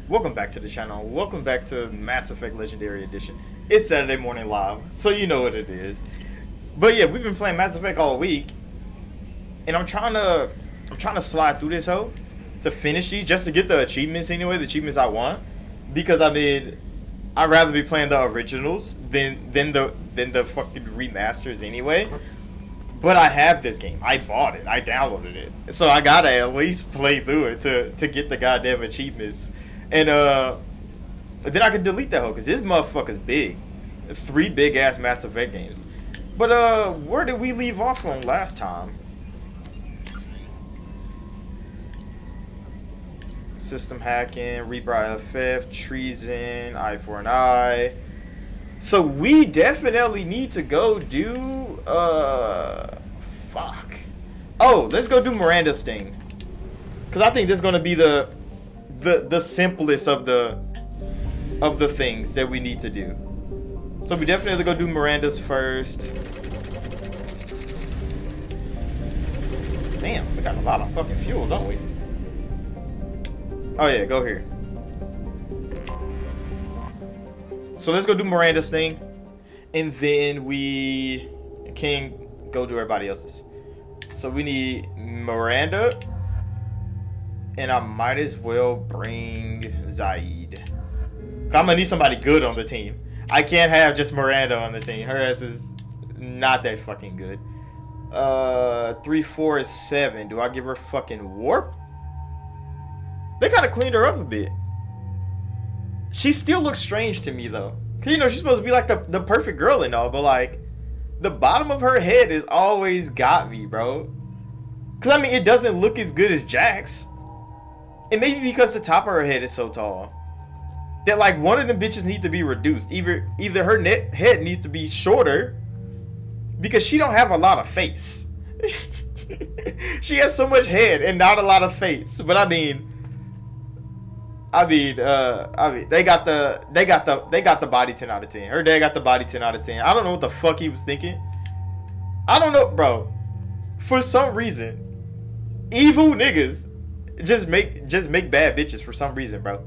Welcome back to the channel. Welcome back to Mass Effect Legendary Edition. It's Saturday morning live, so you know what it is. But yeah, we've been playing Mass Effect all week, and I'm trying to slide through this hoe to finish these just to get the achievements anyway, the achievements I want. Because I mean, I'd rather be playing the originals than the fucking remasters anyway. But I have this game. I bought it. I downloaded it. So I gotta at least play through it to get the goddamn achievements. And then I could delete that hoe because this motherfucker's big. 3 big ass Mass Effect games. But where did we leave off on last time? System hacking, Reaper IFF, treason, eye for an eye. So we definitely need to go do fuck. Oh, let's go do Miranda's thing. Cause I think this is gonna be the simplest of the things that we need to do. So we definitely go do Miranda's first. Damn, we got a lot of fucking fuel, don't we? Oh yeah, go here. So let's go do Miranda's thing, and then we can go do everybody else's. So we need Miranda, and I might as well bring Zaid. I'm gonna need somebody good on the team. I can't have just Miranda on the team. Her ass is not that fucking good. 3, 4 is 7. Do I give her fucking warp? They kind of cleaned her up a bit. She still looks strange to me though. Cause you know she's supposed to be like the perfect girl and all, but like the bottom of her head has always got me, bro. Cause I mean it doesn't look as good as Jack's. And maybe because the top of her head is so tall. That like one of them bitches need to be reduced. Either her head needs to be shorter. Because she don't have a lot of face. She has so much head and not a lot of face. But I mean they got the body 10 out of 10. Her dad got the body 10 out of 10. I don't know what the fuck he was thinking. I don't know, bro. For some reason, evil niggas just make bad bitches for some reason, bro.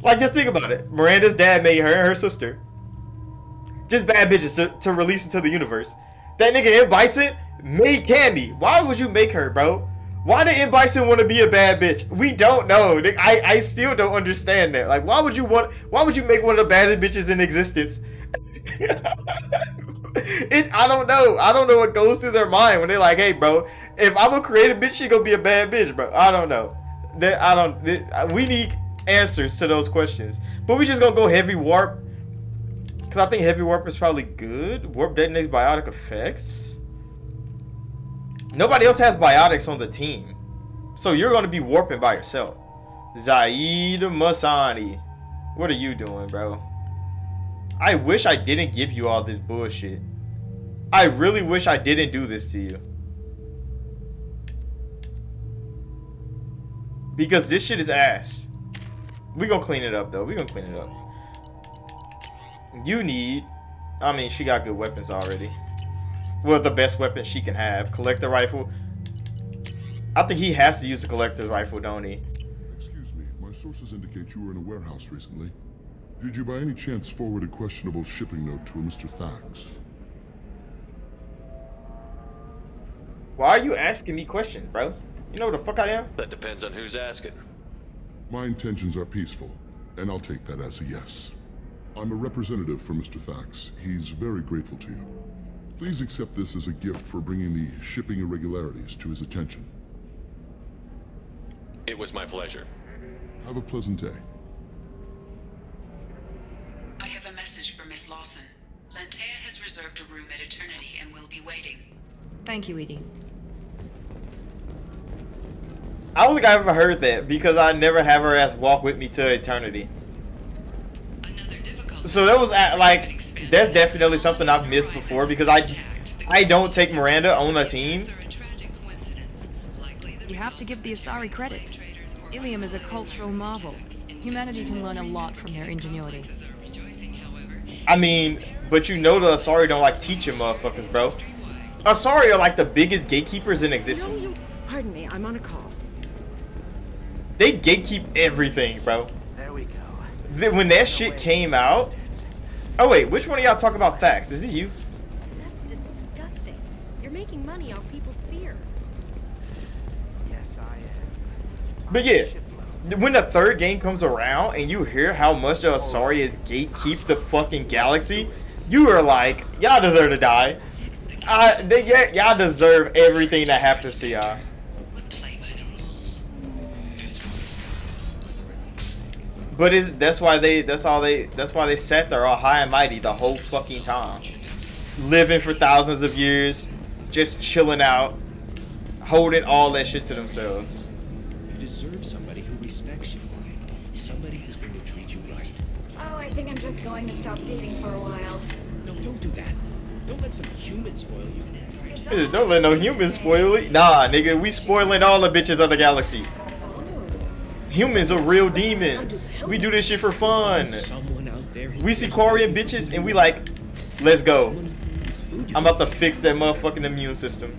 Like just think about it. Miranda's dad made her and her sister just bad bitches to release into the universe. That nigga M. Bison made Candy. Why would you make her, bro? Why did M. Bison want to be a bad bitch? We don't know. I still don't understand that. Like, why would you make one of the baddest bitches in existence? I don't know. I don't know what goes through their mind when they're like, hey, bro, if I'm a creative bitch, she gonna be a bad bitch, bro. I don't know. We need answers to those questions. But we just gonna go heavy warp. Because I think heavy warp is probably good. Warp detonates biotic effects. Nobody else has biotics on the team. So you're going to be warping by yourself. Zaid Masani. What are you doing, bro? I wish I didn't give you all this bullshit. I really wish I didn't do this to you. Because this shit is ass. We gonna clean it up, though. We gonna clean it up. You need... I mean, she got good weapons already. Well, the best weapon she can have. Collector rifle. I think he has to use the collector's rifle, don't he? Excuse me, my sources indicate you were in a warehouse recently. Did you by any chance forward a questionable shipping note to a Mr. Thax? Why are you asking me questions, bro? You know who the fuck I am? That depends on who's asking. My intentions are peaceful, and I'll take that as a yes. I'm a representative for Mr. Thax. He's very grateful to you. Please accept this as a gift for bringing the shipping irregularities to his attention. It was my pleasure. Have a pleasant day. I have a message for Miss Lawson. Lantea has reserved a room at Eternity and will be waiting. Thank you, Edie. I don't think I ever heard that because I never have her ass walk with me to eternity. So that was like, that's definitely something I've missed before because I don't take Miranda on a team. You have to give the Asari credit. Ilium is a cultural marvel. Humanity can learn a lot from their ingenuity. I mean, but you know the Asari don't like teaching motherfuckers, bro. Asari are like the biggest gatekeepers in existence. Pardon me, I'm on a call. They gatekeep everything, bro. There we go. When that shit came out. Oh wait, which one of y'all talk about Thax? Is it you? That's disgusting. You're making money off people's fear. Yes, I am. But yeah, when the third game comes around and you hear how much the Asarians gatekeep the fucking galaxy, you are like, y'all deserve to die. Y'all deserve everything that happens to y'all. Would play by the rules. But that's why they sat there all high and mighty the whole fucking time, living for thousands of years, just chilling out, holding all that shit to themselves. You deserve somebody who respects you. Somebody who's going to treat you right. Oh, I think I'm just going to stop dating for a while. No, don't do that. Don't let some human spoil you. Don't let no humans spoil it. Nah, nigga, we spoiling all the bitches of the galaxy. Humans are real demons. We do this shit for fun. Someone out there who We see Quarian bitches and we like, let's go. I'm about to fix that motherfucking immune system.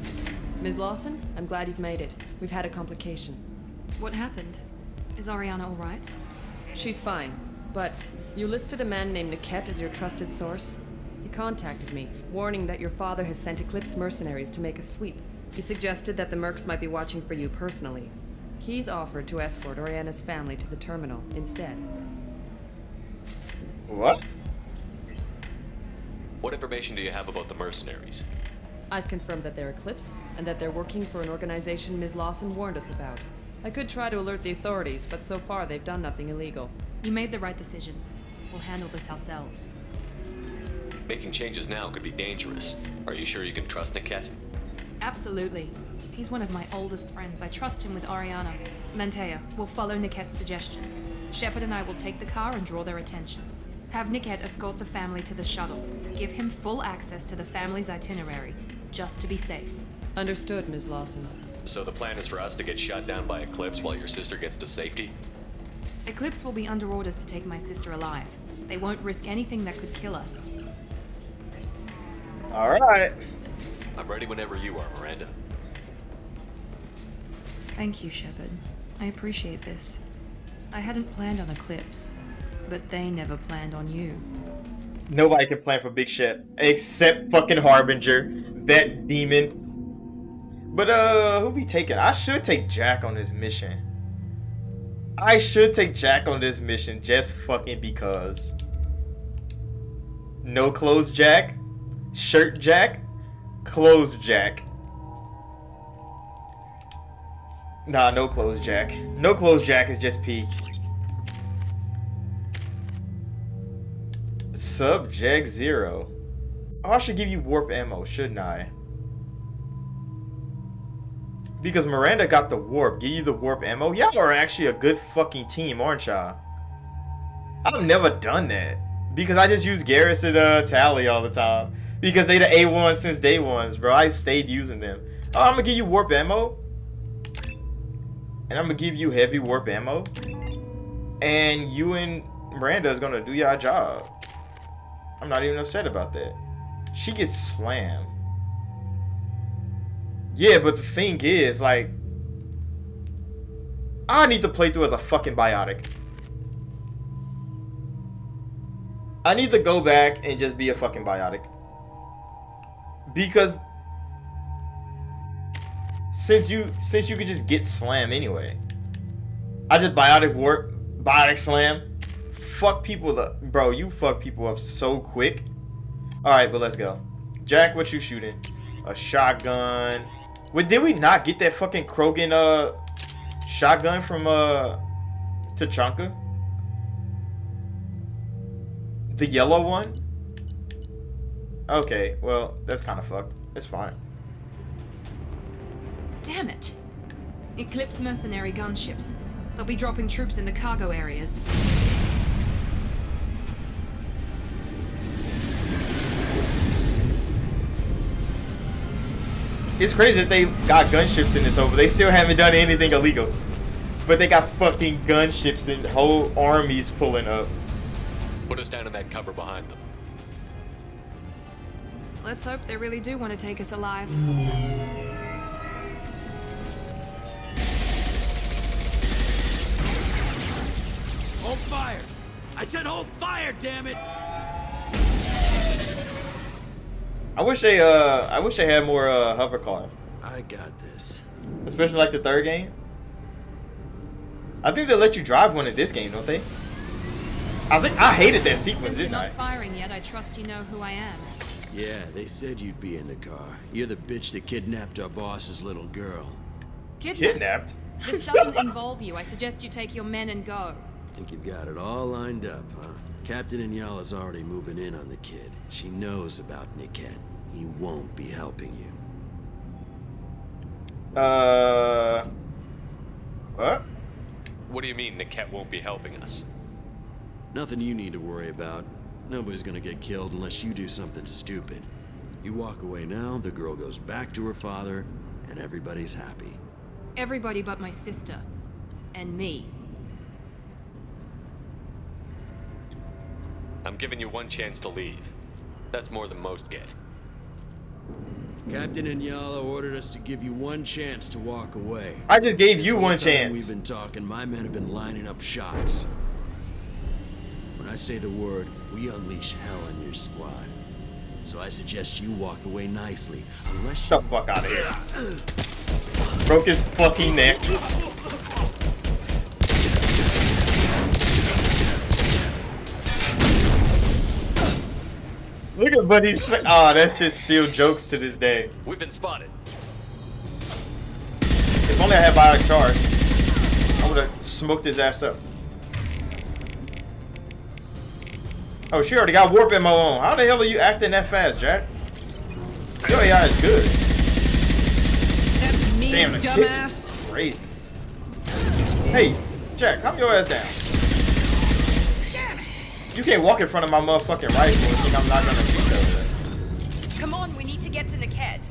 Ms. Lawson, I'm glad you've made it. We've had a complication. What happened? Is Ariana all right? She's fine, but you listed a man named Niket as your trusted source. He contacted me, warning that your father has sent Eclipse mercenaries to make a sweep. He suggested that the mercs might be watching for you personally. He's offered to escort Oriana's family to the terminal instead. What? What information do you have about the mercenaries? I've confirmed that they're Eclipse, and that they're working for an organization Ms. Lawson warned us about. I could try to alert the authorities, but so far they've done nothing illegal. You made the right decision. We'll handle this ourselves. Making changes now could be dangerous. Are you sure you can trust Niket? Absolutely. He's one of my oldest friends. I trust him with Ariana. Lantea, we'll follow Niket's suggestion. Shepard and I will take the car and draw their attention. Have Niket escort the family to the shuttle. Give him full access to the family's itinerary, just to be safe. Understood, Ms. Lawson. So the plan is for us to get shot down by Eclipse while your sister gets to safety? Eclipse will be under orders to take my sister alive. They won't risk anything that could kill us. Alright. I'm ready whenever you are, Miranda. Thank you, Shepard. I appreciate this. I hadn't planned on Eclipse, but they never planned on you. Nobody can plan for big shit except fucking Harbinger, that demon. But who be taking? I should take Jack on this mission. I should take Jack on this mission just fucking because. No clothes Jack, shirt Jack, clothes Jack. Nah, no clothes Jack. No clothes Jack is just peak. Subject 0. Oh, I should give you warp ammo, shouldn't I? Because Miranda got the warp. Give you the warp ammo? Y'all are actually a good fucking team, aren't y'all? I've never done that. Because I just use Garrus and Tally all the time. Because they the A1 since day ones, bro. I stayed using them. Oh, I'm gonna give you warp ammo. And I'm gonna give you heavy warp ammo. And you and Miranda is gonna do your job. I'm not even upset about that. She gets slammed. Yeah, but the thing is, like, I need to play through as a fucking biotic. I need to go back and just be a fucking biotic. Because since you could just get slammed anyway. I just biotic warp, biotic slam. Fuck people up, bro. You fuck people up so quick. Alright, but let's go. Jack, what you shooting? A shotgun. Wait, did we not get that fucking Krogan shotgun from Tachanka? The yellow one? Okay, well, that's kind of fucked. It's fine. Damn it! Eclipse mercenary gunships. They'll be dropping troops in the cargo areas. It's crazy that they got gunships in this over. They still haven't done anything illegal. But they got fucking gunships and whole armies pulling up. Put us down in that cover behind them. Let's hope they really do want to take us alive. Hold I said hold fire, damn it! I wish they had more hover car, I got this. especially like the third game. I think they let you drive one in this game, don't they? I hated that sequence, Since you're didn't I? not firing yet, I trust you know who I am. Yeah, they said you'd be in the car. You're the bitch that kidnapped our boss's little girl. Kidnapped? This doesn't involve you. I suggest you take your men and go. Think you've got it all lined up, huh? Captain Inyala's already moving in on the kid. She knows about Niket. He won't be helping you. What? What do you mean Niket won't be helping us? Nothing you need to worry about. Nobody's gonna get killed unless you do something stupid. You walk away now, the girl goes back to her father, and everybody's happy. Everybody but my sister. And me. I'm giving you one chance to leave. That's more than most get. Captain Inyala ordered us to give you one chance to walk away. I just gave you This one whole time chance. We've been talking, my men have been lining up shots. When I say the word, we unleash hell on your squad. So I suggest you walk away nicely, unless you... Get the fuck out of here. Broke his fucking neck. Look at Buddy's face. Oh, that shit still jokes to this day. We've been spotted. If only I had biotic charge, I would have smoked his ass up. Oh, she already got warp ammo on. How the hell are you acting that fast, Jack? Your AI is good. That's me, Damn, the kick dumbass. is crazy. Hey, Jack, calm your ass down. Damn it! You can't walk in front of my motherfucking rifle and think I'm not gonna shoot over. Come on, we need to get to Niket.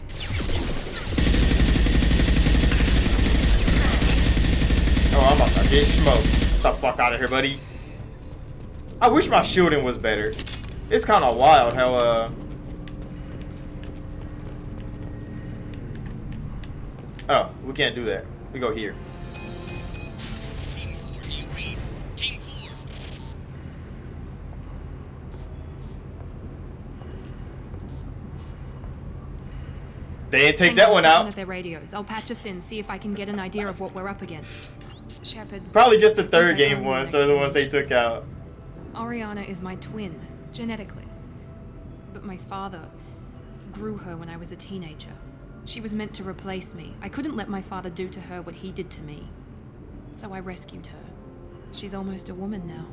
Oh, I'm about to get smoked. Get the fuck out of here, buddy. I wish my shielding was better. It's kind of wild how, Oh, we can't do that. We go here. Team 4, do you read? Team 4. They didn't take Hang that on, one I'll get out. one of their radios. I'll patch us in, see if I can get an idea of what we're up against. Shepard. Probably just the third Okay, game one, so the ones they took out. Oriana is my twin, genetically. But my father grew her when I was a teenager. She was meant to replace me. I couldn't let my father do to her what he did to me. So I rescued her. She's almost a woman now.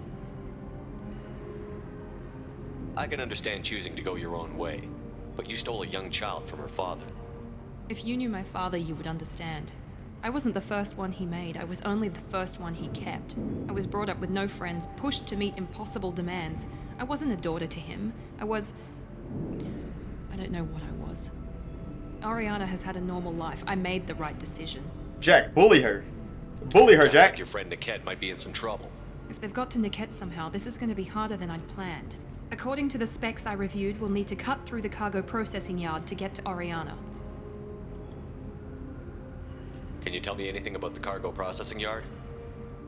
I can understand choosing to go your own way, but you stole a young child from her father. If you knew my father, you would understand. I wasn't the first one he made. I was only the first one he kept. I was brought up with no friends, pushed to meet impossible demands. I wasn't a daughter to him. I don't know what I was. Oriana has had a normal life. I made the right decision. Jack, bully her. Bully her, Sounds Jack. like your friend Niket might be in some trouble. If they've got to Niket somehow, this is going to be harder than I'd planned. According to the specs I reviewed, we'll need to cut through the cargo processing yard to get to Oriana. Can you tell me anything about the cargo processing yard?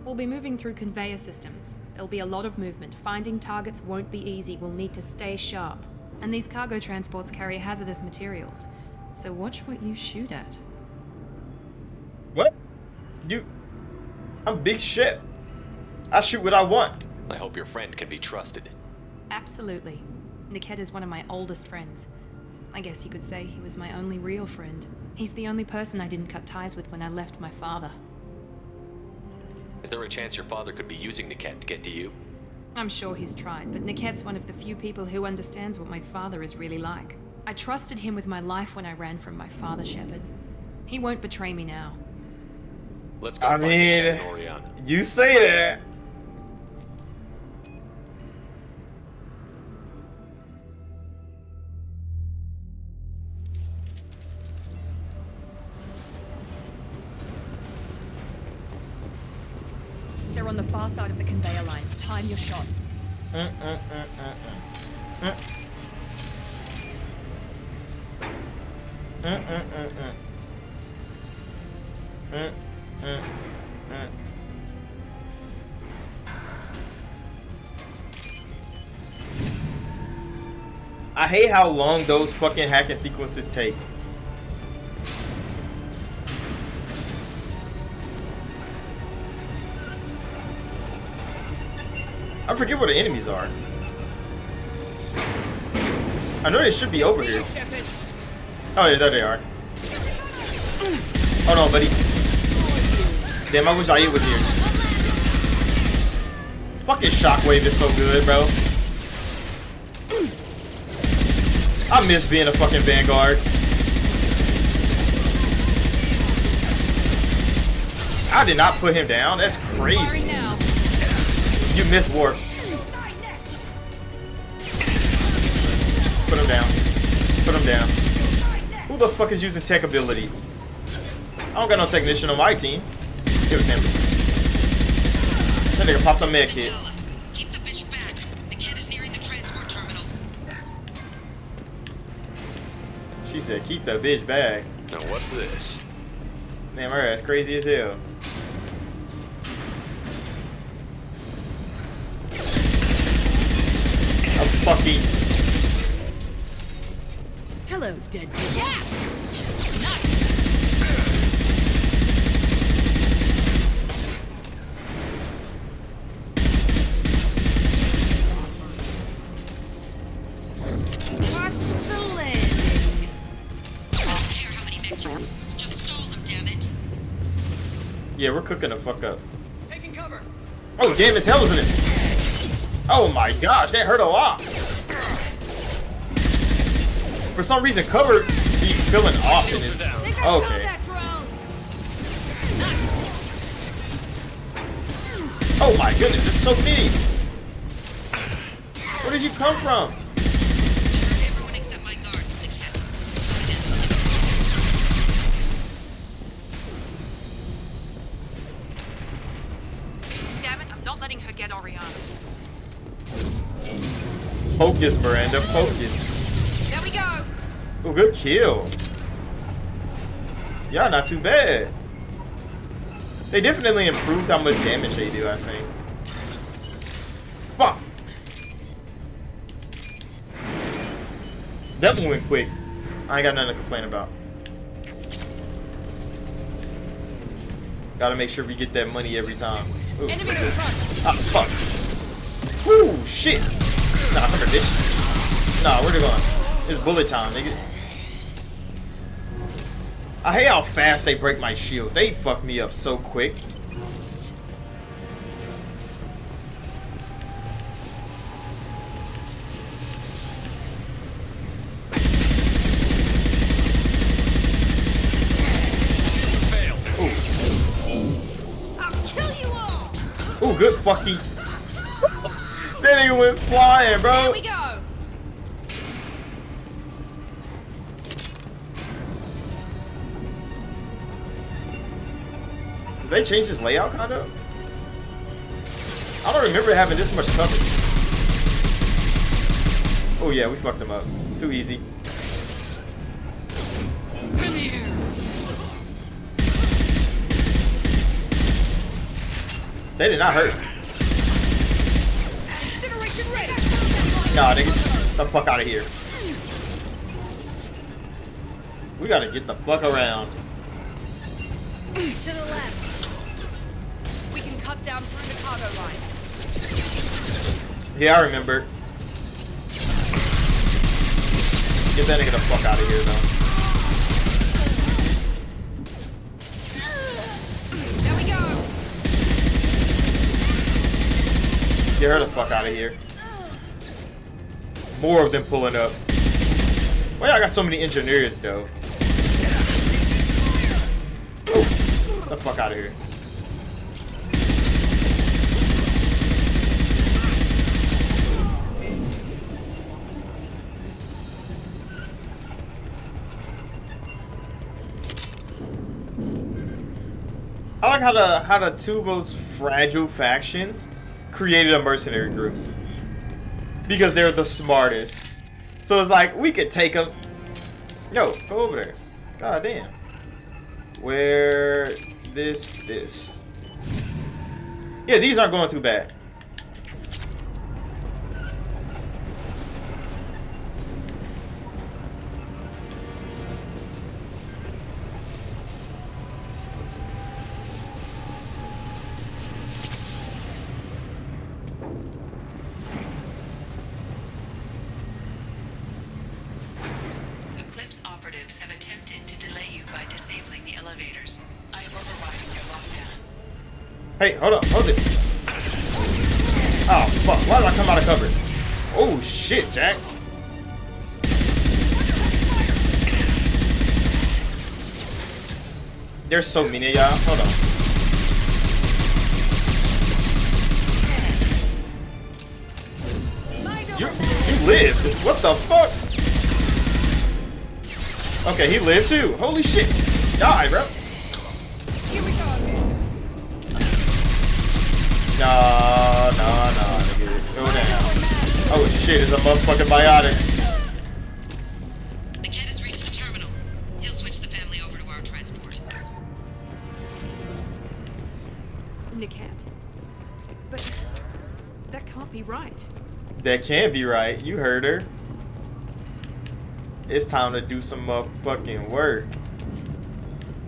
We'll be moving through conveyor systems. There'll be a lot of movement. Finding targets won't be easy. We'll need to stay sharp. And these cargo transports carry hazardous materials. So watch what you shoot at. What? I'm big shit. I shoot what I want. I hope your friend can be trusted. Absolutely. Niket is one of my oldest friends. I guess you could say he was my only real friend. He's the only person I didn't cut ties with when I left my father. Is there a chance your father could be using Niket to get to you? I'm sure he's tried, but Niket's one of the few people who understands what my father is really like. I trusted him with my life when I ran from my father, Shepard. He won't betray me now. Let's go I find mean, Niket and Oriana. you say that. They're on the far side of the conveyor lines. Time your shots. I hate how long those fucking hacking sequences take. I forget where the enemies are. I know they should be over here. Oh yeah, there they are. Hold on, buddy. Damn, I wish Aid was here. Fucking Shockwave is so good, bro. I miss being a fucking Vanguard. I did not put him down. That's crazy. You missed warp. Put him down. Put him down. Who the fuck is using tech abilities? I don't got no technician on my team. It was him. That nigga popped a med kit. Keep the bitch back. The cat is nearing the transport terminal. She said, keep that bitch back. Now what's this? Damn, her ass crazy as hell. A fucking... Hello, dead. Yeah, we're cooking the fuck up. Taking cover. Oh, damn, it's hell's in it. Oh my gosh, that hurt a lot. For some reason, cover be feeling off in it. Okay. Oh my goodness, there's so many. Where did you come from? Everyone except my guard. The cat. Damn it, I'm not letting her get Oriana. Focus, Miranda, focus. There we go. Oh, good kill. Yeah, not too bad. They definitely improved how much damage they do, I think. Fuck. That one went quick. I ain't got nothing to complain about. Gotta make sure we get that money every time. Ooh, Enemies in front. ah, fuck. Ooh, shit. Nah, fuck this. Nah, where they going? It's bullet time, nigga. I hate how fast they break my shield. They fuck me up so quick. Ooh, good fucking. That nigga went flying, bro. There we go. Did they change this layout, kind of? I don't remember having this much coverage. Oh yeah, we fucked them up. Too easy. They did not hurt. Nah, nigga. Get the fuck out of here. We gotta get the fuck around. To the left. We can cut down through the cargo line. Yeah, I remember. Get that nigga the fuck out of here, though. There we go. Get her the fuck out of here. More of them pulling up. Why y'all got so many engineers, though? Ooh, get the fuck out of here. I like how the two most fragile factions created a mercenary group because they're the smartest. So it's like we could take them. Yo, go over there. God damn. Where this? Yeah, these aren't going too bad. operatives have attempted to delay you by disabling the elevators. I have overridden your lockdown. Hey, hold up, hold this. Oh fuck! Why did I come out of cover? Oh shit, Jack. There's so many of y'all. Hold on. You lived. What the fuck? Okay, he lived too. Holy shit. Die, bro. Nah, nigga. Go down. Oh shit, it's a motherfucking biotic. Niket has reached the terminal. He'll switch the family over to our transport. Niket? But that can't be right. That can't be right. You heard her. It's time to do some motherfucking work.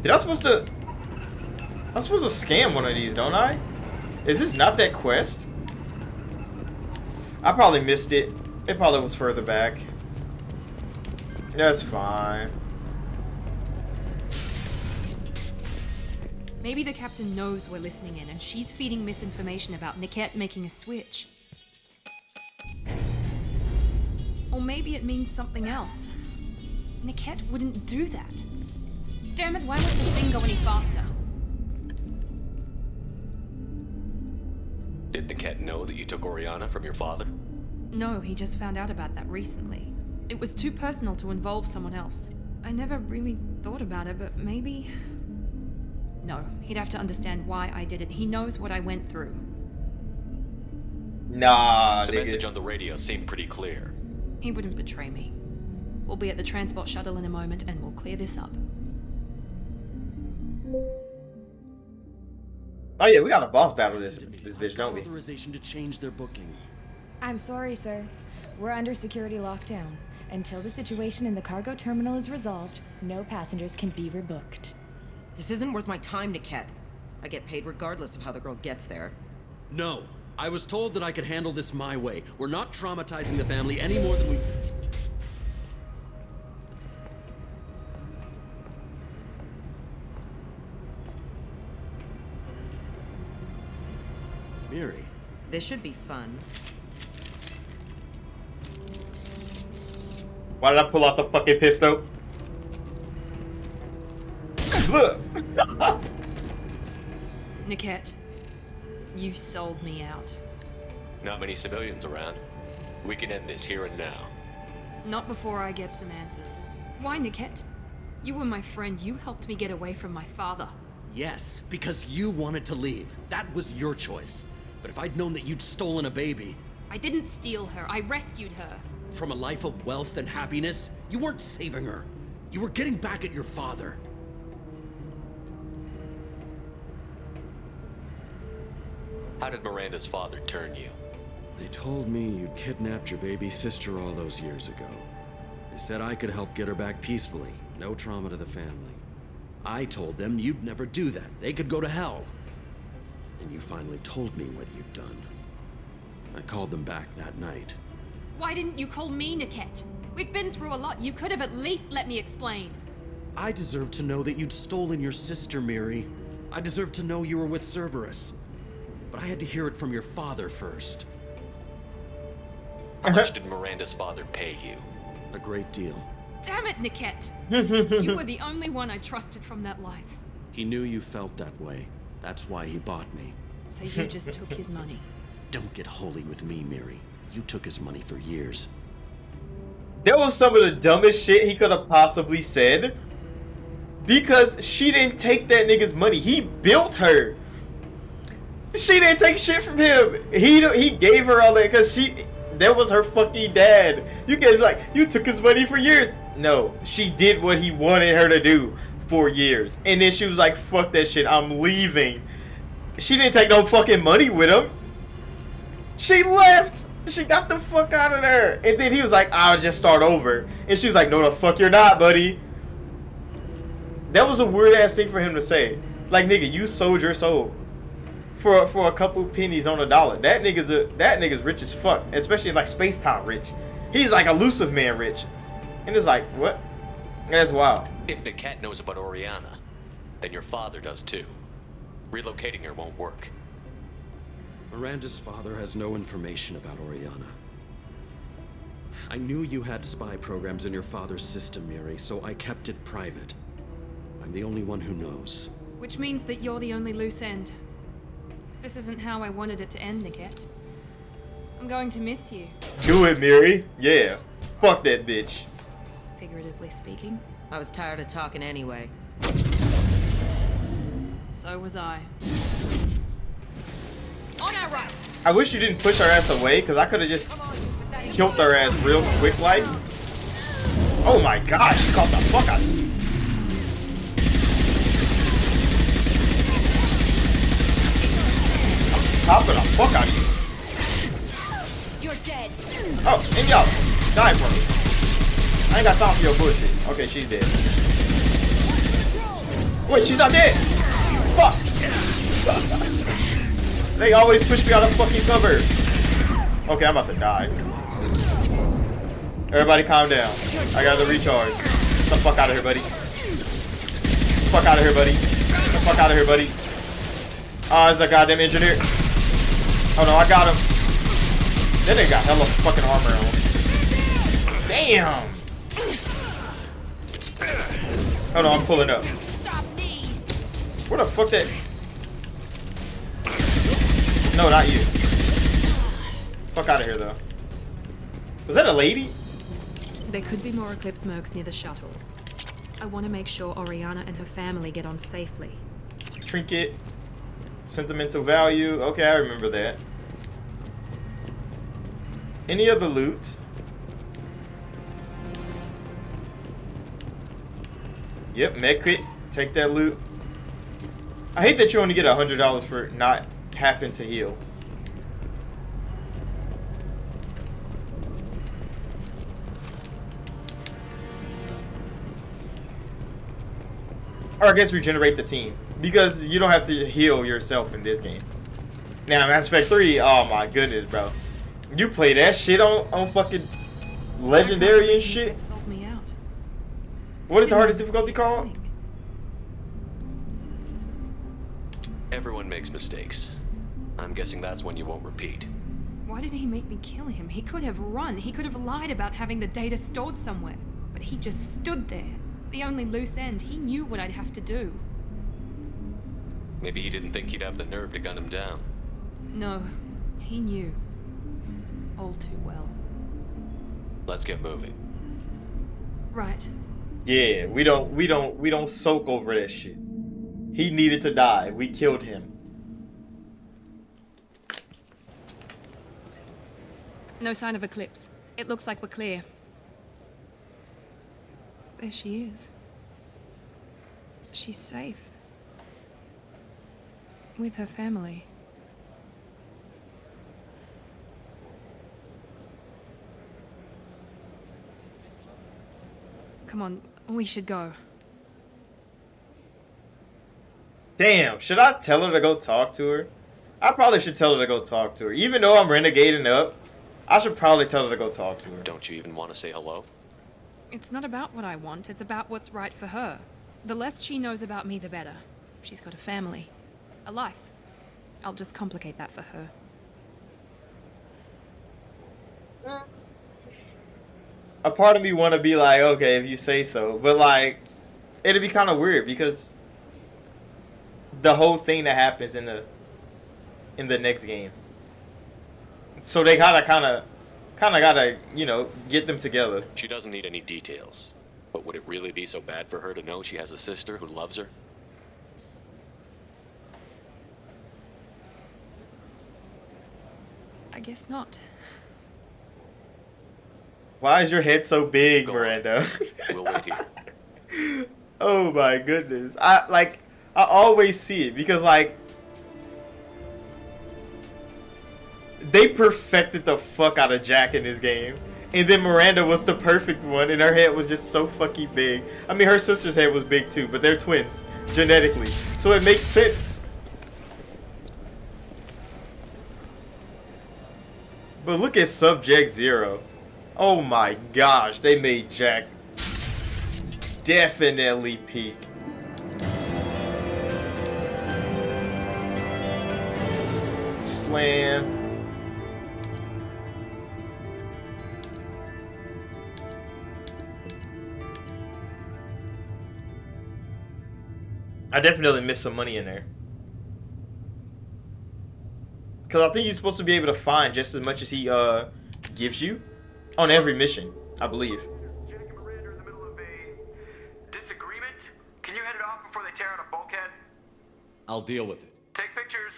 I'm supposed to scam one of these, don't I? Is this not that quest? I probably missed it. It probably was further back. That's fine. Maybe the captain knows we're listening in and she's feeding misinformation about Niket making a switch. Or maybe it means something else. Niket wouldn't do that. Damn it, why won't the thing go any faster? Did Niket know that you took Oriana from your father? No, he just found out about that recently. It was too personal to involve someone else. I never really thought about it, but maybe... No, he'd have to understand why I did it. He knows what I went through. Nah, The nigga. message on the radio seemed pretty clear. He wouldn't betray me. We'll be at the transport shuttle in a moment and we'll clear this up. Oh yeah, we got a boss battle this bitch, don't we? Authorization to change their booking. I'm sorry, sir. We're under security lockdown. Until the situation in the cargo terminal is resolved, no passengers can be rebooked. This isn't worth my time, Niket. I get paid regardless of how the girl gets there. No. I was told that I could handle this my way. We're not traumatizing the family any more than we... Miri. This should be fun. Why did I pull out the fucking pistol? Look! Niket, you sold me out. Not many civilians around. We can end this here and now. Not before I get some answers. Why, Niket? You were my friend. You helped me get away from my father. Yes, because you wanted to leave. That was your choice. But if I'd known that you'd stolen a baby... I didn't steal her. I rescued her. From a life of wealth and happiness, you weren't saving her. You were getting back at your father. How did Miranda's father turn you? They told me you'd kidnapped your baby sister all those years ago. They said I could help get her back peacefully. No trauma to the family. I told them you'd never do that. They could go to hell. And you finally told me what you'd done. I called them back that night. Why didn't you call me, Niket? We've been through a lot. You could have at least let me explain. I deserve to know that you'd stolen your sister, Miri. I deserve to know you were with Cerberus. But I had to hear it from your father first. How much did Miranda's father pay you? A great deal. Damn it, Niket! You were the only one I trusted from that life. He knew you felt that way. That's why he bought me. So you just took his money. Don't get holy with me, Miri. You took his money for years. That was some of the dumbest shit he could have possibly said. Because she didn't take that nigga's money. He built her. She didn't take shit from him. He gave her all that because that was her fucking dad. You get like, you took his money for years. No, she did what he wanted her to do for years. And then she was like, fuck that shit, I'm leaving. She didn't take no fucking money with him. She left. She got the fuck out of there. And then he was like, I'll just start over. And she was like, no the fuck you're not, buddy. That was a weird ass thing for him to say. Like, nigga, you sold your soul for a couple pennies on a dollar. That nigga's rich as fuck, especially like space time rich. He's like elusive man rich. And it's like, what? That's wild. If Niket knows about Oriana, then your father does too. Relocating her won't work. Miranda's father has no information about Oriana. I knew you had spy programs in your father's system, Miri, so I kept it private. I'm the only one who knows. Which means that you're the only loose end. This isn't how I wanted it to end, Niket. I'm going to miss you. Do it, Miri. Yeah. Fuck that bitch. Figuratively speaking. I was tired of talking anyway. So was I. On our right! I wish you didn't push our ass away, because I could have just killed her ass real quick like. Oh my gosh, she caught the fuck out of me. I'm popping the fuck out of you. You're dead. Oh, and y'all, die for me. I ain't got time for your bullshit. Okay, she's dead. Wait, she's not dead. Fuck. They always push me out of fucking cover. Okay, I'm about to die. Everybody calm down. I gotta recharge. Get the fuck out of here, buddy. Get the fuck out of here, buddy. Get the fuck out of here, buddy. Oh, it's a goddamn engineer. Oh no, I got him. That nigga got hella fucking armor on. Damn. Hold on, I'm pulling up. Where the fuck that? No, not you. Fuck out of here, though. Was that a lady? There could be more Eclipse mercs near the shuttle. I want to make sure Oriana and her family get on safely. Trinket. Sentimental value. Okay, I remember that. Any other loot? Yep, medkit. Take that loot. I hate that you only get $100 for not having to heal. Or I guess regenerate the team. Because you don't have to heal yourself in this game. Now, Mass Effect 3, oh my goodness, bro. You play that shit on fucking Legendary and shit? Sold me out. What is the hardest difficulty called? Everyone makes mistakes. I'm guessing that's one you won't repeat. Why did he make me kill him? He could have run. He could have lied about having the data stored somewhere. But he just stood there. The only loose end. He knew what I'd have to do. Maybe he didn't think you'd have the nerve to gun him down. No, he knew. All too well. Let's get moving. Right. Yeah, we don't soak over that shit. He needed to die. We killed him. No sign of Eclipse. It looks like we're clear. There she is. She's safe. With her family. Come on, we should go. Damn, should I tell her to go talk to her? I probably should tell her to go talk to her. Even though I'm renegading up, I should probably tell her to go talk to her. Don't you even want to say hello? It's not about what I want, it's about what's right for her. The less she knows about me, the better. She's got a family. A life. I'll just complicate that for her. A part of me want to be like, okay, if you say so. But, like, it'd be kind of weird because the whole thing that happens in the next game. So they kind of gotta, you know, get them together. She doesn't need any details. But would it really be so bad for her to know she has a sister who loves her? I guess not. Why is your head so big, Go Miranda? We'll wait here. Oh my goodness. I always see it because, like, they perfected the fuck out of Jack in this game. And then Miranda was the perfect one, and her head was just so fucking big. I mean, her sister's head was big too, but they're twins, genetically. So it makes sense. But look at Subject Zero. Oh my gosh, they made Jack definitely peak. Slam. I definitely missed some money in there. Because I think you're supposed to be able to find just as much as he gives you on every mission, I believe. Jack and Miranda are in the middle of a disagreement. Can you head it off before they tear out a bulkhead? I'll deal with it. Take pictures.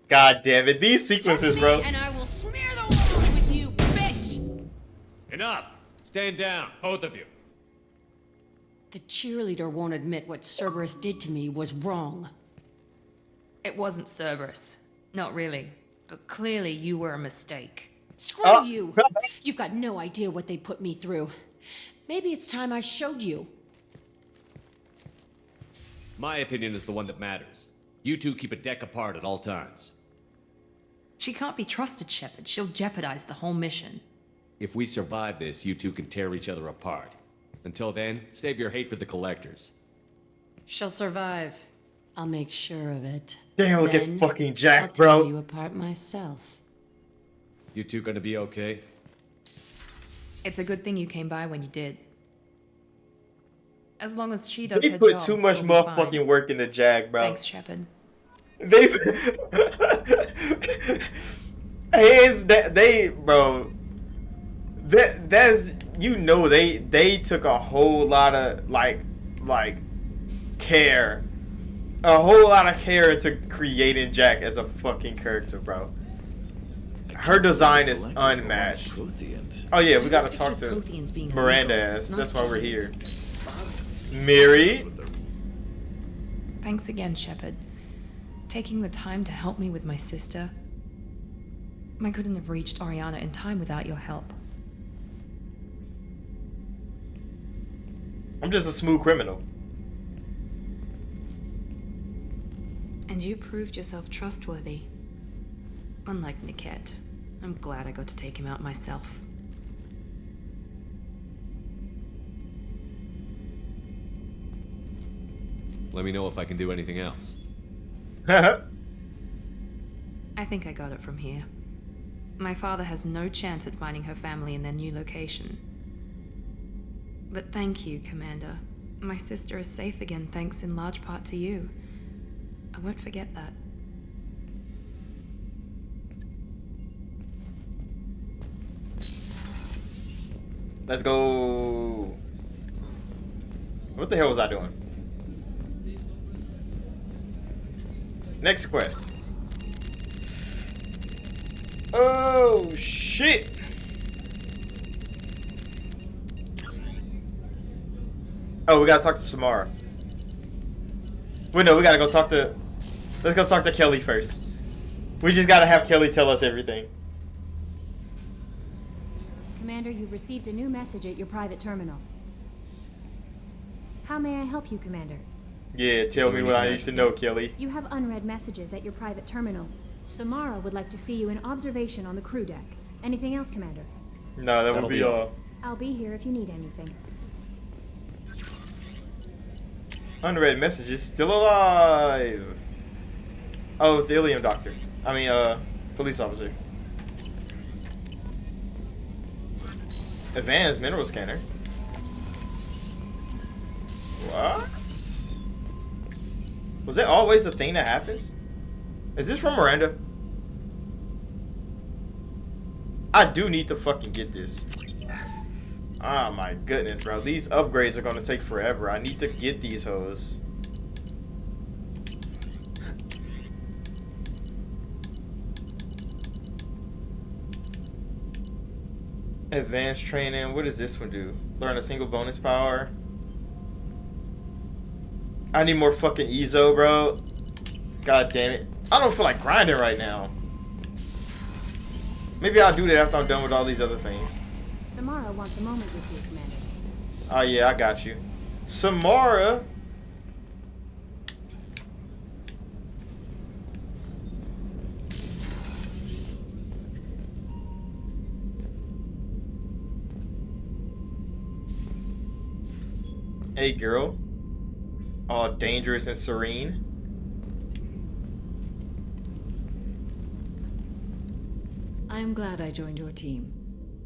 God damn it. These sequences, bro. And I will smear the walls with you, bitch! Enough! Stand down, both of you. The cheerleader won't admit what Cerberus did to me was wrong. It wasn't Cerberus. Not really. But clearly you were a mistake. Screw you! You've got no idea what they put me through. Maybe it's time I showed you. My opinion is the one that matters. You two keep a deck apart at all times. She can't be trusted, Shepard. She'll jeopardize the whole mission. If we survive this, you two can tear each other apart. Until then, save your hate for the collectors. She'll survive. I'll make sure of it. Damn, look at Then fucking Jack, I'll bro. tear you apart myself. You two gonna be okay? It's a good thing you came by when you did. As long as she does They her put job, too much we'll be motherfucking fine. work into Jack, bro. Thanks, Shepard. They hands that they bro. That's you know they took a whole lot of like care, a whole lot of care into creating Jack as a fucking character, bro. Her design is unmatched. Oh yeah, we gotta talk to Miranda ass. That's why we're here. Mary. Thanks again, Shepard. Taking the time to help me with my sister. I couldn't have reached Oriana in time without your help. I'm just a smooth criminal. And you proved yourself trustworthy. Unlike Niket, I'm glad I got to take him out myself. Let me know if I can do anything else. I think I got it from here. My father has no chance at finding her family in their new location. But thank you, Commander. My sister is safe again thanks in large part to you. I won't forget that. Let's go. What the hell was I doing? Next quest. Oh shit. Oh, we gotta talk to Samara. Wait, no, we gotta go talk to... Let's go talk to Kelly first. We just gotta have Kelly tell us everything. Commander, you've received a new message at your private terminal. How may I help you, Commander? Yeah, tell me what I need to know, Kelly. You have unread messages at your private terminal. Samara would like to see you in observation on the crew deck. Anything else, Commander? No, that would be all. I'll be here if you need anything. Unread messages, still alive. Oh, it's the Ilium doctor. I mean, police officer. Advanced mineral scanner. What? Was it always the thing that happens? Is this from Miranda? I do need to fucking get this. Oh my goodness, bro. These upgrades are gonna take forever. I need to get these hoes. Advanced training. What does this one do? Learn a single bonus power. I need more fucking Ezo, bro. God damn it. I don't feel like grinding right now. Maybe I'll do that after I'm done with all these other things. Samara wants a moment with you, Commander. Oh yeah, I got you. Samara. Hey, girl. All dangerous and serene. I am glad I joined your team.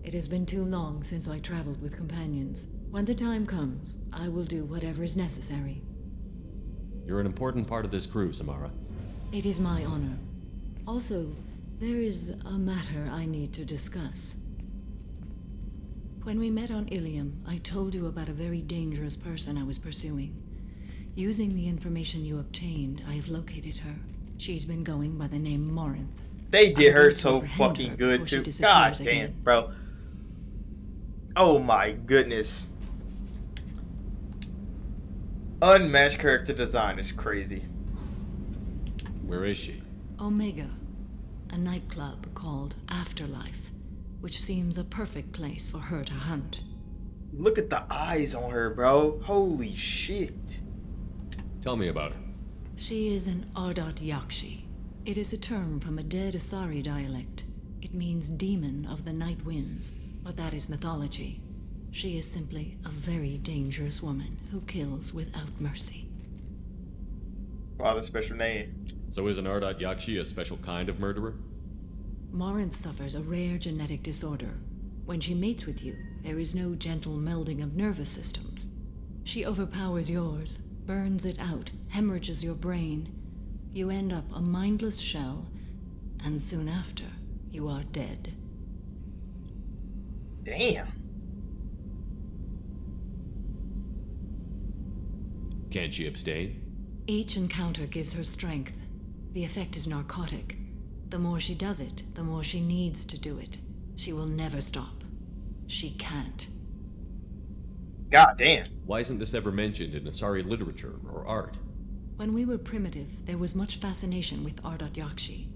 It has been too long since I traveled with companions. When the time comes, I will do whatever is necessary. You're an important part of this crew, Samara. It is my honor. Also, there is a matter I need to discuss. When we met on Ilium, I told you about a very dangerous person I was pursuing. Using the information you obtained, I have located her. She's been going by the name Morinth. They did her so fucking good too. God damn, bro. Oh my goodness. Unmatched character design is crazy. Where is she? Omega, a nightclub called Afterlife, which seems a perfect place for her to hunt. Look at the eyes on her, bro. Holy shit. Tell me about her. She is an Ardot Yakshi. It is a term from a dead Asari dialect. It means demon of the night winds, but that is mythology. She is simply a very dangerous woman who kills without mercy. Wow, the special name. So is an Ardot Yakshi a special kind of murderer? Morinth suffers a rare genetic disorder. When she mates with you, there is no gentle melding of nervous systems. She overpowers yours, burns it out, hemorrhages your brain. You end up a mindless shell, and soon after, you are dead. Damn. Can she abstain? Each encounter gives her strength. The effect is narcotic. The more she does it, the more she needs to do it. She will never stop. She can't. God damn. Why isn't this ever mentioned in Asari literature or art? When we were primitive, there was much fascination with Ardot Yakshi.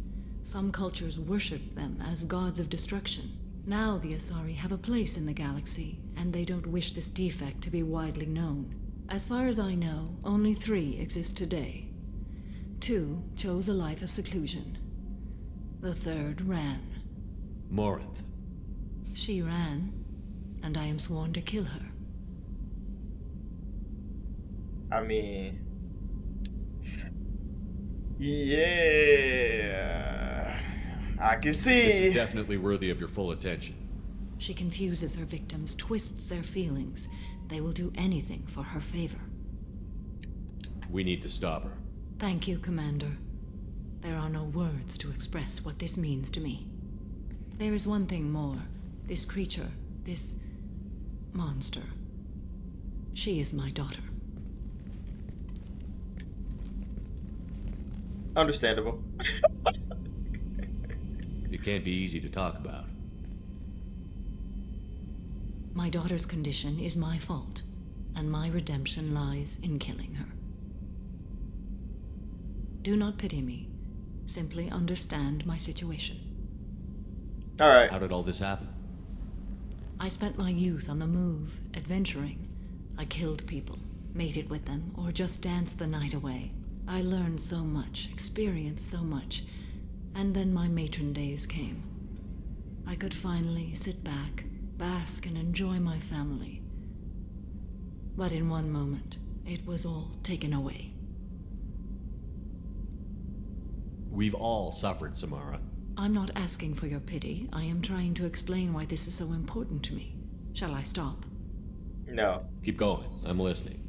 Some cultures worshipped them as gods of destruction. Now the Asari have a place in the galaxy, and they don't wish this defect to be widely known. As far as I know, only 3 exist today. 2 chose a life of seclusion. The 3rd ran. Morinth. She ran, and I am sworn to kill her. I mean... yeah... I can see. This is definitely worthy of your full attention. She confuses her victims, twists their feelings. They will do anything for her favor. We need to stop her. Thank you, Commander. There are no words to express what this means to me. There is one thing more. This creature, this monster. She is my daughter. Understandable. It can't be easy to talk about. My daughter's condition is my fault, and my redemption lies in killing her. Do not pity me. Simply understand my situation. Alright. How did all this happen? I spent my youth on the move, adventuring. I killed people, mated with them, or just danced the night away. I learned so much, experienced so much, and then my matron days came. I could finally sit back, bask and enjoy my family. But in one moment, it was all taken away. We've all suffered, Samara. I'm not asking for your pity. I am trying to explain why this is so important to me. Shall I stop? No. Keep going. I'm listening.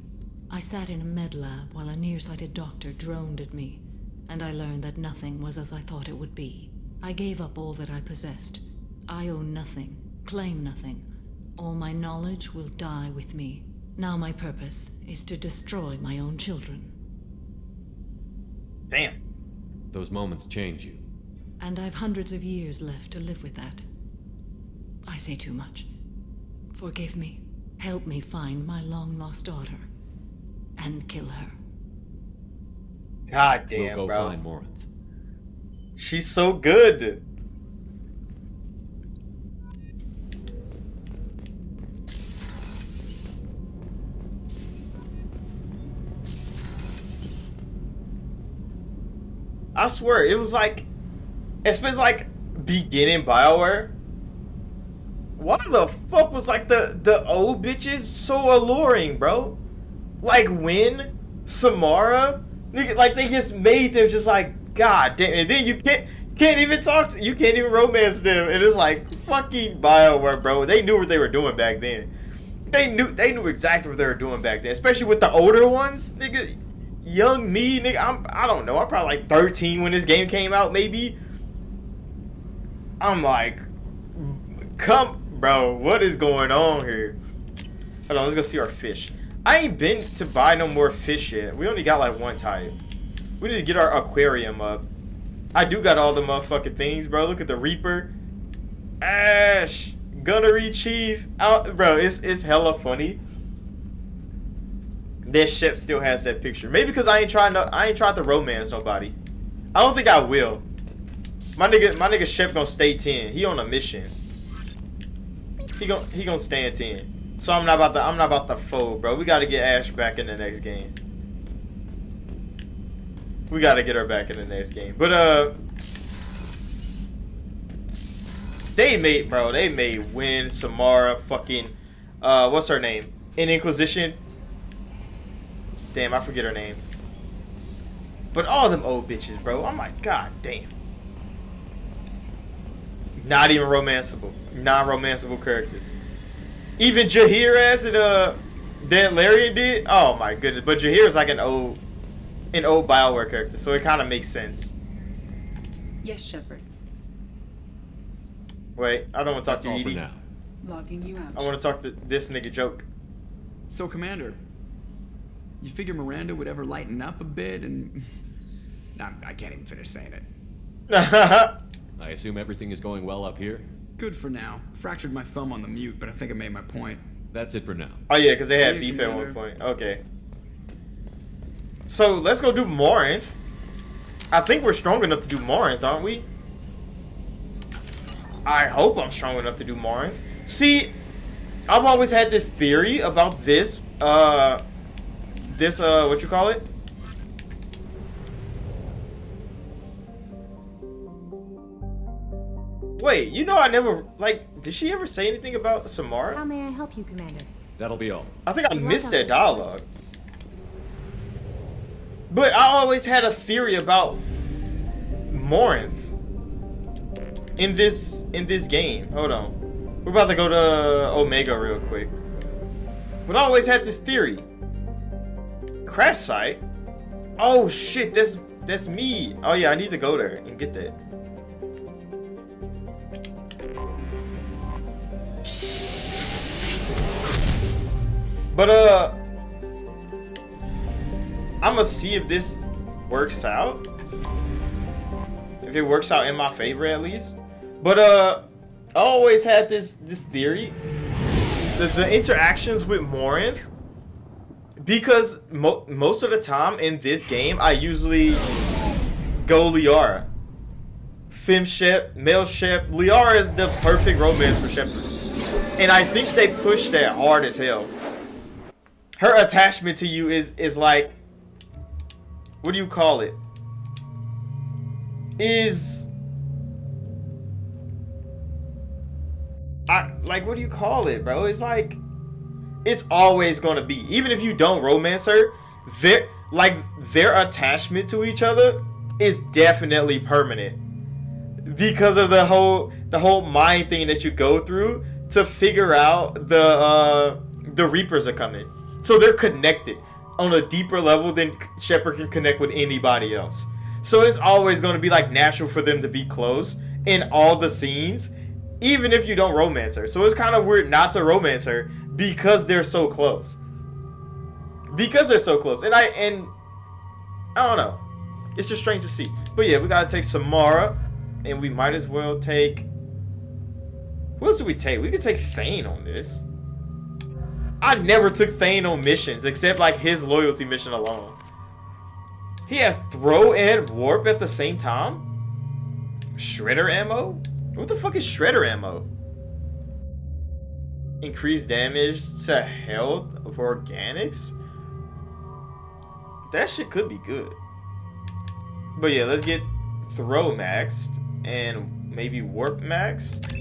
I sat in a med lab while a nearsighted doctor droned at me, and I learned that nothing was as I thought it would be. I gave up all that I possessed. I own nothing, claim nothing. All my knowledge will die with me. Now my purpose is to destroy my own children. Damn. Those moments change you. And I've hundreds of years left to live with that. I say too much. Forgive me. Help me find my long-lost daughter. And kill her. God damn, we'll go bro. find Morinth. She's so good. I swear, it was like, especially like beginning BioWare. Why the fuck was like the old bitches so alluring, bro? Like when Samara, nigga, like they just made them just like, god damn, and then you can't even talk to, you can't even romance them, and it's like fucking BioWare, bro. They knew what they were doing back then. They knew exactly what they were doing back then, especially with the older ones, nigga. Young me, nigga, I don't know, I'm probably like 13 when this game came out, maybe. I'm like, come, bro, what is going on here? Hold on, let's go see our fish. I ain't been to buy no more fish yet. We only got like one type. We need to get our aquarium up. I do got all the motherfucking things, bro. Look at the Reaper. Ash. Gunnery Chief. Out, bro, it's hella funny. That Shep still has that picture. Maybe because I ain't tried to romance nobody. I don't think I will. My nigga Shep gonna stay 10. He on a mission. He gonna stay at 10. So I'm not about to fold, bro. We gotta get Ash back in the next game. We gotta get her back in the next game. But they made Win, Samara, fucking what's her name? In Inquisition. Damn, I forget her name. But all them old bitches, bro. I'm like, god damn. Not even romanceable. Non-romanceable characters. Even Jahir as it Dan Larian did. Oh my goodness. But Jahir is like an old BioWare character, so it kind of makes sense. Yes, Shepard. Wait, I don't want to talk to you, Edie. now. Logging you out. I want to talk to this nigga Joke. So, Commander, you figure Miranda would ever lighten up a bit and... I can't even finish saying it. I assume everything is going well up here? Good for now. Fractured my thumb on the mute, but I think I made my point. That's it for now. Oh yeah, because they had See you, beef at Commander. one point. Okay. So let's go do Morinth. I think we're strong enough to do Morinth, aren't we? I hope I'm strong enough to do Morinth. See, I've always had this theory about this, what you call it? Wait, you know I never, like, did she ever say anything about Samara? How may I help you, Commander? That'll be all. I think I missed that dialogue. But I always had a theory about Morinth in this game. Hold on. We're about to go to Omega real quick. But I always had this theory. Crash site? Oh shit, that's me. Oh yeah, I need to go there and get that. But I'm gonna see if this works out. If it works out in my favor at least. But I always had this theory. The interactions with Morinth, because most of the time in this game I usually go Liara. Fem Shep, male Shep. Liara is the perfect romance for Shepard. And I think they push that hard as hell. Her attachment to you is like, what do you call it? What do you call it, bro? It's like, it's always gonna be, even if you don't romance her, their attachment to each other is definitely permanent. Because of the whole mind thing that you go through to figure out the Reapers are coming. So they're connected on a deeper level than Shepard can connect with anybody else. So it's always going to be like natural for them to be close in all the scenes, even if you don't romance her. So it's kind of weird not to romance her because they're so close. Because they're so close. And I don't know. It's just strange to see. But yeah, we got to take Samara. And we might as well take... What else do we take? We could take Thane on this. I never took Thane on missions, except like his loyalty mission alone. He has throw and warp at the same time? Shredder ammo? What the fuck is shredder ammo? Increased damage to health of organics? That shit could be good. But yeah, let's get throw maxed and maybe warp maxed.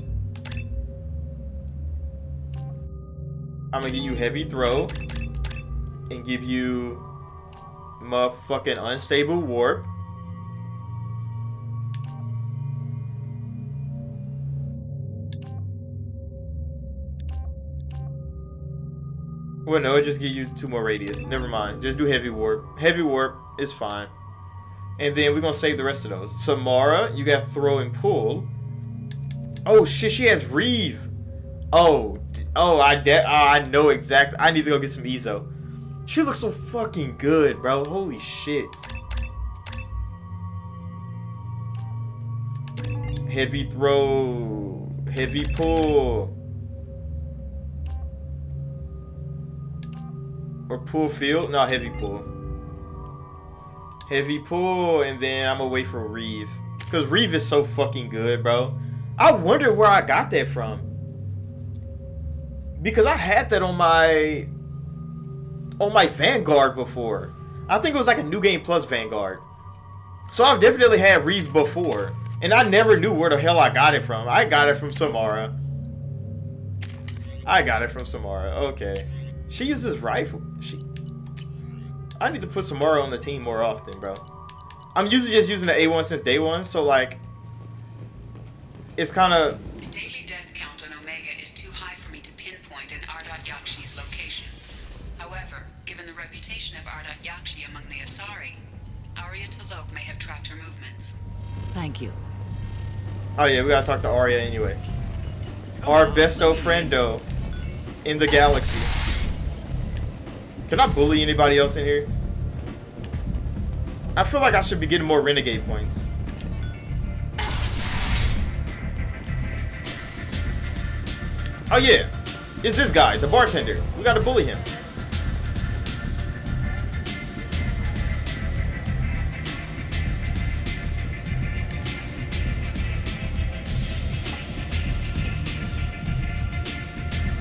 I'm gonna give you heavy throw. and give you motherfucking unstable warp. Well, no, it just give you 2 more radius. Never mind. Just do heavy warp. Heavy warp is fine. And then we're gonna save the rest of those. Samara, you got throw and pull. Oh shit, she has Reeve. Oh, I know exactly. I need to go get some Ezo. She looks so fucking good, bro. Holy shit. Heavy throw, heavy pull, or pull field. No, heavy pull. Heavy pull, and then I'm gonna wait for Reeve. Because Reeve is so fucking good, bro. I wonder where I got that from. Because I had that on my Vanguard before. I think it was like a New Game Plus Vanguard. So I've definitely had Reeve before. And I never knew where the hell I got it from. I got it from Samara. Okay. She uses rifle. I need to put Samara on the team more often, bro. I'm usually just using the A1 since day one, so like, it's kind of. The daily death count on Omega is too high for me to pinpoint an Ardat Yakshi's location. However, given the reputation of Ardat Yakshi among the Asari, Arya T'Loak may have tracked her movements. Thank you. Oh yeah, we gotta talk to Arya anyway. Our besto friendo in the galaxy. Can I bully anybody else in here? I feel like I should be getting more renegade points. Oh yeah, it's this guy, the bartender. We gotta bully him.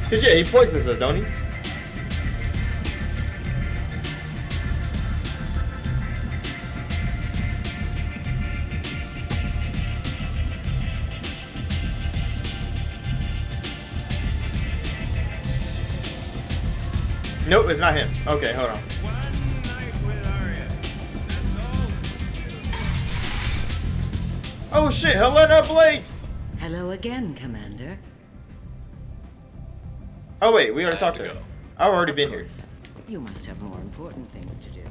Cause yeah, he poisons us, don't he? Nope, it's not him. Okay, hold on. Oh shit, Helena Blake! Hello again, Commander. Oh wait, we already talked to her. I've already been here. You must have more important things to do.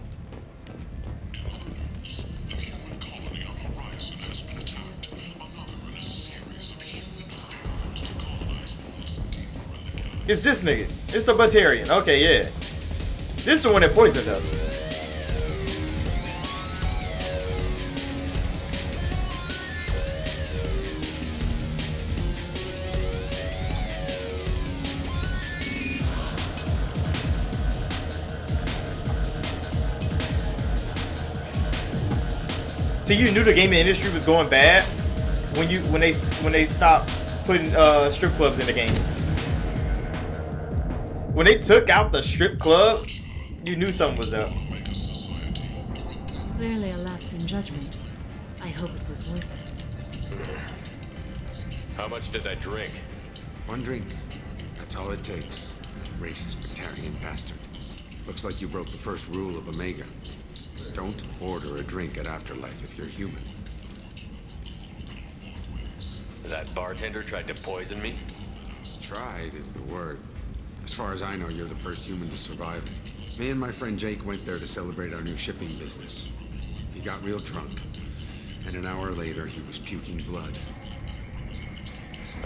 It's this nigga. It's the Batarian. Okay, yeah. This is the one that poisoned us. So you knew the gaming industry was going bad when they stopped putting strip clubs in the game. When they took out the strip club, you knew something was up. Clearly a lapse in judgment. I hope it was worth it. How much did I drink? 1 drink. That's all it takes. Racist Batarian bastard. Looks like you broke the first rule of Omega. Don't order a drink at Afterlife if you're human. That bartender tried to poison me? Tried is the word. As far as I know, you're the first human to survive it. Me and my friend Jake went there to celebrate our new shipping business. He got real drunk, and an hour later he was puking blood.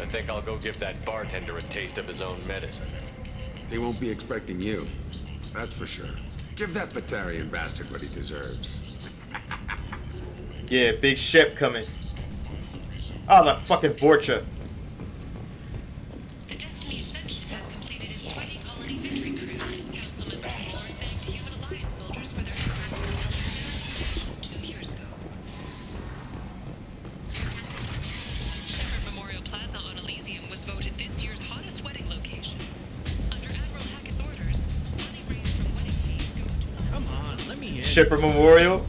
I think I'll go give that bartender a taste of his own medicine. He won't be expecting you, that's for sure. Give that Batarian bastard what he deserves. Yeah, big ship coming. Oh, the fucking Vorcha. Shepherd Memorial.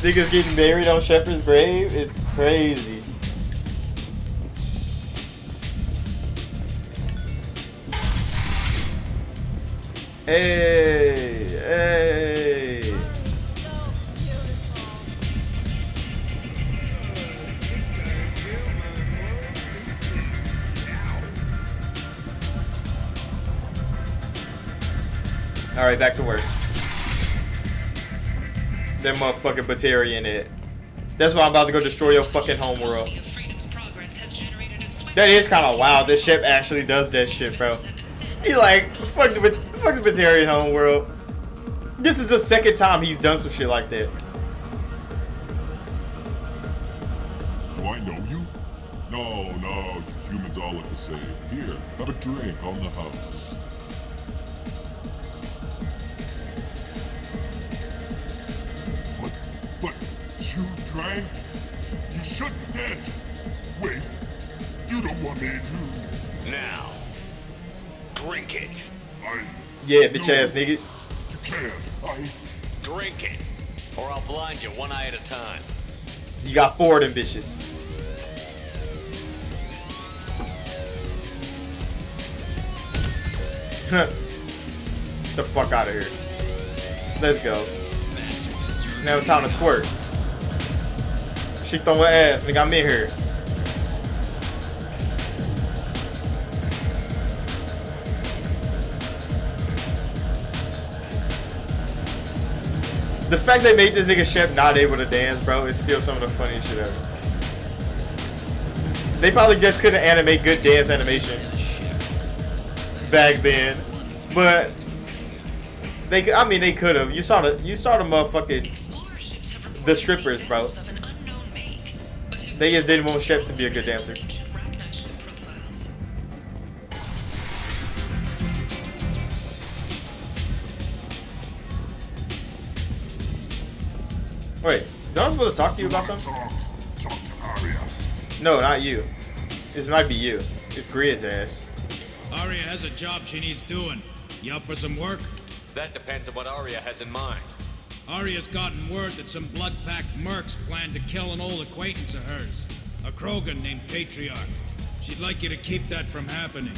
Niggas getting married on Shepherd's grave is crazy. Hey, hey. All right, back to work. That motherfucking Batarian it. That's why I'm about to go destroy your fucking homeworld. That is kind of wild. This ship actually does that shit, bro. He like, fuck the Batarian homeworld. This is the second time he's done some shit like that. Do I know you? No, you humans all look the same. Here, have a drink on the house. But you drank? You shouldn't have. Wait, you don't want me to. Now, drink it. Yeah, bitch ass nigga. You can't. Drink it, or I'll blind you one eye at a time. You got 4 of them bitches. The fuck out of here. Let's go. Now it's time to twerk. She throwing ass, nigga. I'm in here. The fact they made this nigga Shep not able to dance, bro, is still some of the funniest shit ever. They probably just couldn't animate good dance animation back then, but they could have. You saw the motherfucking the strippers, bro. They just didn't want Shep to be a good dancer. Wait, don't I supposed to talk to you about something? Talk to Arya. No, not you. This might be you. It's Gria's ass. Arya has a job she needs doing. You up for some work? That depends on what Arya has in mind. Arya's gotten word that some blood-packed mercs plan to kill an old acquaintance of hers, a Krogan named Patriarch. She'd like you to keep that from happening.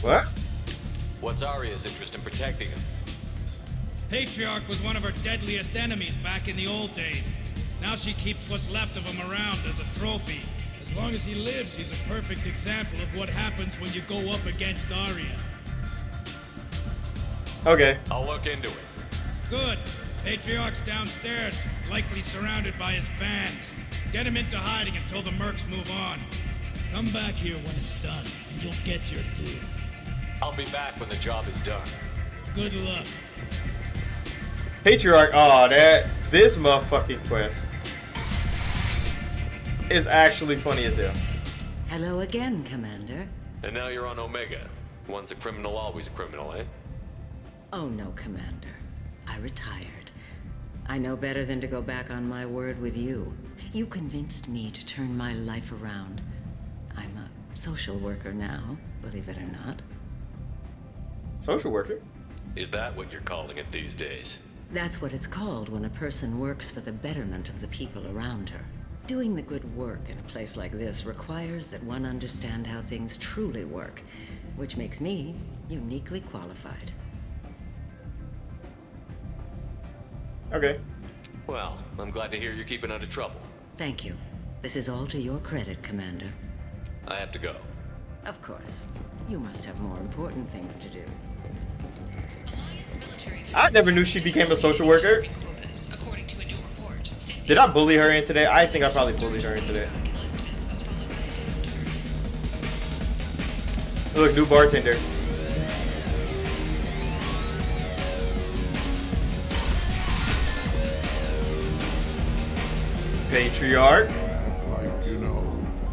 What? What's Arya's interest in protecting him? Patriarch was one of her deadliest enemies back in the old days. Now she keeps what's left of him around as a trophy. As long as he lives, he's a perfect example of what happens when you go up against Arya. Okay. I'll look into it. Good. Patriarch's downstairs, likely surrounded by his fans. Get him into hiding until the mercs move on. Come back here when it's done, and you'll get your due. I'll be back when the job is done. Good luck. Patriarch, this motherfucking quest is actually funny as hell. Hello again, Commander. And now you're on Omega. Once a criminal, always a criminal, eh? Oh no, Commander. I retired. I know better than to go back on my word with you. You convinced me to turn my life around. I'm a social worker now, believe it or not. Social worker? Is that what you're calling it these days? That's what it's called when a person works for the betterment of the people around her. Doing the good work in a place like this requires that one understand how things truly work, which makes me uniquely qualified. Okay. Well, I'm glad to hear you're keeping out of trouble. Thank you. This is all to your credit, Commander. I have to go. Of course. You must have more important things to do. I never knew she became a social worker. Did I bully her into that? I think I probably bullied her into that. Look, new bartender. Patriarch. Like,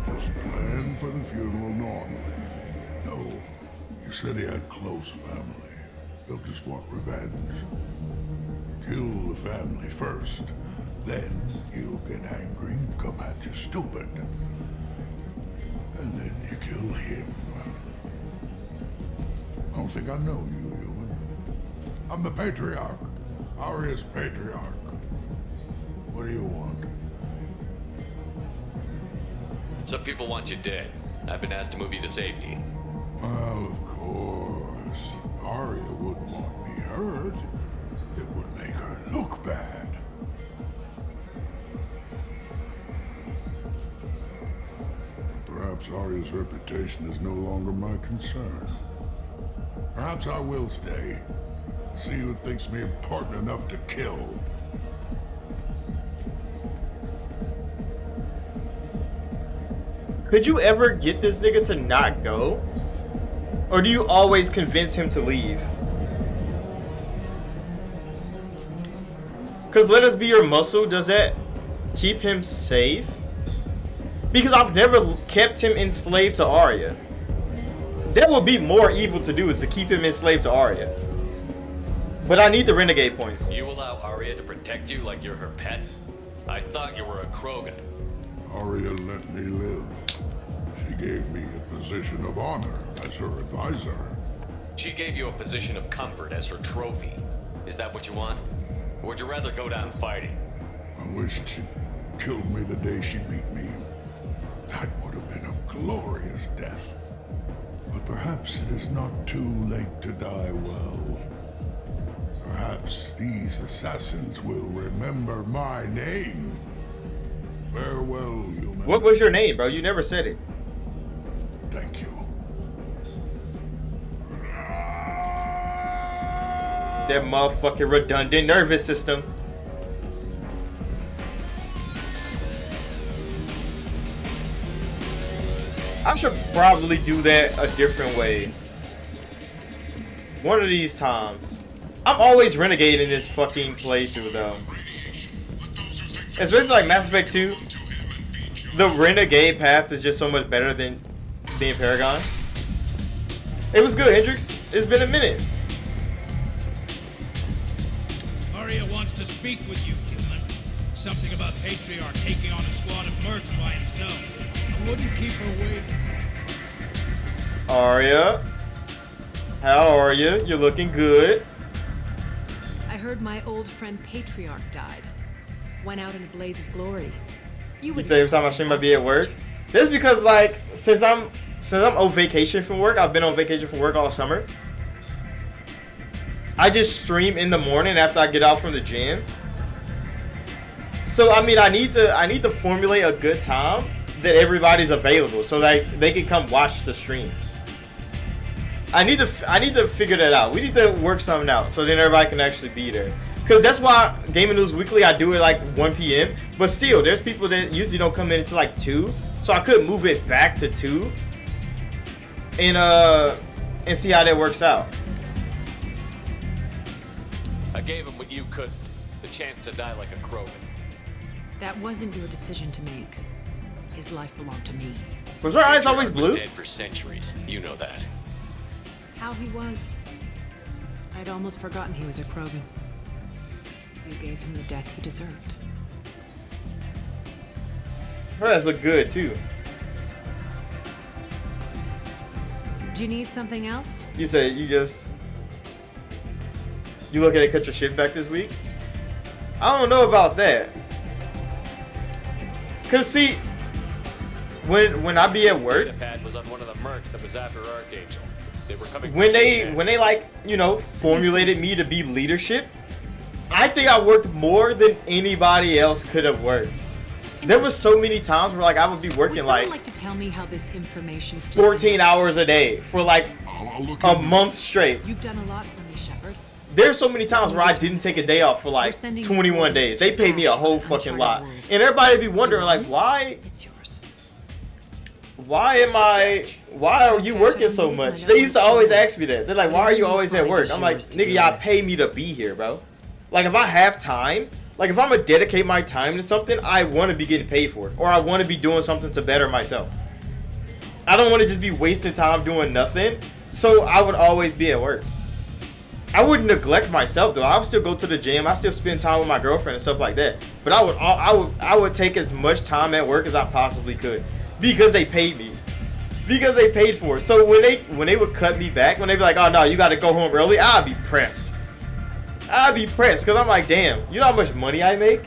just plan for the funeral normally. No, you said he had close family. They'll just want revenge. Kill the family first. Then he'll get angry and come at you stupid. And then you kill him. I don't think I know you, human. I'm the Patriarch. Arya's Patriarch. What do you want? Some people want you dead. I've been asked to move you to safety. Well, of course. heard it would make her look bad. Perhaps Arya's reputation is no longer my concern. Perhaps I will stay. See who thinks me important enough to kill. Could you ever get this nigga to not go? Or do you always convince him to leave? Because let us be your muscle, does that keep him safe? Because I've never kept him enslaved to Arya. That would be more evil to do, is to keep him enslaved to Arya. But I need the renegade points. You allow Arya to protect you like you're her pet? I thought you were a Krogan. Arya let me live. She gave me a position of honor as her advisor. She gave you a position of comfort as her trophy. Is that what you want? Or would you rather go down fighting? I wished she'd killed me the day she beat me. That would have been a glorious death. But perhaps it is not too late to die well. Perhaps these assassins will remember my name. Farewell, human. What was your name, bro? You never said it. Thank you. That motherfucking redundant nervous system. I should probably do that a different way. One of these times. I'm always renegading this fucking playthrough though. Especially like Mass Effect 2. The renegade path is just so much better than being Paragon. It was good, Hendrix. It's been a minute. Arya wants to speak with you, human. Something about Patriarch taking on a squad of mercs by himself. I wouldn't keep her waiting. Arya, how are you? You're looking good. I heard my old friend Patriarch died. Went out in a blaze of glory. You say every time I stream I be at work? That's because like since I'm on vacation from work, I've been on vacation from work all summer. I just stream in the morning after I get out from the gym. So I mean I need to formulate a good time that everybody's available so like they can come watch the stream. I need to figure that out. We need to work something out so then everybody can actually be there. Cause that's why Gaming News Weekly I do it like 1 p.m. But still, there's people that usually don't come in until like 2, so I could move it back to 2, and see how that works out. I gave him what you couldn't, the chance to die like a Krogan. That wasn't your decision to make. His life belonged to me. Was her eyes always blue? Was dead for centuries. You know that. How he was. I'd almost forgotten he was a Krogan. You gave him the death he deserved. Her eyes look good too. Do you need something else? You say you look at it, cut your shit back this week? I don't know about that. Cause see, when I be at work, The pad was on one of the mercs that was after Archangel. They were coming when they like, you know, formulated me to be leadership, I think I worked more than anybody else could have worked. There was so many times where like I would be working like to tell me how this information 14 hours a day for like a month straight. You've done a lot for me, Shepard. There's so many times where I didn't take a day off for like 21 days. They paid me a whole fucking lot. And everybody be wondering like, why are you working so much? They used to always ask me that. They're like, why are you always at work? I'm like, nigga, y'all pay me to be here, bro. Like if I have time, like if I'm gonna dedicate my time to something, I want to be getting paid for it. Or I want to be doing something to better myself. I don't want to just be wasting time doing nothing. So I would always be at work. I wouldn't neglect myself though. I would still go to the gym. I still spend time with my girlfriend and stuff like that. But I would take as much time at work as I possibly could because they paid me, because they paid for it. So when they would cut me back, when they be like, oh no, you got to go home early, I'd be pressed. I'd be pressed because I'm like, damn, you know how much money I make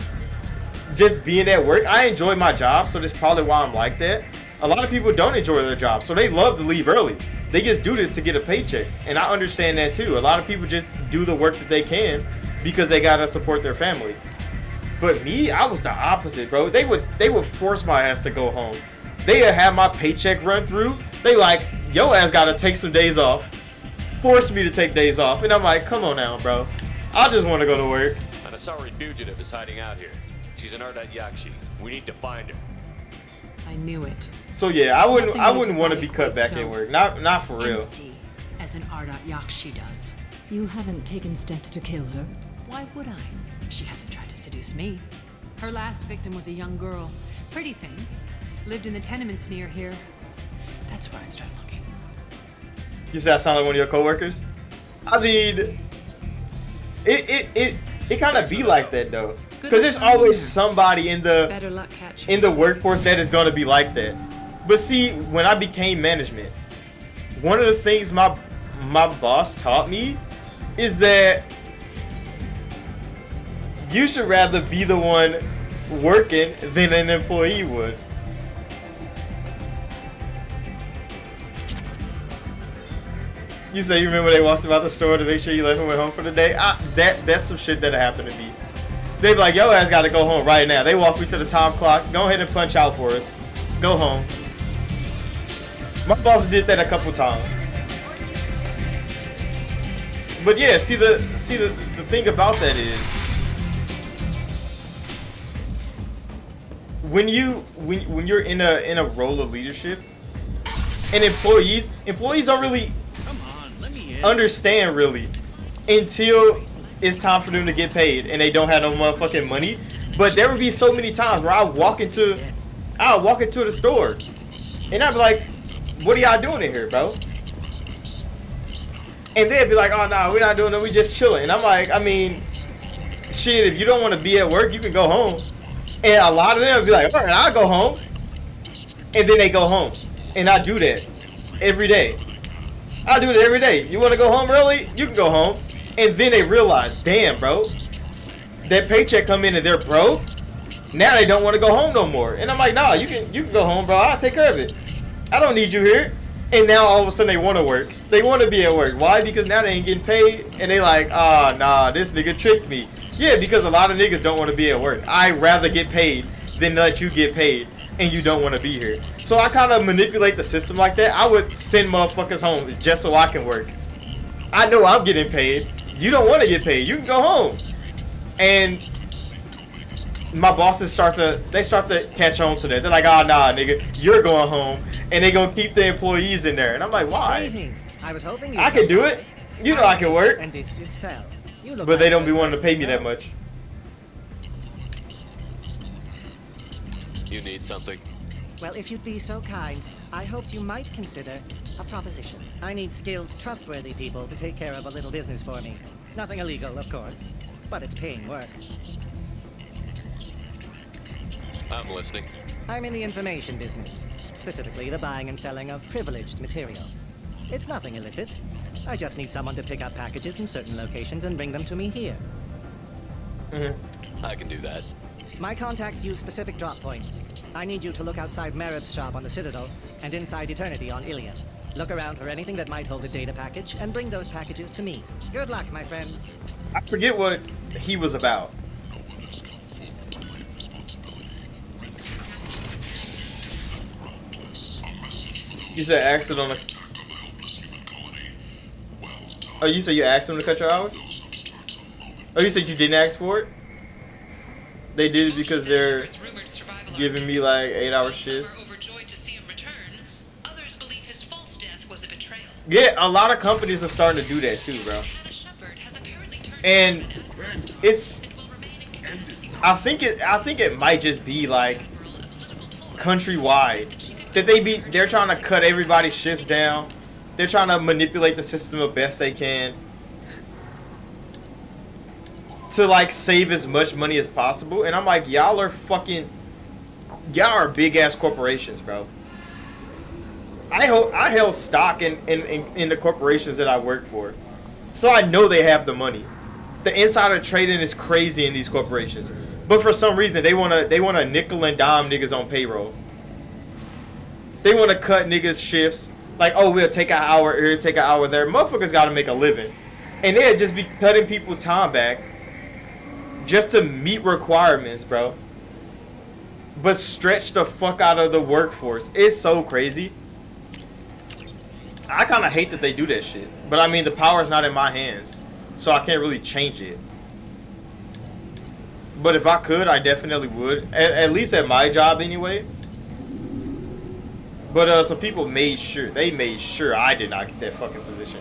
just being at work? I enjoy my job, so that's probably why I'm like that. A lot of people don't enjoy their job, so they love to leave early. They just do this to get a paycheck, and I understand that too. A lot of people just do the work that they can because they gotta support their family. But me, I was the opposite, bro. They would force my ass to go home. They'd have my paycheck run through. They like, yo ass gotta take some days off. Force me to take days off, and I'm like, come on now, bro. I just want to go to work. An Asari fugitive is hiding out here. She's an Ardat Yakshi. We need to find her. I knew it. So yeah, I wouldn't Nothing want to moves be body cut quite back so in work. Not for real. empty as an Ardat Yakshi does. You haven't taken steps to kill her. Why would I? She hasn't tried to seduce me. Her last victim was a young girl. Pretty thing. Lived in the tenements near here. That's where I'd start looking. You say I sound like one of your coworkers? I mean, it kind of be like that though, because there's always somebody in Better luck catching. the workforce that is gonna be like that. But see, when I became management, one of the things my boss taught me is that you should rather be the one working than an employee would. You say you remember they walked about the store to make sure you left and went home for the day? That's some shit that happened to me. They be like, yo ass gotta go home right now. They walk me to the time clock. Go ahead and punch out for us. Go home. My boss did that a couple times. But yeah, see the thing about that is when you're in a role of leadership, and employees don't really understand really until it's time for them to get paid and they don't have no motherfucking money. But there would be so many times where I'll walk into the store and I'd be like, what are y'all doing in here, bro? And they'd be like, oh no, we're not doing it, we just chilling. And I'm like, I mean, shit, if you don't want to be at work, you can go home. And a lot of them would be like, all right, I'll go home. And then they go home. And I do that every day. I do it every day. You want to go home early? You can go home. And then they realize, damn, bro, that paycheck come in and they're broke. Now they don't want to go home no more. And I'm like, nah, you can go home, bro. I'll take care of it. I don't need you here. And now all of a sudden they want to work. They want to be at work. Why? Because now they ain't getting paid. And they like, ah, nah, this nigga tricked me. Yeah, because a lot of niggas don't want to be at work. I'd rather get paid than let you get paid and you don't want to be here. So I kind of manipulate the system like that. I would send motherfuckers home just so I can work. I know I'm getting paid. You don't want to get paid. You can go home. And my bosses start to catch on to that. They're like, oh, nah, nigga, you're going home. And they're going to keep the employees in there. And I'm like, why? Greetings. I was hoping I could do it. You know I can work. And this is Sal. You look But they like don't be wanting to pay me that much. You need something? Well, if you'd be so kind, I hoped you might consider a proposition. I need skilled, trustworthy people to take care of a little business for me. Nothing illegal, of course, but it's paying work. I'm listening. I'm in the information business, specifically the buying and selling of privileged material. It's nothing illicit. I just need someone to pick up packages in certain locations and bring them to me here. I can do that. My contacts use specific drop points. I need you to look outside Merib's shop on the Citadel and inside Eternity on Ilion. Look around for anything that might hold a data package and bring those packages to me. Good luck, my friends. I forget what he was about. You said asked it on the... Oh, you said you asked them to cut your hours? Oh, you said you didn't ask for it? They did it because they're giving me like 8-hour shifts. Yeah, a lot of companies are starting to do that too, bro. And it's... I think it might just be like countrywide that they're trying to cut everybody's shifts down. They're trying to manipulate the system the best they can to like save as much money as possible. And I'm like, y'all are big ass corporations, bro. I held stock in the corporations that I work for, so I know they have the money. The insider trading is crazy in these corporations, but for some reason they wanna nickel and dime niggas on payroll. They wanna cut niggas shifts Like, oh, we'll take an hour here, take an hour there. Motherfuckers got to make a living. And they'll just be cutting people's time back just to meet requirements, bro. But stretch the fuck out of the workforce. It's so crazy. I kind of hate that they do that shit. But I mean, the power's not in my hands. So I can't really change it. But if I could, I definitely would. At least at my job anyway. But some people made sure I did not get that fucking position.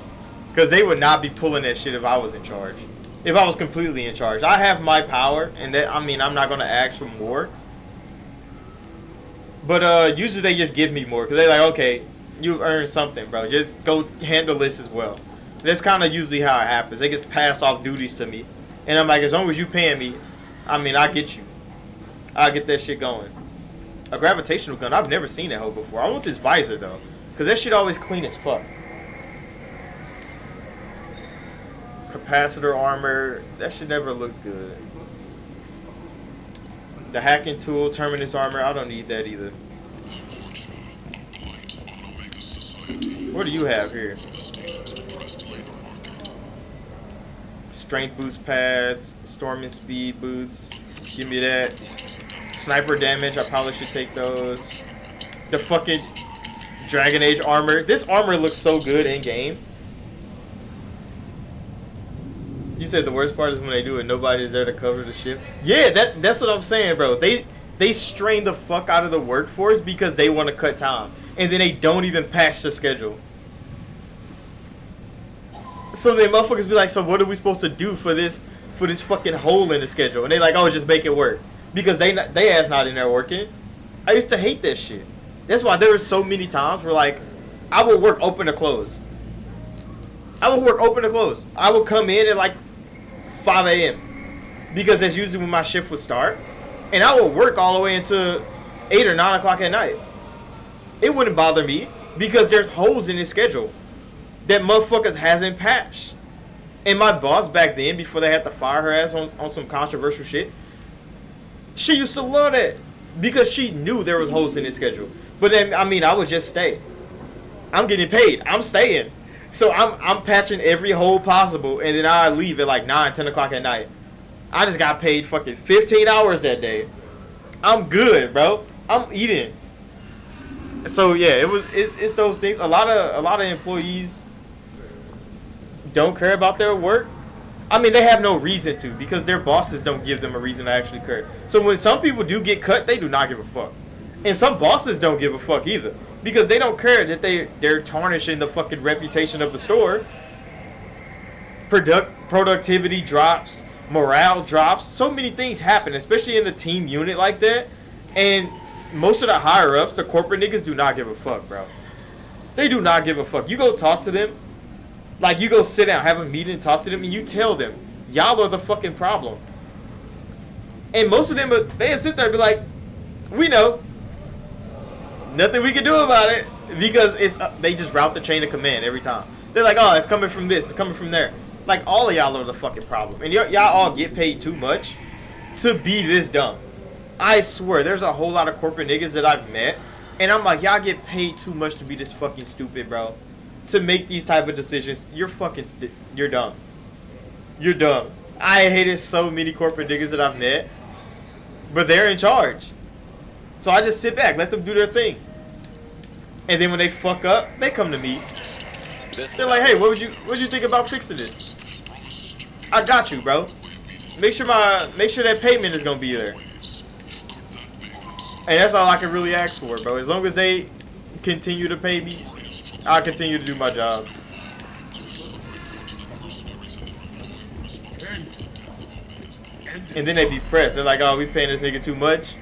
Because they would not be pulling that shit if I was in charge. If I was completely in charge. I have my power, and that, I mean, I'm not going to ask for more. But usually they just give me more. Because they're like, okay, you've earned something, bro. Just go handle this as well. That's kind of usually how it happens. They just pass off duties to me. And I'm like, as long as you paying me, I mean, I get you. I'll get that shit going. A gravitational gun. I've never seen that hoe before. I want this visor, though. Because that shit always clean as fuck. Capacitor armor. That shit never looks good. The hacking tool. Terminus armor. I don't need that either. What do you have here? Strength boost pads. Storming speed boosts. Give me that. Sniper damage. I probably should take those. The fucking Dragon Age armor. This armor looks so good in game. You said the worst part is when they do it, nobody's there to cover the ship. Yeah, that's what I'm saying, bro. They strain the fuck out of the workforce because they want to cut time. And then they don't even patch the schedule. So then motherfuckers be like, so what are we supposed to do for this fucking hole in the schedule? And they like, oh, just make it work. Because they ass not in there working. I used to hate that shit. That's why there were so many times where like I would work open to close. I would come in at like 5 a.m. because that's usually when my shift would start. And I would work all the way into 8 or 9 o'clock at night. It wouldn't bother me because there's holes in his schedule that motherfuckers hasn't patched. And my boss back then, before they had to fire her ass on some controversial shit, she used to love that because she knew there was holes in his schedule. But then, I mean, I would just stay. I'm getting paid. I'm staying. So I'm patching every hole possible, and then I leave at like 9, 10 o'clock at night. I just got paid fucking 15 hours that day. I'm good, bro. I'm eating. So yeah, it's those things. A lot of employees don't care about their work. I mean, they have no reason to because their bosses don't give them a reason to actually care. So when some people do get cut, they do not give a fuck. And some bosses don't give a fuck either because they don't care that they're tarnishing the fucking reputation of the store. Productivity drops, morale drops. So many things happen, especially in a team unit like that. And most of the higher ups, the corporate niggas, do not give a fuck, bro. They do not give a fuck. You go talk to them. Like, you go sit down, have a meeting, talk to them, and you tell them, y'all are the fucking problem. And most of them, they sit there and be like, we know. Nothing we can do about it. Because they just route the chain of command every time. They're like, oh, it's coming from this, it's coming from there. Like, all of y'all are the fucking problem. And y'all all get paid too much to be this dumb. I swear, there's a whole lot of corporate niggas that I've met. And I'm like, y'all get paid too much to be this fucking stupid, bro. To make these type of decisions, you're dumb. You're dumb. I hated so many corporate niggas that I've met, but they're in charge. So I just sit back, let them do their thing. And then when they fuck up, they come to me. They're like, hey, what'd you think about fixing this? I got you, bro. Make sure that payment is gonna be there. And that's all I can really ask for, bro. As long as they continue to pay me, I'll continue to do my job. And then they be pressed. They're like, oh, we paying this nigga too much.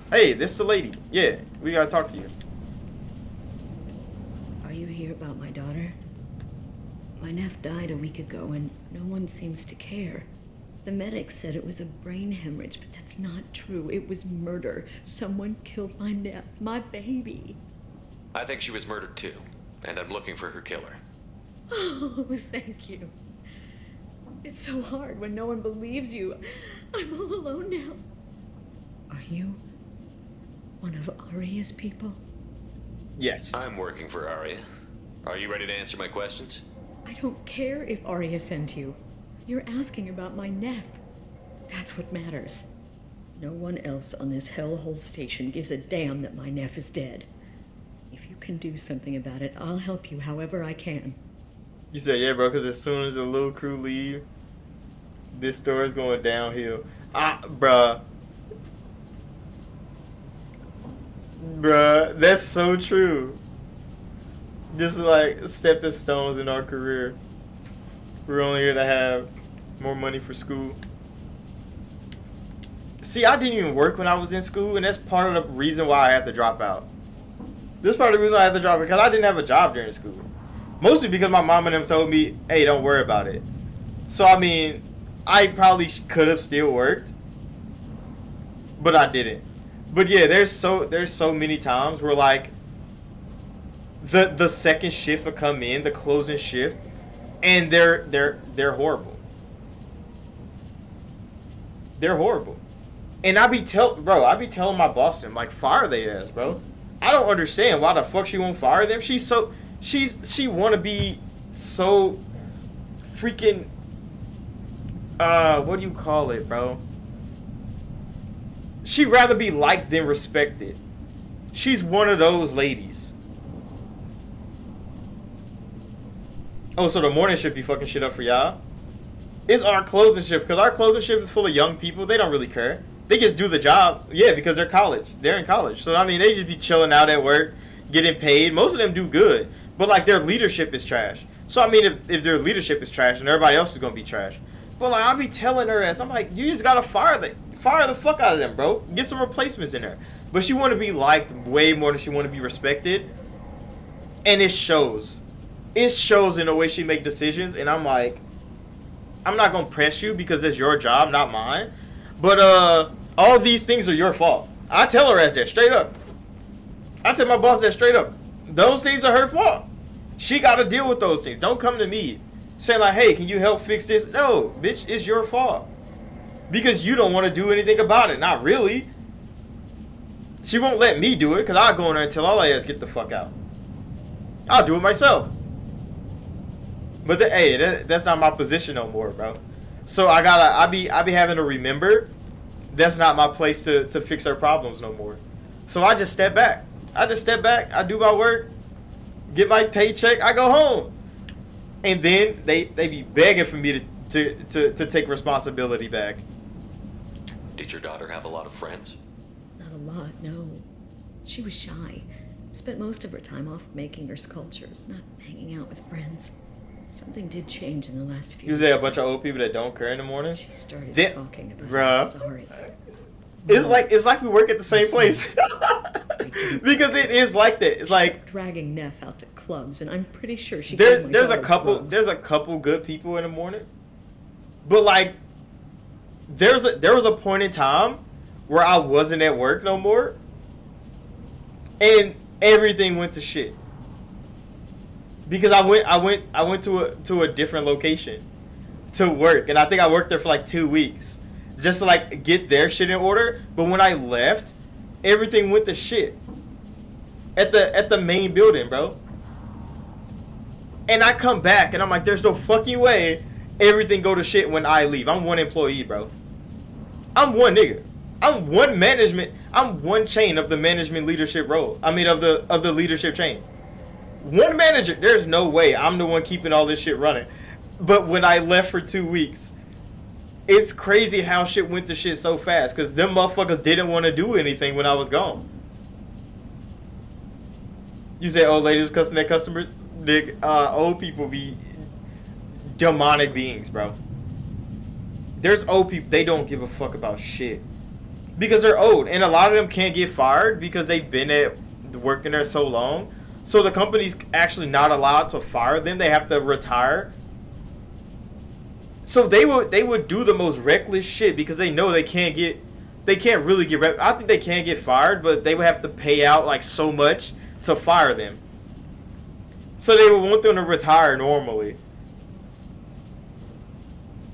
Hey, this is the lady. Yeah, we gotta talk to you. Are you here about my daughter? My nephew died a week ago and no one seems to care. The medics said it was a brain hemorrhage, but that's not true. It was murder. Someone killed my nephew, my baby. I think she was murdered too, and I'm looking for her killer. Oh, thank you. It's so hard when no one believes you. I'm all alone now. Are you one of Aria's people? Yes. I'm working for Arya. Are you ready to answer my questions? I don't care if Arya sent you. You're asking about my Neff. That's what matters. No one else on this hellhole station gives a damn that my Neff is dead. If you can do something about it, I'll help you however I can. You said, yeah, bro, because as soon as the little crew leave, this story's going downhill. Bruh. Bruh, that's so true. This is like stepping stones in our career. We're only here to have more money for school. See, I didn't even work when I was in school, and that's part of the reason why I had to drop out. This is part of the reason I had to drop out, because I didn't have a job during school. Mostly because my mom and them told me, hey, don't worry about it. So, I mean, I probably could have still worked, but I didn't. But yeah, there's so many times where like the second shift will come in, the closing shift, and they're horrible. They're horrible. And I be telling my boss them, like, fire they ass, bro. I don't understand why the fuck she won't fire them. She wanna be so freaking what do you call it, bro? She'd rather be liked than respected. She's one of those ladies. Oh, so the morning shift be fucking shit up for y'all? It's our closing shift, because our closing shift is full of young people. They don't really care. They just do the job. Yeah, because they're college. They're in college. So, I mean, they just be chilling out at work, getting paid. Most of them do good. But, like, their leadership is trash. So, I mean, if their leadership is trash, and everybody else is going to be trash. But, like, I'll be telling her ass, I'm like, you just got to fire the fuck out of them, bro. Get some replacements in there. But she want to be liked way more than she want to be respected. And it shows. It shows in the way she make decisions. And I'm like, I'm not going to press you because it's your job, not mine. But all these things are your fault. I tell her as that, straight up. I tell my boss that straight up. Those things are her fault. She got to deal with those things. Don't come to me saying like, hey, can you help fix this? No, bitch, it's your fault. Because you don't want to do anything about it. Not really. She won't let me do it because I'll go in there and tell all I ass get the fuck out. I'll do it myself. But hey, that's not my position no more, bro. So I be having to remember that's not my place to fix her problems no more. So I just step back. I do my work, get my paycheck, I go home. And then they be begging for me to take responsibility back. Did your daughter have a lot of friends? Not a lot, no. She was shy. Spent most of her time off making her sculptures, not hanging out with friends. Something did change in the last few years. You say a bunch of old people that don't care in the morning? She started talking about bruh. Sorry. It's like we work at the same place. Because it is like that. It's like dragging Neff out to clubs, and I'm pretty sure she there's a couple good people in the morning. But like there was a point in time where I wasn't at work no more. And everything went to shit. Because I went to a different location to work, and I think I worked there for like 2 weeks just to like get their shit in order. But when I left, everything went to shit at the main building, bro. And I come back and I'm like, there's no fucking way everything go to shit when I leave. I'm one employee, bro. I'm one nigga. I'm one management. I'm one chain of the management leadership role. I mean of the leadership chain. One manager. There's no way I'm the one keeping all this shit running. But when I left for 2 weeks, it's crazy how shit went to shit so fast. Because them motherfuckers didn't want to do anything when I was gone. You say old ladies cussing their customers? Old people be demonic beings, bro. There's old people, they don't give a fuck about shit. Because they're old. And a lot of them can't get fired because they've been at working there so long. So the company's actually not allowed to fire them. They have to retire. So they would do the most reckless shit because they know they can't really get I think they can get fired, but they would have to pay out like so much to fire them. So they would want them to retire normally.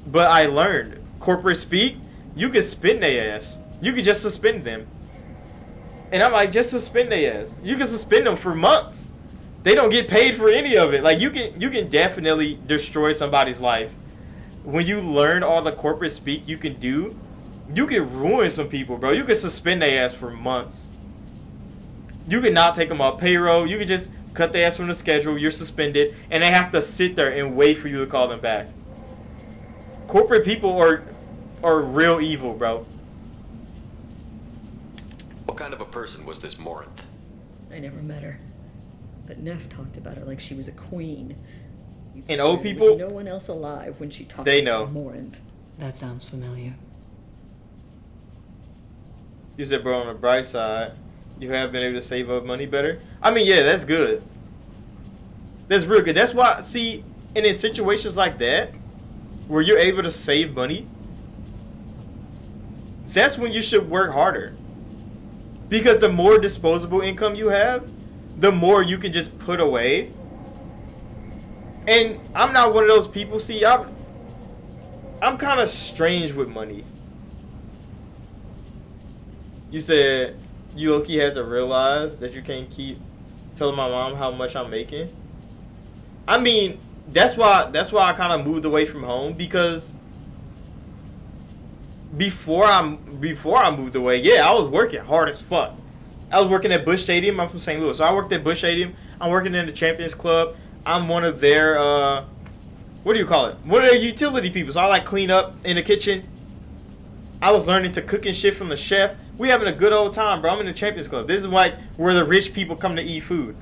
But I learned corporate speak, you can spin their ass. You can just suspend them. And I'm like, just suspend their ass. You can suspend them for months. They don't get paid for any of it. Like, you can definitely destroy somebody's life. When you learn all the corporate speak you can do, you can ruin some people, bro. You can suspend their ass for months. You can not take them off payroll. You can just cut their ass from the schedule. You're suspended. And they have to sit there and wait for you to call them back. Corporate people are real evil, bro. What kind of a person was this Morinth? I never met her. But Neff talked about her like she was a queen. You'd And swear old there people, was no one else alive when she talked they about know. Morinth. That sounds familiar. You said, bro, on the bright side, you have been able to save up money better. I mean, yeah, that's good. That's real good. That's why, see, and in situations like that, where you're able to save money, that's when you should work harder. Because the more disposable income you have, the more you can just put away. And I'm not one of those people, see, I'm kind of strange with money. You said you low-key had to realize that you can't keep telling my mom how much I'm making. I mean, that's why I kind of moved away from home, because before I moved away, yeah, I was working hard as fuck. I was working at Busch Stadium. I'm from St. Louis, so I worked at Busch Stadium. I'm working in the Champions Club. I'm one of their what do you call it? One of their utility people. So I like clean up in the kitchen. I was learning to cook and shit from the chef. We having a good old time, bro. I'm in the Champions Club. This is like where the rich people come to eat food.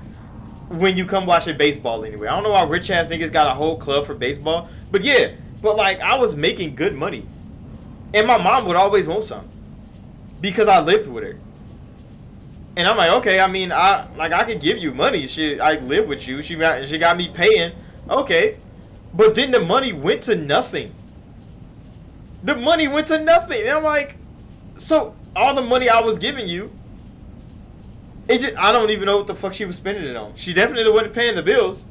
When you come watching baseball anyway. I don't know why rich ass niggas got a whole club for baseball. But yeah, but like I was making good money. And my mom would always want some. Because I lived with her. And I'm like, okay, I mean, I could give you money. I live with you. She got me paying. Okay. But then the money went to nothing. The money went to nothing. And I'm like, so all the money I was giving you, I don't even know what the fuck she was spending it on. She definitely wasn't paying the bills.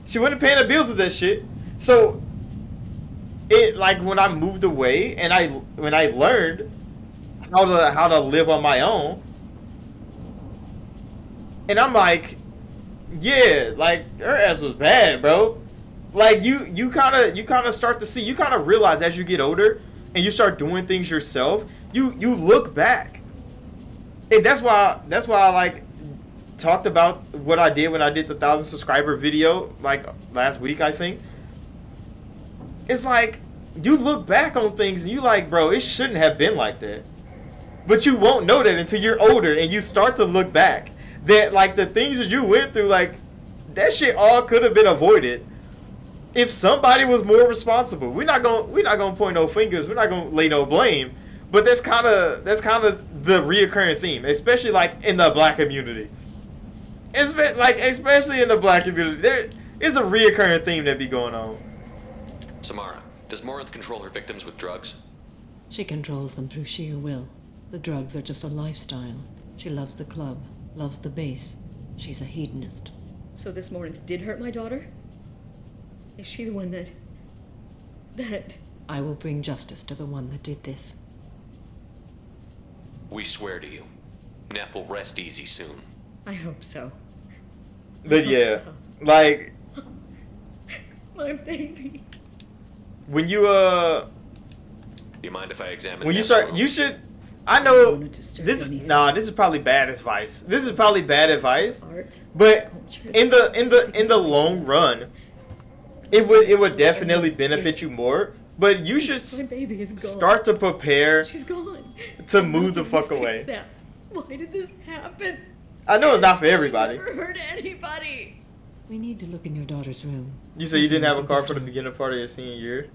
She wasn't paying the bills with that shit. So it, like, when I moved away and when I learned how to live on my own, and I'm like, yeah, like her ass was bad, bro. Like you kind of start to see, you kind of realize as you get older and you start doing things yourself, you look back. And that's why I like talked about what I did when I did the 1,000 subscriber video like last week, I think. It's like you look back on things and you like, bro, it shouldn't have been like that. But you won't know that until you're older and you start to look back. That like the things that you went through, like that shit all could have been avoided if somebody was more responsible. We're not gonna point no fingers. We're not gonna lay no blame. But that's kind of the reoccurring theme, especially like in the black community. Especially in the black community, there is a reoccurring theme that be going on. Samara, does Morinth control her victims with drugs? She controls them through sheer will. The drugs are just a lifestyle. She loves the club, loves the base. She's a hedonist. So this Morinth did hurt my daughter? Is she the one that... I will bring justice to the one that did this. We swear to you, Neff will rest easy soon. I hope so. But yeah, like... My baby. When you, Do you mind if I examine when you Neff's start, room? you should... I know this is probably bad advice. This is probably bad advice. But in the long run, it would definitely benefit you more. But you should start to prepare to move the fuck away. Why did this happen? I know it's not for everybody. Never hurt anybody. We need to look in your daughter's room. You said you didn't have a car for the beginning part of your senior year?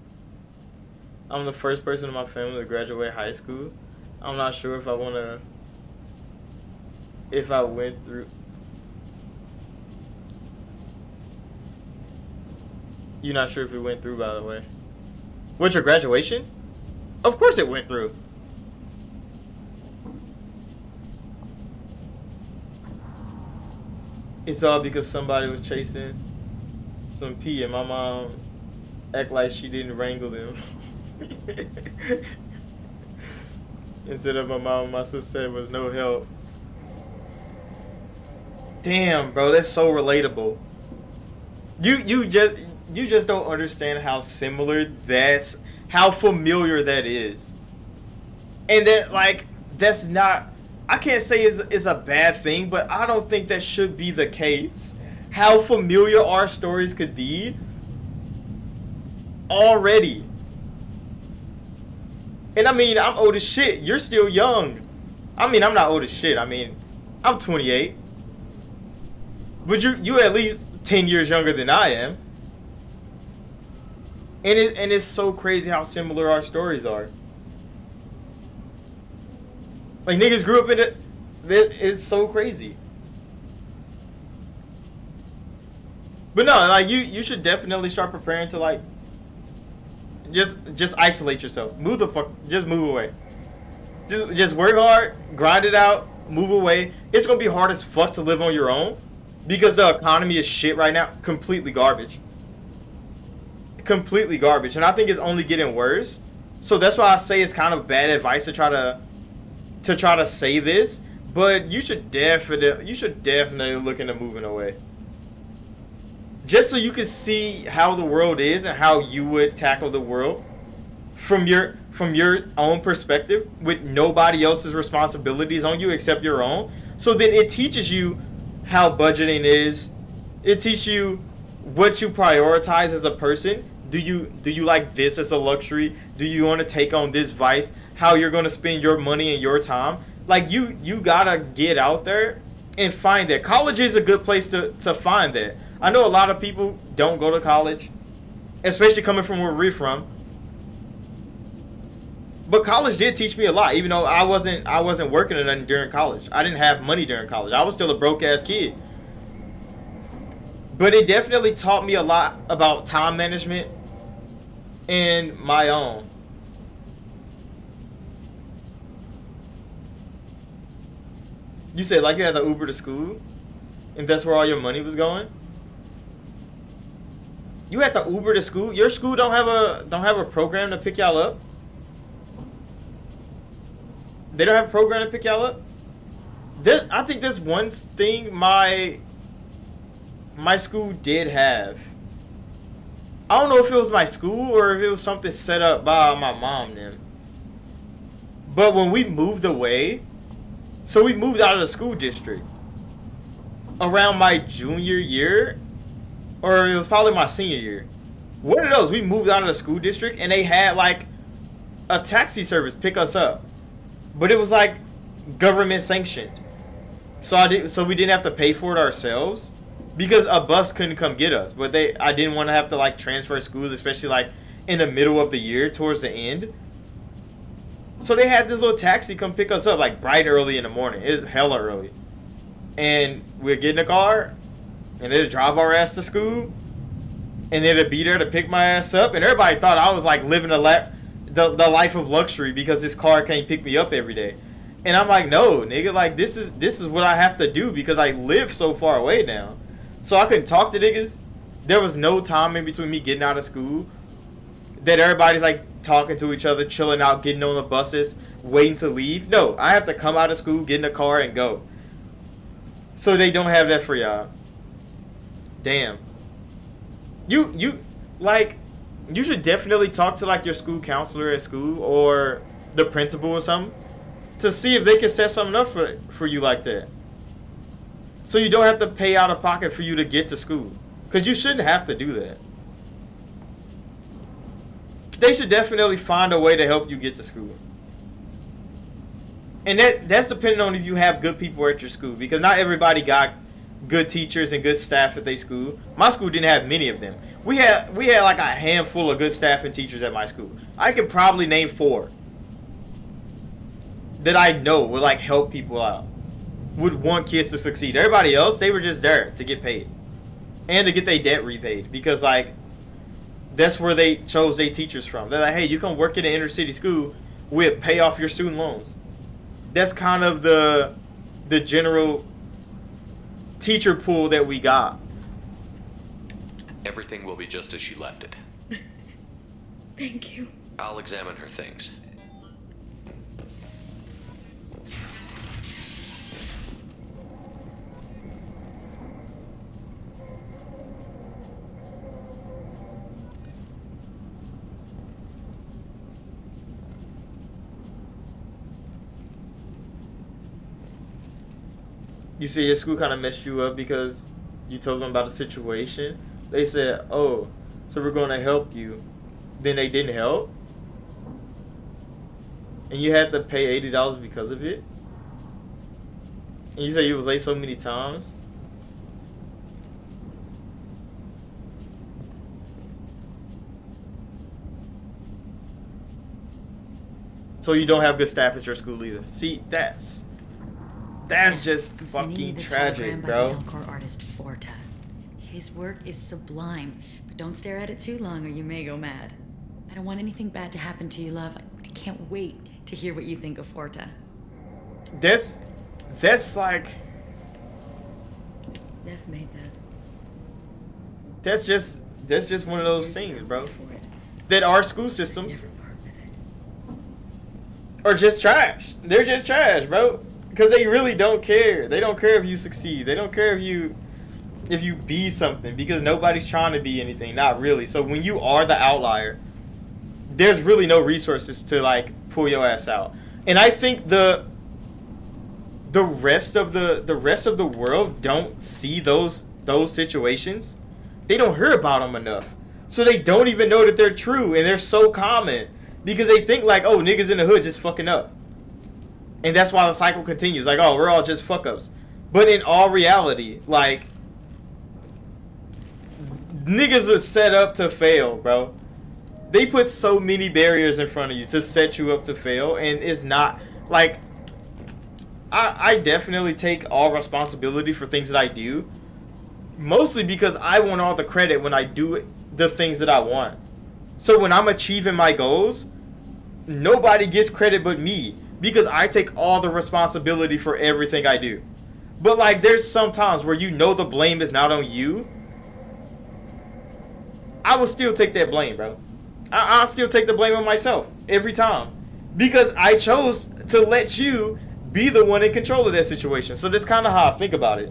I'm the first person in my family to graduate high school. I'm not sure if I went through. You're not sure if it went through, by the way. What's your graduation? Of course it went through. It's all because somebody was chasing some pee and my mom act like she didn't wrangle them. Instead of my mom and my sister said it was no help. Damn, bro, that's so relatable. You just don't understand how similar how familiar that is. And that, like, that's not, I can't say it's a bad thing, but I don't think that should be the case. How familiar our stories could be already. And I mean, I'm old as shit. You're still young. I mean, I'm not old as shit. I mean, I'm 28. But you at least 10 years younger than I am. And it's so crazy how similar our stories are. Like, niggas grew up in it. It's so crazy. But no, like, you should definitely start preparing to, like, just isolate yourself. Just move away. Just work hard, grind it out, move away. It's gonna be hard as fuck to live on your own because the economy is shit right now. Completely garbage. Completely garbage. And I think it's only getting worse. So that's why I say it's kind of bad advice to try to say this. But you should definitely look into moving away. Just so you can see how the world is and how you would tackle the world from your own perspective with nobody else's responsibilities on you except your own. So then it teaches you how budgeting is. It teaches you what you prioritize as a person. Do you like this as a luxury? Do you want to take on this vice? How you're going to spend your money and your time? Like, you gotta get out there and find that. College is a good place to find that. I know a lot of people don't go to college, especially coming from where we're from. But college did teach me a lot, even though I wasn't working or nothing during college. I didn't have money during college. I was still a broke ass kid. But it definitely taught me a lot about time management and my own. You said, like, you had the Uber to school, and that's where all your money was going? You had the Uber to school? Your school don't have a program to pick y'all up? They don't have a program to pick y'all up? I think this one thing my school did have. I don't know if it was my school or if it was something set up by my mom then. But when we moved away, so we moved out of the school district around my junior year, or it was probably my senior year. One of those, we moved out of the school district and they had like a taxi service pick us up. But it was like government sanctioned. So we didn't have to pay for it ourselves because a bus couldn't come get us. But I didn't want to have to like transfer schools, especially like in the middle of the year towards the end. So they had this little taxi come pick us up like bright early in the morning. It was hella early. And we'd get in the car and they'd drive our ass to school. And they'd be there to pick my ass up. And everybody thought I was like living the life of luxury because this car can't pick me up every day. And I'm like, no, nigga, like this is what I have to do because I live so far away now. So I couldn't talk to niggas. There was no time in between me getting out of school that everybody's like talking to each other, chilling out, getting on the buses, waiting to leave. No, I have to come out of school, get in the car, and go. So they don't have that for y'all. Damn. You should definitely talk to like your school counselor at school or the principal or something to see if they can set something up for you like that. So you don't have to pay out of pocket for you to get to school. Because you shouldn't have to do that. They should definitely find a way to help you get to school. And that's depending on if you have good people at your school. Because not everybody got good teachers and good staff at their school. My school didn't have many of them. We had like a handful of good staff and teachers at my school. I could probably name 4 that I know would like help people out, would want kids to succeed. Everybody else, they were just there to get paid and to get their debt repaid because like that's where they chose their teachers from. They're like, hey, you come work in an inner city school, we'll pay off your student loans. That's kind of the general teacher pool that we got. Everything will be just as she left it. Thank you. I'll examine her things. You see, your school kind of messed you up because you told them about the situation. They said, oh, so we're going to help you. Then they didn't help. And you had to pay $80 because of it. And you said you was late so many times. So you don't have good staff at your school either. See, that's just fucking tragic, bro. Alcor artist Forta. His work is sublime, but don't stare at it too long or you may go mad. I don't want anything bad to happen to you, love. I can't wait to hear what you think of Forta. That's like... Neff made that. That's just one of those things, bro. That our school systems are just trash. They're just trash, bro. Because they really don't care. They don't care if you succeed. They don't care if you be something, because nobody's trying to be anything. Not really. So when you are the outlier, there's really no resources to like pull your ass out. And I think the rest of the world don't see those situations. They don't hear about them enough. So they don't even know that they're true, and they're so common because they think like, oh, niggas in the hood just fucking up. And that's why the cycle continues. Like, oh, we're all just fuck-ups. But in all reality, like, niggas are set up to fail, bro. They put so many barriers in front of you to set you up to fail. And it's not, like, I definitely take all responsibility for things that I do. Mostly because I want all the credit when I do the things that I want. So when I'm achieving my goals, nobody gets credit but me. Because I take all the responsibility for everything I do. But like, there's some times where you know the blame is not on you. I will still take that blame, bro. I'll still take the blame on myself every time. Because I chose to let you be the one in control of that situation. So that's kind of how I think about it.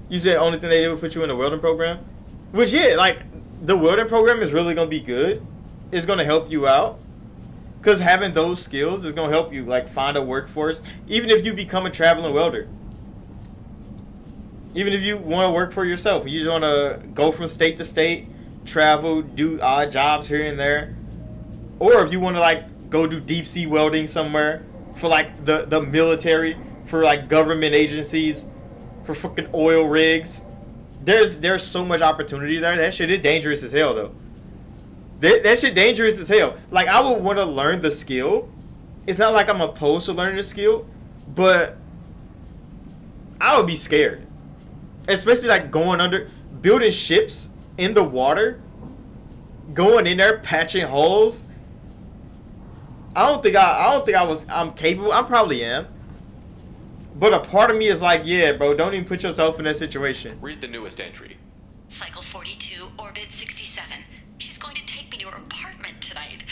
You said the only thing they did was put you in the welding program? Which, yeah, like, the welding program is really going to be good. It's going to help you out. Because having those skills is going to help you, like, find a workforce. Even if you become a traveling welder. Even if you want to work for yourself. You just want to go from state to state, travel, do odd jobs here and there. Or if you want to, like, go do deep sea welding somewhere for, like, the military, for, like, government agencies, for fucking oil rigs. There's so much opportunity there. That shit is dangerous as hell, though. That shit dangerous as hell. Like, I would want to learn the skill. It's not like I'm opposed to learning the skill, but I would be scared. Especially like building ships in the water, going in there patching holes. I'm capable. I probably am. But a part of me is like, yeah, bro, don't even put yourself in that situation. Read the newest entry. Cycle 42, orbit 67. She's going to take me to her apartment tonight.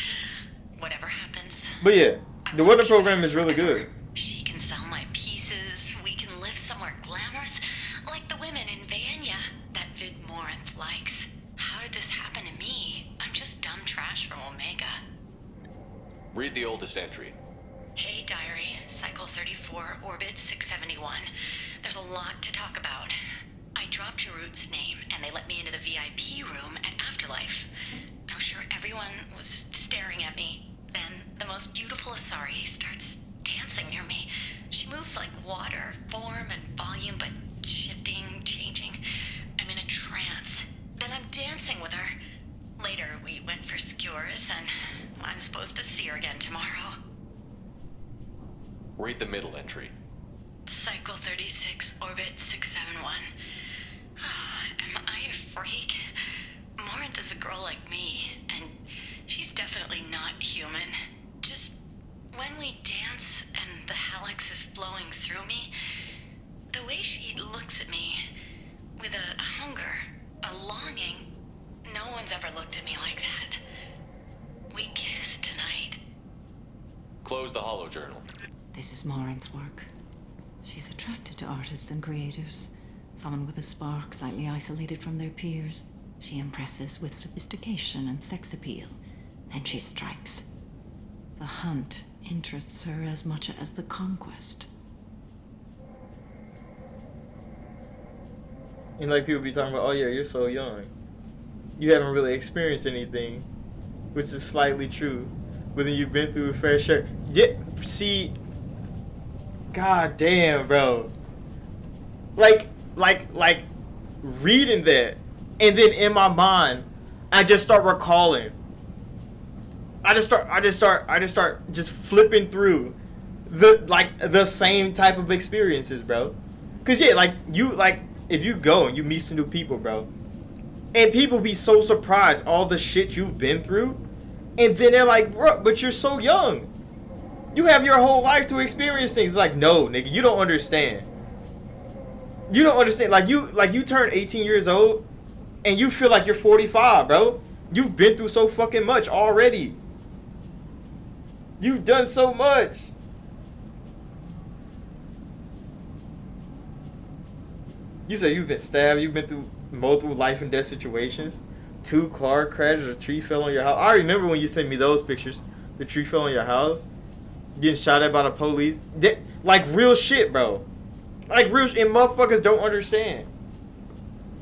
Whatever happens. But yeah, the welding program is really good. She can sell my pieces. We can live somewhere glamorous, like the women in Vanya that Vid Morinth likes. How did this happen to me? I'm just dumb trash from Omega. Read the oldest entry. Hey, diary. Cycle 34, orbit 671. There's a lot to talk about. I dropped Jarut's name, and they let me into the VIP room at Afterlife. I was sure everyone was staring at me. Then the most beautiful Asari starts dancing near me. She moves like water, form and volume, but shifting, changing. I'm in a trance. Then I'm dancing with her. Later, we went for skewers, and I'm supposed to see her again tomorrow. Read the middle entry. Cycle 36, orbit 671. Am I a freak? Morinth is a girl like me, and she's definitely not human. Just when we dance and the hallex is flowing through me, the way she looks at me with a hunger, a longing, no one's ever looked at me like that. We kissed tonight. Close the holo journal. This is Morinth's work. She's attracted to artists and creators. Someone with a spark, slightly isolated from their peers. She impresses with sophistication and sex appeal. Then she strikes. The hunt interests her as much as the conquest. And like people be talking about, oh yeah, you're so young. You haven't really experienced anything, which is slightly true. But then you've been through a fair share. Yeah, see, god damn, bro. Like reading that, and then in my mind, I just start recalling. I just start flipping through the same type of experiences, bro. Cause yeah, if you go and you meet some new people, bro, and people be so surprised all the shit you've been through, and then they're like, bro, but you're so young. You have your whole life to experience things. Like, no, nigga, you don't understand. You don't understand. Like you turn 18 years old, and you feel like you're 45, bro. You've been through so fucking much already. You've done so much. You said you've been stabbed. You've been through multiple life and death situations. 2 car crashes. A tree fell on your house. I remember when you sent me those pictures. The tree fell on your house. Getting shot at by the police. Like real shit, bro. Like real shit. And motherfuckers don't understand.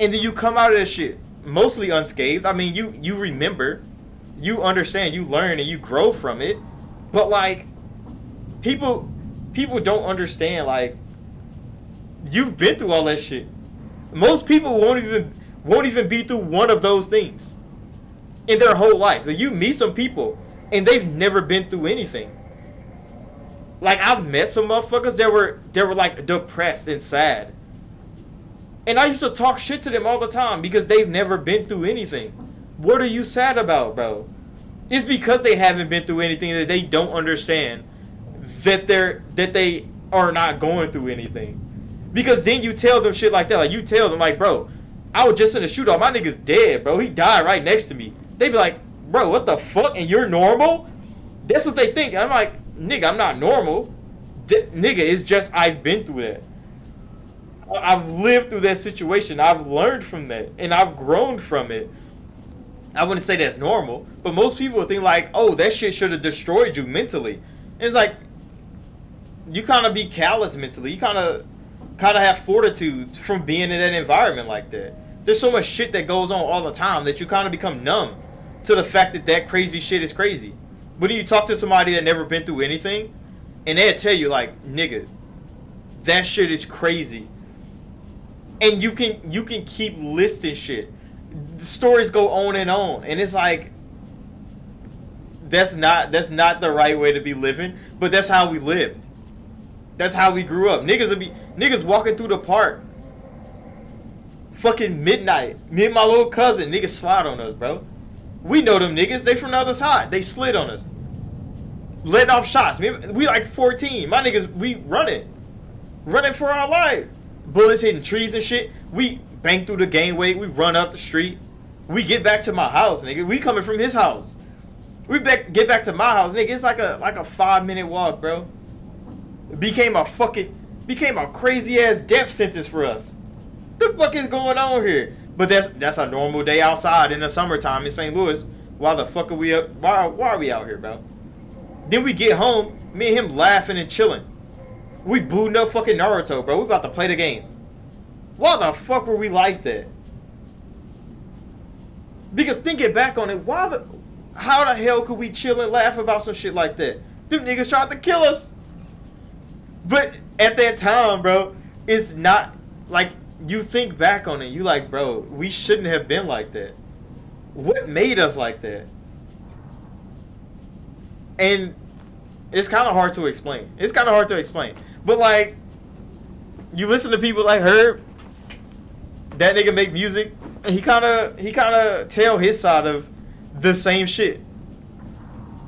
And then you come out of that shit mostly unscathed. I mean, you remember. You understand. You learn and you grow from it. But like, people don't understand. Like, you've been through all that shit. Most people won't even be through one of those things in their whole life. Like, you meet some people and they've never been through anything. Like, I've met some motherfuckers that were like depressed and sad, and I used to talk shit to them all the time because they've never been through anything. What are you sad about, bro? It's because they haven't been through anything that they don't understand that they are not going through anything. Because then you tell them shit like that. Like, you tell them, like, bro, I was just in a shootout. My nigga's dead, bro. He died right next to me. They be like, bro, what the fuck? And you're normal? That's what they think. I'm like, nigga, I'm not normal. Nigga, it's just I've been through that. I've lived through that situation. I've learned from that. And I've grown from it. I wouldn't say that's normal. But most people think like, oh, that shit should have destroyed you mentally. And it's like, you kind of be callous mentally. You kind of have fortitude from being in that environment like that. There's so much shit that goes on all the time that you kind of become numb to the fact that crazy shit is crazy. But then you talk to somebody that never been through anything, and they'll tell you like, nigga, that shit is crazy. And you can keep listing shit. The stories go on, and it's like, that's not the right way to be living, but that's how we lived. That's how we grew up. Niggas walking through the park, fucking midnight. Me and my little cousin, niggas slide on us, bro. We know them niggas. They from the other side. They slid on us, letting off shots. We like 14. My niggas, we running for our life. Bullets hitting trees and shit. We bang through the gangway. We run up the street. We get back to my house, nigga. We coming from his house. We get back to my house, nigga. It's like a 5-minute walk, bro. It became a crazy ass death sentence for us. The fuck is going on here? But that's a normal day outside in the summertime in St. Louis. Why the fuck are we up? Why are we out here, bro? Then we get home, me and him laughing and chilling. We booting up fucking Naruto, bro. We about to play the game. Why the fuck were we like that? Because thinking back on it, how the hell could we chill and laugh about some shit like that? Them niggas tried to kill us. But at that time, bro, it's not like, you think back on it, you like, bro, we shouldn't have been like that. What made us like that? And it's kind of hard to explain. But like, you listen to people like Herb, that nigga make music, and he kind of tell his side of the same shit.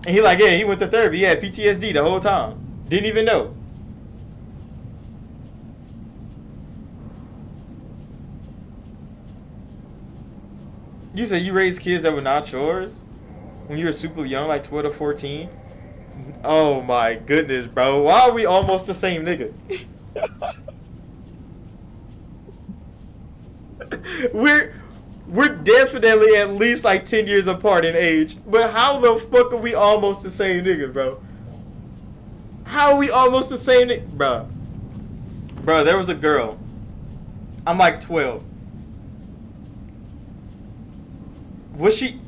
And he like, yeah, he went to therapy. He had PTSD the whole time. Didn't even know. You said you raised kids that were not yours when you were super young, like 12 or 14? Oh my goodness, bro. Why are we almost the same nigga? We're definitely at least like 10 years apart in age. But how the fuck are we almost the same nigga, bro? How are we almost the same? Bro, there was a girl. I'm like 12. Was she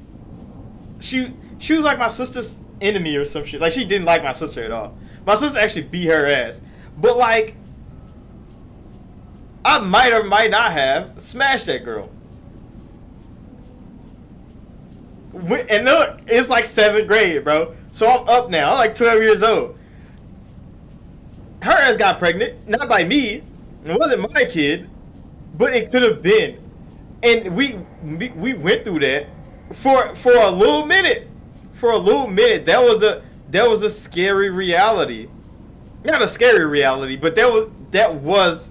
was like my sister's enemy or some shit. Like, she didn't like my sister at all. My sister actually beat her ass. But, like, I might or might not have smashed that girl. And look, it's like 7th grade, bro. So I'm up now. I'm like 12 years old. Her ass got pregnant. Not by me. It wasn't my kid. But it could have been. And we went through that for a little minute. For a little minute. That was a scary reality. Not a scary reality, but that was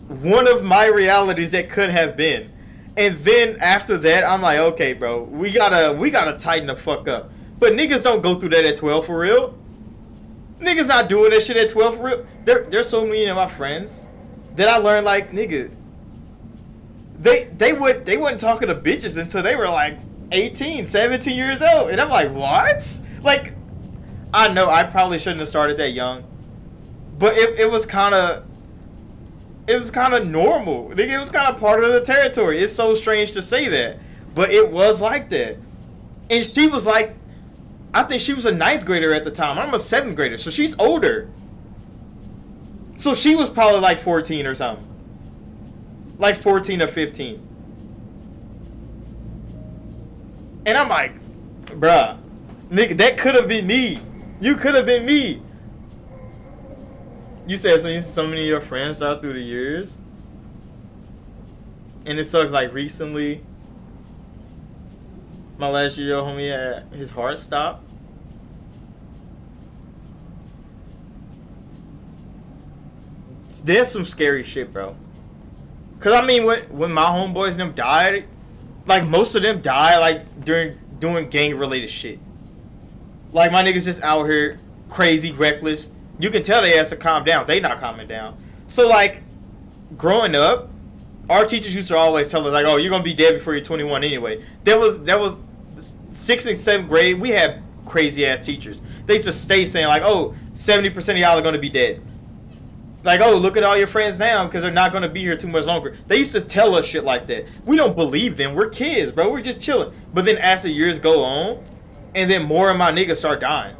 one of my realities that could have been. And then after that, I'm like, okay, bro, we gotta tighten the fuck up. But niggas don't go through that at 12 for real. Niggas not doing that shit at 12 for real. There's so many of my friends that I learned, like, nigga, they wasn't talking to bitches until they were like 18, 17 years old. And I'm like, what? Like, I know I probably shouldn't have started that young. But it was kind of normal. Nigga, it was kind of part of the territory. It's so strange to say that. But it was like that. And she was like, I think she was a 9th grader at the time. I'm a 7th grader. So she's older. So she was probably like 14 or something. Like 14 or 15. And I'm like, bruh, nigga, that could have been me. You could have been me. You said so many of your friends died through the years. And it sucks, like, recently, my last year, homie had his heart stopped. There's some scary shit, bro. Cause I mean, when my homeboys and them died, like, most of them died like doing gang related shit. Like, my niggas just out here crazy, reckless. You can tell they has to calm down. They not calming down. So, like, growing up, our teachers used to always tell us, like, oh, you're gonna be dead before you're 21 anyway. That was 6th and 7th grade. We had crazy ass teachers. They used to stay saying, like, oh, 70% of y'all are gonna be dead. Like, oh, look at all your friends now because they're not gonna be here too much longer. They used to tell us shit like that. We don't believe them. We're kids, bro. We're just chilling. But then as the years go on, and then more of my niggas start dying.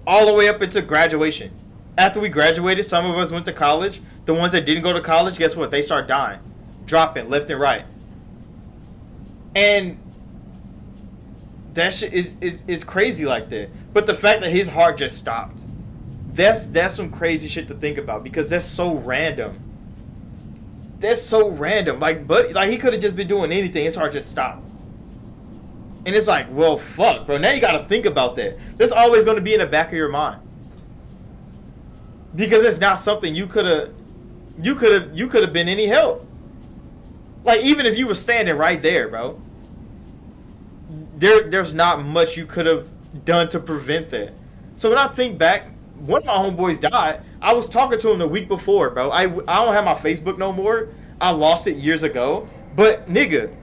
All the way up into graduation. After we graduated, some of us went to college. The ones that didn't go to college, guess what? They start dying. Dropping left and right. And that shit is crazy like that. But the fact that his heart just stopped. That's some crazy shit to think about because that's so random. That's so random. Like, but like he could have just been doing anything. His heart just stopped. And it's like, well, fuck, bro. Now you got to think about that. That's always going to be in the back of your mind. Because it's not something you could have been any help. Like, even if you were standing right there, bro. There's not much you could have done to prevent that. So when I think back, one of my homeboys died. I was talking to him the week before, bro. I don't have my Facebook no more. I lost it years ago. But, nigga,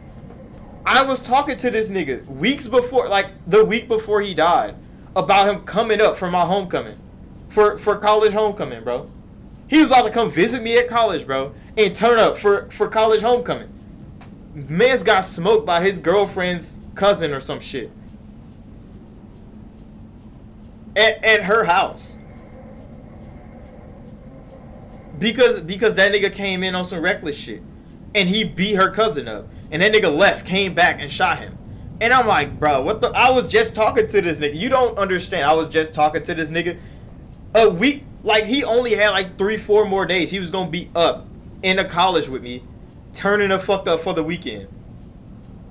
I was talking to this nigga weeks before, like the week before he died, about him coming up for my homecoming, for college homecoming, bro. He was about to come visit me at college, bro, and turn up for college homecoming. Man's got smoked by his girlfriend's cousin or some shit at her house because that nigga came in on some reckless shit and he beat her cousin up. And that nigga left, came back, and shot him. And I'm like, bro, what the? I was just talking to this nigga. You don't understand. I was just talking to this nigga. A week, like, he only had like 3-4 more days. He was going to be up in the college with me, turning the fuck up for the weekend.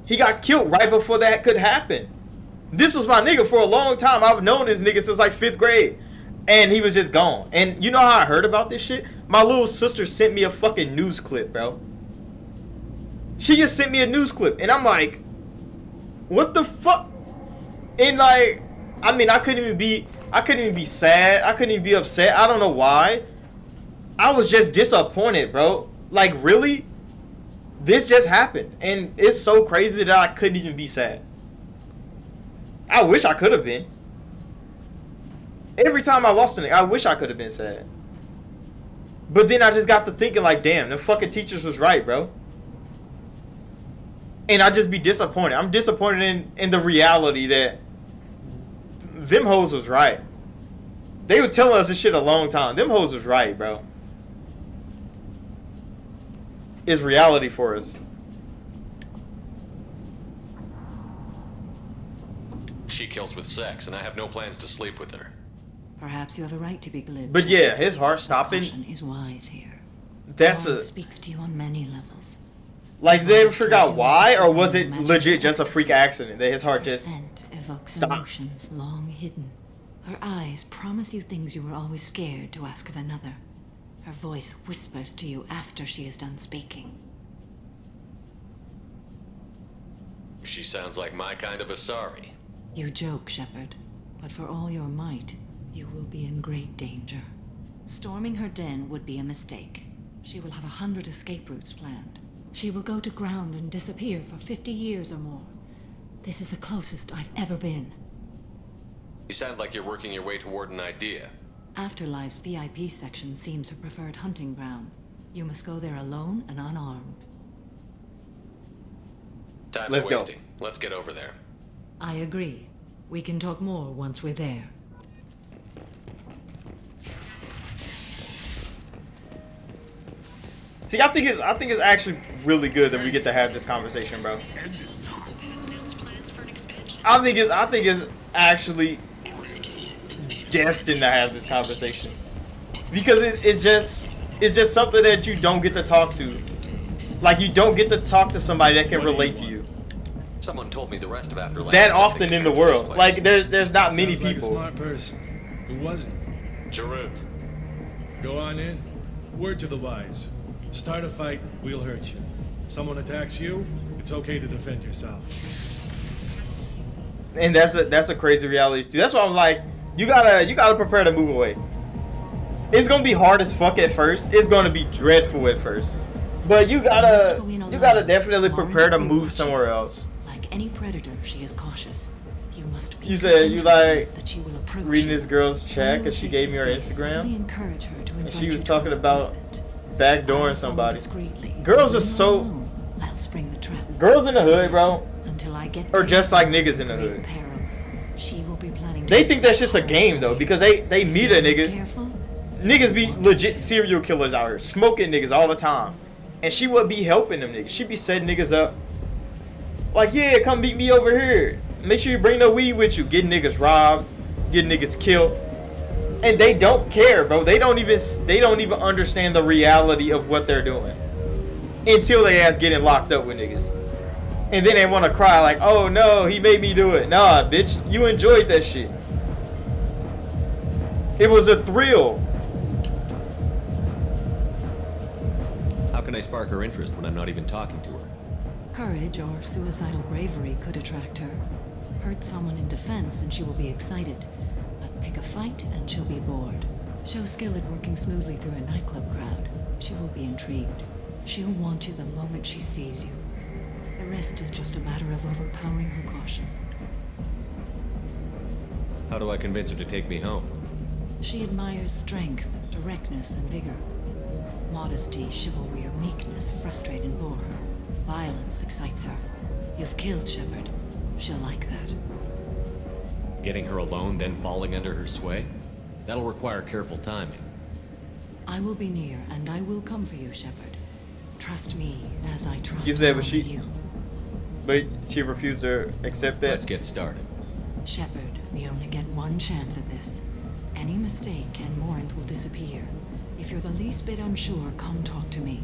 He got killed right before that could happen. This was my nigga for a long time. I've known this nigga since like 5th grade. And he was just gone. And you know how I heard about this shit? My little sister sent me a fucking news clip, bro. She just sent me a news clip, and I'm like, what the fuck? And like, I mean, I couldn't even be sad. I couldn't even be upset. I don't know why. I was just disappointed, bro. Like, really? This just happened, and it's so crazy that I couldn't even be sad. I wish I could have been. Every time I lost a nigga, I wish I could have been sad. But then I just got to thinking like, damn, the fucking teachers was right, bro. And I just be disappointed. I'm disappointed in the reality that them hoes was right. They were telling us this shit a long time. Them hoes was right, bro. It's reality for us. She kills with sex, and I have no plans to sleep with her. Perhaps you have a right to be glib. But yeah, his heart stopping. Caution is wise here. That's God a speaks to you on many levels. like they ever forgot why, or was it legit just a freak accident that his heart Her just scent evokes stopped? emotions long hidden. Her eyes promise you things you were always scared to ask of another. Her voice whispers to you after she is done speaking. She sounds like my kind of Asari. You joke, Shepard, but for all your might, you will be in great danger. Storming her den would be a mistake. She will have 100 escape routes planned. She will go to ground and disappear for 50 years or more. This is the closest I've ever been. You sound like you're working your way toward an idea. Afterlife's VIP section seems her preferred hunting ground. You must go there alone and unarmed. Time Let's for go. wasting. Let's get over there. I agree. We can talk more once we're there. See, I think it's actually really good that we get to have this conversation, bro. I think it's actually destined to have this conversation because it's just something that you don't get to talk to. Like, you don't get to talk to somebody that can relate to you Someone told me the rest of Afterlife that is often nothing in the compared to world. this Like, place. there's not many Sounds like a people. smart person. Who was it? Jarut. Go on in. Word to the wise. Start a fight, we'll hurt you. Someone attacks you, it's okay to defend yourself. And that's a crazy reality too. That's why I'm like, you gotta prepare to move away. It's gonna be hard as fuck at first. It's gonna be dreadful at first. But you gotta definitely prepare to move somewhere else. Like any predator, she is cautious. You must be You said you like that she will approach reading you. this girl's chat When you because she are gave me her face to face, subtly Instagram, encourage her to and invite she you was to talking her about backdooring somebody. discreetly. Girls are Leave her so alone. I'll spring the trap. girls in the hood, bro, Until I get or there, just like niggas in the great hood. peril. She will be planning. They to think that's just a game though because they meet a nigga. Careful. Niggas be legit serial killers out here, smoking niggas all the time. And she would be helping them niggas. She be setting niggas up. Like, yeah, come meet me over here. Make sure you bring no weed with you. Get niggas robbed. Get niggas killed. And they don't care, bro. They don't even understand the reality of what they're doing. Until they ass getting locked up with niggas. And then they want to cry like, oh no, he made me do it. Nah, bitch, you enjoyed that shit. It was a thrill. How can I spark her interest when I'm not even talking to her? Courage or suicidal bravery could attract her. Hurt someone in defense and she will be excited. But pick a fight and she'll be bored. Show skill at working smoothly through a nightclub crowd. She will be intrigued. She'll want you the moment she sees you. The rest is just a matter of overpowering her caution. How do I convince her to take me home? She admires strength, directness, and vigor. Modesty, chivalry, or meekness frustrate and bore her. Violence excites her. You've killed Shepard. She'll like that. Getting her alone, then falling under her sway? That'll require careful timing. I will be near, and I will come for you, Shepard. Trust me as I trust You said, but you. she refused to accept that. Let's get started. Shepard, we only get one chance at this. Any mistake and Morant will disappear. If you're the least bit unsure, come talk to me.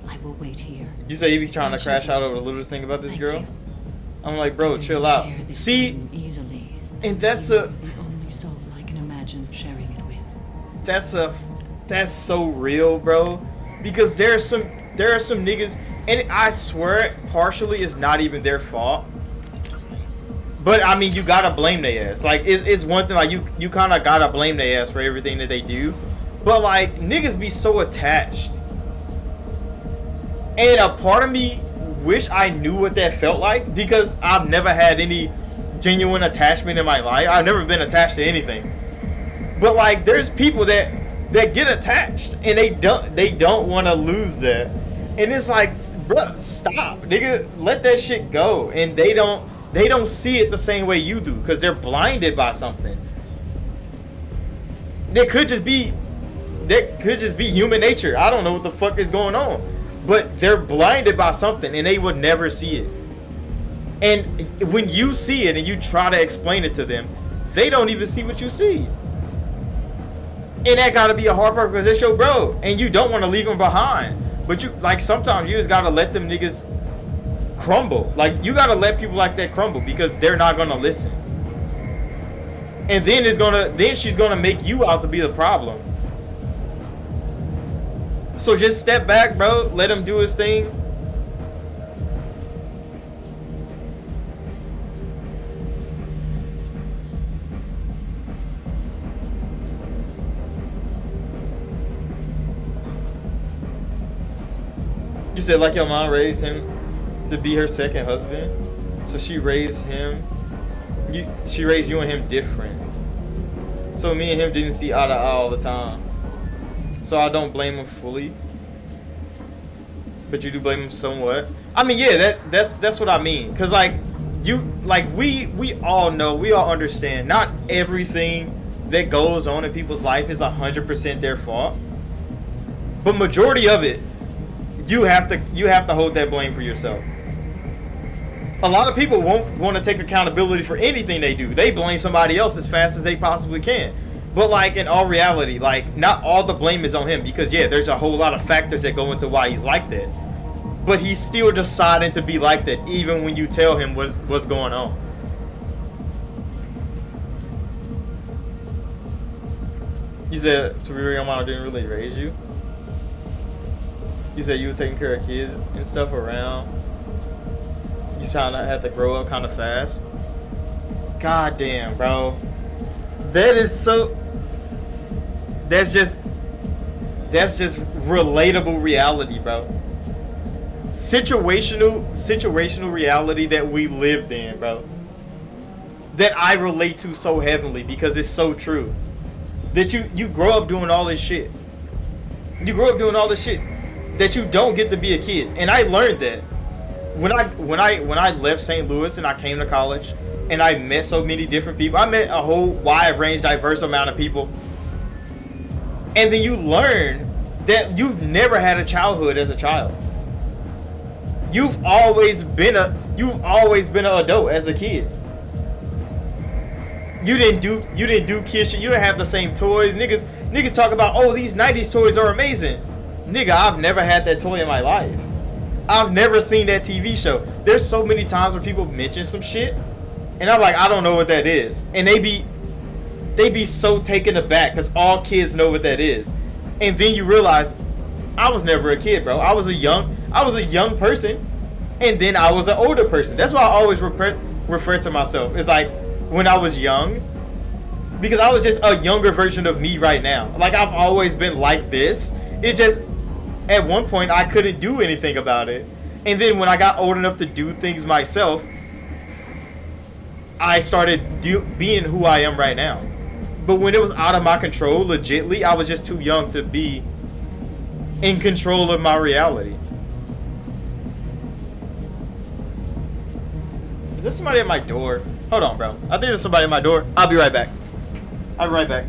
I will wait here. You say he be trying to crash out over the littlest thing about this girl? I'm like, bro, chill out. See, easily. and that's The only soul I can imagine sharing it with. that's so real, bro. Because there are some niggas, and I swear, partially it's not even their fault. But I mean, you gotta blame their ass. Like, it's one thing. Like, you kind of gotta blame their ass for everything that they do. But like, niggas be so attached. And a part of me wish I knew what that felt like, because I've never had any genuine attachment in my life. I've never been attached to anything. But like, there's people that get attached, and they don't want to lose that. And it's like, bro, stop, nigga, let that shit go. And they don't see it the same way you do, because they're blinded by something. That could just be human nature. I don't know what the fuck is going on, but they're blinded by something, and they would never see it. And when you see it and you try to explain it to them, they don't even see what you see. And that gotta be a hard part, because it's your bro, and you don't want to leave them behind. But you, like, sometimes you just gotta let them niggas crumble. Like, you gotta let people like that crumble, because they're not gonna listen. And then she's gonna make you out to be the problem. So just step back, bro. Let him do his thing. You said like your mom raised him to be her second husband, so she raised him. She raised you and him different. So me and him didn't see eye to eye all the time. So I don't blame him fully, but you do blame him somewhat. I mean, yeah, that's what I mean. Cause like we all know, we all understand. Not everything that goes on in people's life is 100% their fault, but majority of it, you have to hold that blame for yourself. A lot of people won't want to take accountability for anything they do. They blame somebody else as fast as they possibly can. But like, in all reality, like, not all the blame is on him, because yeah, there's a whole lot of factors that go into why he's like that. But he's still deciding to be like that, even when you tell him what's going on. You said, to be real, your mom didn't really raise you. You said you were taking care of kids and stuff around. You trying to have to grow up kind of fast. God damn, bro. That is so... That's just relatable reality, bro. Situational reality that we lived in, bro. That I relate to so heavily, because it's so true. That you grow up doing all this shit. You grow up doing all this shit that you don't get to be a kid. And I learned that when I left St. Louis and I came to college, and I met so many different people. I met a whole wide range, diverse amount of people. And then you learn that you've never had a childhood as a child. You've always been an adult as a kid. You didn't do kid shit. You didn't have the same toys. Niggas talk about, oh, these 90s toys are amazing. Nigga, I've never had that toy in my life. I've never seen that TV show. There's so many times where people mention some shit, and I'm like, I don't know what that is. And they be so taken aback, because all kids know what that is. And then you realize, I was never a kid, bro. I was a young person, and then I was an older person. That's why I always refer to myself. It's like, when I was young, because I was just a younger version of me right now. Like, I've always been like this. It's just, at one point, I couldn't do anything about it. And then when I got old enough to do things myself, I started being who I am right now. But when it was out of my control, legitly, I was just too young to be in control of my reality. Is there somebody at my door? Hold on, bro. I think there's somebody at my door. I'll be right back. I'll be right back.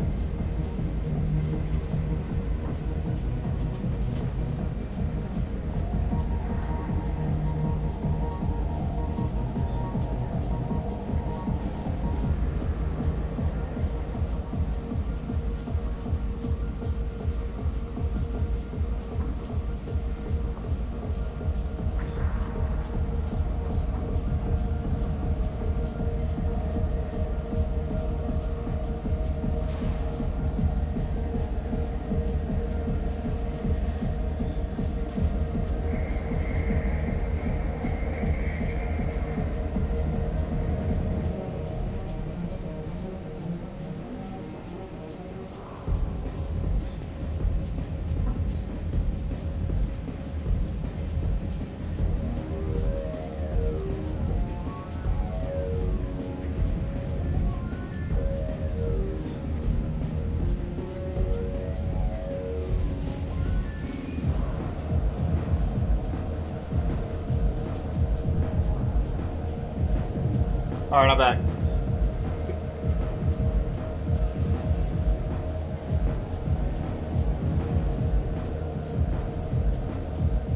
Alright, I'm back.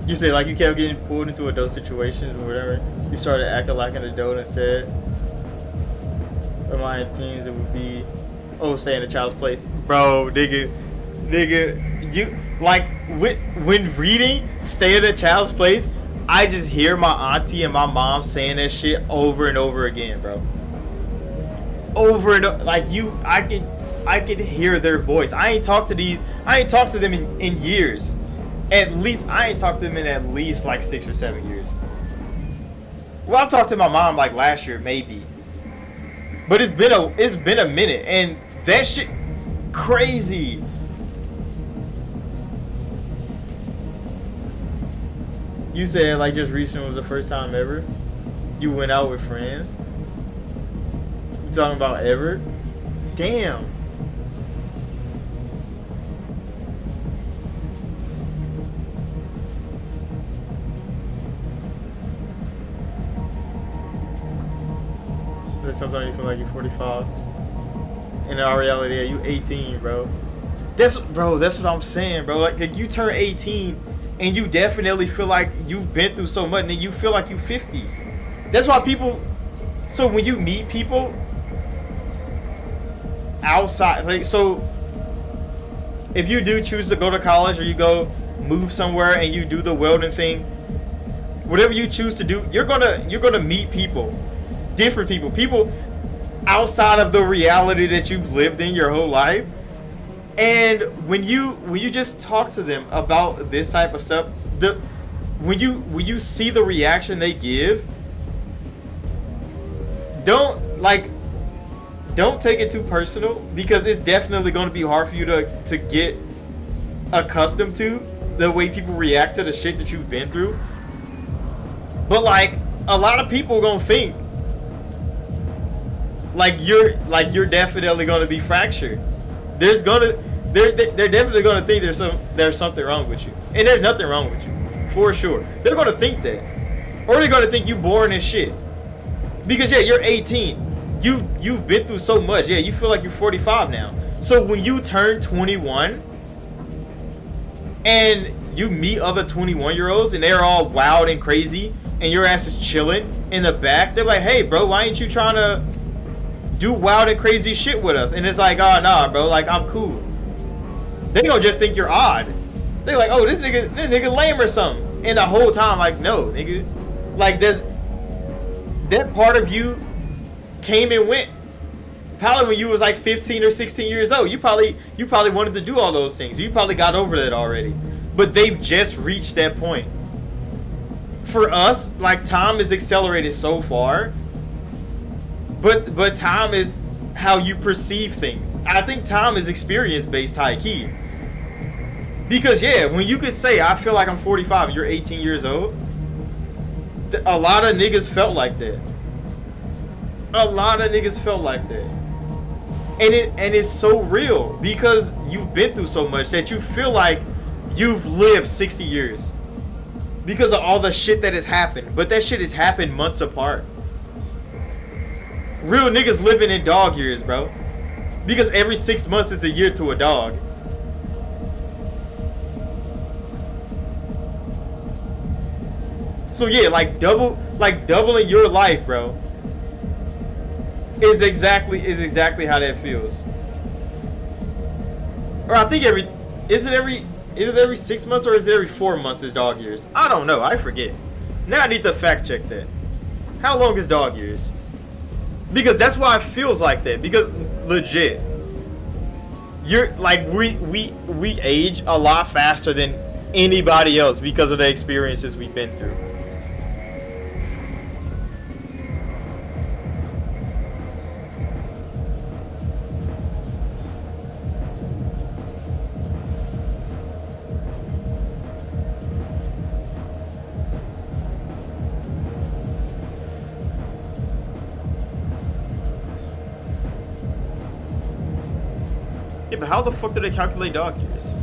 You say like you kept getting pulled into adult situations or whatever. You started acting like an adult instead. In my opinions, it would be, oh, stay in a child's place, bro, nigga. You like when reading "Stay in a Child's Place," I just hear my auntie and my mom saying that shit over and over again, bro. Over and over, like I could hear their voice. I ain't talked to them in years. At least I ain't talked to them in at least like 6 or 7 years. Well, I talked to my mom like last year, maybe. But it's been a minute, and that shit crazy. You said like just recently was the first time ever you went out with friends. You talking about ever? Damn. Sometimes you feel like you're 45. In our reality, you 18, bro. That's what I'm saying, bro. Like you turn 18 and you definitely feel like you've been through so much, and you feel like you're 50. That's why people. So when you meet people outside, like, so if you do choose to go to college or you go move somewhere and you do the welding thing, whatever you choose to do, you're gonna meet people. Different people outside of the reality that you've lived in your whole life. And when you just talk to them about this type of stuff, when you see the reaction they give, don't take it too personal, because it's definitely going to be hard for you to get accustomed to the way people react to the shit that you've been through. But like a lot of people are gonna think you're definitely gonna be fractured. They're definitely gonna think there's something wrong with you, and there's nothing wrong with you, for sure. They're gonna think that, or they're gonna think you boring as shit. Because yeah, you're 18. You've been through so much. Yeah, you feel like you're 45 now. So when you turn 21, and you meet other 21-year-olds and they're all wild and crazy, and your ass is chilling in the back, they're like, "Hey, bro, why ain't you trying to do wild and crazy shit with us?" And it's like, "Oh, nah, bro, like, I'm cool." They gonna just think you're odd. They like, "Oh, this nigga lame or something." And the whole time, like, no, nigga. Like, that part of you came and went. Probably when you was like 15 or 16 years old. You probably wanted to do all those things. You probably got over that already. But they've just reached that point. For us, like, time is accelerated so far. But time is how you perceive things. I think time is experience-based, high key. Because yeah, when you could say, "I feel like I'm 45," you're 18 years old. A lot of niggas felt like that. A lot of niggas felt like that. And it's so real, because you've been through so much that you feel like you've lived 60 years. Because of all the shit that has happened. But that shit has happened months apart. Real niggas living in dog years, bro. Because every 6 months is a year to a dog. So yeah, like doubling your life, bro, is exactly how that feels. Or I think is it every 6 months, or is it every 4 months is dog years? I don't know, I forget. Now I need to fact check that. How long is dog years? Because that's why it feels like that. Because legit, you're like, we age a lot faster than anybody else because of the experiences we've been through. Yeah, but how the fuck do they calculate dog years?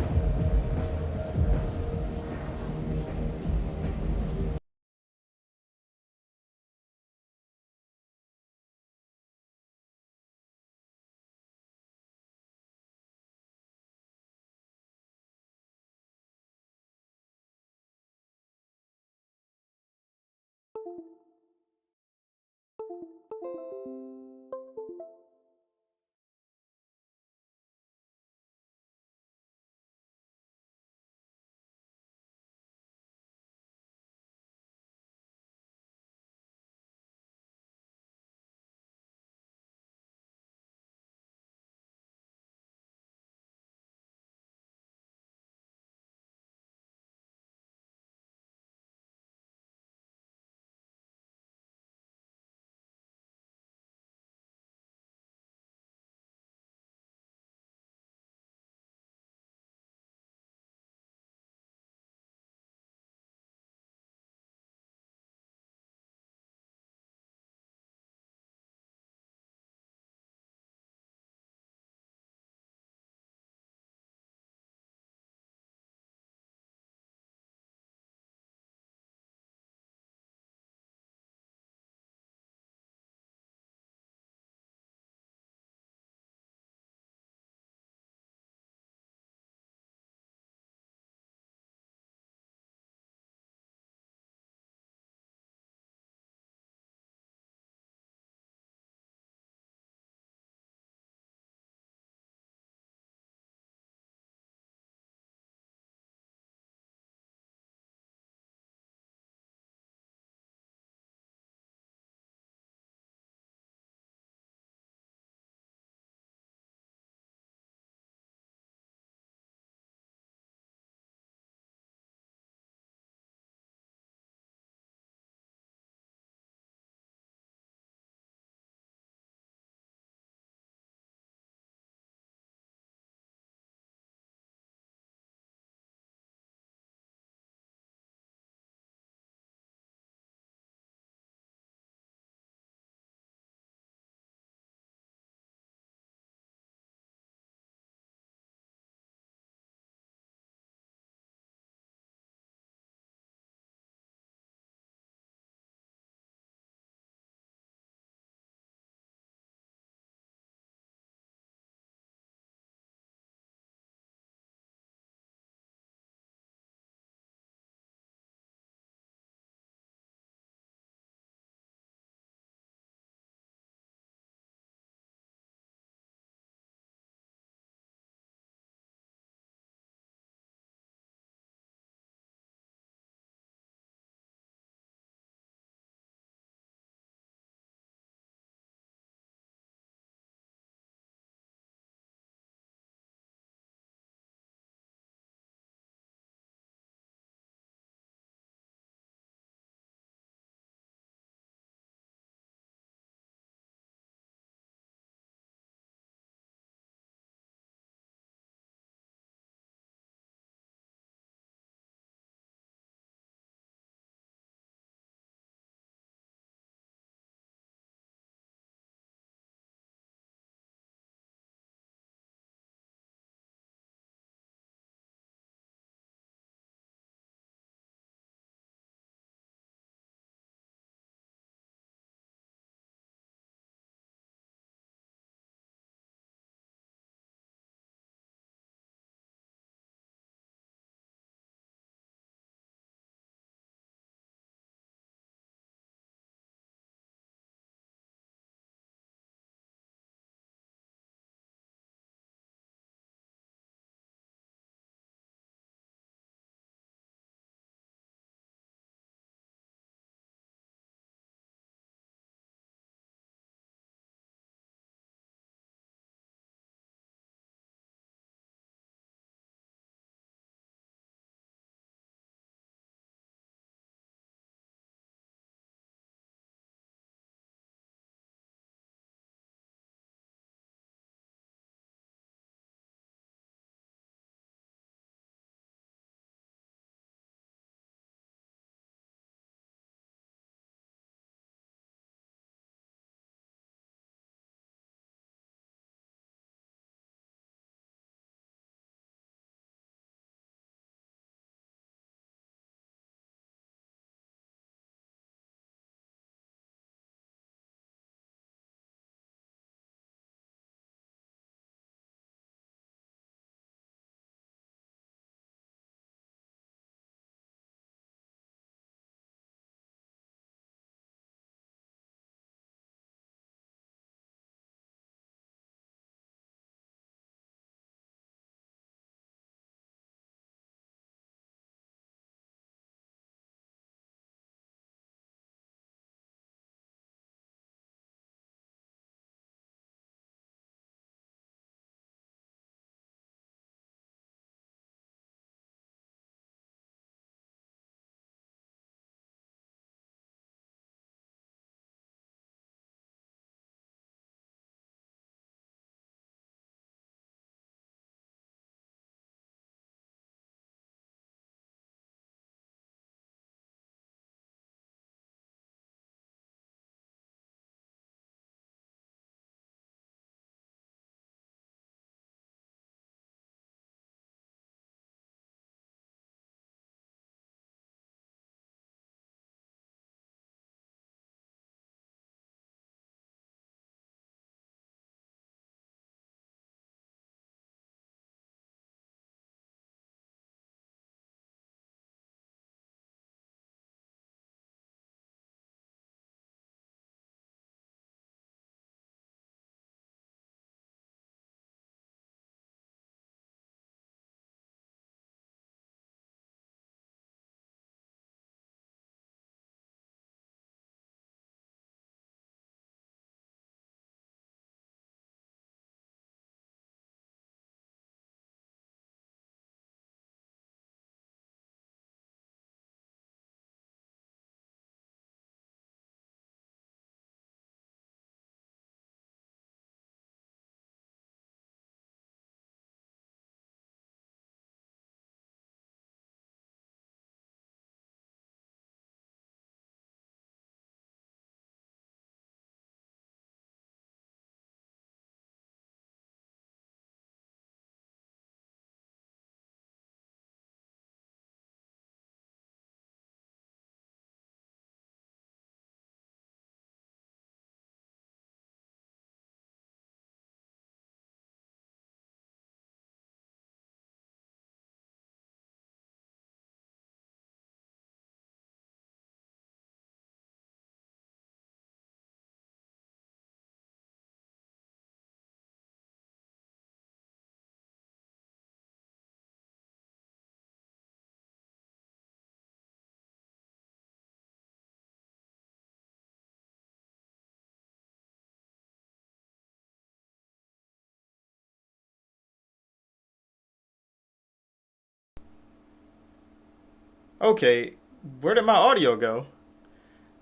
Okay, where did my audio go?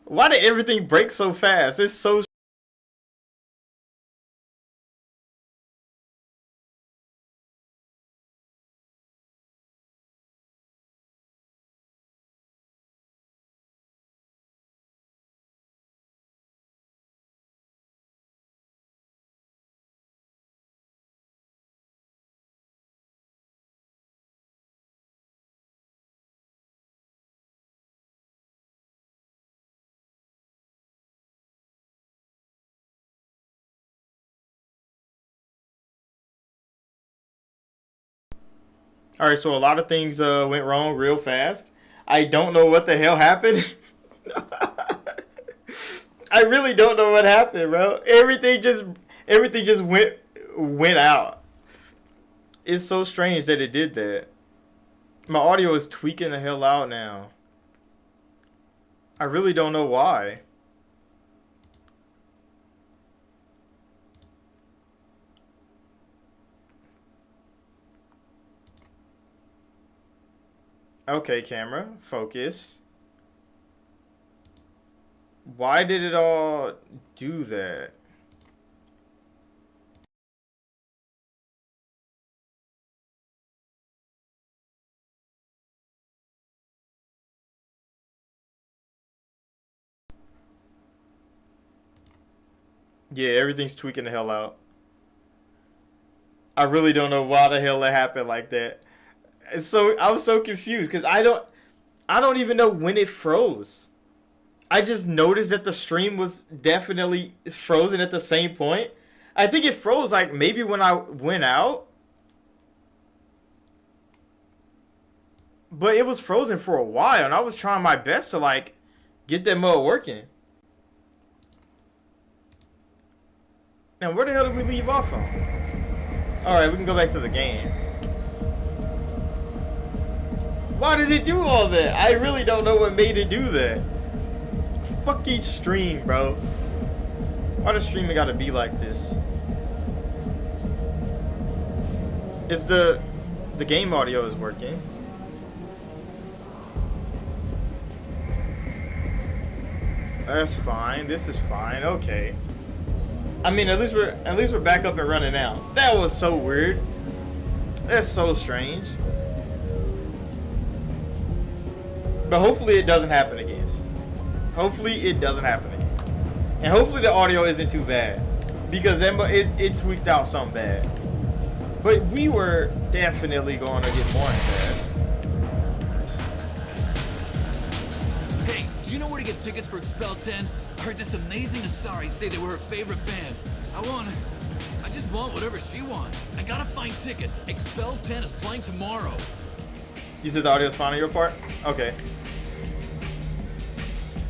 Why did everything break so fast? It's so... Alright, so a lot of things went wrong real fast. I don't know what the hell happened. I really don't know what happened, bro. Everything just went out. It's so strange that it did that. My audio is tweaking the hell out now. I really don't know why. Okay, camera, focus. Why did it all do that? Yeah, everything's tweaking the hell out. I really don't know why the hell it happened like that. So I was so confused because I don't even know when it froze. I just noticed that the stream was definitely frozen at the same point. I think it froze like maybe when I went out. But it was frozen for a while and I was trying my best to like get that mode working. Now where the hell did we leave off on? Alright, we can go back to the game. Why did it do all that? I really don't know what made it do that. Fucking stream, bro. Why does streaming gotta be like this? It's the game audio is working. That's fine. This is fine. Okay. I mean, at least we're back up and running now. That was so weird. That's so strange. But hopefully it doesn't happen again. Hopefully it doesn't happen again. And hopefully the audio isn't too bad. Because it tweaked out something bad. But we were definitely going to get more fast. Hey, do you know where to get tickets for Expel 10? I heard this amazing Asari say they were her favorite band. I just want whatever she wants. I gotta find tickets. Expel 10 is playing tomorrow. You said the audio's fine on your part? Okay.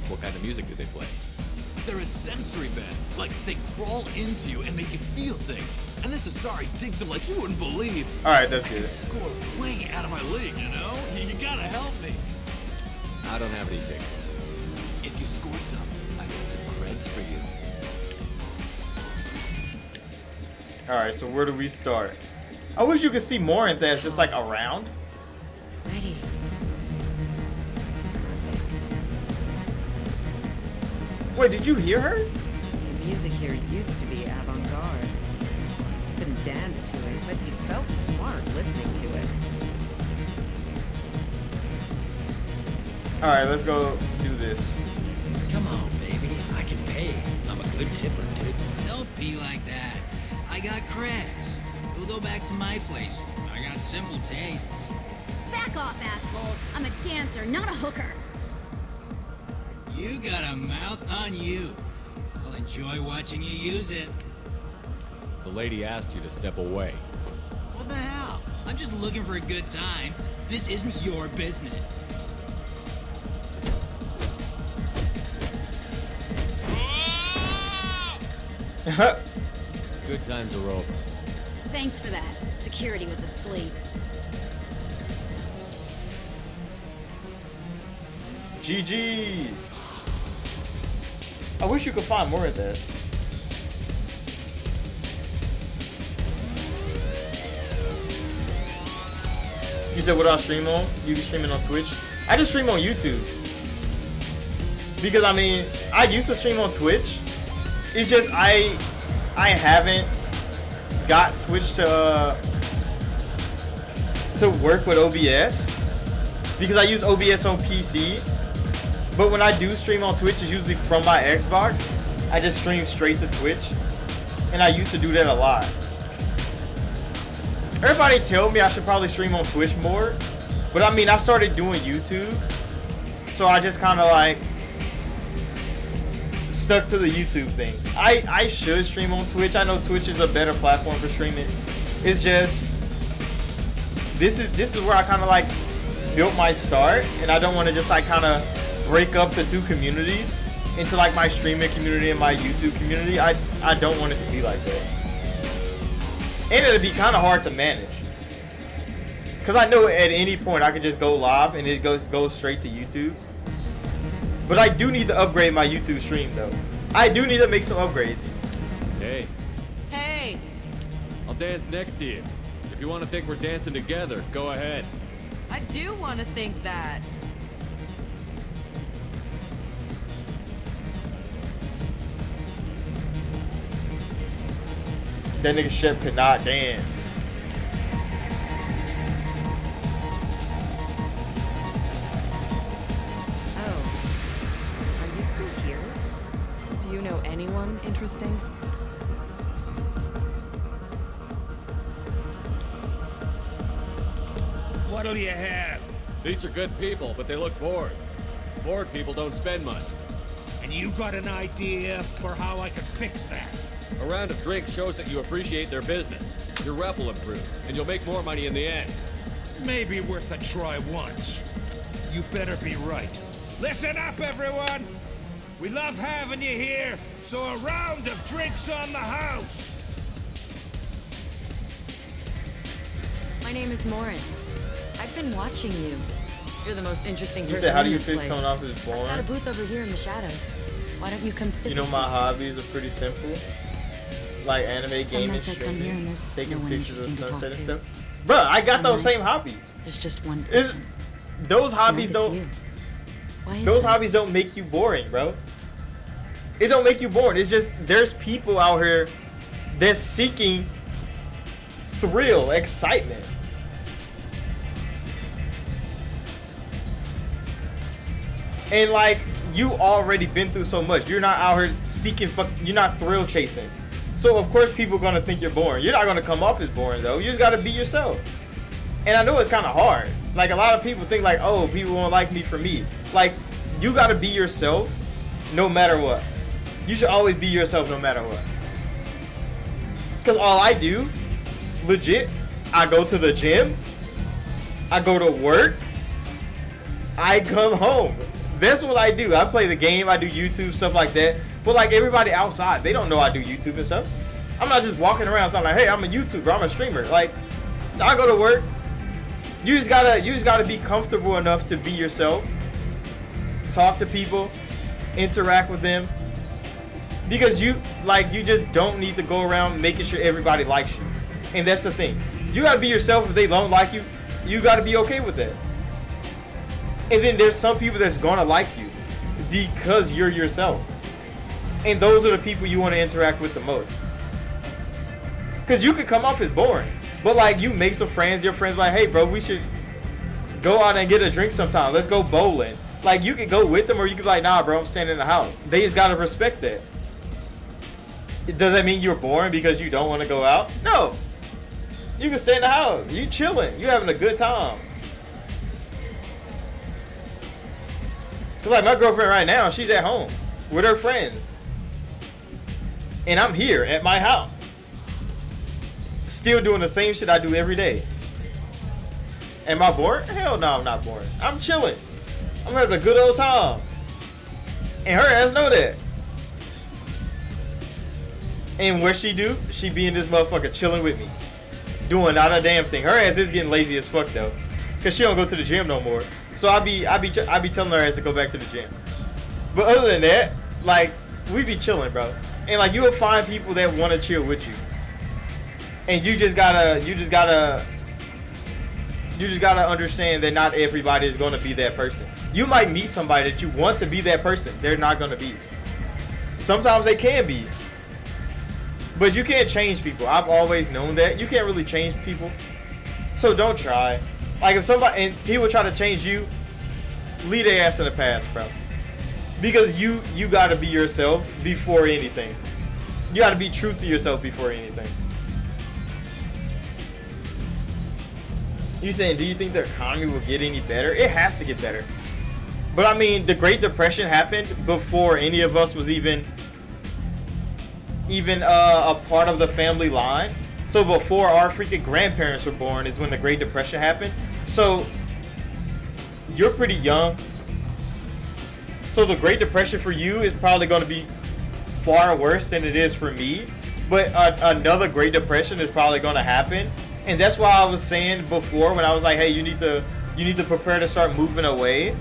What kind of music do they play? They're a sensory band. Like, they crawl into you and make you feel things. And this Asari digs them like you wouldn't believe. Alright, that's good. Score way out of my league, you know? You gotta help me. I don't have any tickets. If you score some, I got some creds for you. Alright, so where do we start? I wish you could see more in that, just like around. Sweaty. Wait, did you hear her? The music here used to be avant-garde. Couldn't dance to it, but you felt smart listening to it. Alright, let's go do this. Come on, baby. I can pay. I'm a good tipper, too. Don't be like that. I got creds. We'll go back to my place. I got simple tastes. Back off, asshole. I'm a dancer, not a hooker. You got a mouth on you. I'll enjoy watching you use it. The lady asked you to step away. What the hell? I'm just looking for a good time. This isn't your business. Good times are over. Thanks for that. Security was asleep. GG. I wish you could find more of that. You said what I stream on? You can stream it on Twitch. I just stream on YouTube. Because I mean, I used to stream on Twitch. It's just I haven't got Twitch to work with OBS because I use OBS on PC. But when I do stream on Twitch, it's usually from my Xbox. I just stream straight to Twitch, and I used to do that a lot. Everybody tell me I should probably stream on Twitch more, but I mean, I started doing YouTube, so I just kind of like stuck to the YouTube thing. I should stream on Twitch. I know Twitch is a better platform for streaming. It's just this is where I kind of like built my start, and I don't want to just like kind of break up the two communities into like my streaming community and my YouTube community. I don't want it to be like that. And it'd be kind of hard to manage. Cause I know at any point I could just go live and it goes straight to YouTube. But I do need to upgrade my YouTube stream though. I do need to make some upgrades. Hey. Hey! I'll dance next to you. If you want to think we're dancing together, go ahead. I do want to think that. That nigga Shep could not dance. Oh. Are you still here? Do you know anyone interesting? What'll you have? These are good people, but they look bored. Bored people don't spend much. And you got an idea for how I could fix that? A round of drinks shows that you appreciate their business. Your rep will improve, and you'll make more money in the end. Maybe worth a try once. You better be right. Listen up, everyone! We love having you here, so a round of drinks on the house! My name is Morin. I've been watching you. You're the most interesting person You said, how do in you this fix place. coming off as I've got a boring? booth over here in the shadows. Why don't you come sit You know with my me? hobbies are pretty simple. Like anime, Some gaming, nights I come here and streaming, there's taking no one pictures of interesting to sunset talk and to. stuff. Bruh, I got Some those same nights, hobbies. There's just one Is person. those hobbies Tonight don't it's you. Why is those that? hobbies don't make you boring, bro. It don't make you boring. It's just there's people out here that's seeking thrill, excitement. And like you already been through so much. You're not out here seeking you're not thrill chasing. So of course people are gonna think you're boring. You're not gonna come off as boring though. You just gotta be yourself. And I know it's kinda hard. Like a lot of people think like, oh, people won't like me for me. Like, you gotta be yourself no matter what. You should always be yourself no matter what. Cause all I do, legit, I go to the gym, I go to work, I come home. That's what I do. I play the game, I do YouTube, stuff like that. But like everybody outside, they don't know I do YouTube and stuff. I'm not just walking around saying like, hey, I'm a YouTuber, I'm a streamer. Like, I go to work. You just gotta be comfortable enough to be yourself. Talk to people, interact with them. Because you just don't need to go around making sure everybody likes you. And that's the thing. You gotta be yourself. If they don't like you, you gotta be okay with that. And then there's some people that's gonna like you because you're yourself. And those are the people you want to interact with the most. Because you could come off as boring. But like you make some friends, your friends like, hey bro, we should go out and get a drink sometime. Let's go bowling. Like you could go with them or you could be like, nah bro, I'm staying in the house. They just gotta respect that. Does that mean you're boring because you don't want to go out? No. You can stay in the house. You chilling. You having a good time. Cause like my girlfriend right now, she's at home with her friends. And I'm here at my house. Still doing the same shit I do every day. Am I bored? Hell no, I'm not bored. I'm chilling. I'm having a good old time. And her ass know that. And what she do? She be in this motherfucker chilling with me. Doing not a damn thing. Her ass is getting lazy as fuck though. Cause she don't go to the gym no more. So I be telling her ass to go back to the gym. But other than that, like, we be chilling, bro. And like you will find people that wanna chill with you. And you just gotta You just gotta understand that not everybody is gonna be that person. You might meet somebody that you want to be that person. They're not gonna be. Sometimes they can be. But you can't change people. I've always known that. You can't really change people. So don't try. Like if somebody and people try to change you, leave their ass in the past, bro. Because you gotta be yourself before anything. You gotta be true to yourself before anything. You saying, do you think the economy will get any better? It has to get better. But I mean, the Great Depression happened before any of us was even a part of the family line. So before our freaking grandparents were born is when the Great Depression happened. So you're pretty young. So the Great Depression for you is probably going to be far worse than it is for me. But another Great Depression is probably going to happen. And that's why I was saying before when I was like, hey, you need to prepare to start moving away.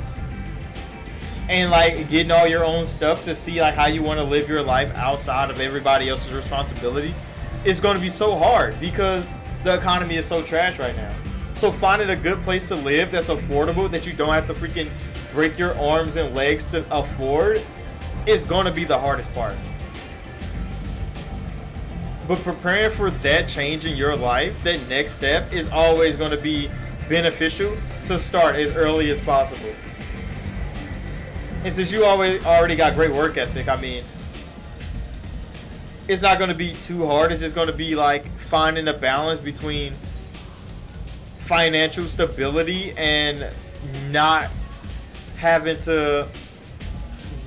And like getting all your own stuff to see like how you want to live your life outside of everybody else's responsibilities. It's going to be so hard because the economy is so trash right now. So finding a good place to live that's affordable, that you don't have to freaking break your arms and legs to afford, is going to be the hardest part. But preparing for that change in your life, that next step, is always going to be beneficial to start as early as possible. And since you already got great work ethic, I mean, it's not going to be too hard. It's just going to be like finding a balance between financial stability and not having to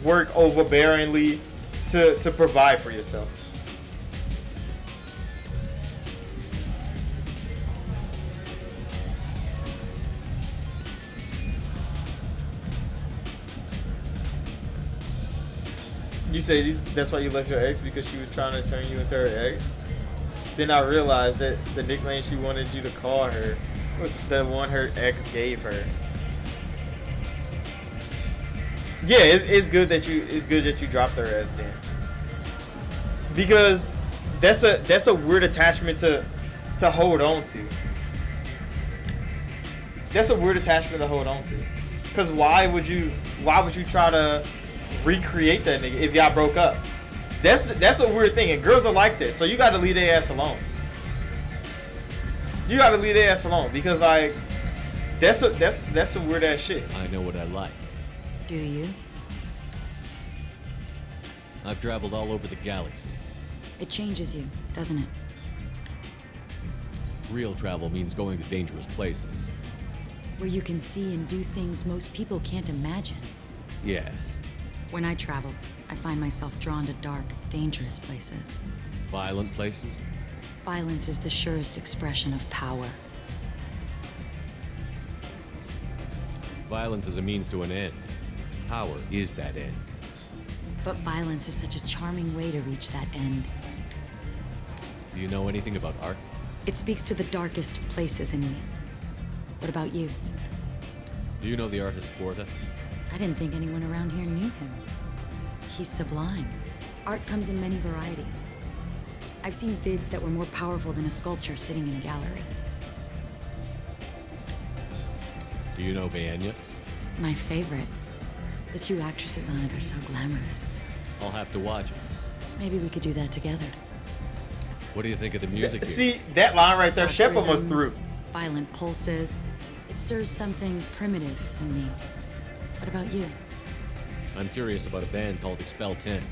work overbearingly to provide for yourself. You say that's why you left your ex, because she was trying to turn you into her ex? Then I realized that the nickname she wanted you to call her was the one her ex gave her. Yeah, it's good that you dropped her ass then. Because that's a weird attachment to hold on to. That's a weird attachment to hold on to. Cause why would you try to recreate that nigga if y'all broke up? That's a weird thing, and girls are like this. So you gotta leave their ass alone. You gotta leave their ass alone, because like that's some weird ass shit. I know what I like. Do you? I've traveled all over the galaxy. It changes you, doesn't it? Real travel means going to dangerous places. Where you can see and do things most people can't imagine. Yes. When I travel, I find myself drawn to dark, dangerous places. Violent places? Violence is the surest expression of power. Violence is a means to an end. Power is that end. But violence is such a charming way to reach that end. Do you know anything about art? It speaks to the darkest places in me. What about you? Do you know the artist Porta? I didn't think anyone around here knew him. He's sublime. Art comes in many varieties. I've seen vids that were more powerful than a sculpture sitting in a gallery. Do you know Vianya? My favorite. The two actresses on it are so glamorous. I'll have to watch it. Maybe we could do that together. What do you think of the music here? See, that line right there, Shep almost threw. Violent pulses. It stirs something primitive in me. What about you? I'm curious about a band called Expel 10.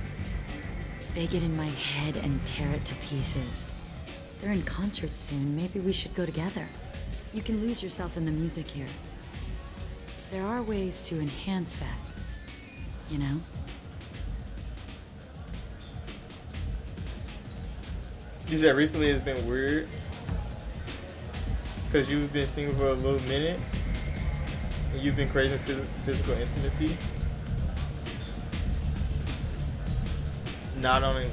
They get in my head and tear it to pieces. They're in concert soon. Maybe we should go together. You can lose yourself in the music here. There are ways to enhance that, you know? You said recently it's been weird because you've been single for a little minute and you've been craving physical intimacy. Not only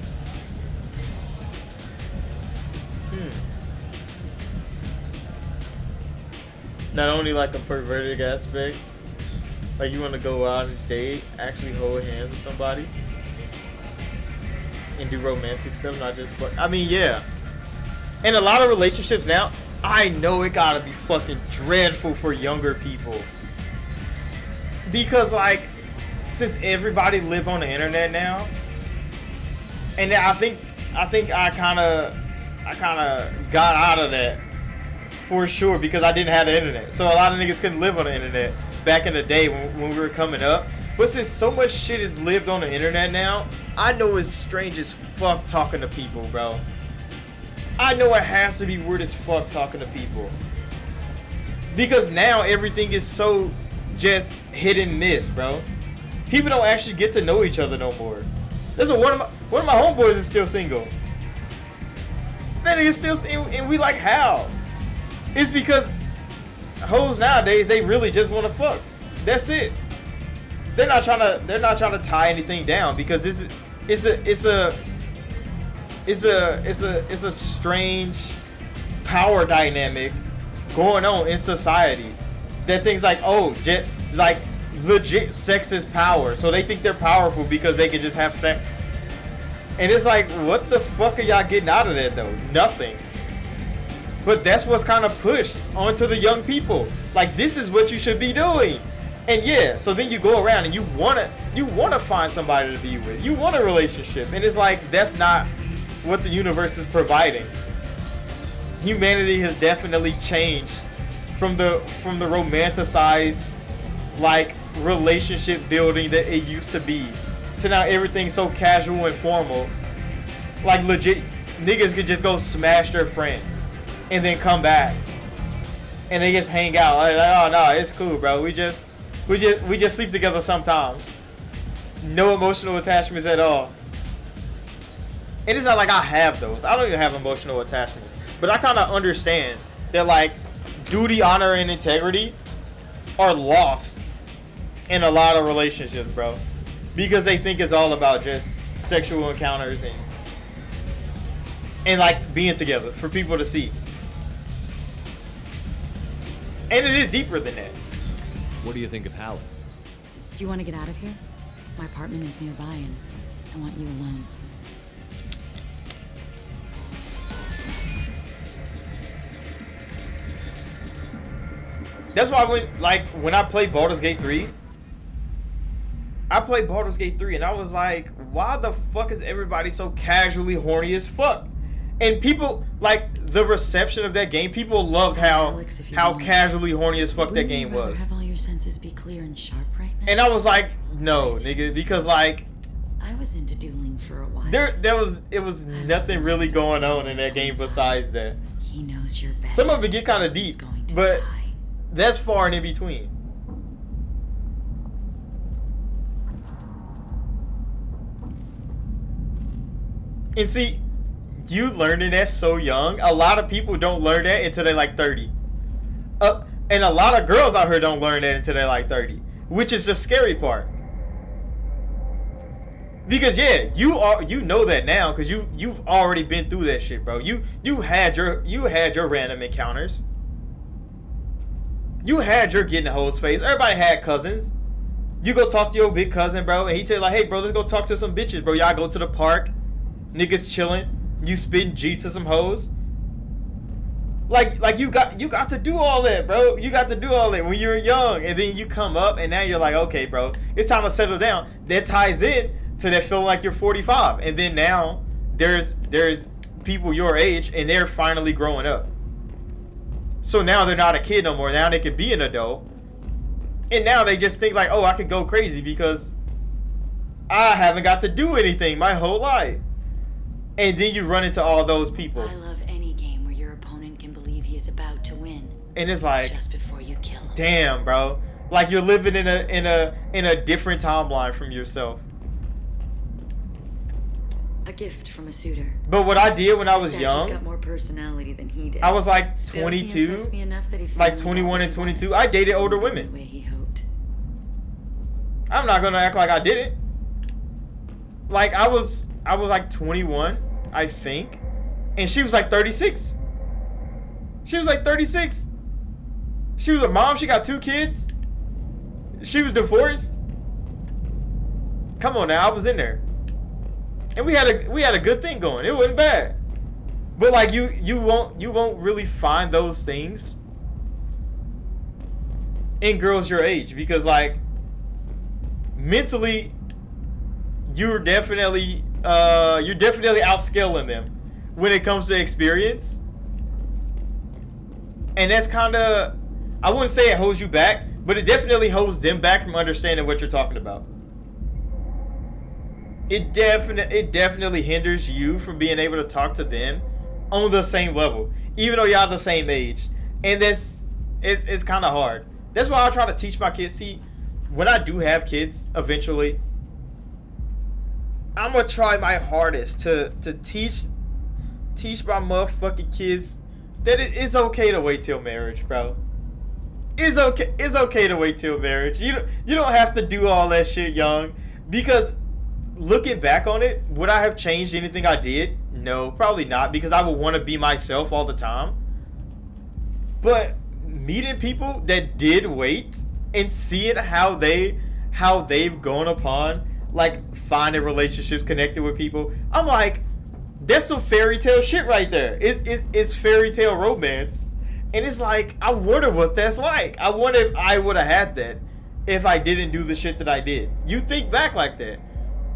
not only like a perverted aspect, like you want to go out and date, actually hold hands with somebody and do romantic stuff, not just, but I mean, yeah. And a lot of relationships now, I know it gotta be fucking dreadful for younger people. Because like, since everybody live on the internet now, and I think I kind of got out of that for sure because I didn't have the internet. So a lot of niggas couldn't live on the internet back in the day when we were coming up. But since so much shit is lived on the internet now, I know it's strange as fuck talking to people, bro. I know it has to be weird as fuck talking to people. Because now everything is so just hit and miss, bro. People don't actually get to know each other no more. Listen, one of my homeboys is still single. That nigga's still single, and we like, how? It's because hoes nowadays, they really just want to fuck. That's it. They're not trying to tie anything down because it's a strange power dynamic going on in society that things like, oh, like legit sex is power, so they think they're powerful because they can just have sex. And it's like, what the fuck are y'all getting out of that though? Nothing. But that's what's kind of pushed onto the young people. Like, this is what you should be doing. And yeah, so then you go around and you wanna find somebody to be with. You want a relationship. And it's like, that's not what the universe is providing. Humanity has definitely changed from the romanticized like relationship building that it used to be to now everything's so casual and formal. Like legit niggas could just go smash their friend and then come back and they just hang out. Like, oh no, it's cool, bro. We just sleep together sometimes. No emotional attachments at all. And it's not like I have those. I don't even have emotional attachments. But I kind of understand that like duty, honor, and integrity are lost in a lot of relationships, bro. Because they think it's all about just sexual encounters and like being together for people to see. And it is deeper than that. What do you think of Hallex? Do you want to get out of here? My apartment is nearby and I want you alone. That's why when I played Baldur's Gate 3, and I was like, why the fuck is everybody so casually horny as fuck? And people, like, the reception of that game, people loved how casually horny as fuck that game was. Have all your senses be clear and sharp right now? And I was like, no, nigga, because like I was into dueling for a while. It was nothing really going on in that game besides that. He knows you're bad. Some of it get kind of deep, but that's far and in between. And see, you learning that so young. A lot of people don't learn that until they're like 30. And a lot of girls out here don't learn that until they're like 30, which is the scary part. Because yeah, you know that now because you've already been through that shit, bro. You had your random encounters. You had your getting a hoes phase. Everybody had cousins. You go talk to your big cousin, bro, and he tell you like, hey, bro, let's go talk to some bitches, bro. Y'all go to the park. Niggas chilling. You spitting G to some hoes. Like you got to do all that, bro. You got to do all that when you were young, and then you come up, and now you're like, okay, bro, it's time to settle down. That ties in to that feeling like you're 45, and then now there's people your age, and they're finally growing up. So now they're not a kid no more. Now they could be an adult, and now they just think like, oh, I could go crazy because I haven't got to do anything my whole life. And then you run into all those people. I love any game where your opponent can believe he is about to win. And it's like, just before you kill him. Damn, bro. Like you're living in a different timeline from yourself. A gift from a suitor. But what I did when I was young, got more personality than he did. I was like Still, 22, me enough that he like 21 and 22. I dated older women. The way he hoped. I'm not gonna act like I didn't. Like I was like 21, I think, and she was like 36. She was like 36. She was a mom. She got 2 kids. She was divorced. Come on now, I was in there. And we had a good thing going. It wasn't bad. But like you won't really find those things in girls your age, because like mentally you're definitely outscaling them when it comes to experience. And that's kind of, I wouldn't say it holds you back, but it definitely holds them back from understanding what you're talking about. It definitely hinders you from being able to talk to them on the same level, even though y'all the same age. And it's kind of hard. That's why I try to teach my kids. See, when I do have kids eventually, I'm gonna try my hardest to teach my motherfucking kids that it's okay to wait till marriage, bro. It's okay to wait till marriage. You don't have to do all that shit young. Because looking back on it, would I have changed anything I did? No, probably not, because I would want to be myself all the time. But meeting people that did wait and seeing how they've gone upon like finding relationships, connected with people, I'm like, that's some fairy tale shit right there. It's fairy tale romance. And it's like, I wonder what that's like. I wonder if I would have had that if I didn't do the shit that I did. You think back like that.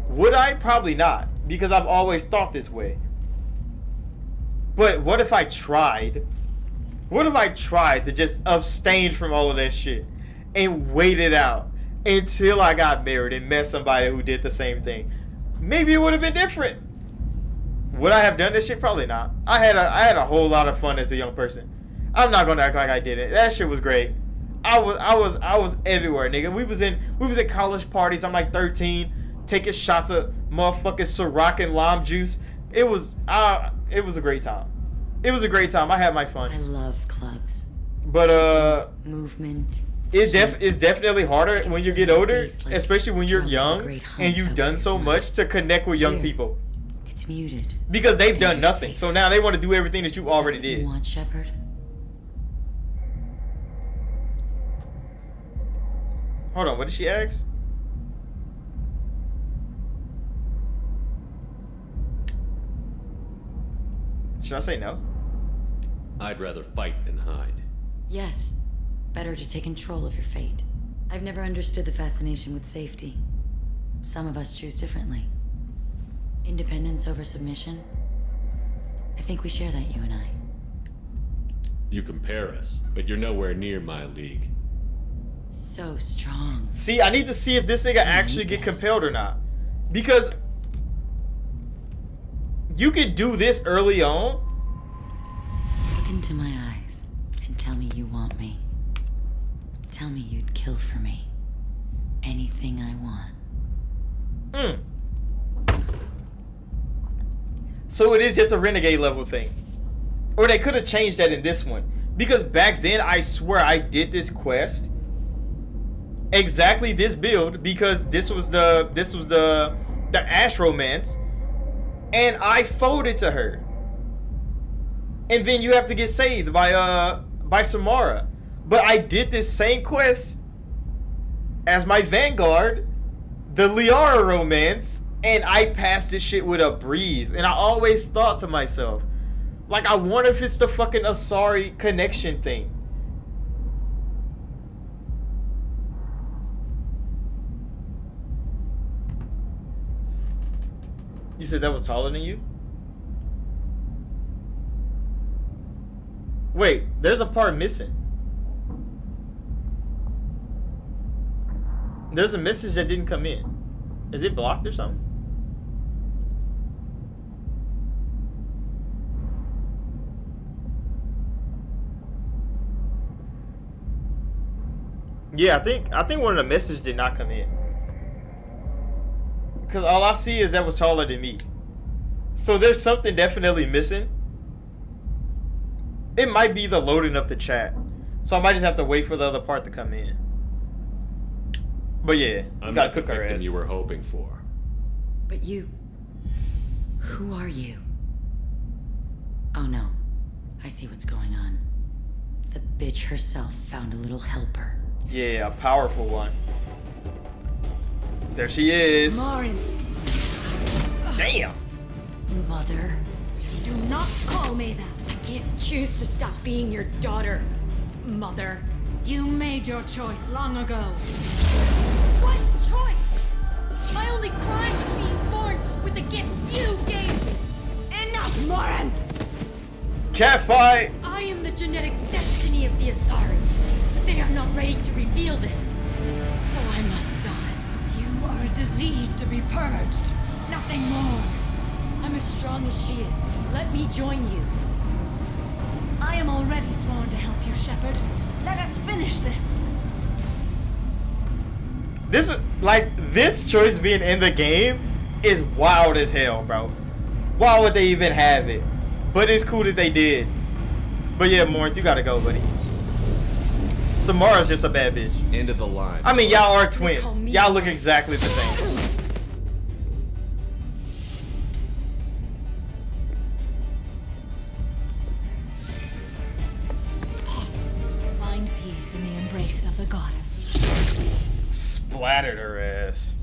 Would I? Probably not, because I've always thought this way. But what if I tried? What if I tried to just abstain from all of that shit and wait it out until I got married and met somebody who did the same thing? Maybe it would have been different. Would I have done this shit? Probably not. I had a whole lot of fun as a young person. I'm not gonna act like I didn't. That shit was great. I was everywhere, nigga. We was in college parties. I'm like 13, taking shots of motherfucking Ciroc and lime juice. It was a great time. It was a great time. I had my fun. I love clubs. But movement. It's definitely harder when you get older, especially when you're young and you've done so much to connect with young people. It's muted. Because they've done nothing. So now they want to do everything that you already did. You want, Shepard? Hold on, what did she ask? Should I say no? I'd rather fight than hide. Yes. Better to take control of your fate. I've never understood the fascination with safety. Some of us choose differently. Independence over submission. I think we share that, you and I. You compare us, but you're nowhere near my league. So strong. See, I need to see if this nigga actually get compelled or not. Because you could do this early on. Look into my eyes and tell me you want me. Tell me you'd kill for me. Anything I want. So it is just a renegade level thing. Or they could have changed that in this one. Because back then, I swear I did this quest. Exactly this build, because this was the Ash romance. And I folded to her. And then you have to get saved by Samara. But I did this same quest as my Vanguard, the Liara romance, and I passed this shit with a breeze. And I always thought to myself, like, I wonder if it's the fucking Asari connection thing. You said that was taller than you? Wait, there's a part missing. There's a message that didn't come in. Is it blocked or something? Yeah, I think one of the messages did not come in. Because all I see is that was taller than me. So there's something definitely missing. It might be the loading of the chat. So I might just have to wait for the other part to come in. But yeah, you gotta cook our ass. You were hoping for. But you... Who are you? Oh no. I see what's going on. The bitch herself found a little helper. Yeah, a powerful one. There she is. Marin. Damn. Mother. Do not call me that. I can't choose to stop being your daughter, Mother. You made your choice long ago. What choice? My only crime was being born with the gifts you gave me. Enough, Moran! Catfight! I am the genetic destiny of the Asari, but they are not ready to reveal this. So I must die. You are a disease to be purged. Nothing more. I'm as strong as she is. Let me join you. I am already sworn to help you, Shepard. Let us finish this. This is like this choice being in the game is wild as hell, bro. Why would they even have it? But it's cool that they did. But yeah, Morinth, you gotta go, buddy. Samara's just a bad bitch. End of the line. I mean, y'all are twins. Y'all look exactly the same. Find peace in the embrace of the goddess. Splattered her ass.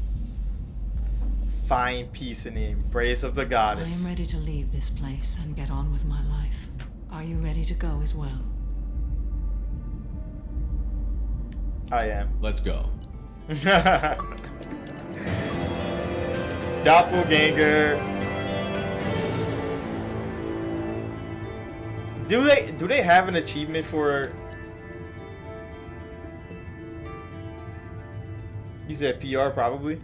Find peace in the embrace of the I goddess. am ready to leave this place and get on with my life. Are you ready to go as well? I am. Let's go. Doppelganger. Do they have an achievement for? You said PR probably.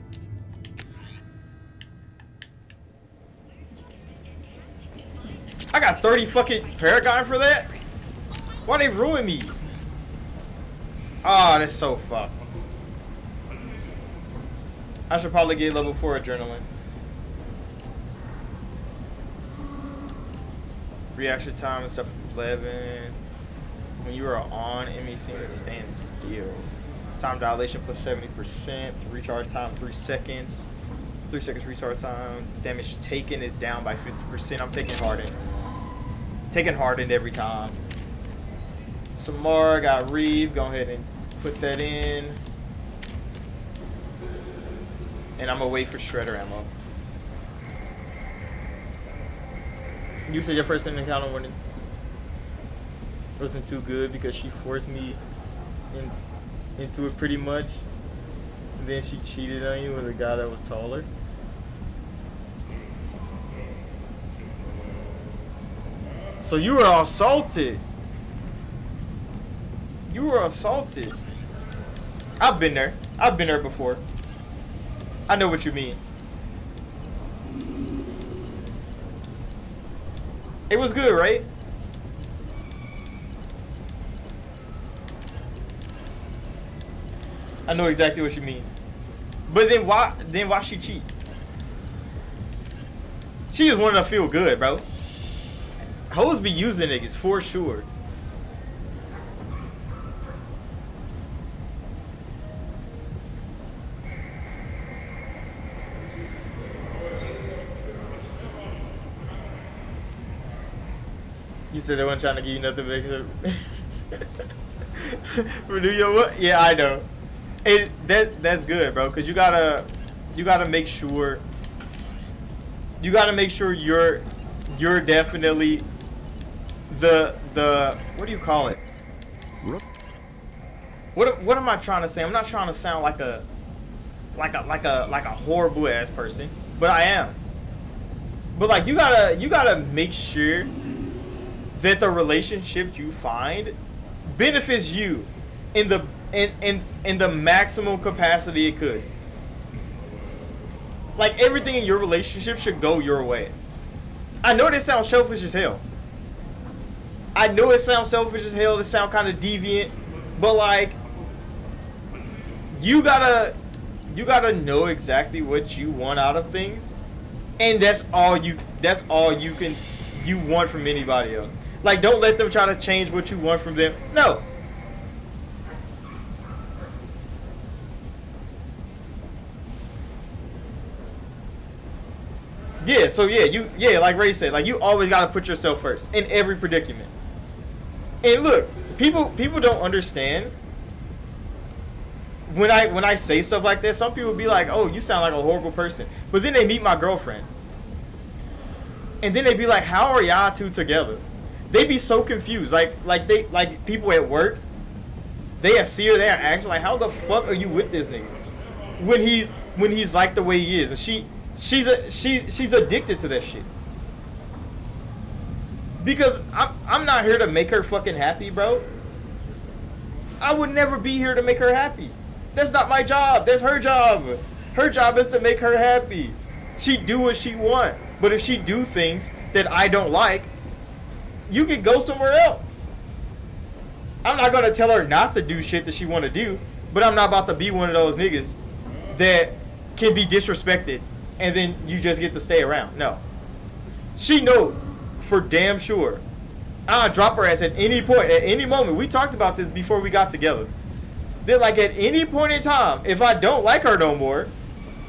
I got 30 fucking Paragon for that? Why they ruin me? Ah, that's so fucked. I should probably get level 4 adrenaline. Reaction time and stuff 11. When you are on, enemy scene stand still. Time dilation plus 70%. Recharge time 3 seconds. 3 seconds recharge time. Damage taken is down by 50%. I'm taking hardened. Taking hardened every time. Samara got Reeve. Go ahead and put that in. And I'm gonna wait for shredder ammo. You said your first encounter wasn't too good because she forced me into it pretty much. And then she cheated on you with a guy that was taller. So you were assaulted. You were assaulted. I've been there. I've been there before. I know what you mean. It was good, right? I know exactly what you mean. But then why she cheat? She just wanted to feel good, bro. Hoes be using niggas for sure. You said they weren't trying to give you nothing except renew your what? Yeah, I know. That's good, bro. Cause you gotta make sure you're definitely the what do you call it? What am I trying to say? I'm not trying to sound like a horrible ass person, but I am. But like you gotta make sure that the relationship you find benefits you in the maximum capacity it could. Like everything in your relationship should go your way. I know this sounds selfish as hell. I know it sounds selfish as hell. It sounds kind of deviant, but like you gotta know exactly what you want out of things, and that's all you want from anybody else. Like, don't let them try to change what you want from them. No. Yeah, so yeah, like Ray said, like you always gotta put yourself first in every predicament. And look, people don't understand when I say stuff like this. Some people be like, "Oh, you sound like a horrible person," but then they meet my girlfriend, And then they be like, how are y'all two together? They be so confused. Like people at work, they see her, they are actually like, how the fuck are you with this nigga? When he's like the way he is. And she's addicted to that shit. Because I'm not here to make her fucking happy, bro. I would never be here to make her happy. That's not my job. That's her job. Her job is to make her happy. She do what she want. But if she do things that I don't like, you can go somewhere else. I'm not gonna tell her not to do shit that she want to do, but I'm not about to be one of those niggas that can be disrespected and then you just get to stay around. No. She know for damn sure I'll drop her ass at any point, at any moment. We talked about this before we got together. That like at any point in time, if I don't like her no more,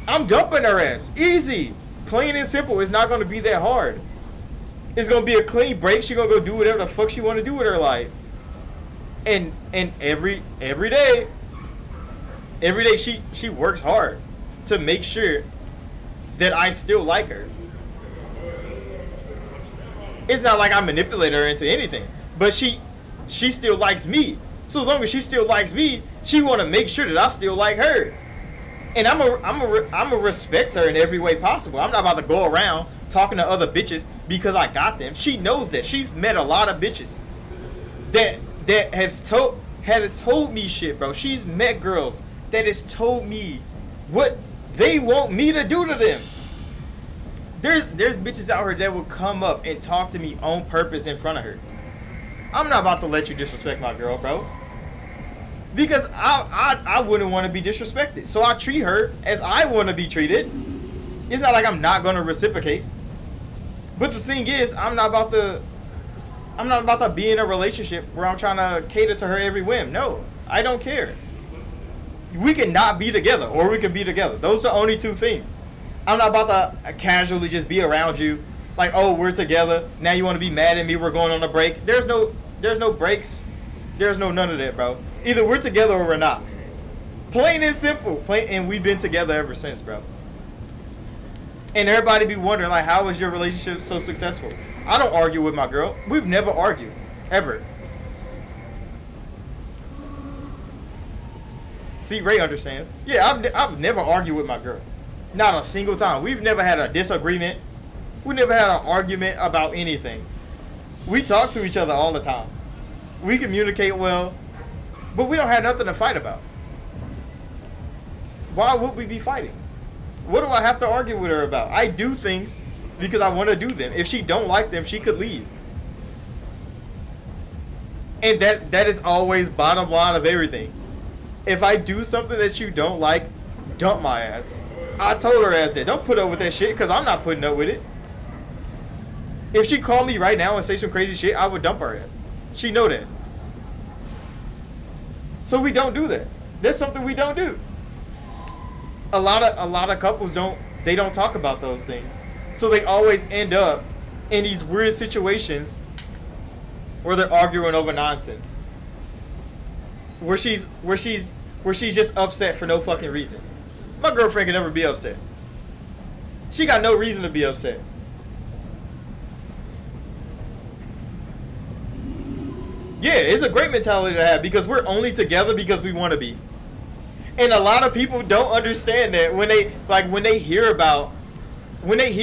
I'm dumping her ass. Easy. Plain and simple. It's not going to be that hard. It's going to be a clean break. She's going to go do whatever the fuck she want to do with her life. And every day she works hard to make sure that I still like her. It's not like I manipulate her into anything, but she still likes me. So as long as she still likes me, she want to make sure that I still like her. And I'm a respect her in every way possible. I'm not about to go around talking to other bitches because I got them. She knows that. She's met a lot of bitches that has told me shit, bro. She's met girls that has told me what they want me to do to them. There's bitches out here that will come up and talk to me on purpose in front of her. I'm not about to let you disrespect my girl, bro. Because I wouldn't want to be disrespected. So I treat her as I want to be treated. It's not like I'm not going to reciprocate. But the thing is, I'm not about to be in a relationship where I'm trying to cater to her every whim. No, I don't care. We can not be together or we can be together. Those are the only two things. I'm not about to casually just be around you. Like, oh, we're together. Now you want to be mad at me. We're going on a break. There's no breaks. There's no none of that, bro. Either we're together or we're not. Plain and simple. And we've been together ever since, bro. And everybody be wondering, like, how is your relationship so successful? I don't argue with my girl. We've never argued. Ever. See, Ray understands. Yeah, I've never argued with my girl. Not a single time. We've never had a disagreement. We never had an argument about anything. We talk to each other all the time. We communicate well, but we don't have nothing to fight about. Why would we be fighting? What do I have to argue with her about? I do things because I want to do them. If she don't like them, she could leave. And that is always bottom line of everything. If I do something that you don't like, dump my ass. I told her ass that. Don't put up with that shit because I'm not putting up with it. If she called me right now and say some crazy shit, I would dump her ass. She know that. So we don't do that. That's something we don't do. A lot of couples don't talk about those things. So they always end up in these weird situations where they're arguing over nonsense. Where she's just upset for no fucking reason. My girlfriend can never be upset. She got no reason to be upset. Yeah, it's a great mentality to have because we're only together because we want to be. And a lot of people don't understand that when they hear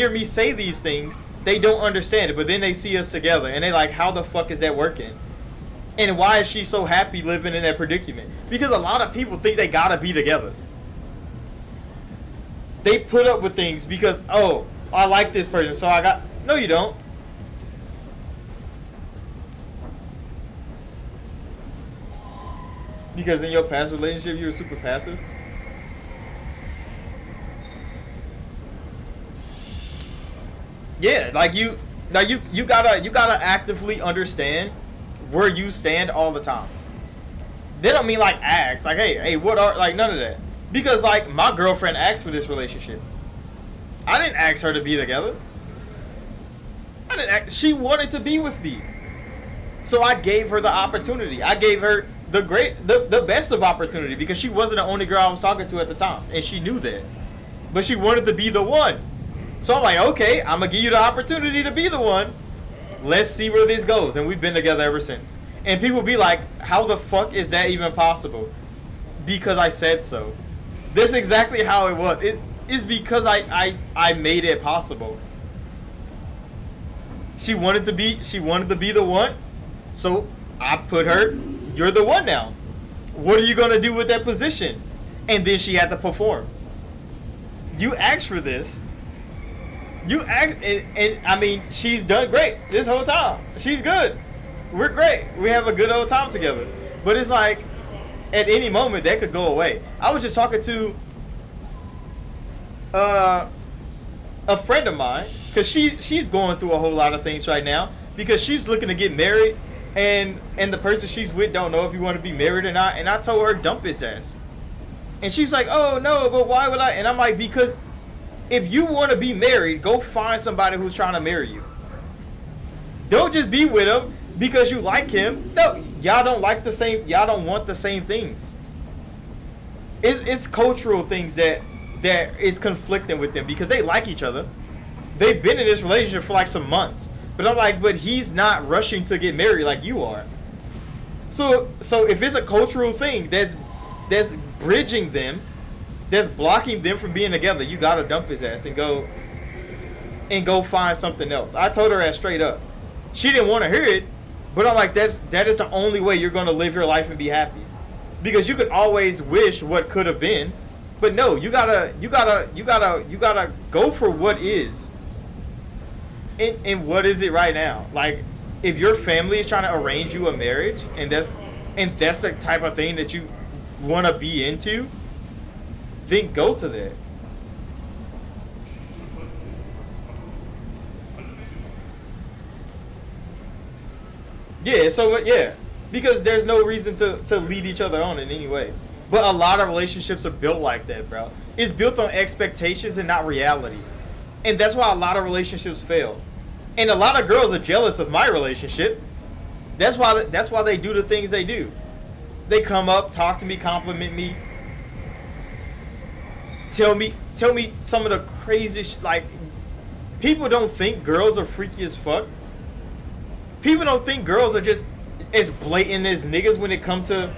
me say these things, they don't understand it. But then they see us together and they like, how the fuck is that working? And why is she so happy living in that predicament? Because a lot of people think they gotta be together. They put up with things because, oh, I like this person, so I got... No, you don't. Because in your past relationship, you were super passive? Yeah, like you gotta actively understand where you stand all the time. They don't mean like ask, like, hey, what are, like, none of that. Because like my girlfriend asked for this relationship. I didn't ask her to be together. She wanted to be with me. So I gave her the opportunity. I gave her the best of opportunity because she wasn't the only girl I was talking to at the time. And she knew that. But she wanted to be the one. So I'm like, okay, I'm gonna give you the opportunity to be the one. Let's see where this goes. And we've been together ever since. And people be like, how the fuck is that even possible? Because I said so. This is exactly how it was. It's because I made it possible. She wanted to be the one. So I put her, you're the one now. What are you gonna do with that position? And then she had to perform. You asked for this. You act, and I mean, she's done great this whole time. She's good. We're great. We have a good old time together. But it's like, at any moment, that could go away. I was just talking to a friend of mine, because she's going through a whole lot of things right now, because she's looking to get married, and the person she's with don't know if you want to be married or not. And I told her, dump his ass. And she's like, oh no, but why would I? And I'm like, because if you want to be married, go find somebody who's trying to marry you. Don't just be with him because you like him. No, y'all don't like the same. Y'all don't want the same things. It's cultural things that is conflicting with them because they like each other. They've been in this relationship for like some months. But I'm like, but he's not rushing to get married like you are. So if it's a cultural thing that's bridging them, that's blocking them from being together, you gotta dump his ass and go find something else. I told her that straight up. She didn't want to hear it, but I'm like, that is the only way you're gonna live your life and be happy. Because you can always wish what could have been, but no, you gotta go for what is. And what is it right now? Like, if your family is trying to arrange you a marriage, and that's the type of thing that you want to be into, then go to that. Yeah, because there's no reason to lead each other on in any way. But a lot of relationships are built like that, bro. It's built on expectations and not reality. And that's why a lot of relationships fail. And a lot of girls are jealous of my relationship. That's why they do the things they do. They come up, talk to me, compliment me, tell me some of the craziest, like, people don't think girls are freaky as fuck. People don't think girls are just as blatant as niggas when it comes to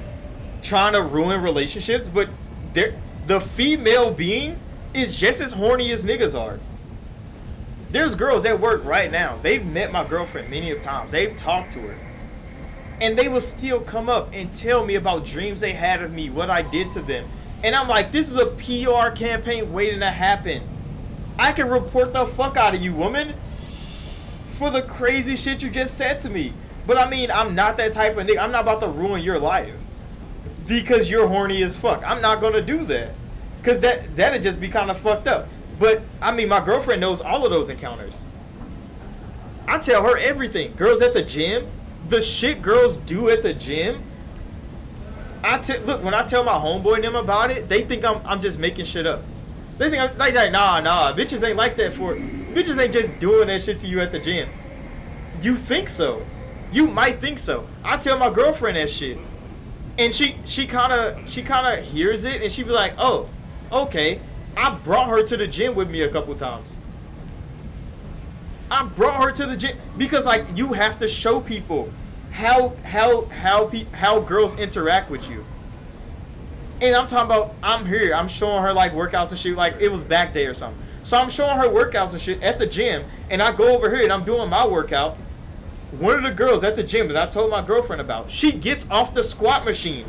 trying to ruin relationships, but the female being is just as horny as niggas are. There's girls at work right now. They've met my girlfriend many of times. They've talked to her. And they will still come up and tell me about dreams they had of me, what I did to them. And I'm like, this is a PR campaign waiting to happen. I can report the fuck out of you, woman, for the crazy shit you just said to me. But I mean, I'm not that type of nigga. I'm not about to ruin your life because you're horny as fuck. I'm not gonna do that, because that'd just be kind of fucked up. But I mean, my girlfriend knows all of those encounters. I tell her everything. Girls at the gym, the shit girls do at the gym. Look, when I tell my homeboy and them about it, they think I'm just making shit up. They think I'm like nah, bitches ain't like that bitches ain't just doing that shit to you at the gym. You think so. You might think so. I tell my girlfriend that shit. And she kind of hears it and she be like, "Oh, okay." I brought her to the gym with me a couple times. I brought her to the gym because, like, you have to show people how girls interact with you. And I'm talking about, I'm showing her like workouts and shit, like it was back day or something. So I'm showing her workouts and shit at the gym, and I go over here and I'm doing my workout. One of the girls at the gym that I told my girlfriend about, she gets off the squat machine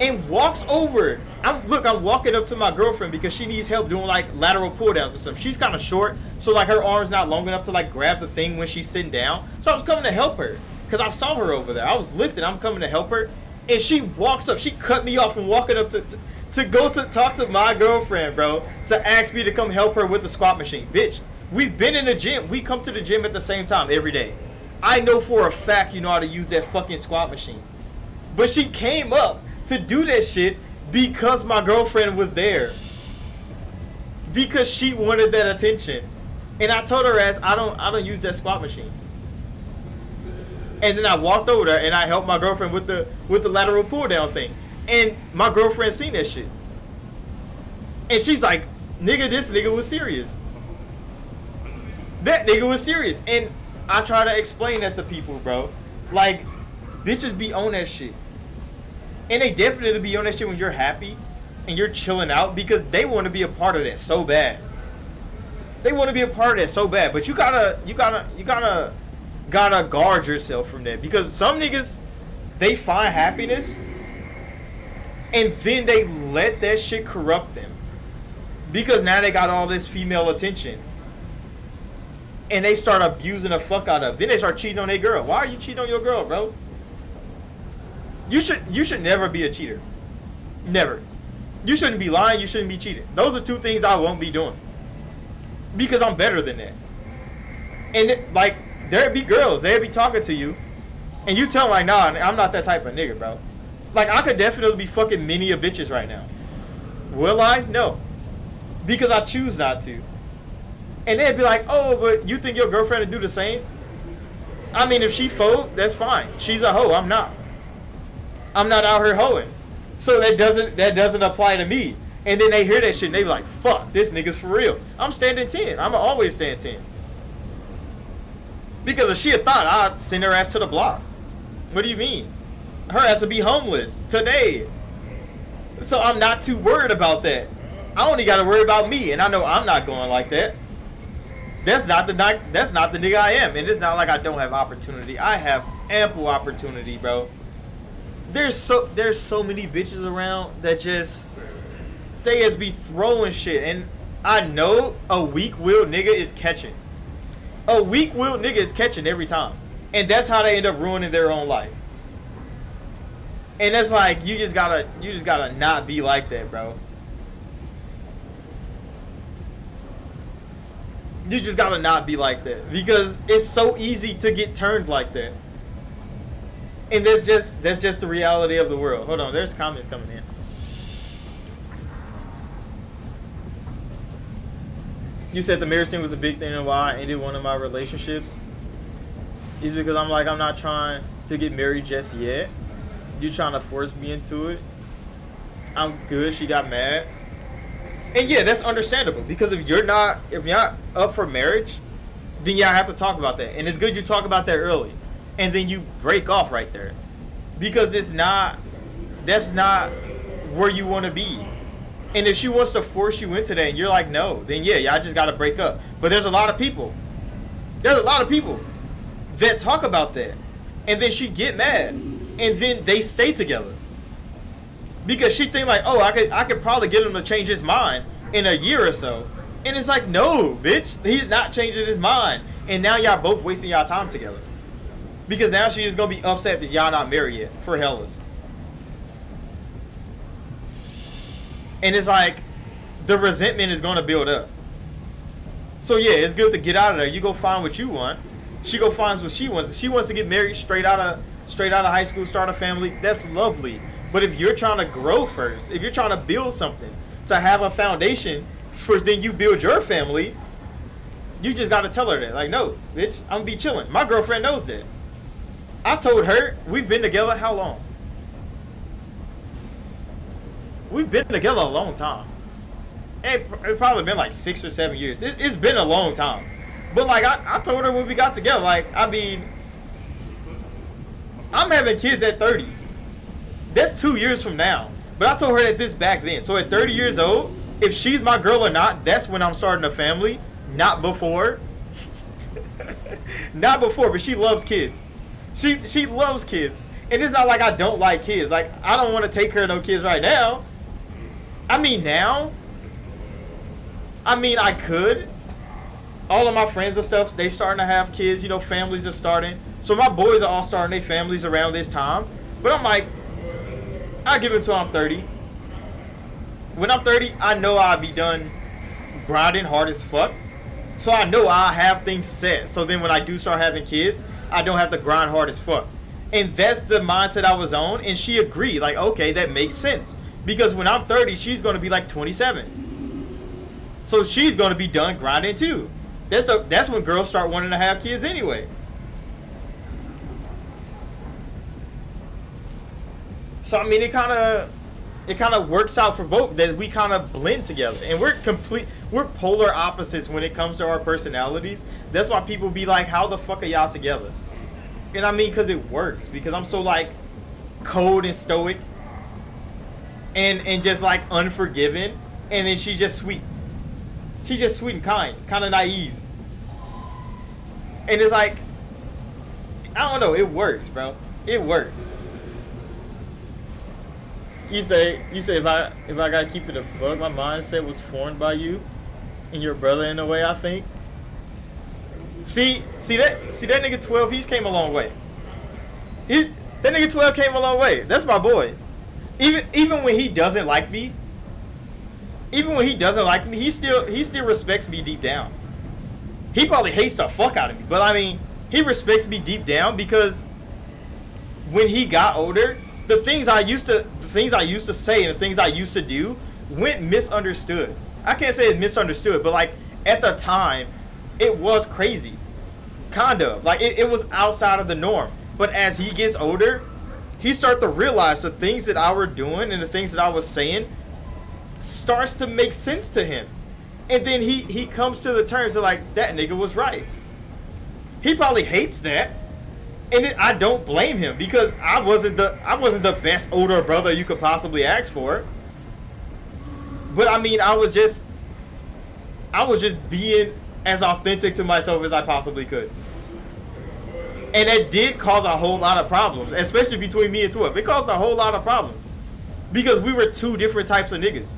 and walks over. I'm walking up to my girlfriend because she needs help doing like lateral pull downs or something. She's kind of short, so like her arm's not long enough to like grab the thing when she's sitting down. So I was coming to help her because I saw her over there. I was lifting. I'm coming to help her, and she walks up. She cut me off from walking up to go to talk to my girlfriend, bro, to ask me to come help her with the squat machine. Bitch, we've been in the gym. We come to the gym at the same time every day. I know for a fact you know how to use that fucking squat machine. But she came up to do that shit because my girlfriend was there. Because she wanted that attention. And I told her I don't use that squat machine. And then I walked over there and I helped my girlfriend with the lateral pull down thing. And my girlfriend seen that shit. And she's like, nigga, this nigga was serious. That nigga was serious. And I try to explain that to people, bro. Like, bitches be on that shit. And they definitely be on that shit when you're happy and you're chilling out because they want to be a part of that so bad. They want to be a part of that so bad. But you gotta guard yourself from that. Because some niggas, they find happiness and then they let that shit corrupt them. Because now they got all this female attention. And they start abusing the fuck out of it. Then they start cheating on their girl. Why are you cheating on your girl, bro? You should never be a cheater. Never. You shouldn't be lying. You shouldn't be cheating. Those are two things I won't be doing. Because I'm better than that. And like, there'd be girls, they'd be talking to you. And you tell them like, nah, I'm not that type of nigga, bro. Like, I could definitely be fucking many of bitches right now. Will I? No. Because I choose not to. And they'd be like, oh, but you think your girlfriend would do the same? I mean, if she fold, that's fine. She's a hoe. I'm not. I'm not out here hoeing. So that doesn't apply to me. And then they hear that shit and they be like, fuck, this nigga's for real. I'm standing 10. I'm always stand 10. Because if she had thought, I'd send her ass to the block. What do you mean? Her ass would be homeless today. So I'm not too worried about that. I only got to worry about me. And I know I'm not going like that. That's not the nigga I am. And it's not like I don't have opportunity. I have ample opportunity, bro. There's so many bitches around that they just be throwing shit. And I know a weak-willed nigga is catching. A weak-willed nigga is catching every time. And that's how they end up ruining their own life. And it's like, you just gotta not be like that, bro. You just gotta not be like that. Because it's so easy to get turned like that. And that's just the reality of the world. Hold on, there's comments coming in. You said the marriage thing was a big thing and why I ended one of my relationships. Is because I'm not trying to get married just yet. You trying to force me into it. I'm good. She got mad. And yeah, that's understandable. Because if you're not up for marriage, then y'all have to talk about that. And it's good you talk about that early. And then you break off right there. Because that's not where you want to be. And if she wants to force you into that and you're like, no, then yeah, y'all just got to break up. But there's a lot of people that talk about that. And then she get mad. And then they stay together. Because she think like, oh, I could probably get him to change his mind in a year or so. And it's like, no, bitch. He's not changing his mind. And now y'all both wasting y'all time together. Because now she's going to be upset that y'all not married yet. For hellas. And it's like, the resentment is going to build up. So yeah, it's good to get out of there. You go find what you want. She go finds what she wants. If she wants to get married straight out of high school, start a family, that's lovely. But if you're trying to grow first, if you're trying to build something, to have a foundation for then you build your family, you just got to tell her that. Like, no, bitch, I'm going to be chilling. My girlfriend knows that. I told her, we've been together how long? We've been together a long time. It probably been like 6 or 7 years. It's been a long time. But like, I told her when we got together, like, I mean, I'm having kids at 30. That's 2 years from now. But I told her this back then. So at 30 years old, if she's my girl or not, that's when I'm starting a family. Not before. Not before, but she loves kids. She loves kids. And it's not like I don't like kids. Like, I don't want to take care of no kids right now. I mean, now. I mean, I could. All of my friends and stuff, they starting to have kids. You know, families are starting. So my boys are all starting their families around this time. But I'm like, I'll give it until I'm 30. When I'm 30, I know I'll be done grinding hard as fuck. So I know I'll have things set. So then when I do start having kids, I don't have to grind hard as fuck. And that's the mindset I was on. And she agreed. Like, okay, that makes sense. Because when I'm 30, she's going to be like 27. So she's going to be done grinding too. That's when girls start wanting to have kids anyway. So, I mean, it kind of works out for both, that we kind of blend together, and we're polar opposites when it comes to our personalities. That's why people be like, how the fuck are y'all together? And I mean, because it works, because I'm so like cold and stoic and just like unforgiving, and then she's just sweet and kind of naive, and it's like, I don't know, it works, bro. It works. You say if I gotta keep it a bug, my mindset was formed by you and your brother in a way, I think. See that nigga 12, he's came a long way. That nigga 12 came a long way. That's my boy. Even when he doesn't like me, he still respects me deep down. He probably hates the fuck out of me, but I mean, he respects me deep down because when he got older, the things I used to say and the things I used to do went misunderstood. I can't say it misunderstood, but like at the time, it was crazy. Kind of. Like it was outside of the norm. But as he gets older, he starts to realize the things that I was doing and the things that I was saying starts to make sense to him. And then he comes to the terms of like, that nigga was right. He probably hates that. And I don't blame him, because I wasn't the best older brother you could possibly ask for. But I mean, I was just being as authentic to myself as I possibly could. And that did cause a whole lot of problems, especially between me and 12. It caused a whole lot of problems because we were two different types of niggas.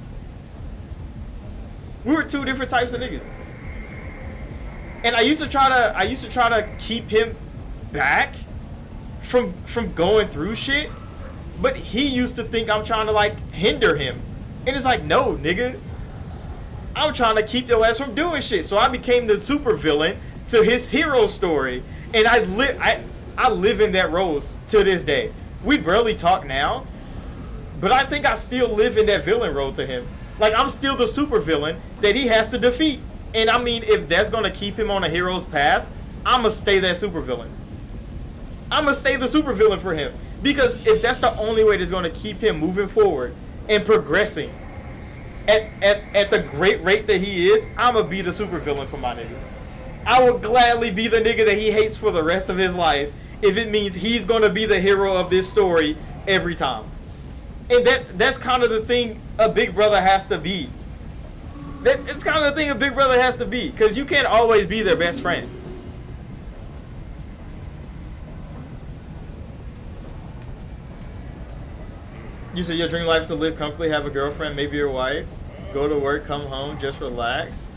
And I used to try to keep him back from going through shit, but he used to think I'm trying to like hinder him, and it's like, no, nigga, I'm trying to keep your ass from doing shit. So I became the super villain to his hero story, and I live in that role to this day. We barely talk now, but I think I still live in that villain role to him. Like, I'm still the super villain that he has to defeat. And I mean, if that's gonna keep him on a hero's path, I'ma stay that super villain. I'ma stay the super villain for him. Because if that's the only way that's gonna keep him moving forward and progressing at the great rate that he is, I'ma be the super villain for my nigga. I would gladly be the nigga that he hates for the rest of his life if it means he's gonna be the hero of this story every time. And that's kind of the thing a big brother has to be. It's kind of the thing a big brother has to be, because you can't always be their best friend. You said your dream life is to live comfortably, have a girlfriend, maybe your wife, go to work, come home, just relax.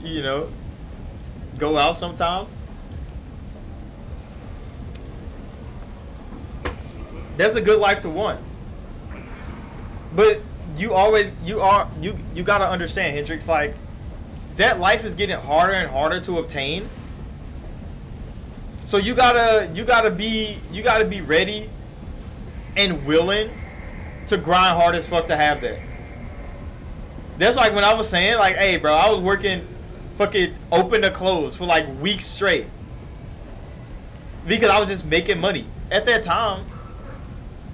You know, go out sometimes. That's a good life to want. But you gotta understand, Hendrix, like, that life is getting harder and harder to obtain. So you gotta be ready and willing to grind hard as fuck to have that. That's like when I was saying, like, hey bro, I was working fucking open to close for like weeks straight because I was just making money. At that time,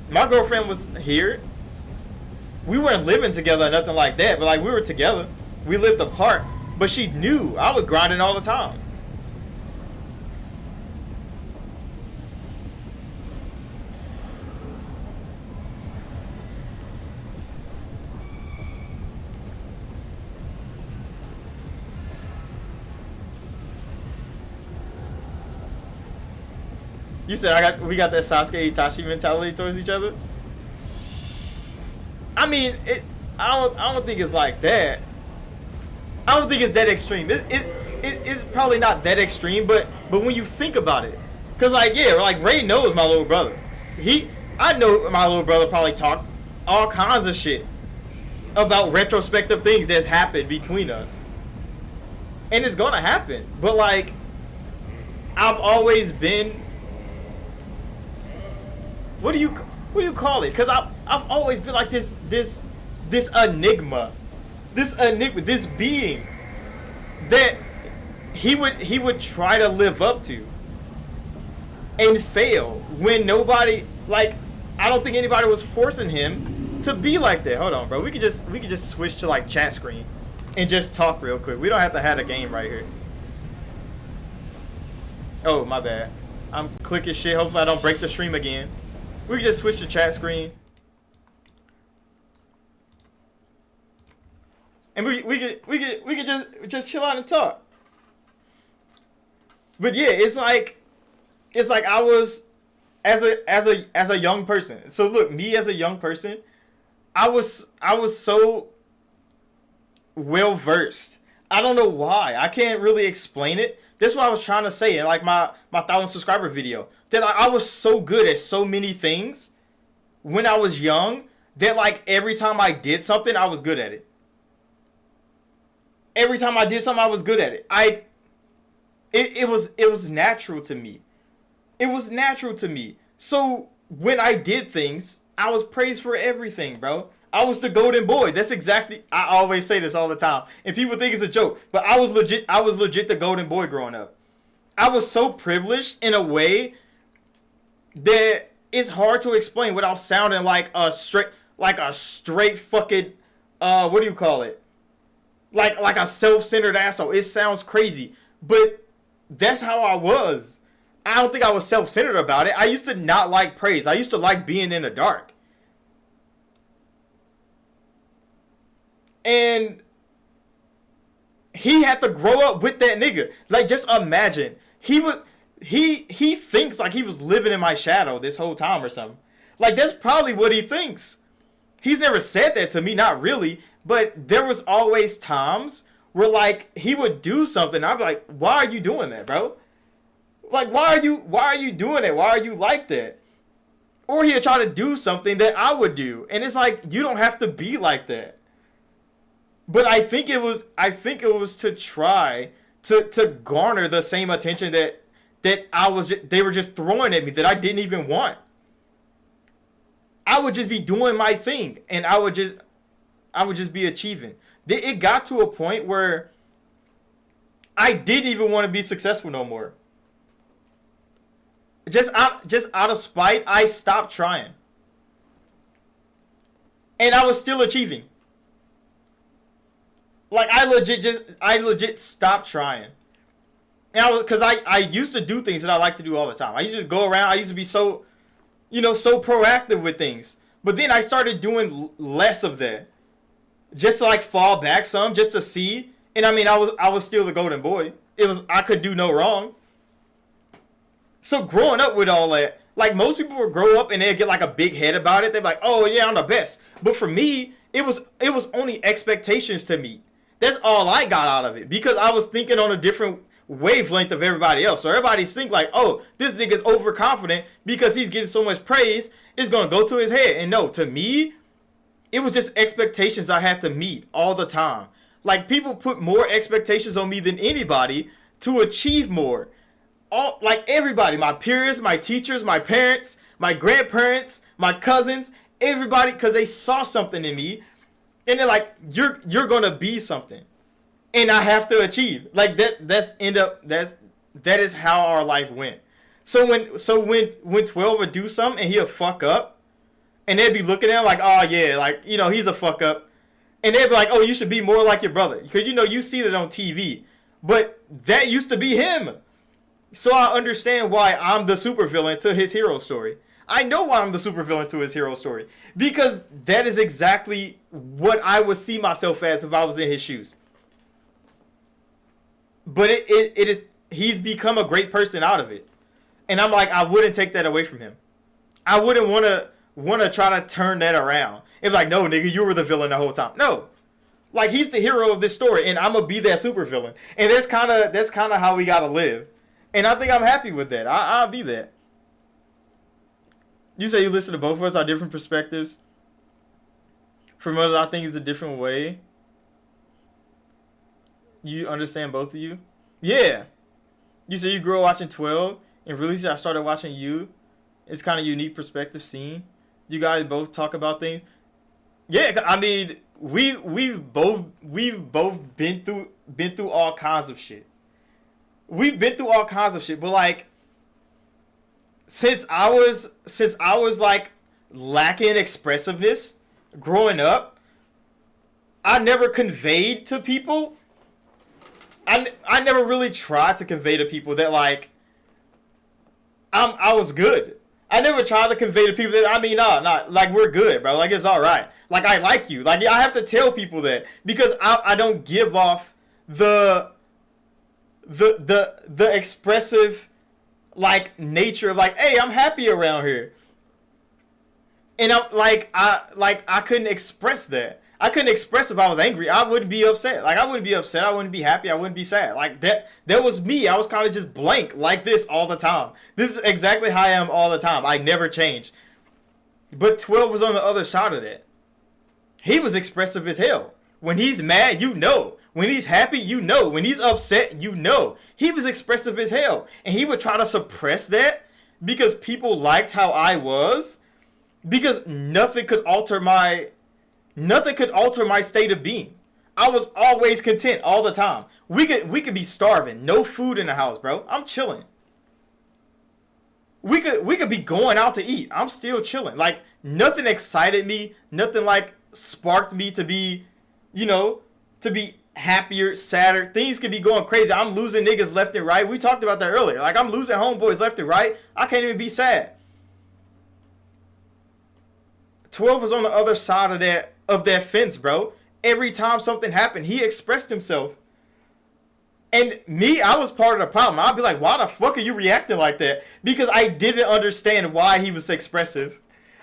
my girlfriend was here. We weren't living together or nothing like that, but like, we were together. We lived apart, but she knew I was grinding all the time. You said we got that Sasuke Itachi mentality towards each other. I mean, I don't think it's like that. I don't think it's that extreme. It's probably not that extreme, but when you think about it, cause like, yeah, like Ray knows my little brother. I know my little brother probably talked all kinds of shit about retrospective things that's happened between us, and it's gonna happen. But like, I've always been. What do you call it? Cause I've always been like this enigma, this being that he would try to live up to and fail when nobody, like, I don't think anybody was forcing him to be like that. Hold on, bro. We could just switch to like chat screen and just talk real quick. We don't have to have a game right here. Oh, my bad. I'm clicking shit. Hopefully I don't break the stream again. We can just switch to chat screen. And we could just chill out and talk. But yeah, it's like I was as a young person. So look, me as a young person, I was so well versed. I don't know why. I can't really explain it. That's what I was trying to say in like my 1,000 subscriber video. That like, I was so good at so many things when I was young that like every time I did something, I was good at it. Every time I did something, I was good at it. It was natural to me. It was natural to me. So when I did things, I was praised for everything, bro. I was the golden boy. That's exactly, I always say this all the time. And people think it's a joke, but I was legit the golden boy growing up. I was so privileged in a way that it's hard to explain without sounding like a straight fucking, what do you call it? Like a self-centered asshole. It sounds crazy, but that's how I was. I don't think I was self-centered about it. I used to not like praise. I used to like being in the dark. And he had to grow up with that nigga. Like, just imagine. He thinks like he was living in my shadow this whole time or something. Like, that's probably what he thinks. He's never said that to me, not really. But there was always times where, like, he would do something. I'd be like, why are you doing that, bro? Like, why are you doing it? Why are you like that? Or he'd try to do something that I would do. And it's like, you don't have to be like that. But I think it was to try to garner the same attention that they were just throwing at me that I didn't even want. I would just be doing my thing and I would just be achieving. It got to a point where I didn't even want to be successful no more. Just out of spite, I stopped trying. And I was still achieving. Like, I legit stopped trying. And because I used to do things that I like to do all the time. I used to just go around. I used to be so proactive with things. But then I started doing less of that. Just to, like, fall back some, just to see. And, I mean, I was still the golden boy. I could do no wrong. So, growing up with all that, like, most people would grow up and they'd get, like, a big head about it. They're like, oh, yeah, I'm the best. But for me, it was only expectations to meet. That's all I got out of it. Because I was thinking on a different wavelength of everybody else. So everybody's think like, oh, this nigga's overconfident because he's getting so much praise. It's going to go to his head. And no, to me, it was just expectations I had to meet all the time. Like, people put more expectations on me than anybody to achieve more. Like everybody, my peers, my teachers, my parents, my grandparents, my cousins, everybody, because they saw something in me. And they're like, you're gonna be something, and I have to achieve. Like that is how our life went. So when 12 would do something and he'll fuck up, and they'd be looking at him like, oh yeah, like, he's a fuck up, and they'd be like, oh, you should be more like your brother, because you see that on TV, but that used to be him. So I understand why I'm the supervillain to his hero story. I know why I'm the supervillain to his hero story. Because that is exactly what I would see myself as if I was in his shoes. But he's become a great person out of it. And I'm like, I wouldn't take that away from him. I wouldn't want to try to turn that around. It's like, no, nigga, you were the villain the whole time. No. Like, he's the hero of this story, and I'm going to be that supervillain. And that's kind of how we got to live. And I think I'm happy with that. I'll be that. You say you listen to both of us, our different perspectives. From others, I think it's a different way. You understand both of you? Yeah. You say you grew up watching 12, and really I started watching you. It's kind of unique perspective scene. You guys both talk about things. Yeah, I mean, we've both been through all kinds of shit. We've been through all kinds of shit, but like, since I was like lacking expressiveness, growing up, I never conveyed to people. I never really tried to convey to people that like I was good. I never tried to convey to people that nah, like we're good, bro. Like it's all right. Like I like you. Like I have to tell people that because I don't give off the expressive like nature of like, hey, I'm happy around here. And I'm like I couldn't express that. I couldn't express if I was angry. I wouldn't be upset. Like I wouldn't be upset. I wouldn't be happy. I wouldn't be sad. Like that was me. I was kind of just blank like this all the time. This is exactly how I am all the time. I never change. But 12 was on the other side of that. He was expressive as hell. When he's mad, you know. When he's happy, you know. When he's upset, you know. He was expressive as hell. And he would try to suppress that because people liked how I was. Because nothing could alter my state of being. I was always content all the time. We could be starving, no food in the house, bro. I'm chilling. We could be going out to eat. I'm still chilling. Like nothing excited me, nothing like sparked me to be, to be happier, sadder. Things could be going crazy. I'm losing niggas left and right. We talked about that earlier. Like I'm losing homeboys left and right. I can't even be sad. 12 was on the other side of that fence, bro. Every time something happened, he expressed himself. And me, I was part of the problem. I'd be like, why the fuck are you reacting like that? Because I didn't understand why he was expressive.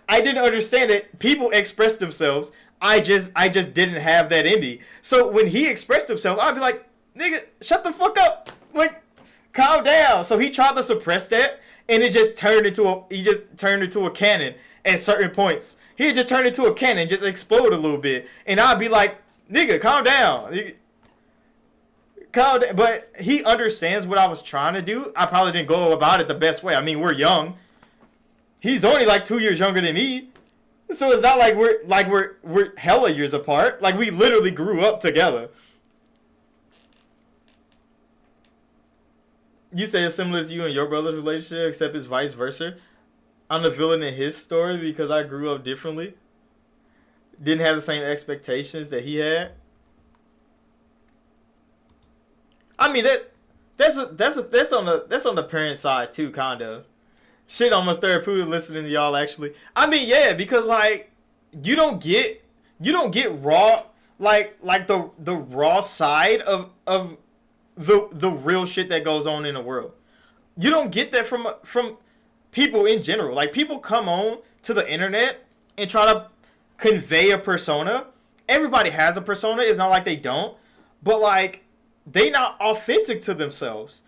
I didn't understand that people expressed themselves. I just didn't have that in me. So when he expressed himself, I'd be like, nigga, shut the fuck up. Like, calm down. So he tried to suppress that, and it just turned into a cannon at certain points. He'd just turn into a cannon, just explode a little bit. And I'd be like, nigga, calm down. Calm down. But he understands what I was trying to do. I probably didn't go about it the best way. I mean, we're young. He's only like 2 years younger than me. So it's not like we're hella years apart. Like we literally grew up together. You say it's similar to you and your brother's relationship, except it's vice versa. I'm the villain in his story because I grew up differently. Didn't have the same expectations that he had. I mean that's on the parent side too, kind of. Shit, almost therapeutic listening to y'all actually. I mean, yeah, because like you don't get raw like the raw side of the real shit that goes on in the world. You don't get that from people in general. Like people come on to the internet and try to convey a persona. Everybody has a persona. It's not like they don't, but like they not authentic to themselves.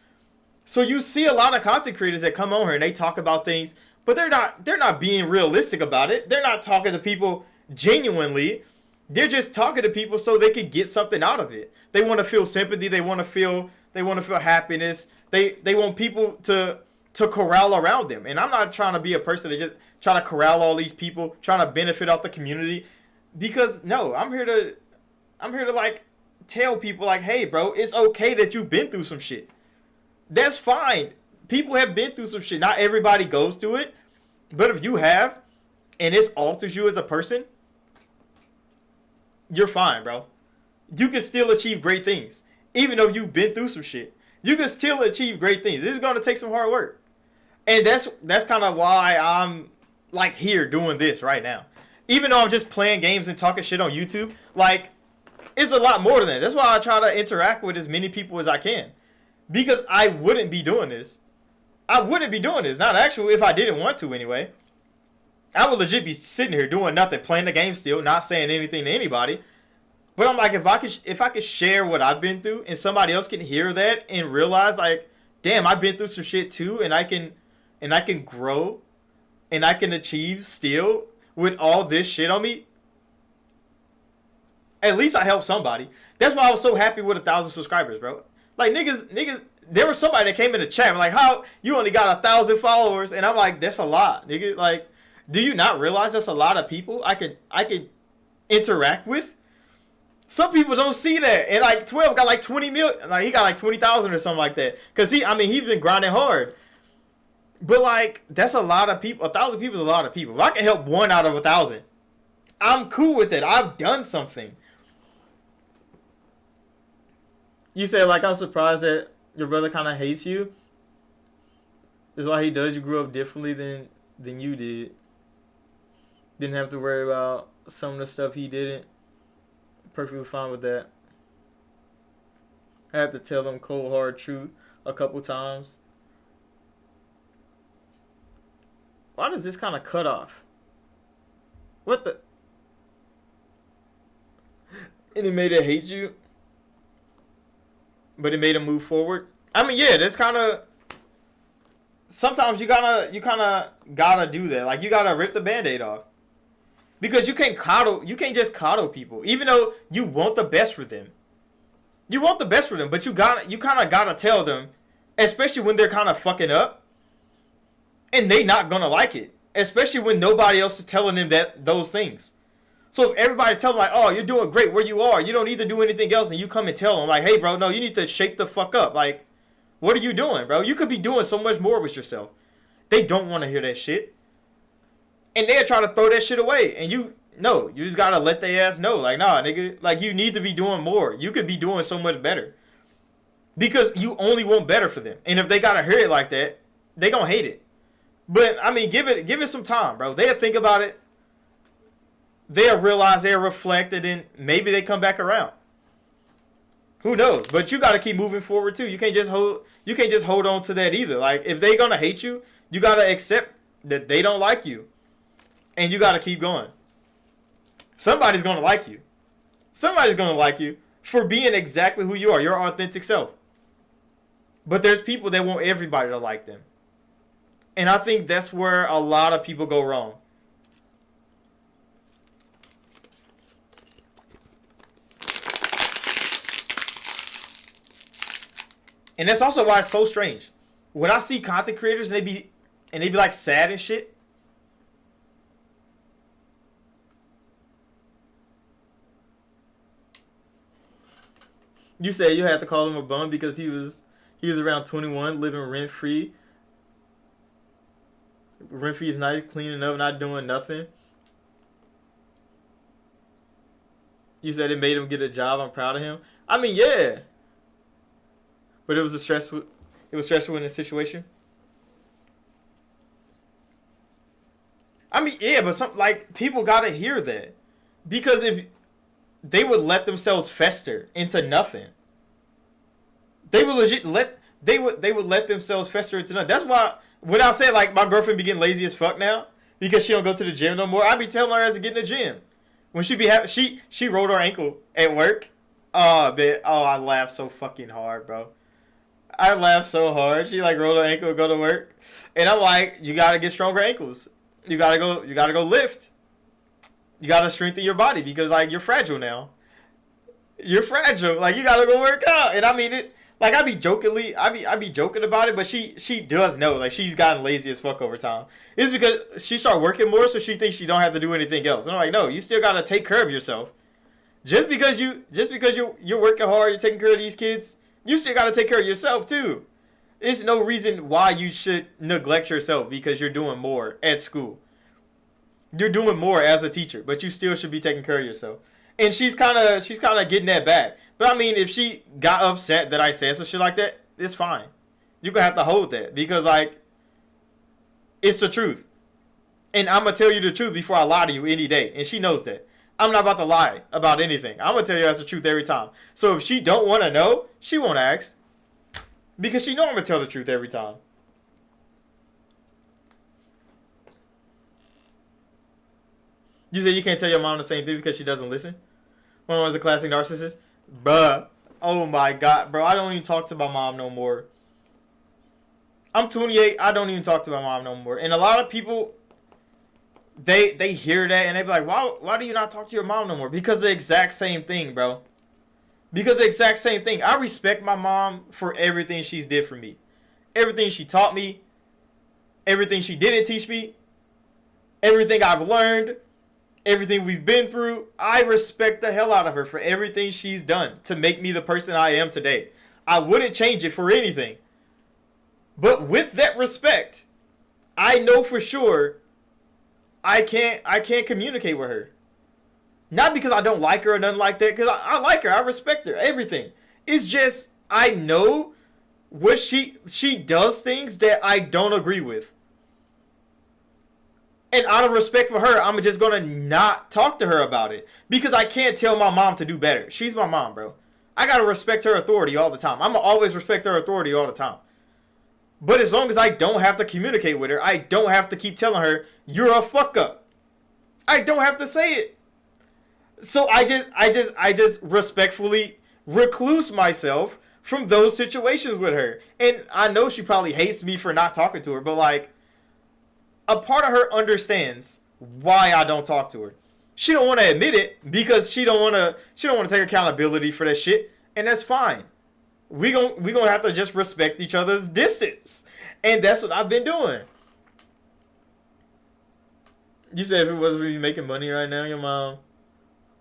So you see a lot of content creators that come on here and they talk about things, but they're not being realistic about it. They're not talking to people genuinely. They're just talking to people so they can get something out of it. They want to feel sympathy. They want to feel happiness. They want people to corral around them. And I'm not trying to be a person that just try to corral all these people, trying to benefit off the community. Because no, I'm here to like tell people like, hey bro, it's okay that you've been through some shit. That's fine. People have been through some shit. Not everybody goes through it. But if you have, and this alters you as a person, you're fine, bro. You can still achieve great things. Even though you've been through some shit. You can still achieve great things. This is going to take some hard work. And that's kind of why I'm like here doing this right now. Even though I'm just playing games and talking shit on YouTube, like it's a lot more than that. That's why I try to interact with as many people as I can. Because I wouldn't be doing this. Not actually if I didn't want to anyway. I would legit be sitting here doing nothing, playing the game still, not saying anything to anybody. But I'm like, if I could share what I've been through and somebody else can hear that and realize like, damn, I've been through some shit too, and I can grow and I can achieve still with all this shit on me. At least I helped somebody. That's why I was so happy with 1,000 subscribers, bro. Like niggas, there was somebody that came in the chat like, how you only got 1,000 followers? And I'm like, that's a lot, nigga. Like, do you not realize that's a lot of people I could interact with? Some people don't see that. And like 12 got like 20 million, like he got like 20,000 or something like that. Cause he's been grinding hard. But like, that's a lot of people. 1,000 people is a lot of people. If I can help 1 out of 1,000, I'm cool with it. I've done something. You say, like, I'm surprised that your brother kind of hates you. Is why he does. You grew up differently than you did. Didn't have to worry about some of the stuff he didn't. Perfectly fine with that. I had to tell him cold hard truth a couple times. Why does this kind of cut off? What the? And it made it hate you? But it made him move forward? I mean, yeah, that's kind of... Sometimes you kind of gotta do that. Like, you gotta rip the Band-Aid off. Because you can't just coddle people. Even though you want the best for them. You want the best for them, but you kind of gotta tell them, especially when they're kind of fucking up, and they not gonna like it, especially when nobody else is telling them those things. So if everybody tell them like, oh, you're doing great where you are, you don't need to do anything else, and you come and tell them like, hey, bro, no, you need to shake the fuck up. Like, what are you doing, bro? You could be doing so much more with yourself. They don't want to hear that shit, and they'll try to throw that shit away, and you just gotta let their ass know, like, nah, nigga, like, you need to be doing more. You could be doing so much better. Because you only want better for them. And if they gotta hear it like that, they gonna hate it. But, I mean, give it some time, bro. They'll think about it. They'll realize, they'll reflect, and then maybe they come back around. Who knows? But you gotta keep moving forward, too. You can't just hold on to that either. Like, if they gonna hate you, you gotta accept that they don't like you. And you gotta keep going. Somebody's going to like you. Somebody's going to like you for being exactly who you are, your authentic self. But there's people that want everybody to like them. And I think that's where a lot of people go wrong. And that's also why it's so strange. When I see content creators and they be like sad and shit, you said you had to call him a bum because he was around 21, living rent free. Rent free is nice, cleaning up, not doing nothing. You said it made him get a job. I'm proud of him. I mean, yeah. But it was stressful in this situation. I mean, yeah, but people gotta hear that. Because if they would let themselves fester into nothing. They would let themselves fester into nothing. That's why when I say like my girlfriend be getting lazy as fuck now because she don't go to the gym no more, I be telling her as to get in the gym. When she rolled her ankle at work. I laughed so fucking hard, bro. I laughed so hard. She like rolled her ankle and go to work. And I'm like, you gotta get stronger ankles. You gotta go lift. You gotta strengthen your body because like you're fragile now. You're fragile. Like you gotta go work out. And I mean it. Like I be joking about it, but she does know. Like she's gotten lazy as fuck over time. It's because she started working more, so she thinks she don't have to do anything else. And I'm like, no, you still gotta take care of yourself. Just because you're working hard, you're taking care of these kids, you still gotta take care of yourself too. There's no reason why you should neglect yourself because you're doing more at school. You're doing more as a teacher, but you still should be taking care of yourself. And she's kind of getting that back. But I mean, if she got upset that I said some shit like that, it's fine. You're gonna have to hold that because like, it's the truth. And I'm gonna tell you the truth before I lie to you any day. And she knows that. I'm not about to lie about anything. I'm gonna tell you that's the truth every time. So if she don't want to know, she won't ask. Because she know I'm gonna tell the truth every time. You say you can't tell your mom the same thing because she doesn't listen? My mom's a classic narcissist? Bruh. Oh my god, bro. I don't even talk to my mom no more. I'm 28. I don't even talk to my mom no more. And a lot of people, they hear that and they be like, why do you not talk to your mom no more? Because the exact same thing, bro. Because the exact same thing. I respect my mom for everything she's did for me. Everything she taught me. Everything she didn't teach me. Everything I've learned. Everything we've been through. I respect the hell out of her for everything she's done to make me the person I am today. I wouldn't change it for anything. But with that respect, I know for sure I can't communicate with her. Not because I don't like her or nothing like that, because I like her, I respect her, everything. It's just, I know what she does things that I don't agree with. And out of respect for her, I'm just going to not talk to her about it. Because I can't tell my mom to do better. She's my mom, bro. I got to respect her authority all the time. I'm going to always respect her authority all the time. But as long as I don't have to communicate with her, I don't have to keep telling her, you're a fuck up. I don't have to say it. So I just respectfully recluse myself from those situations with her. And I know she probably hates me for not talking to her, but like, a part of her understands why I don't talk to her. She don't want to admit it because she don't want to take accountability for that shit, and that's fine. We gonna have to just respect each other's distance, and that's what I've been doing. You said if it wasn't me making money right now, your mom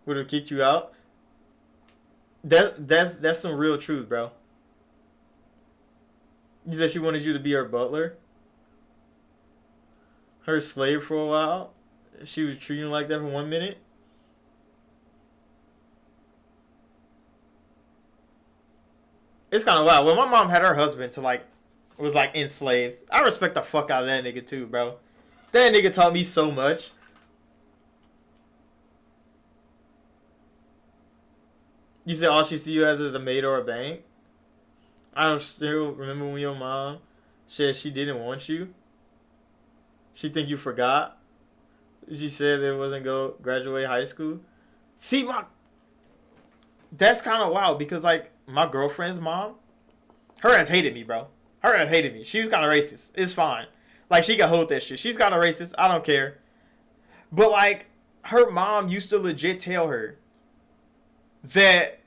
would have kicked you out. That's some real truth, bro. You said she wanted you to be her butler, her slave for a while. She was treating you like that for 1 minute. It's kind of wild. When my mom had her husband was enslaved, I respect the fuck out of that nigga too, bro. That nigga taught me so much. You said all she see you as is a maid or a bank? I don't still remember when your mom said she didn't want you. She think you forgot. She said they wasn't go graduate high school. See, that's kind of wild because like my girlfriend's mom, her ass hated me, bro. Her ass hated me. She was kind of racist. It's fine. Like she can hold that shit. She's kind of racist. I don't care. But like her mom used to legit tell her that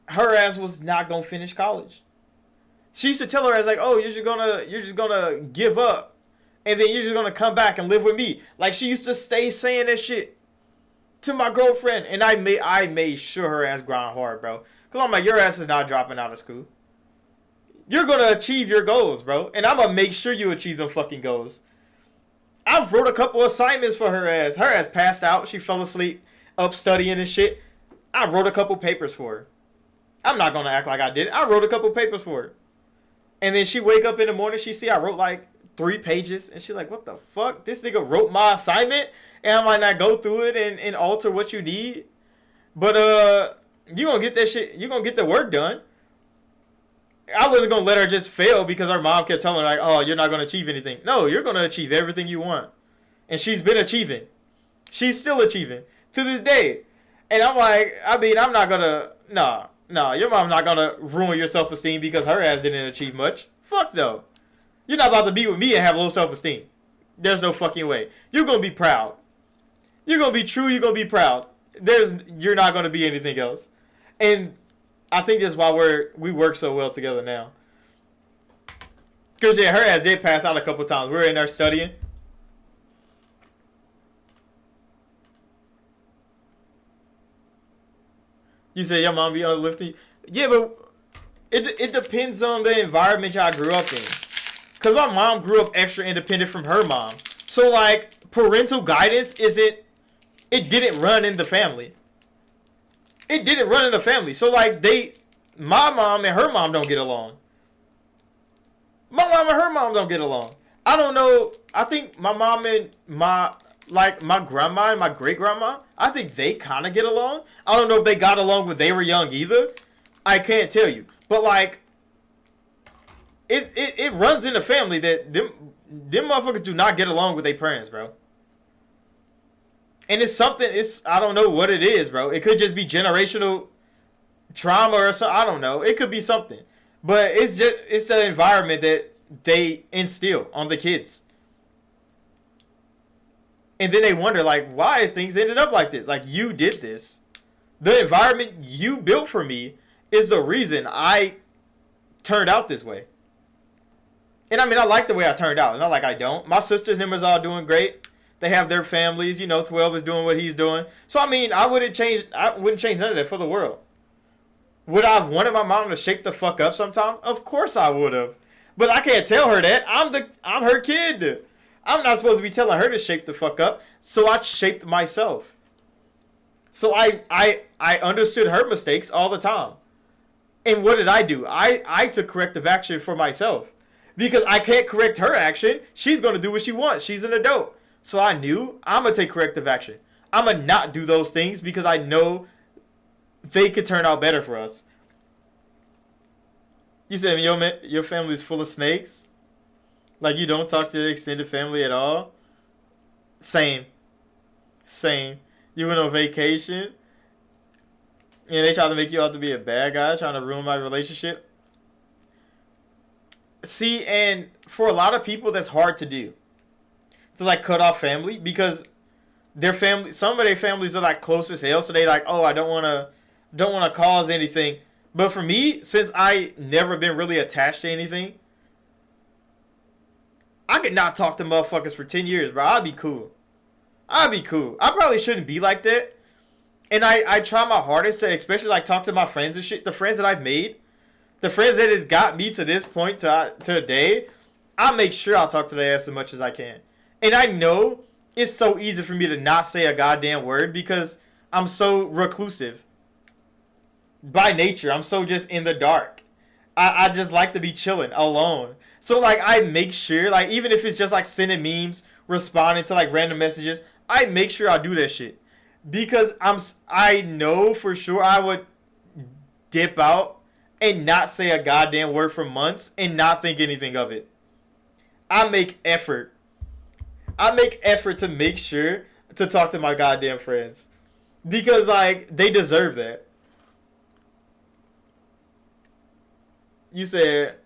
her ass was not gonna finish college. She used to tell her as like, oh, you're just gonna give up, and then you're just gonna come back and live with me. Like she used to stay saying that shit to my girlfriend, and I made sure her ass grind hard, bro. Cause I'm like, your ass is not dropping out of school. You're gonna achieve your goals, bro, and I'm gonna make sure you achieve them fucking goals. I've wrote a couple assignments for her ass. Her ass passed out. She fell asleep up studying and shit. I wrote a couple papers for her. I'm not gonna act like I did it. I wrote a couple papers for her. And then she wake up in the morning, she see I wrote like 3 pages, and she like, what the fuck? This nigga wrote my assignment, and I might not go through it and alter what you need. But you gonna get that shit, you gonna get the work done. I wasn't gonna let her just fail because her mom kept telling her like, oh, you're not gonna achieve anything. No, you're gonna achieve everything you want. And she's been achieving. She's still achieving to this day. And I'm like, I mean, I'm not gonna, nah, your mom's not gonna ruin your self-esteem because her ass didn't achieve much. Fuck no. You're not about to be with me and have low self-esteem. There's no fucking way. You're gonna be proud. You're gonna be true, you're gonna be proud. You're not gonna be anything else. And I think that's why we work so well together now. Cause yeah, her ass did pass out a couple times. We were in there studying. You said your mom be uplifting. Yeah, but it depends on the environment y'all grew up in. Cause my mom grew up extra independent from her mom. So like parental guidance it didn't run in the family. It didn't run in the family. So like my mom and her mom don't get along. My mom and her mom don't get along. I don't know. I think my mom and my grandma and my great grandma, I think they kind of get along. I don't know if they got along when they were young either. I can't tell you. But like, it runs in the family that them motherfuckers do not get along with their parents, bro. And I don't know what it is, bro. It could just be generational trauma or something. I don't know. It could be something. But it's the environment that they instill on the kids. And then they wonder, like, why things ended up like this? Like, you did this. The environment you built for me is the reason I turned out this way. And I mean, I like the way I turned out. It's not like I don't. My sisters and them is all doing great. They have their families. 12 is doing what he's doing. So, I mean, I wouldn't change none of that for the world. Would I have wanted my mom to shake the fuck up sometime? Of course I would have. But I can't tell her that. I'm her kid. I'm not supposed to be telling her to shake the fuck up. So I shaped myself. So I understood her mistakes all the time. And what did I do? I took corrective action for myself. Because I can't correct her action. She's going to do what she wants. She's an adult. So I knew I'm going to take corrective action. I'm going to not do those things because I know they could turn out better for us. You said your family's full of snakes? Like you don't talk to the extended family at all? Same. You went on vacation and they try to make you out to be a bad guy, trying to ruin my relationship. See, and for a lot of people, that's hard to do. To like cut off family because their family, some of their families are like close as hell, so they like, oh, I don't want to cause anything. But for me, since I never been really attached to anything, I could not talk to motherfuckers for 10 years, bro. I'd be cool. I probably shouldn't be like that. And I try my hardest to especially like talk to my friends and shit. The friends that I've made, the friends that has got me to this point today, I make sure I'll talk to their ass as much as I can. And I know it's so easy for me to not say a goddamn word because I'm so reclusive. By nature, I'm so just in the dark. I just like to be chilling alone. So like I make sure, like even if it's just like sending memes, responding to like random messages, I make sure I do that shit. Because I know for sure I would dip out and not say a goddamn word for months and not think anything of it. I make effort to make sure to talk to my goddamn friends. Because like they deserve that. You said,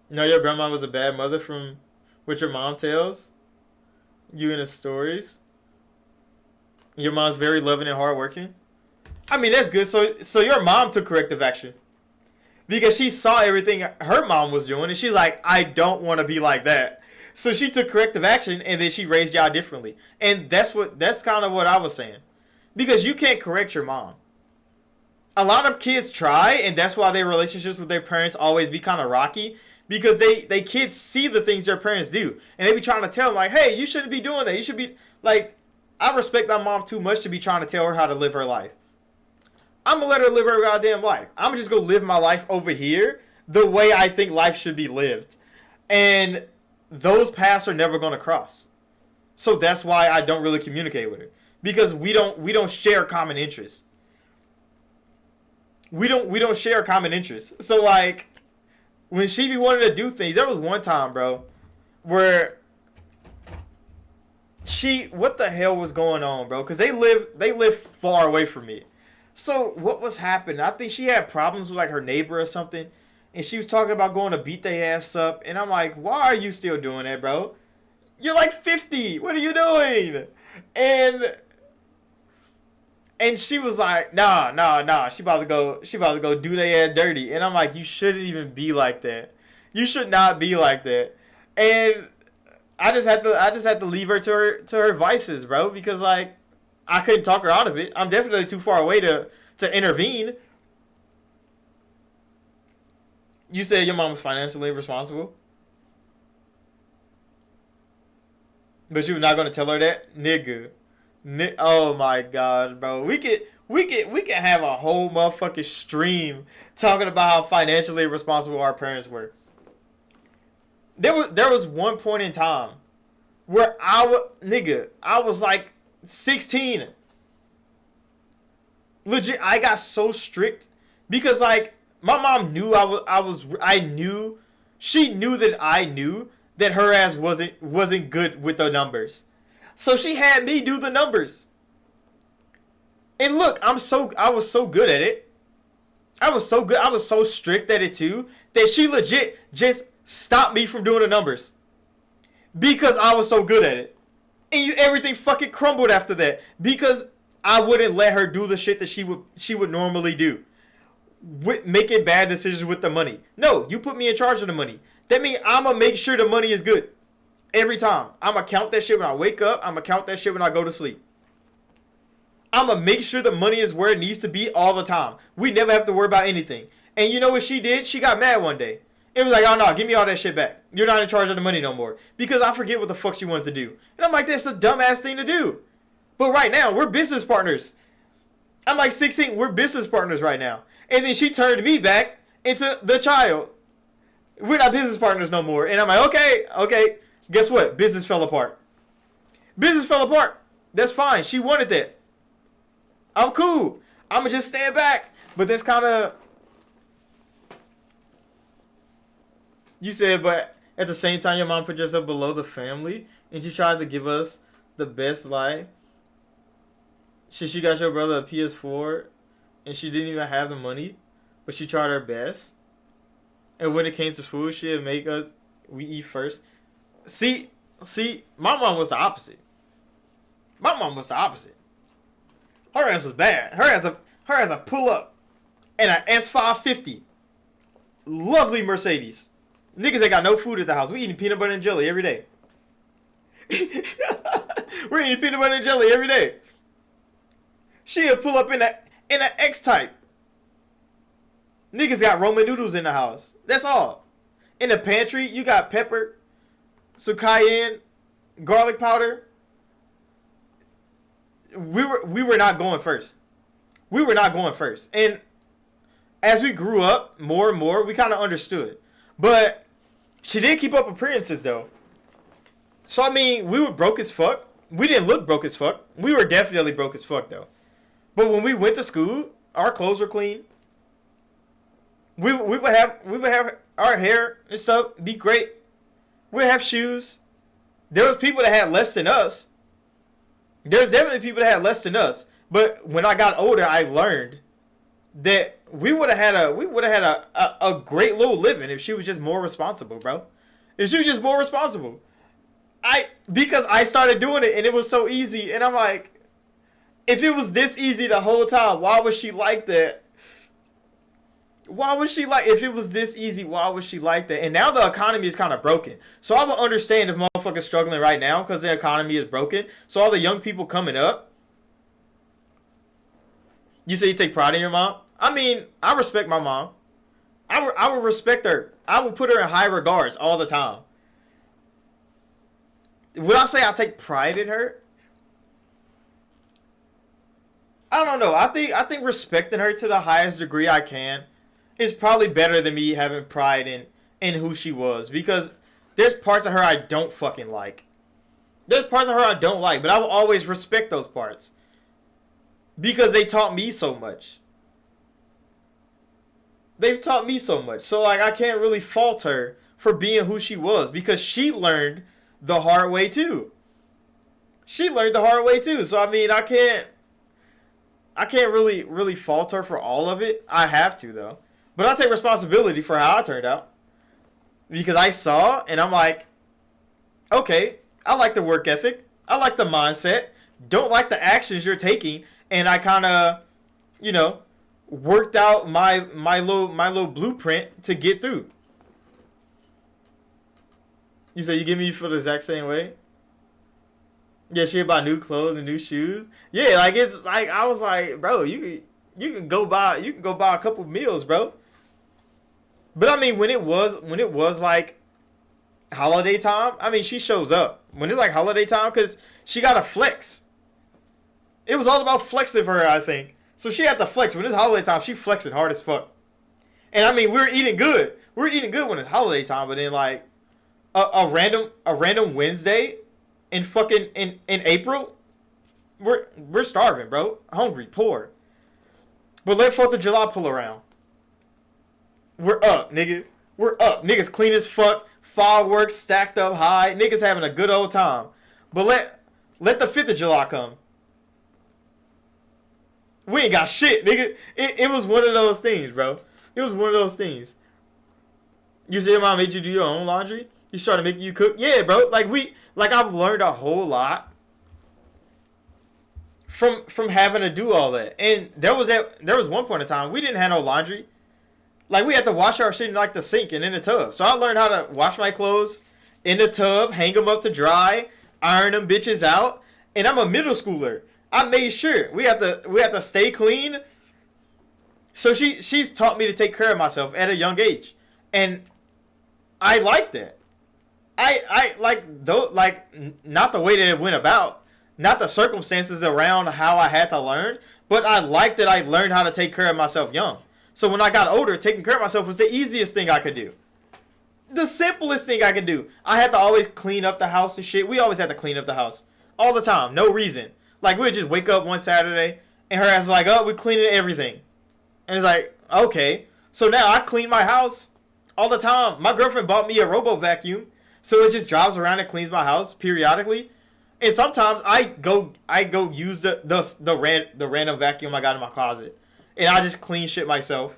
no, your grandma was a bad mother from what your mom tells you in the stories. Your mom's very loving and hardworking. I mean, that's good. So your mom took corrective action. Because she saw everything her mom was doing. And she's like, I don't want to be like that. So she took corrective action and then she raised y'all differently. And that's kind of what I was saying. Because you can't correct your mom. A lot of kids try, and that's why their relationships with their parents always be kind of rocky. Because they kids see the things their parents do. And they be trying to tell them, like, hey, you shouldn't be doing that. You should be, like, I respect my mom too much to be trying to tell her how to live her life. I'm going to let her live her goddamn life. I'm just going to live my life over here the way I think life should be lived. And those paths are never going to cross. So that's why I don't really communicate with her. Because we don't share common interests. We don't share common interests. So like when she be wanting to do things, there was one time, bro, where what the hell was going on, bro? Because they live far away from me. So what was happening? I think she had problems with like her neighbor or something, and she was talking about going to beat their ass up. And I'm like, why are you still doing that, bro? You're like 50. What are you doing? And she was like, nah. She about to go do their ass dirty. And I'm like, you shouldn't even be like that. You should not be like that. And I just had to leave her to her vices, bro, because like I couldn't talk her out of it. I'm definitely too far away to intervene. You said your mom was financially responsible, but you were not gonna tell her that, nigga. Oh my god, bro. We could have a whole motherfucking stream talking about how financially responsible our parents were. There was one point in time where I was like 16. Legit, I got so strict because like my mom knew she knew that I knew that her ass wasn't good with the numbers. So she had me do the numbers. And look, I was so good at it. I was so strict at it too that she legit just stopped me from doing the numbers. Because I was so good at it. And everything fucking crumbled after that. Because I wouldn't let her do the shit that she would normally do. Making bad decisions with the money. No, you put me in charge of the money. That means I'm going to make sure the money is good. Every time. I'm going to count that shit when I wake up. I'm going to count that shit when I go to sleep. I'm going to make sure the money is where it needs to be all the time. We never have to worry about anything. And you know what she did? She got mad one day. It was like, oh no, give me all that shit back. You're not in charge of the money no more. Because I forget what the fuck she wanted to do. And I'm like, that's a dumbass thing to do. But right now, we're business partners. I'm like 16. We're business partners right now. And then she turned me back into the child. We're not business partners no more. And I'm like, okay. Guess what? Business fell apart. Business fell apart. That's fine. She wanted that. I'm cool. I'm going to just stand back. But that's kind of... You said, but at the same time, your mom put yourself below the family. And she tried to give us the best life. She got your brother a PS4. And she didn't even have the money. But she tried her best. And when it came to food, she'd make us... We eat first. See, my mom was the opposite. My mom was the opposite. Her ass was bad. Her ass a pull up and an S550. Lovely Mercedes. Niggas ain't got no food at the house. We eating peanut butter and jelly every day. We're eating peanut butter and jelly every day. She'll pull up in an X-Type. Niggas got Roman noodles in the house. That's all. In the pantry, you got pepper, some cayenne, garlic powder. We were not going first. We were not going first. And as we grew up more and more, we kind of understood. But she did keep up appearances, though. So, I mean, we were broke as fuck. We didn't look broke as fuck. We were definitely broke as fuck, though. But when we went to school, our clothes were clean. We would have our hair and stuff be great. We'd have shoes. There was people that had less than us. There's definitely people that had less than us. But when I got older, I learned that we would have had a great little living if she was just more responsible, bro. If she was just more responsible. Because I started doing it and it was so easy. And I'm like, if it was this easy the whole time, why was she like that? Why was she like, if it was this easy, why was she like that? And now the economy is kind of broken. So I would understand if motherfuckers struggling right now because the economy is broken. So all the young people coming up. You say you take pride in your mom? I mean, I respect my mom. I would respect her. I would put her in high regards all the time. Would I say I take pride in her? I don't know. I think respecting her to the highest degree I can is probably better than me having pride in who she was. Because there's parts of her I don't fucking like. There's parts of her I don't like. But I will always respect those parts. Because they taught me so much. They've taught me so much. So, like, I can't really fault her for being who she was. Because she learned the hard way, too. She learned the hard way, too. So, I mean, I can't really fault her for all of it. I have to, though. But I take responsibility for how I turned out. Because I saw, and I'm like, okay, I like the work ethic. I like the mindset. Don't like the actions you're taking. And I kind of, you know, worked out my little blueprint to get through. You say you give me for the exact same way? Yeah, she buy new clothes and new shoes. Yeah, like it's like I was like, bro, you can go buy a couple meals, bro. But I mean, when it was like holiday time, I mean, she shows up when it's like holiday time because she got to flex. It was all about flexing for her, I think. So she had to flex when it's holiday time. She flexing hard as fuck. And I mean, we were eating good. We were eating good when it's holiday time, but then like a random Wednesday in fucking in April, we're starving, bro. Hungry, poor. But let 4th of July pull around. We're up, nigga. We're up. Niggas clean as fuck. Fireworks stacked up high. Niggas having a good old time. But let the 5th of July come. We ain't got shit, nigga. It was one of those things, bro. It was one of those things. You say your mom made you do your own laundry? You started making you cook? Yeah, bro. Like I've learned a whole lot from having to do all that. And there was one point in time we didn't have no laundry. Like we had to wash our shit in like the sink and in the tub. So I learned how to wash my clothes in the tub, hang them up to dry, iron them bitches out. And I'm a middle schooler. I made sure we had to stay clean. So she's taught me to take care of myself at a young age, and I like that. I like though, like not the way that it went about, not the circumstances around how I had to learn, but I like that I learned how to take care of myself young. So when I got older, taking care of myself was the easiest thing I could do. The simplest thing I could do. I had to always clean up the house and shit. We always had to clean up the house. All the time. No reason. Like, we'd just wake up one Saturday, and her ass was like, oh, we're cleaning everything. And it's like, okay. So now I clean my house all the time. My girlfriend bought me a robo vacuum, so it just drives around and cleans my house periodically. And sometimes I go use the random vacuum I got in my closet, and I just clean shit myself.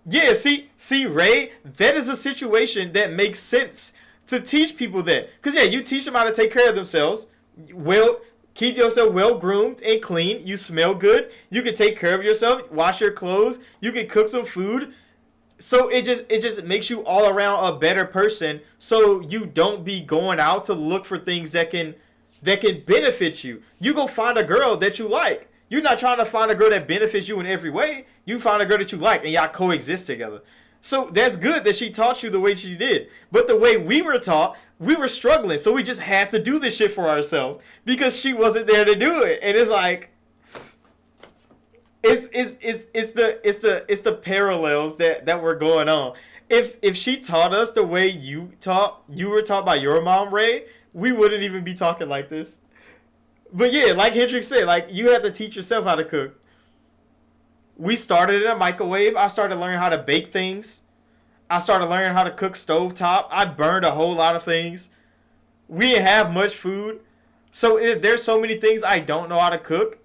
Yeah, see, Ray, that is a situation that makes sense to teach people that. Because, yeah, you teach them how to take care of themselves. Well, keep yourself well groomed and clean. You smell good. You can take care of yourself. Wash your clothes. You can cook some food. So it just makes you all around a better person. So you don't be going out to look for things that can benefit you. You go find a girl that you like. You're not trying to find a girl that benefits you in every way. You find a girl that you like, and y'all coexist together. So that's good that she taught you the way she did. But the way we were taught, we were struggling. So we just had to do this shit for ourselves because she wasn't there to do it. And it's like, it's the parallels that were going on. If she taught us the way you were taught by your mom, Ray, we wouldn't even be talking like this. But yeah, like Hendrik said, like, you have to teach yourself how to cook. We started in a microwave. I started learning how to bake things. I started learning how to cook stovetop. I burned a whole lot of things. We didn't have much food. So there's so many things I don't know how to cook.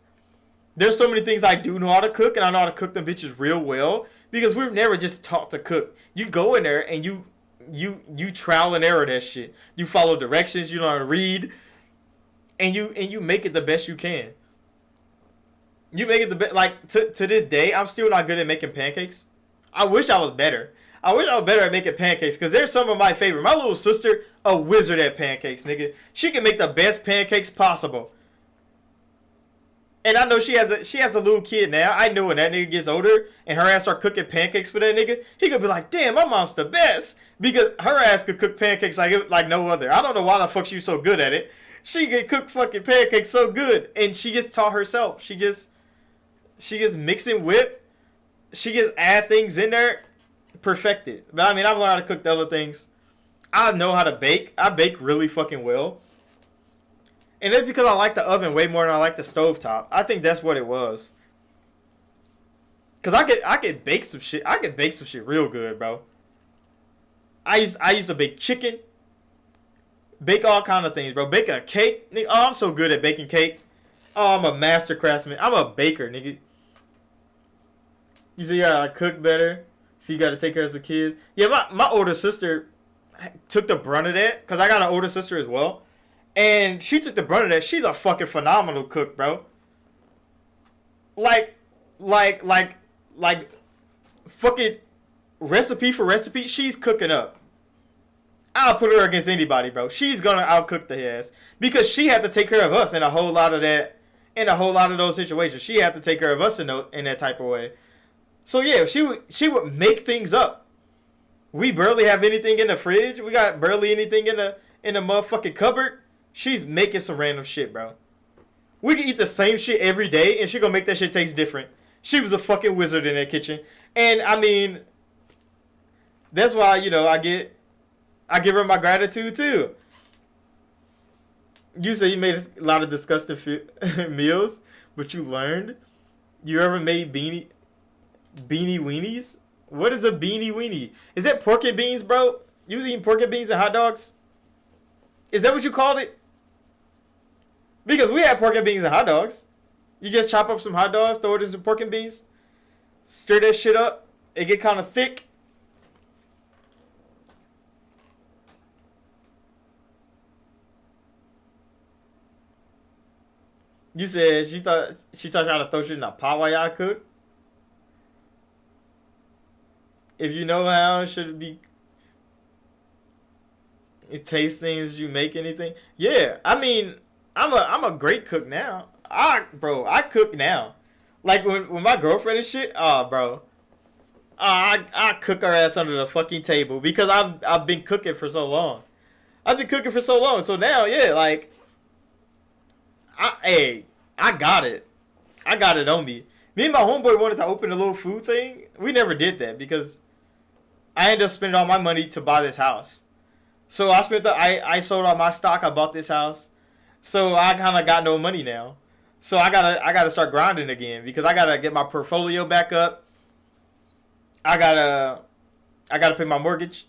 There's so many things I do know how to cook, and I know how to cook them bitches real well. Because we've never just taught to cook. You go in there and you trial and error that shit. You follow directions. You know how to read. And you make it the best you can. You make it the best. Like, to this day, I'm still not good at making pancakes. I wish I was better. I wish I was better at making pancakes, because they're some of my favorite. My little sister, a wizard at pancakes, nigga. She can make the best pancakes possible. And I know she has a little kid now. I know when that nigga gets older and her ass start cooking pancakes for that nigga, he could be like, damn, my mom's the best. Because her ass could cook pancakes like no other. I don't know why the fuck she's so good at it. She can cook fucking pancakes so good. And she just taught herself. She just mix and whip. She just add things in there. Perfected. But I mean, I've learned how to cook the other things. I know how to bake. I bake really fucking well. And that's because I like the oven way more than I like the stovetop. I think that's what it was. Cause I could bake some shit. I could bake some shit real good, bro. I used to bake chicken. Bake all kind of things, bro. Bake a cake. Nigga, oh, I'm so good at baking cake. Oh, I'm a master craftsman. I'm a baker, nigga. You say you gotta cook better. So you gotta take care of some kids. Yeah, my older sister took the brunt of that. Because I got an older sister as well. And she took the brunt of that. She's a fucking phenomenal cook, bro. Like fucking recipe for recipe, she's cooking up. I'll put her against anybody, bro. She's gonna outcook the ass. Because she had to take care of us in a whole lot of that, in a whole lot of those situations. She had to take care of us in that type of way. So yeah, she would make things up. We barely have anything in the fridge. We got barely anything in the motherfucking cupboard. She's making some random shit, bro. We can eat the same shit every day, and she gonna make that shit taste different. She was a fucking wizard in that kitchen. And I mean, that's why, you know, I give her my gratitude too. You say you made a lot of disgusting meals, but you learned. You ever made beanie weenies? What is a beanie weenie? Is that pork and beans, bro? You was eating pork and beans and hot dogs? Is that what you called it? Because we had pork and beans and hot dogs. You just chop up some hot dogs, throw it in some pork and beans, stir that shit up, it get kind of thick. You said she taught you how to throw shit in a pot while y'all cook. If you know how, should it be? It tastes things. You make anything? Yeah, I mean, I'm a great cook now. I cook now. Like when my girlfriend and shit. Oh, bro. I cook her ass under the fucking table because I've been cooking for so long. I've been cooking for so long. So now, yeah, like, I got it. I got it on me. Me and my homeboy wanted to open a little food thing. We never did that because I ended up spending all my money to buy this house. So I sold all my stock. I bought this house. So I kind of got no money now. So I gotta start grinding again because I gotta get my portfolio back up. I gotta pay my mortgage.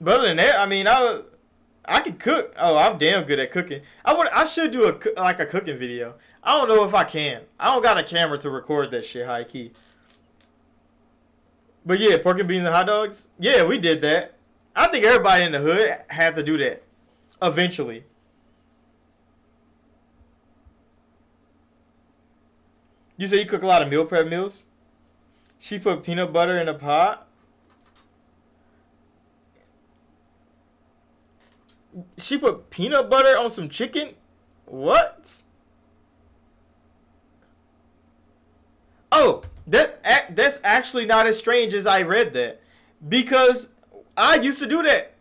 But other than that, I mean, I can cook. Oh, I'm damn good at cooking. I should do a cooking video. I don't know if I can. I don't got a camera to record that shit high key. But yeah, pork and beans and hot dogs. Yeah, we did that. I think everybody in the hood had to do that eventually. You say you cook a lot of meal prep meals? She put peanut butter in a pot. She put peanut butter on some chicken? What? Oh, that's actually not as strange as I read that. Because I used to do that.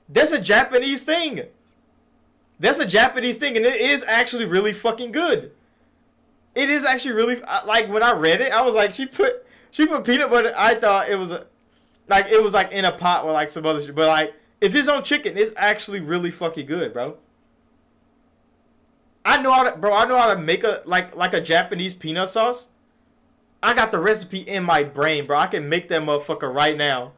That's a Japanese thing. That's a Japanese thing, and it is actually really fucking good. It is actually really, like, when I read it, I was like, she put peanut butter. I thought it was like in a pot with like some other shit. But like, if it's on chicken, it's actually really fucking good, bro. I know how to make a Japanese peanut sauce. I got the recipe in my brain, bro. I can make that motherfucker right now.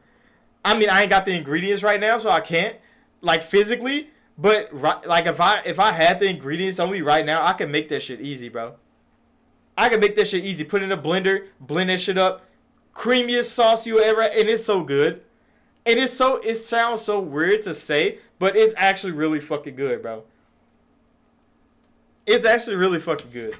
I mean, I ain't got the ingredients right now, so I can't, like, physically. But like, if I had the ingredients on me right now, I can make that shit easy, bro. I can make that shit easy. Put it in a blender, blend that shit up. Creamiest sauce you ever, and it's so good. And it sounds so weird to say, but it's actually really fucking good, bro. It's actually really fucking good.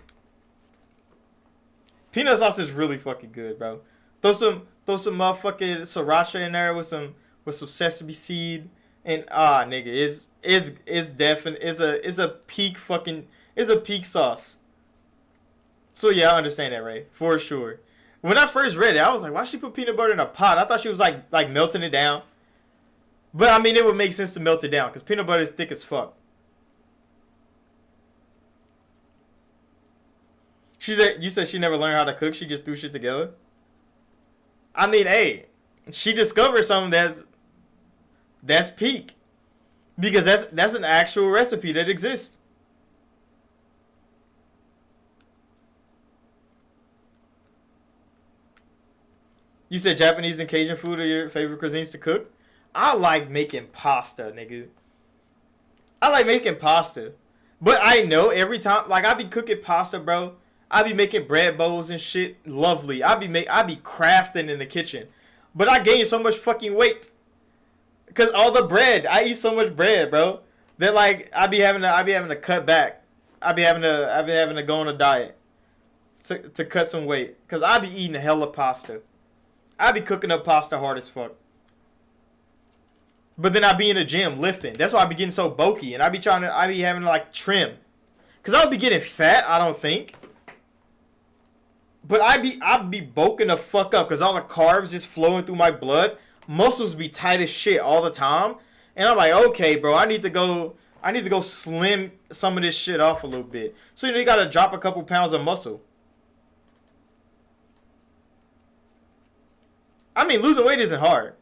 Peanut sauce is really fucking good, bro. Throw some motherfucking sriracha in there with some sesame seed, and nigga, it's definitely it's a peak sauce. So yeah, I understand that, Ray, for sure. When I first read it, I was like, why she put peanut butter in a pot? I thought she was like melting it down. But I mean, it would make sense to melt it down because peanut butter is thick as fuck. You said she never learned how to cook. She just threw shit together. I mean, hey, she discovered something that's peak, because that's an actual recipe that exists. You said Japanese and Cajun food are your favorite cuisines to cook? I like making pasta, nigga. I like making pasta. But I know every time, like, I be cooking pasta, bro. I be making bread bowls and shit. Lovely. I be crafting in the kitchen. But I gain so much fucking weight. Cause all the bread. I eat so much bread, bro. That, like, I be having to cut back. I be having to go on a diet to cut some weight. Cause I be eating a hella pasta. I be cooking up pasta hard as fuck. But then I be in the gym lifting. That's why I be getting so bulky. And I be having to, like, trim. Cause I would be getting fat, I don't think. But I be bulking the fuck up. Cause all the carbs just flowing through my blood. Muscles be tight as shit all the time. And I'm like, okay, bro, I need to go slim some of this shit off a little bit. So you gotta drop a couple pounds of muscle. I mean, losing weight isn't hard.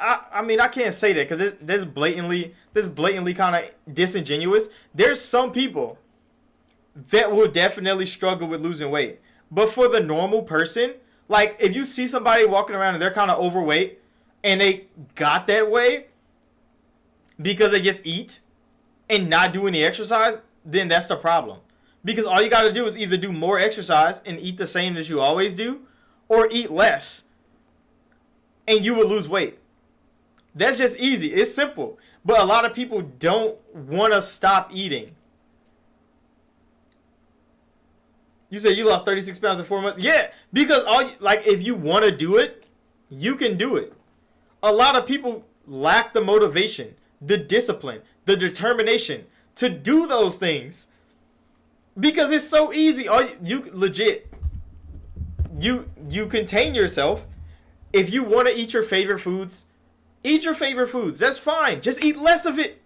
I mean, I can't say that because this blatantly kind of disingenuous. There's some people that will definitely struggle with losing weight. But for the normal person, like, if you see somebody walking around and they're kind of overweight and they got that way because they just eat and not do any exercise, then that's the problem. Because all you got to do is either do more exercise and eat the same as you always do, or eat less, and you will lose weight. That's just easy. It's simple. But a lot of people don't want to stop eating. You said you lost 36 pounds in 4 months? Yeah, because if you want to do it, you can do it. A lot of people lack the motivation, the discipline, the determination to do those things. Because it's so easy. You legit, you contain yourself. If you want to eat your favorite foods, eat your favorite foods. That's fine. Just eat less of it.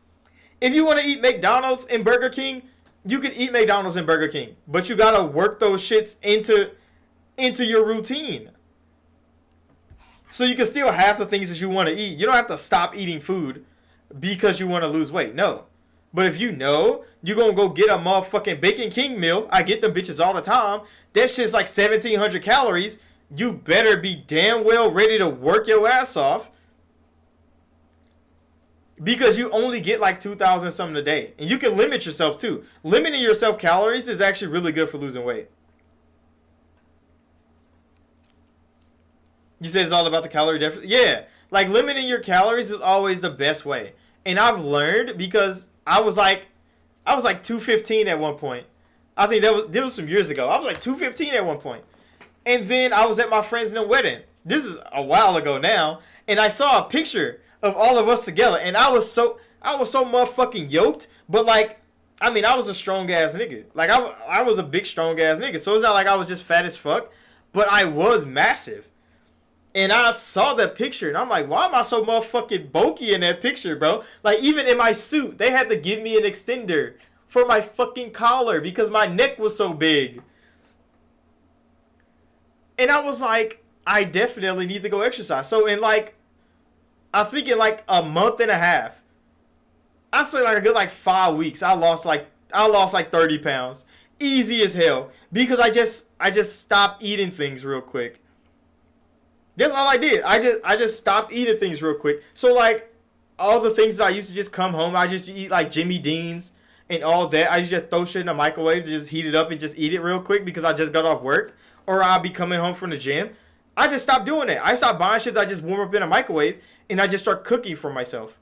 If you want to eat McDonald's and Burger King, you can eat McDonald's and Burger King. But you gotta work those shits into your routine. So you can still have the things that you want to eat. You don't have to stop eating food because you want to lose weight. No. But if you know you're going to go get a motherfucking Bacon King meal, I get them bitches all the time. That shit's like 1,700 calories. You better be damn well ready to work your ass off. Because you only get like 2,000 something a day. And you can limit yourself too. Limiting yourself calories is actually really good for losing weight. You said it's all about the calorie deficit? Yeah. Like limiting your calories is always the best way. And I've learned because I was like 215 at one point. I think that was some years ago. I was like 215 at one point. And then I was at my friend's wedding. This is a while ago now. And I saw a picture of all of us together. And I was so motherfucking yoked. But like, I mean, I was a strong ass nigga. Like I was a big strong ass nigga. So it's not like I was just fat as fuck. But I was massive. And I saw that picture, and I'm like, why am I so motherfucking bulky in that picture, bro? Like, even in my suit, they had to give me an extender for my fucking collar because my neck was so big. And I was like, I definitely need to go exercise. So in like, I think in like a month and a half, I say like a good like 5 weeks, I lost like 30 pounds. Easy as hell. Because I just stopped eating things real quick. That's all I did. I just stopped eating things real quick. So like all the things that I used to just come home, I just eat like Jimmy Dean's and all that. I used to just throw shit in the microwave to just heat it up and just eat it real quick because I just got off work or I'll be coming home from the gym. I just stopped doing that. I stopped buying shit that I just warm up in a microwave and I just start cooking for myself.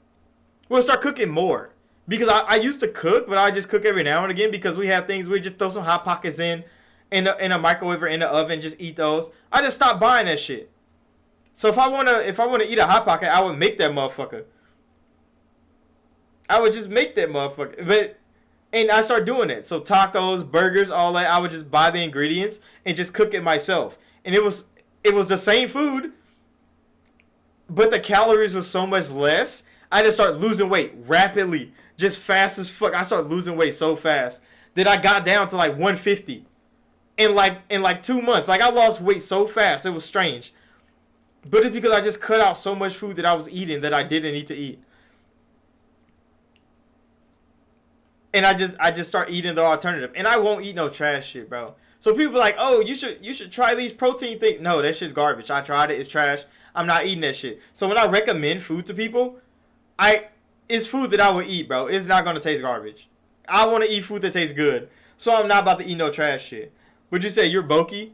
Well, start cooking more because I used to cook, but I just cook every now and again because we have things we just throw some Hot Pockets in a microwave or in the oven, just eat those. I just stopped buying that shit. So if I wanna eat a Hot Pocket, I would make that motherfucker. I would just make that motherfucker. And I started doing it. So tacos, burgers, all that, I would just buy the ingredients and just cook it myself. And it was the same food, but the calories were so much less. I just started losing weight rapidly, just fast as fuck. I started losing weight so fast that I got down to like 150 in like 2 months. Like I lost weight so fast, it was strange. But it's because I just cut out so much food that I was eating that I didn't need to eat. And I just start eating the alternative. And I won't eat no trash shit, bro. So people are like, oh, you should try these protein things. No, that shit's garbage. I tried it. It's trash. I'm not eating that shit. So when I recommend food to people, it's food that I will eat, bro. It's not going to taste garbage. I want to eat food that tastes good. So I'm not about to eat no trash shit. Would you say you're bulky?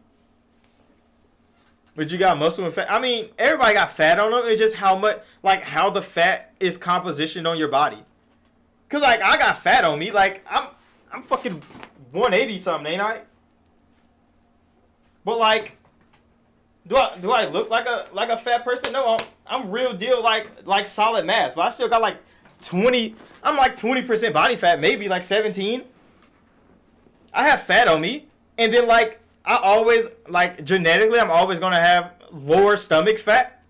But you got muscle and fat. I mean, everybody got fat on them. It's just how much, like, how the fat is compositioned on your body. Cause like I got fat on me. Like I'm fucking 180 something, ain't I? But like, do I look like a fat person? No, I'm real deal like solid mass. But I still got like 20. I'm like 20% body fat, maybe like 17. I have fat on me, and then like. I always, like, genetically, I'm always going to have lower stomach fat.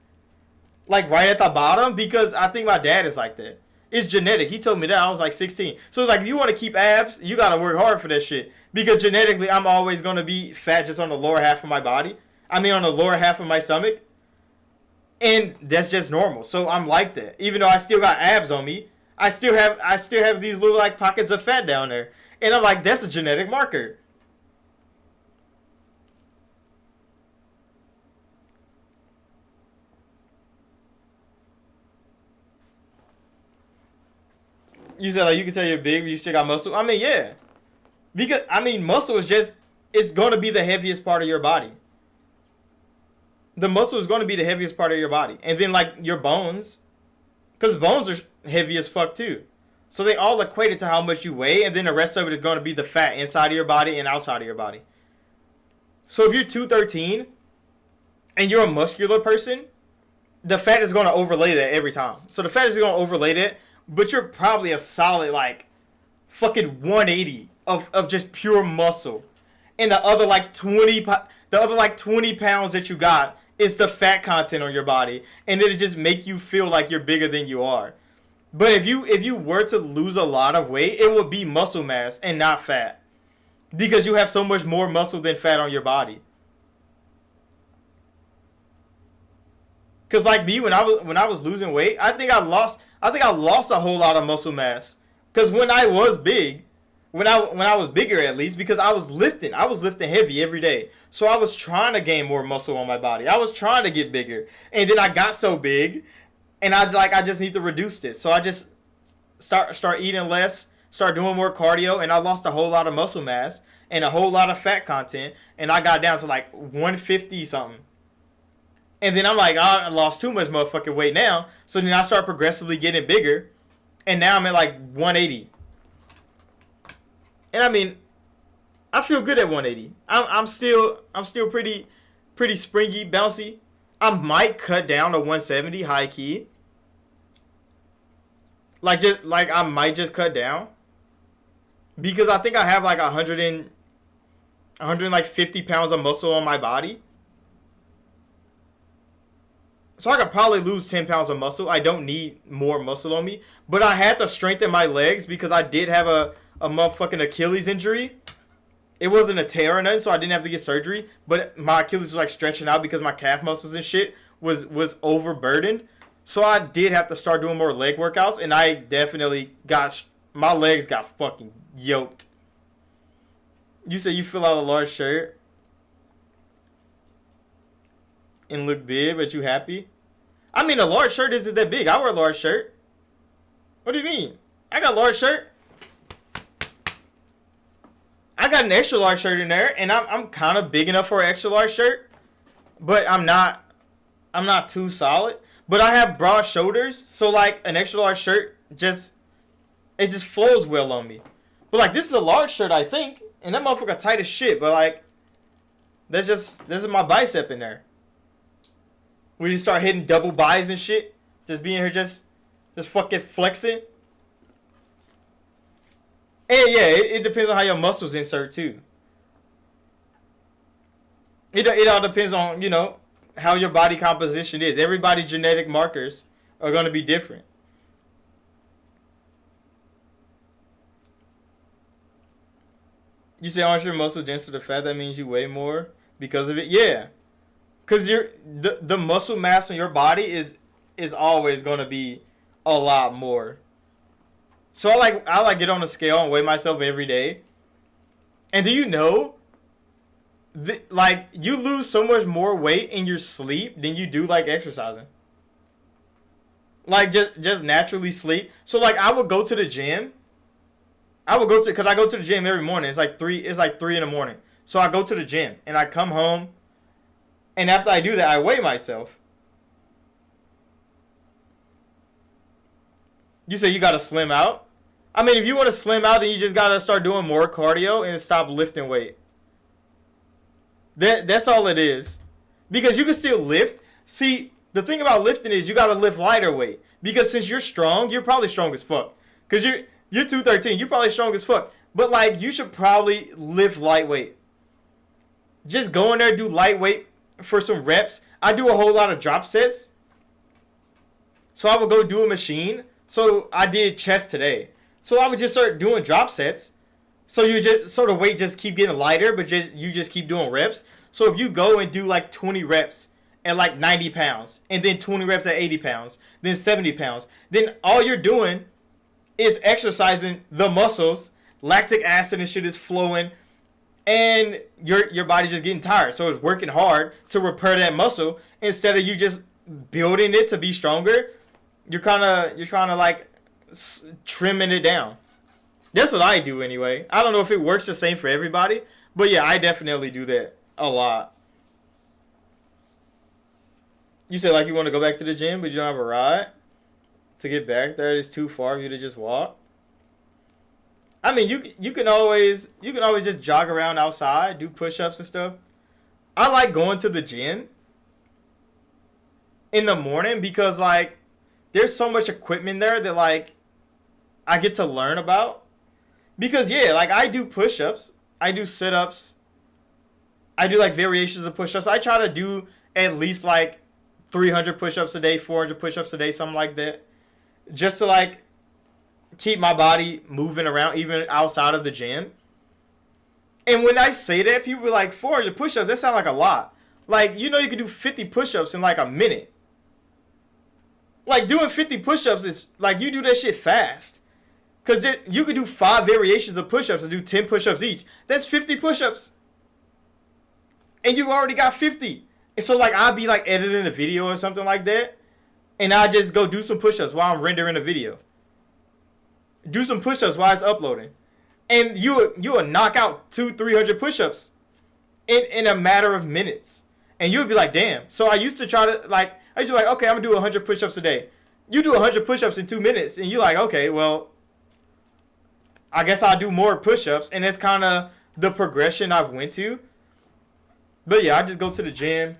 Like, right at the bottom. Because I think my dad is like that. It's genetic. He told me that. I was, like, 16. So, like, if you want to keep abs, you got to work hard for that shit. Because genetically, I'm always going to be fat just on the lower half of my body. I mean, on the lower half of my stomach. And that's just normal. So, I'm like that. Even though I still got abs on me, I still have these little, like, pockets of fat down there. And I'm like, that's a genetic marker. You said like you can tell you're big, but you still got muscle. I mean, yeah, because I mean, muscle is it's going to be the heaviest part of your body. The muscle is going to be the heaviest part of your body, and then like your bones, because bones are heavy as fuck too. So they all equate it to how much you weigh, and then the rest of it is going to be the fat inside of your body and outside of your body. So if you're 213 and you're a muscular person, the fat is going to overlay that every time. So the fat is going to overlay that. But you're probably a solid, like, fucking 180 of just pure muscle. And the other, like, The other like 20 pounds that you got is the fat content on your body, and it'll just make you feel like you're bigger than you are. But if you were to lose a lot of weight, it would be muscle mass and not fat, because you have so much more muscle than fat on your body. Cause like me, when I was losing weight, I think I lost a whole lot of muscle mass. Cause when I was big, when I was bigger at least, because I was lifting heavy every day. So I was trying to gain more muscle on my body. I was trying to get bigger, and then I got so big, and I just need to reduce this. So I just start eating less, start doing more cardio, and I lost a whole lot of muscle mass and a whole lot of fat content, and I got down to like 150 something. And then I'm like, oh, I lost too much motherfucking weight now. So then I start progressively getting bigger. And now I'm at like 180. And I mean, I feel good at 180. I'm still pretty springy, bouncy. I might cut down to 170 high key. Like I might just cut down. Because I think I have like 150 pounds of muscle on my body. So I could probably lose 10 pounds of muscle. I don't need more muscle on me. But I had to strengthen my legs because I did have a motherfucking Achilles injury. It wasn't a tear or nothing, so I didn't have to get surgery. But my Achilles was like stretching out because my calf muscles and shit was overburdened. So I did have to start doing more leg workouts. And I definitely my legs got fucking yoked. You said you fill out a large shirt and look big, but you happy? I mean, a large shirt isn't that big. I wear a large shirt. What do you mean? I got a large shirt. I got an extra large shirt in there, and I'm kind of big enough for an extra large shirt, but I'm not too solid. But I have broad shoulders, so like an extra large shirt it just flows well on me. But like this is a large shirt, I think, and that motherfucker tight as shit. But like, this is my bicep in there. We just start hitting double buys and shit. Just being here, just fucking flexing. And yeah, it depends on how your muscles insert too. It all depends on, you know, how your body composition is. Everybody's genetic markers are going to be different. You say, aren't your muscle dense to the fat? That means you weigh more because of it? Yeah. Because the muscle mass on your body is always going to be a lot more. So I like get on a scale and weigh myself every day. And do you know, like you lose so much more weight in your sleep than you do like exercising. Like just naturally sleep. So like I would go to the gym. Because I go to the gym every morning. It's like 3 in the morning. So I go to the gym and I come home. And after I do that, I weigh myself. You say you gotta slim out? I mean, if you want to slim out, then you just gotta start doing more cardio and stop lifting weight. That's all it is. Because you can still lift. See, the thing about lifting is you gotta lift lighter weight. Because since you're strong, you're probably strong as fuck. Because you're 213, you're probably strong as fuck. But like, you should probably lift lightweight. Just go in there, do lightweight for some reps. I do a whole lot of drop sets. So I would go do a machine. So I did chest today. So I would just start doing drop sets. So the weight just keep getting lighter, but you just keep doing reps. So if you go and do like 20 reps at like 90 pounds, and then 20 reps at 80 pounds, then 70 pounds, then all you're doing is exercising the muscles. Lactic acid and shit is flowing. And your body's just getting tired. So it's working hard to repair that muscle. Instead of you just building it to be stronger, you're kind of like trimming it down. That's what I do anyway. I don't know if it works the same for everybody. But yeah, I definitely do that a lot. You said like you want to go back to the gym, but you don't have a ride to get back there. It's too far for you to just walk. I mean, you can always just jog around outside, do push-ups and stuff. I like going to the gym in the morning because like there's so much equipment there that like I get to learn about. Because yeah, like I do push-ups, I do sit-ups, I do like variations of push-ups. I try to do at least like 300 push-ups a day, 400 push-ups a day, something like that. Just to like keep my body moving around even outside of the gym. And when I say that, people be like, 400 push-ups, that sounds like a lot. Like, you know you can do 50 push-ups in like a minute. Like, doing 50 push-ups is, like, you do that shit fast. Because you could do 5 variations of push-ups and do 10 push-ups each. That's 50 push-ups. And you've already got 50. And so, like, I'll be, like, editing a video or something like that. And I just go do some push-ups while I'm rendering a video. Do some push-ups while it's uploading. And you will knock out 200-300 push-ups in a matter of minutes. And you'll be like, damn. So I used to try to, like, okay, I'm going to do 100 push-ups a day. You do 100 push-ups in 2 minutes. And you're like, okay, well, I guess I'll do more push-ups. And that's kind of the progression I've went to. But yeah, I just go to the gym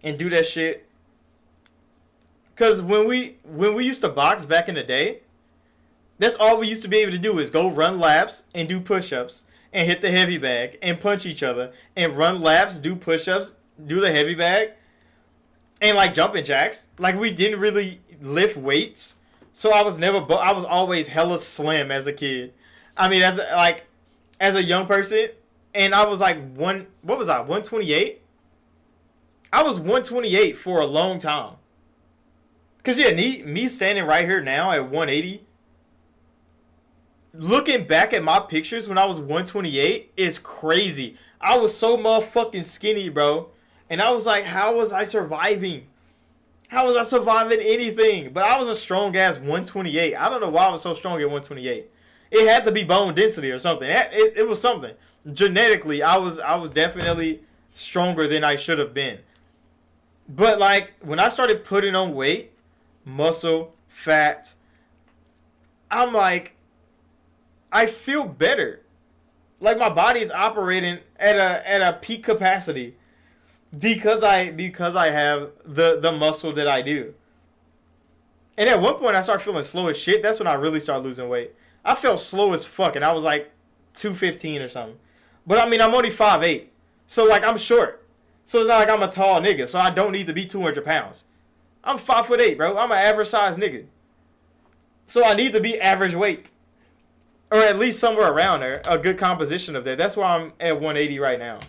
and do that shit. Because when we used to box back in the day, that's all we used to be able to do is go run laps and do push-ups and hit the heavy bag and punch each other and run laps, do push-ups, do the heavy bag, and like jumping jacks. Like, we didn't really lift weights, so I was always hella slim as a kid. I mean, as a young person, and I was like 128. I was 128 for a long time. Cause yeah, me standing right here now at 180. Looking back at my pictures when I was 128 is crazy. I was so motherfucking skinny, bro. And I was like, how was I surviving? How was I surviving anything? But I was a strong ass 128. I don't know why I was so strong at 128. It had to be bone density or something. It was something. Genetically, I was definitely stronger than I should have been. But like, when I started putting on weight, muscle, fat, I'm like, I feel better. Like, my body is operating at a peak capacity because I have the muscle that I do. And at one point I started feeling slow as shit. That's when I really started losing weight. I felt slow as fuck and I was like 215 or something. But I mean, I'm only 5'8". So like, I'm short. So it's not like I'm a tall nigga. So I don't need to be 200 pounds. I'm 5'8", bro. I'm an average size nigga. So I need to be average weight. Or at least somewhere around there. A good composition of that. That's why I'm at 180 right now.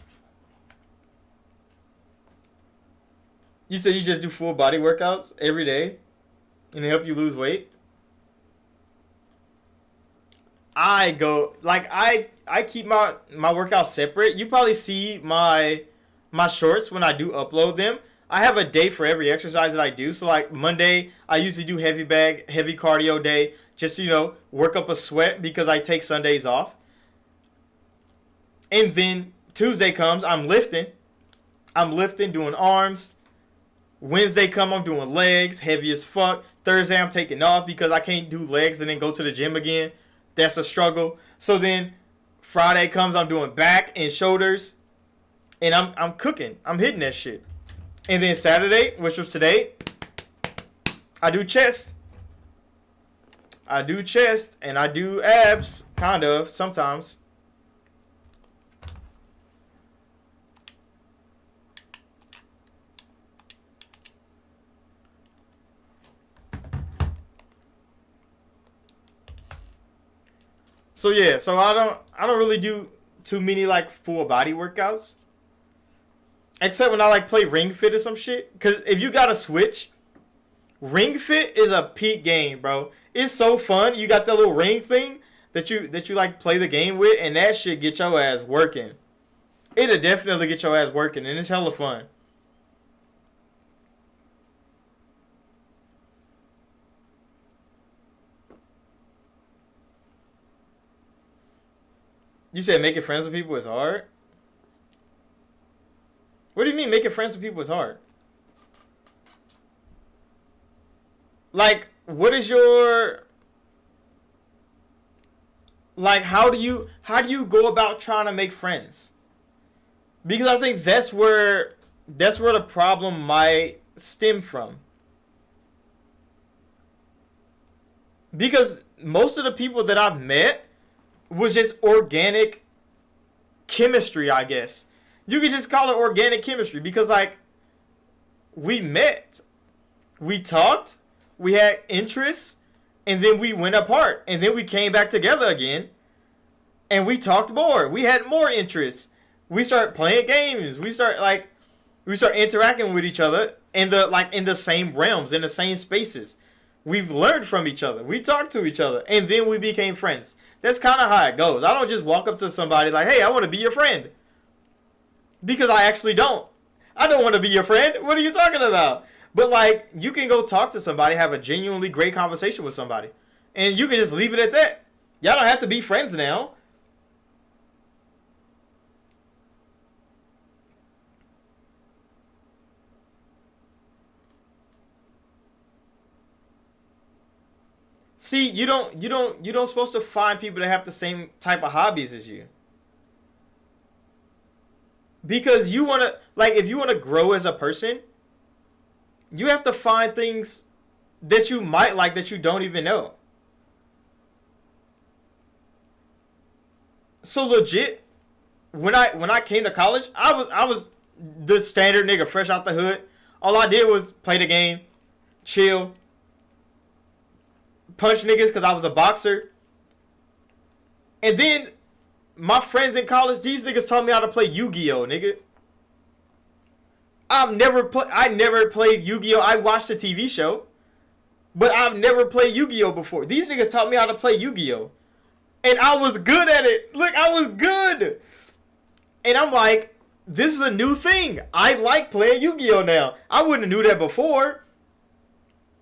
You said you just do full body workouts every day? And they help you lose weight? I keep my workouts separate. You probably see my shorts when I do upload them. I have a day for every exercise that I do. So like Monday, I usually do heavy bag, heavy cardio day. Just to, you know, work up a sweat because I take Sundays off. And then Tuesday comes, I'm lifting. I'm lifting, doing arms. Wednesday come, I'm doing legs, heavy as fuck. Thursday, I'm taking off because I can't do legs and then go to the gym again. That's a struggle. So then Friday comes, I'm doing back and shoulders. And I'm cooking. I'm hitting that shit. And then Saturday, which was today, I do chest. I do chest and I do abs, kind of, sometimes. So yeah, so I don't really do too many like full body workouts. Except when I like play Ring Fit or some shit. Cause if you got a Switch, Ring Fit is a peak game, bro. It's so fun. You got that little ring thing that you like play the game with, and that shit get your ass working. It'll definitely get your ass working, and it's hella fun. You said making friends with people is hard? What do you mean making friends with people is hard? Like, what is your... Like, how do you go about trying to make friends? Because I think that's where the problem might stem from. Because most of the people that I've met was just organic chemistry, I guess. You could just call it organic chemistry because, like, we met, we talked, we had interests, and then we went apart. And then we came back together again, and we talked more. We had more interests. We started playing games. We start interacting with each other in the same realms, in the same spaces. We've learned from each other. We talked to each other, and then we became friends. That's kind of how it goes. I don't just walk up to somebody like, hey, I want to be your friend. Because I actually don't. I don't want to be your friend. What are you talking about? But, like, you can go talk to somebody, have a genuinely great conversation with somebody. And you can just leave it at that. Y'all don't have to be friends now. See, you don't supposed to find people that have the same type of hobbies as you. Because you want to, like, if you want to grow as a person, you have to find things that you might like that you don't even know. So legit, when I came to college, I was the standard nigga fresh out the hood. All I did was play the game, chill, punch niggas because I was a boxer. And then my friends in college, these niggas taught me how to play Yu-Gi-Oh, nigga. I never played Yu-Gi-Oh. I watched a TV show, but I've never played Yu-Gi-Oh before. These niggas taught me how to play Yu-Gi-Oh. And I was good at it. Look, I was good. And I'm like, this is a new thing. I like playing Yu-Gi-Oh now. I wouldn't have knew that before.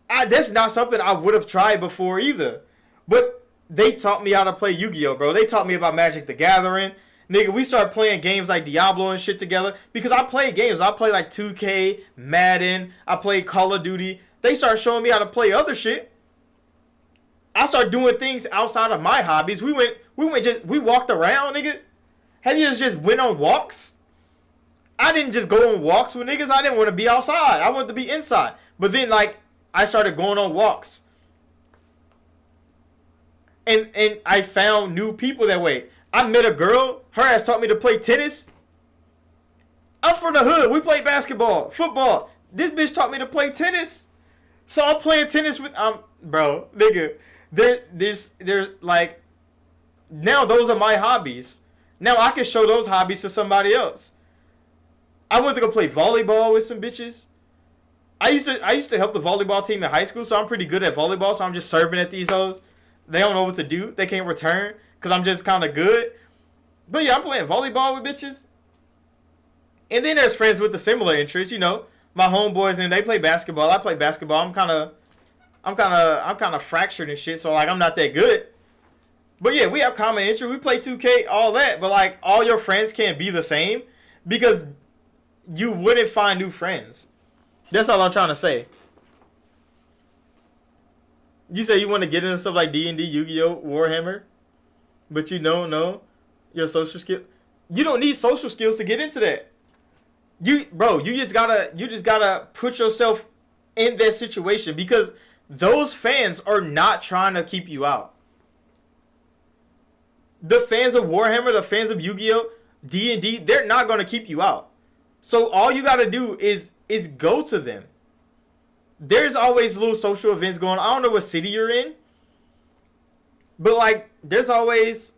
That's not something I would have tried before either. But they taught me how to play Yu-Gi-Oh, bro. They taught me about Magic the Gathering. Nigga, we started playing games like Diablo and shit together. Because I play games. I play like 2K, Madden. I play Call of Duty. They started showing me how to play other shit. I started doing things outside of my hobbies. We walked around, nigga. Have you just went on walks? I didn't just go on walks with niggas. I didn't want to be outside. I wanted to be inside. But then, like, I started going on walks. And I found new people that way. I met a girl. Her ass taught me to play tennis. I'm from the hood. We play basketball, football. This bitch taught me to play tennis. So I'm playing tennis with bro, nigga. There's like, now those are my hobbies. Now I can show those hobbies to somebody else. I went to go play volleyball with some bitches. I used to help the volleyball team in high school, so I'm pretty good at volleyball. So I'm just serving at these hoes. They don't know what to do. They can't return because I'm just kind of good. But yeah, I'm playing volleyball with bitches. And then there's friends with the similar interests. You know, my homeboys and they play basketball. I play basketball. I'm kind of fractured and shit. So like I'm not that good. But yeah, we have common interests. We play 2K, all that. But like all your friends can't be the same because you wouldn't find new friends. That's all I'm trying to say. You say you want to get into stuff like D&D, Yu-Gi-Oh, Warhammer, but you don't know your social skill. You don't need social skills to get into that. You just gotta put yourself in that situation because those fans are not trying to keep you out. The fans of Warhammer, the fans of Yu-Gi-Oh, D&D, they're not gonna keep you out. So all you gotta do is go to them. There's always little social events going on. I don't know what city you're in. But like there's always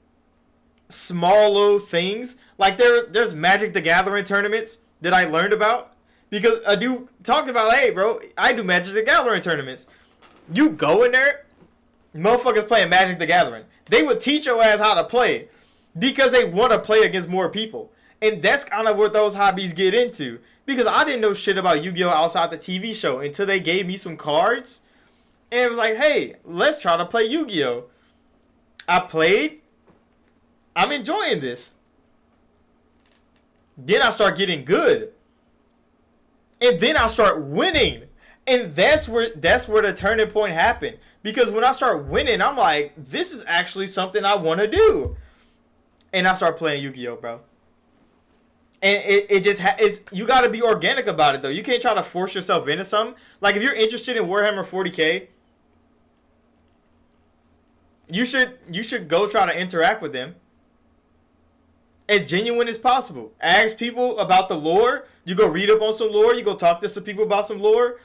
small little things. Like there's Magic the Gathering tournaments that I learned about. Because a dude talked about, hey bro, I do Magic the Gathering tournaments. You go in there, motherfuckers playing Magic the Gathering. They would teach your ass how to play. Because they want to play against more people. And that's kind of what those hobbies get into. Because I didn't know shit about Yu-Gi-Oh! Outside the TV show until they gave me some cards. And it was like, hey, let's try to play Yu-Gi-Oh! I played. I'm enjoying this. Then I start getting good. And then I start winning. And that's where the turning point happened. Because when I start winning, I'm like, this is actually something I want to do. And I start playing Yu-Gi-Oh, bro. And it just you got to be organic about it though. You can't try to force yourself into something. Like if you're interested in Warhammer 40K, you should go try to interact with them. as genuine as possible. Ask people about the lore. You go read up on some lore. You go talk to some people about some lore.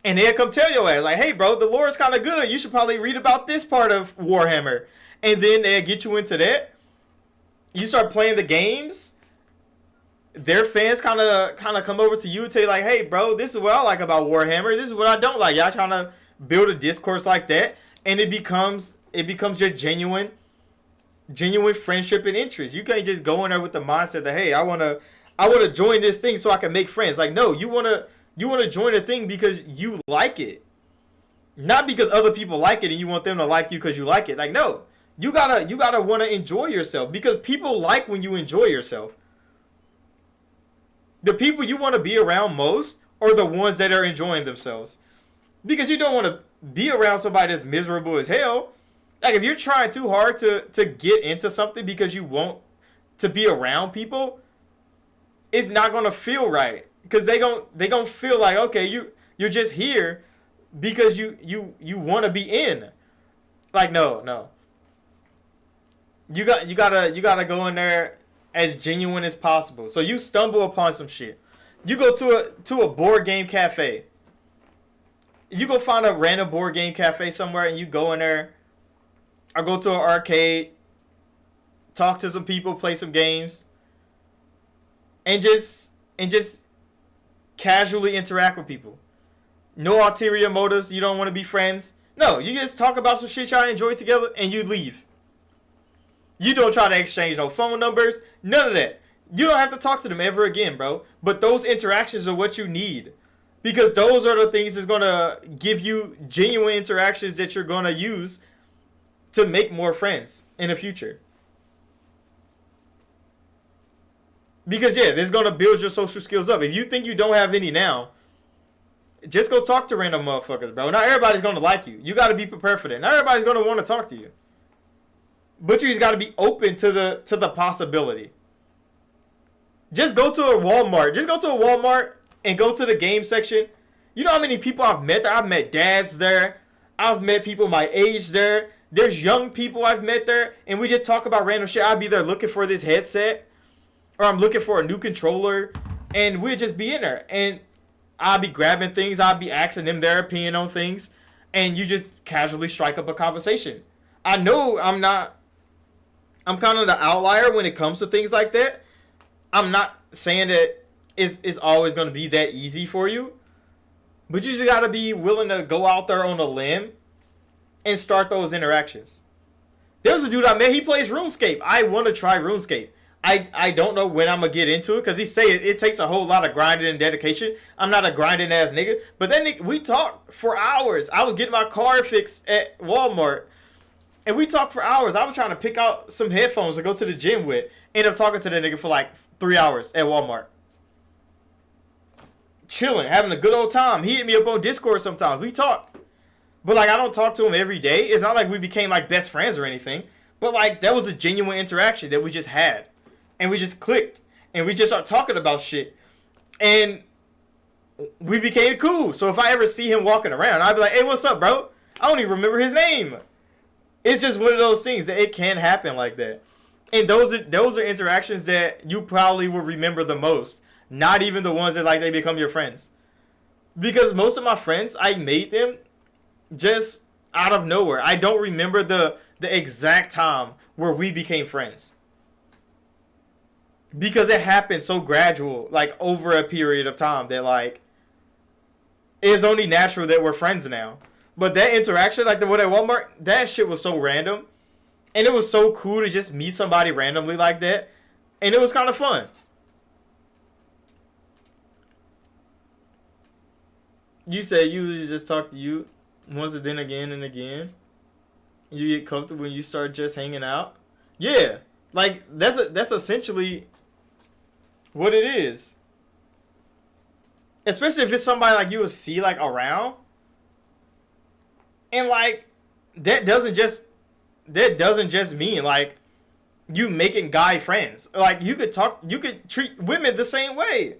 And they'll come tell your ass, like, hey, bro, the lore is kind of good. You should probably read about this part of Warhammer. And then they'll get you into that. You start playing the games. Their fans kind of come over to you and tell you, like, hey, bro, this is what I like about Warhammer. This is what I don't like. Y'all trying to build a discourse like that. And it becomes your genuine friendship and interest. You can't just go in there with the mindset that, hey, I wanna join this thing so I can make friends. Like, no, you wanna join a thing because you like it, not because other people like it and you want them to like you because you like it. Like, no, you gotta want to enjoy yourself, because people like when you enjoy yourself. The people you want to be around most are the ones that are enjoying themselves, because you don't want to be around somebody that's miserable as hell. Like, if you're trying too hard to get into something because you want to be around people, it's not gonna feel right. Because they gon' feel like, okay, you're just here because you want to be in. Like, no. You gotta go in there as genuine as possible. So you stumble upon some shit. You go to a board game cafe. You go find a random board game cafe somewhere and you go in there. Or go to an arcade. Talk to some people, play some games. And just casually interact with people. No ulterior motives. You don't want to be friends. No, you just talk about some shit y'all enjoy together and you leave. You don't try to exchange no phone numbers. None of that. You don't have to talk to them ever again, bro. But those interactions are what you need. Because those are the things that's going to give you genuine interactions that you're going to use to make more friends in the future. Because, yeah, this is going to build your social skills up. If you think you don't have any now, just go talk to random motherfuckers, bro. Not everybody's going to like you. You got to be prepared for that. Not everybody's going to want to talk to you. But you just got to be open to the possibility. Just go to a Walmart. Just go to a Walmart and go to the game section. You know how many people I've met there? I've met dads there. I've met people my age there. There's young people I've met there. And we just talk about random shit. I'll be there looking for this headset. Or I'm looking for a new controller. And we'll just be in there. And I'll be grabbing things. I'll be asking them their opinion on things. And you just casually strike up a conversation. I know I'm kind of the outlier when it comes to things like that. I'm not saying that it's always going to be that easy for you. But you just got to be willing to go out there on a limb and start those interactions. There was a dude I met. He plays RuneScape. I want to try RuneScape. I don't know when I'm going to get into it because he say it takes a whole lot of grinding and dedication. I'm not a grinding ass nigga. But then we talked for hours. I was getting my car fixed at Walmart. And we talked for hours. I was trying to pick out some headphones to go to the gym with. Ended up talking to that nigga for like 3 hours at Walmart. Chilling, having a good old time. He hit me up on Discord sometimes. We talk. But like, I don't talk to him every day. It's not like we became like best friends or anything. But like, that was a genuine interaction that we just had. And we just clicked. And we just started talking about shit. And we became cool. So if I ever see him walking around, I'd be like, hey, what's up, bro? I don't even remember his name. It's just one of those things that it can happen like that. And those are interactions that you probably will remember the most. Not even the ones that like they become your friends. Because most of my friends, I made them just out of nowhere. I don't remember the exact time where we became friends. Because it happened so gradual, like over a period of time that like it's only natural that we're friends now. But that interaction, like the one at Walmart, that shit was so random. And it was so cool to just meet somebody randomly like that. And it was kind of fun. You say you usually just talk to you once and then again and again. You get comfortable when you start just hanging out. Yeah. Like, that's essentially what it is. Especially if it's somebody like you would see like around. And like that doesn't just mean like you making guy friends. Like you could treat women the same way.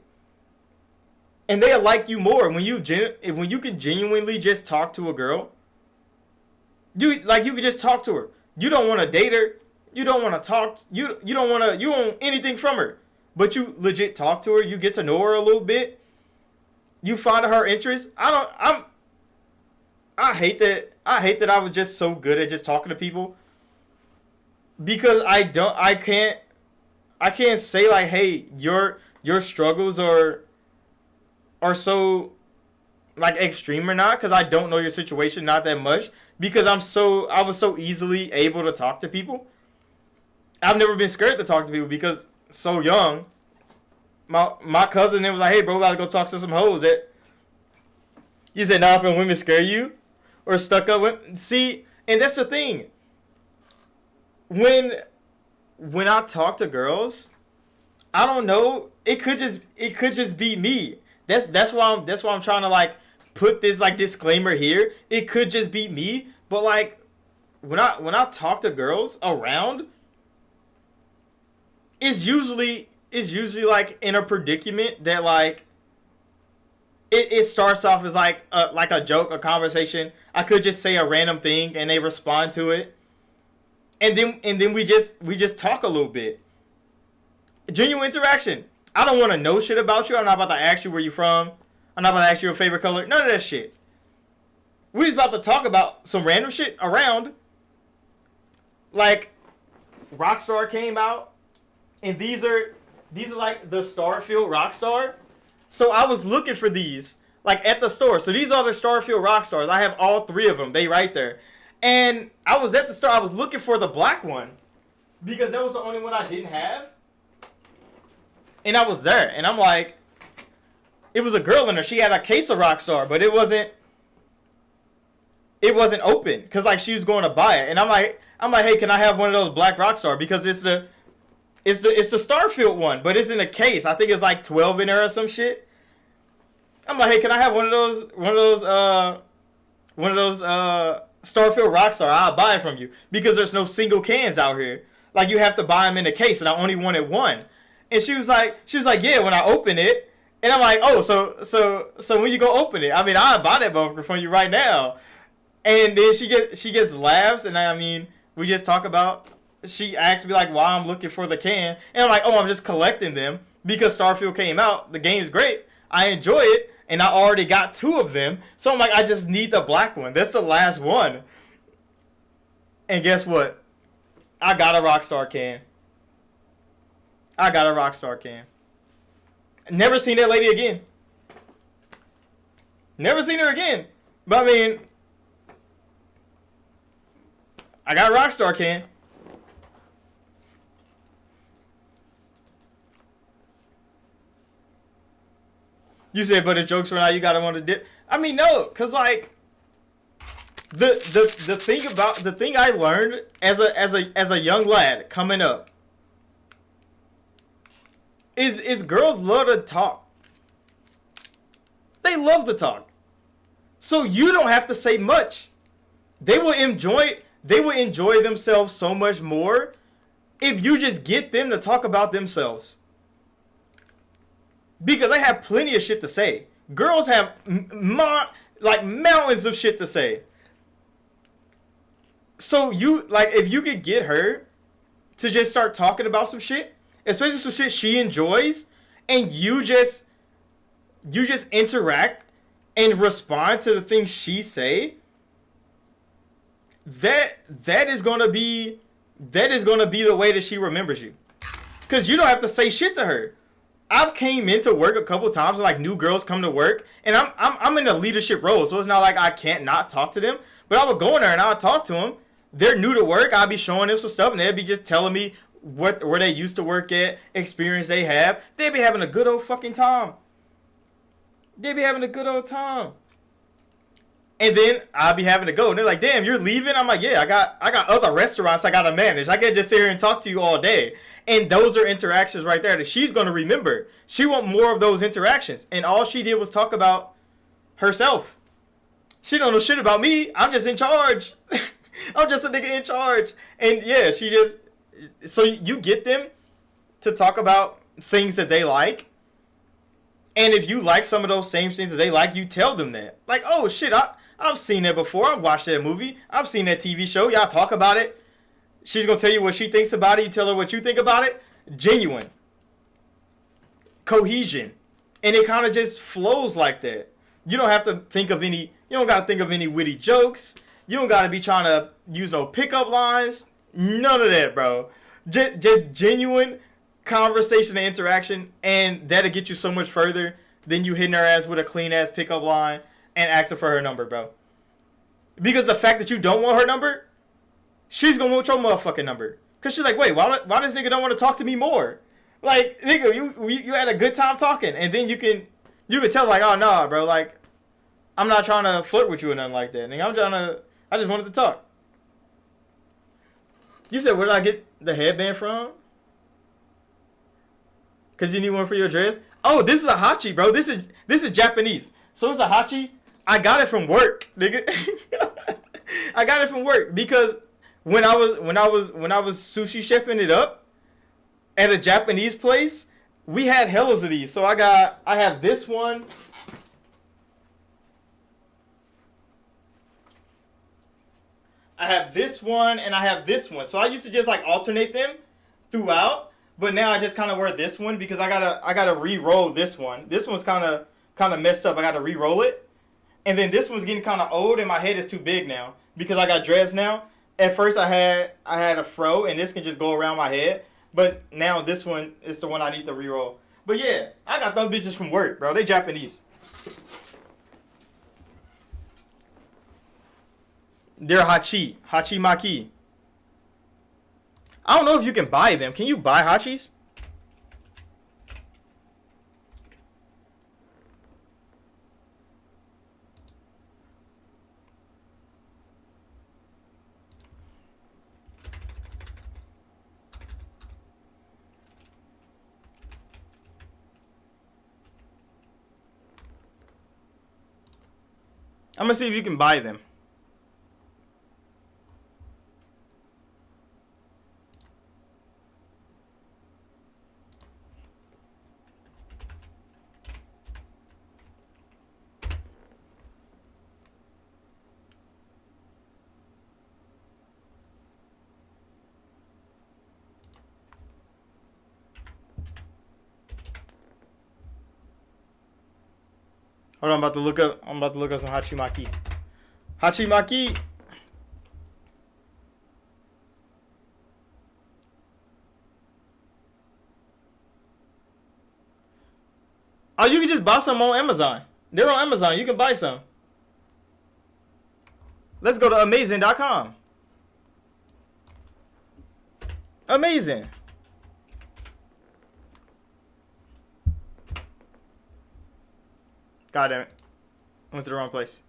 And they'll like you more when you can genuinely just talk to a girl. You can just talk to her. You don't want to date her. You don't want to talk. You don't want anything from her, but you legit talk to her. You get to know her a little bit. You find her interest. I hate that. I hate that I was just so good at just talking to people, because I can't say like, hey, your struggles are so like extreme or not, because I don't know your situation not that much, because I was so easily able to talk to people. I've never been scared to talk to people because so young. My cousin was like, hey bro, we gotta go talk to some hoes. You said, nah, if women scare you or stuck up with. See, and that's the thing. When I talk to girls, I don't know. It could just be me. That's why I'm trying to like put this like disclaimer here. It could just be me, but like when I talk to girls around, it's usually like in a predicament that like it starts off as like a joke, a conversation. I could just say a random thing and they respond to it, and then we just talk a little bit. Genuine interaction. I don't want to know shit about you. I'm not about to ask you where you from. I'm not about to ask you your favorite color. None of that shit. We're just about to talk about some random shit around. Like, Rockstar came out, and these are like the Starfield Rockstar. So I was looking for these like at the store. So these are the Starfield Rockstars. I have all 3 of them. They right there. And I was at the store. I was looking for the black one because that was the only one I didn't have. And I was there, and I'm like, it was a girl in there. She had a case of Rockstar, but it wasn't open because like she was going to buy it. And I'm like, hey, can I have one of those black Rockstar, because it's the Starfield one, but it's in a case. I think it's like 12 in there or some shit. I'm like, hey, can I have one of those Starfield Rockstar? I'll buy it from you, because there's no single cans out here. Like, you have to buy them in a case, and I only wanted one. And she was like, yeah, when I open it. And I'm like, oh, so when you go open it? I mean, I'll buy that motherfucker from you right now. And then she just laughs, and I mean, we just talk about. She asked me like why I'm looking for the can, and I'm like, oh, I'm just collecting them because Starfield came out. The game's great. I enjoy it, and I already got 2 of them. So I'm like, I just need the black one. That's the last one. And guess what? I got a Rockstar can. Never seen that lady again. Never seen her again. But I mean, I got a Rockstar can. You said, but the jokes were out, you gotta want to dip. I mean, no, cause like the thing I learned as a young lad coming up is girls love to talk. They love to talk. So you don't have to say much. They will enjoy themselves so much more if you just get them to talk about themselves. Because they have plenty of shit to say. Girls have like mountains of shit to say. So you like, if you could get her to just start talking about some shit, especially some shit she enjoys, and you just interact and respond to the things she say, that is gonna be the way that she remembers you. Cause you don't have to say shit to her. I've came into work a couple times, and like new girls come to work, and I'm in a leadership role, so it's not like I can't not talk to them. But I would go in there and I would talk to them. They're new to work. I'll be showing them some stuff, and they'd be just telling me where they used to work at, experience they have. They'd be having a good old fucking time. They'd be having a good old time. And then I'll be having to go, and they're like, "Damn, you're leaving?" I'm like, "Yeah, I got other restaurants I gotta manage. I can't just sit here and talk to you all day." And those are interactions right there that she's gonna remember. She want more of those interactions, and all she did was talk about herself. She don't know shit about me. I'm just in charge. I'm just a nigga in charge. And yeah, so you get them to talk about things that they like. And if you like some of those same things that they like, you tell them that. Like, oh shit, I've seen that before. I've watched that movie. I've seen that TV show. Y'all talk about it. She's gonna tell you what she thinks about it. You tell her what you think about it. Genuine. Cohesion. And it kind of just flows like that. You don't have to think of any, you don't got to think of any witty jokes. You don't got to be trying to use no pickup lines. None of that, bro. Just genuine conversation and interaction. And that'll get you so much further than you hitting her ass with a clean ass pickup line and asking for her number, bro. Because the fact that you don't want her number, she's going to want your motherfucking number. Because she's like, wait, why this nigga don't want to talk to me more? Like, nigga, you had a good time talking. And then you can tell, like, oh, nah, bro. Like, I'm not trying to flirt with you or nothing like that. Nigga, I just wanted to talk. You said, where did I get the headband from? Because you need one for your dress? Oh, this is a hachi, bro. This is Japanese. So it's a hachi. I got it from work, nigga. I got it from work because when I was sushi chefing it up at a Japanese place, we had hellas of these. So I have this one. I have this one and I have this one. So I used to just like alternate them throughout, but now I just kind of wear this one because I gotta re-roll this one. This one's kind of messed up. I gotta re-roll it, and then this one's getting kind of old and my head is too big now because I got dreads now. At first I had a fro and this can just go around my head, but now this one is the one I need to re-roll. But yeah, I got those bitches from work, bro. They Japanese. They're hachi maki. I don't know if you can buy them. Can you buy hachis? I'm gonna see if you can buy them. Hold on, I'm about to look up some hachimaki. Hachimaki. Oh, you can just buy some on Amazon. They're on Amazon. You can buy some. Let's go to amazing.com. Amazing. God damn it. I went to the wrong place.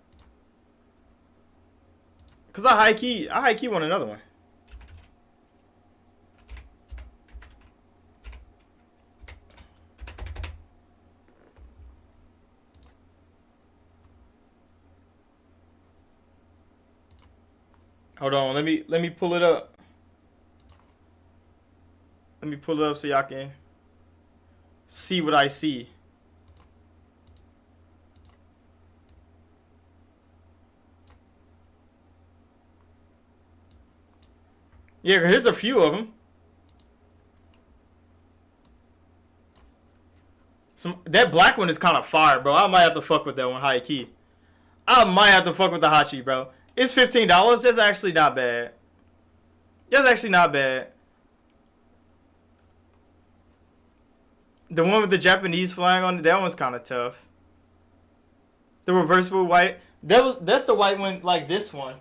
Cause I high key want another one. Hold on, let me pull it up. Let me pull it up so y'all can see what I see. Yeah, here's a few of them. That black one is kind of fire, bro. I might have to fuck with that one, high key. I might have to fuck with the hachi, bro. It's $15. That's actually not bad. That's actually not bad. The one with the Japanese flag on it, that one's kind of tough. The reversible white. That's the white one, like this one.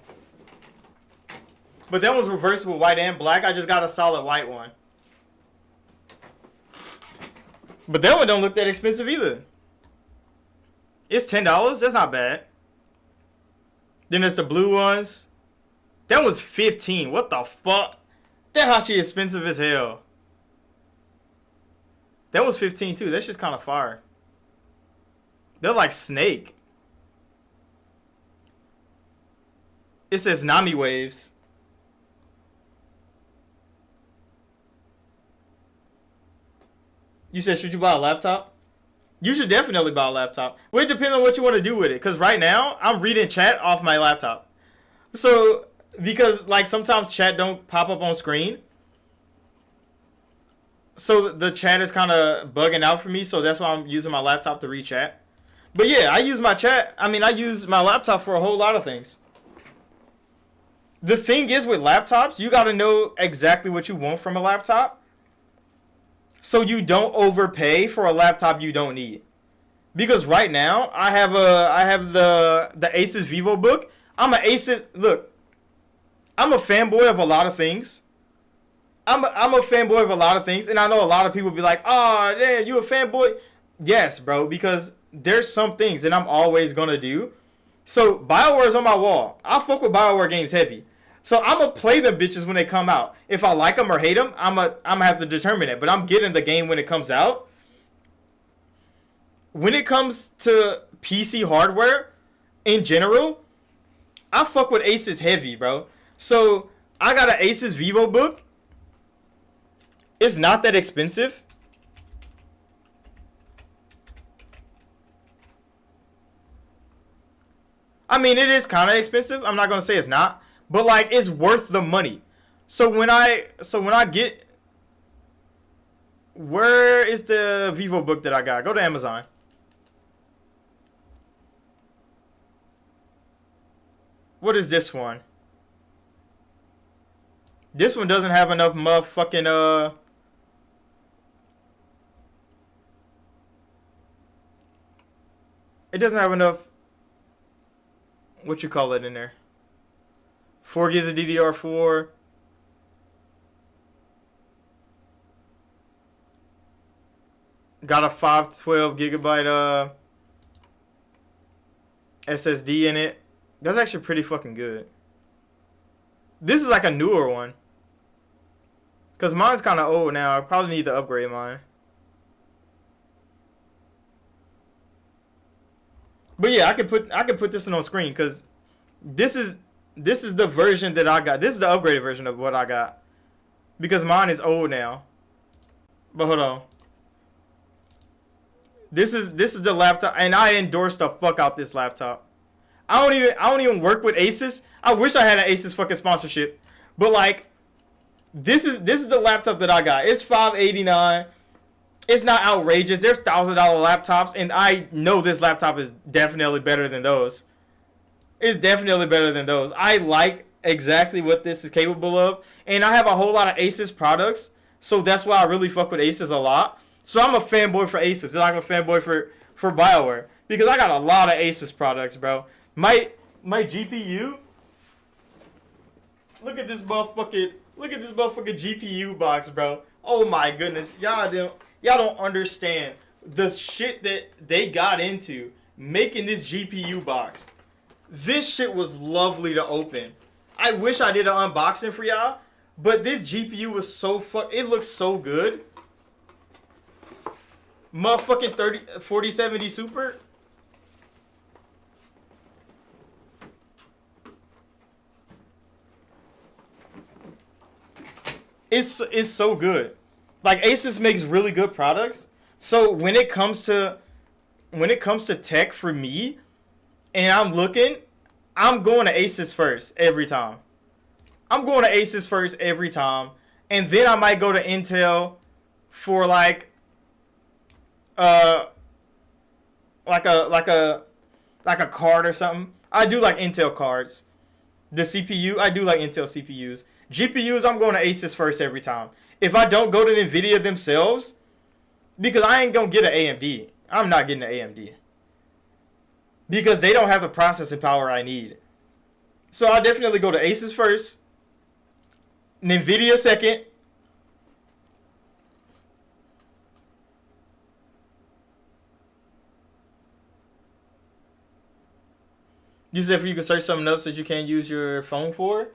But that one's reversible white and black. I just got a solid white one. But that one don't look that expensive either. It's $10. That's not bad. Then there's the blue ones. That was $15. What the fuck? That hachi is expensive as hell. That was $15 too. That's just kind of fire. They're like snake. It says Nami waves. You said, should you buy a laptop? You should definitely buy a laptop. Well, it depends on what you want to do with it. Because right now, I'm reading chat off my laptop. So, because like sometimes chat don't pop up on screen. So the chat is kind of bugging out for me, so that's why I'm using my laptop to read chat. But yeah, I use I use my laptop for a whole lot of things. The thing is with laptops, you got to know exactly what you want from a laptop, so you don't overpay for a laptop you don't need. Because right now, I have the Asus VivoBook. I'm a fanboy of a lot of things. I'm a fanboy of a lot of things, and I know a lot of people be like, "Oh, damn, you a fanboy?" Yes, bro, because there's some things that I'm always gonna do. So BioWare's on my wall. I fuck with BioWare games heavy. So I'm gonna play them bitches when they come out. If I like them or hate them, I'm gonna have to determine it. But I'm getting the game when it comes out. When it comes to PC hardware, in general, I fuck with Asus heavy, bro. So I got an Asus VivoBook. It's not that expensive. I mean, it is kind of expensive. I'm not gonna say it's not. But like, it's worth the money. So when I get, where is the VivoBook that I got? Go to Amazon. What is this one? This one doesn't have enough motherfucking it doesn't have enough, what you call it, in there. 4 gigs of DDR4. Got a 512 gigabyte SSD in it. That's actually pretty fucking good. This is like a newer one. Cause mine's kind of old now. I probably need to upgrade mine. But yeah, I could put this one on screen, cause this is the version that I got. This is the upgraded version of what I got, because mine is old now. But hold on. This is the laptop, and I endorse the fuck out this laptop. I don't even work with Asus. I wish I had an Asus fucking sponsorship, but like, this is the laptop that I got. It's $589. It's not outrageous. There's $1,000 laptops, and I know this laptop is definitely better than those. It's definitely better than those. I like exactly what this is capable of, and I have a whole lot of Asus products, so that's why I really fuck with Asus a lot. So I'm a fanboy for Asus, and I'm a fanboy for BioWare, because I got a lot of Asus products, bro. My GPU. Look at this motherfucking GPU box, bro. Oh my goodness, y'all don't understand the shit that they got into making this GPU box. This shit was lovely to open. I wish I did an unboxing for y'all, but this GPU was so it looks so good. Motherfucking 4070 Super. It's so good. Like, Asus makes really good products. So when it comes to tech for me, and I'm going to Asus first every time. I'm going to Asus first every time, and then I might go to Intel for like a card or something. I do like Intel cards. The CPU, I do like Intel CPUs. GPUs, I'm going to Asus first every time. If I don't go to NVIDIA themselves, because I ain't going to get an AMD. I'm not getting an AMD. Because they don't have the processing power I need. So I definitely go to Asus first, NVIDIA second, you said if you can search something else that you can't use your phone for?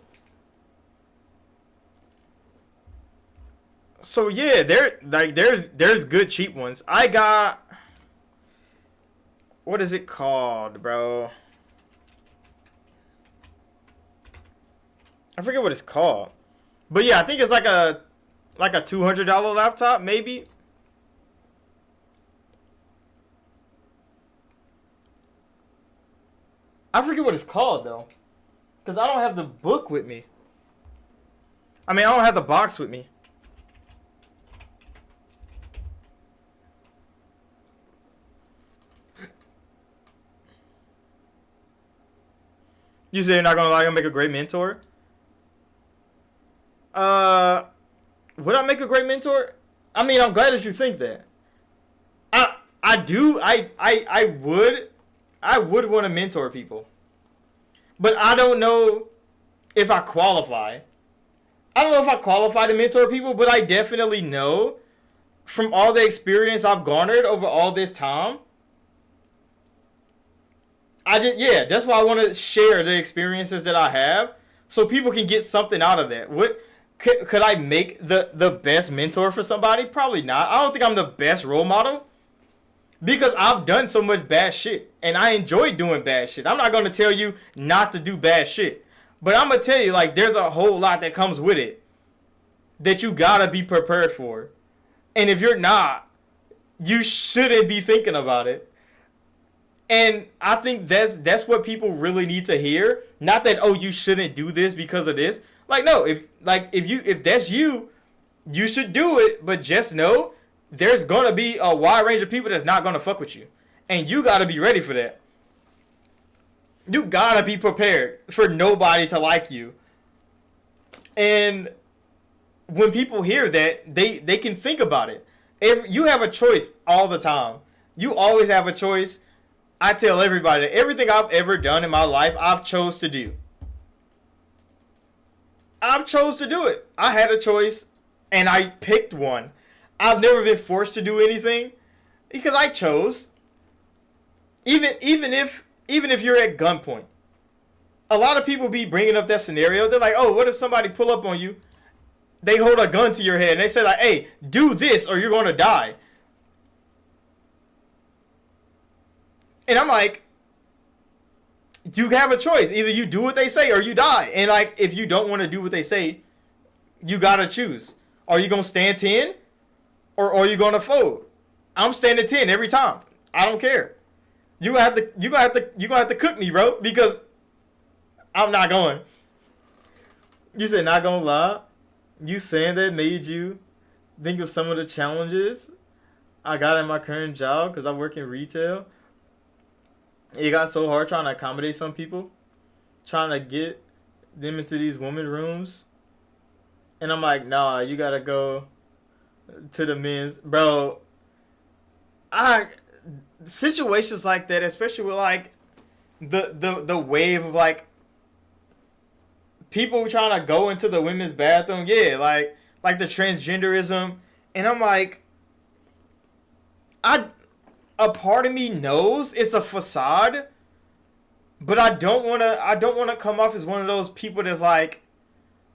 So yeah, there's good cheap ones. I got, what is it called, bro? I forget what it's called. But yeah, I think it's like a $200 laptop, maybe. I forget what it's called though. Because I don't have the book with me. I mean, I don't have the box with me. You say you're not gonna lie, you'll make a great mentor? Would I make a great mentor? I mean, I'm glad that you think that. I would want to mentor people. But I don't know if I qualify. I don't know if I qualify to mentor people, but I definitely know from all the experience I've garnered over all this time. That's why I want to share the experiences that I have so people can get something out of that. What could I make the best mentor for somebody? Probably not. I don't think I'm the best role model because I've done so much bad shit and I enjoy doing bad shit. I'm not going to tell you not to do bad shit, but I'm going to tell you, like, there's a whole lot that comes with it that you got to be prepared for. And if you're not, you shouldn't be thinking about it. And I think that's what people really need to hear. Not that, oh, you shouldn't do this because of this. Like, no, if that's you, you should do it. But just know there's gonna be a wide range of people that's not gonna fuck with you, and you gotta be ready for that. You gotta be prepared for nobody to like you. And when people hear that, they can think about it. If you have a choice all the time, you always have a choice. I tell everybody that everything I've ever done in my life, I've chose to do. I've chose to do it. I had a choice, and I picked one. I've never been forced to do anything because I chose. Even if you're at gunpoint, a lot of people be bringing up that scenario. They're like, "Oh, what if somebody pull up on you? They hold a gun to your head and they say like, hey, do this or you're gonna die." And I'm like, you have a choice. Either you do what they say or you die. And like, if you don't want to do what they say, you gotta choose. Are you gonna stand 10 or are you gonna fold? I'm standing 10 every time. I don't care. You gonna have to cook me, bro, because I'm not going. You said not gonna lie. You saying that made you think of some of the challenges I got in my current job because I work in retail. It got so hard trying to accommodate some people, trying to get them into these women rooms. And I'm like, nah, you gotta go to the men's. Bro, situations like that, especially with like the wave of like people trying to go into the women's bathroom. Yeah, like the transgenderism. And I'm like, a part of me knows it's a facade, but I don't want to come off as one of those people that's like,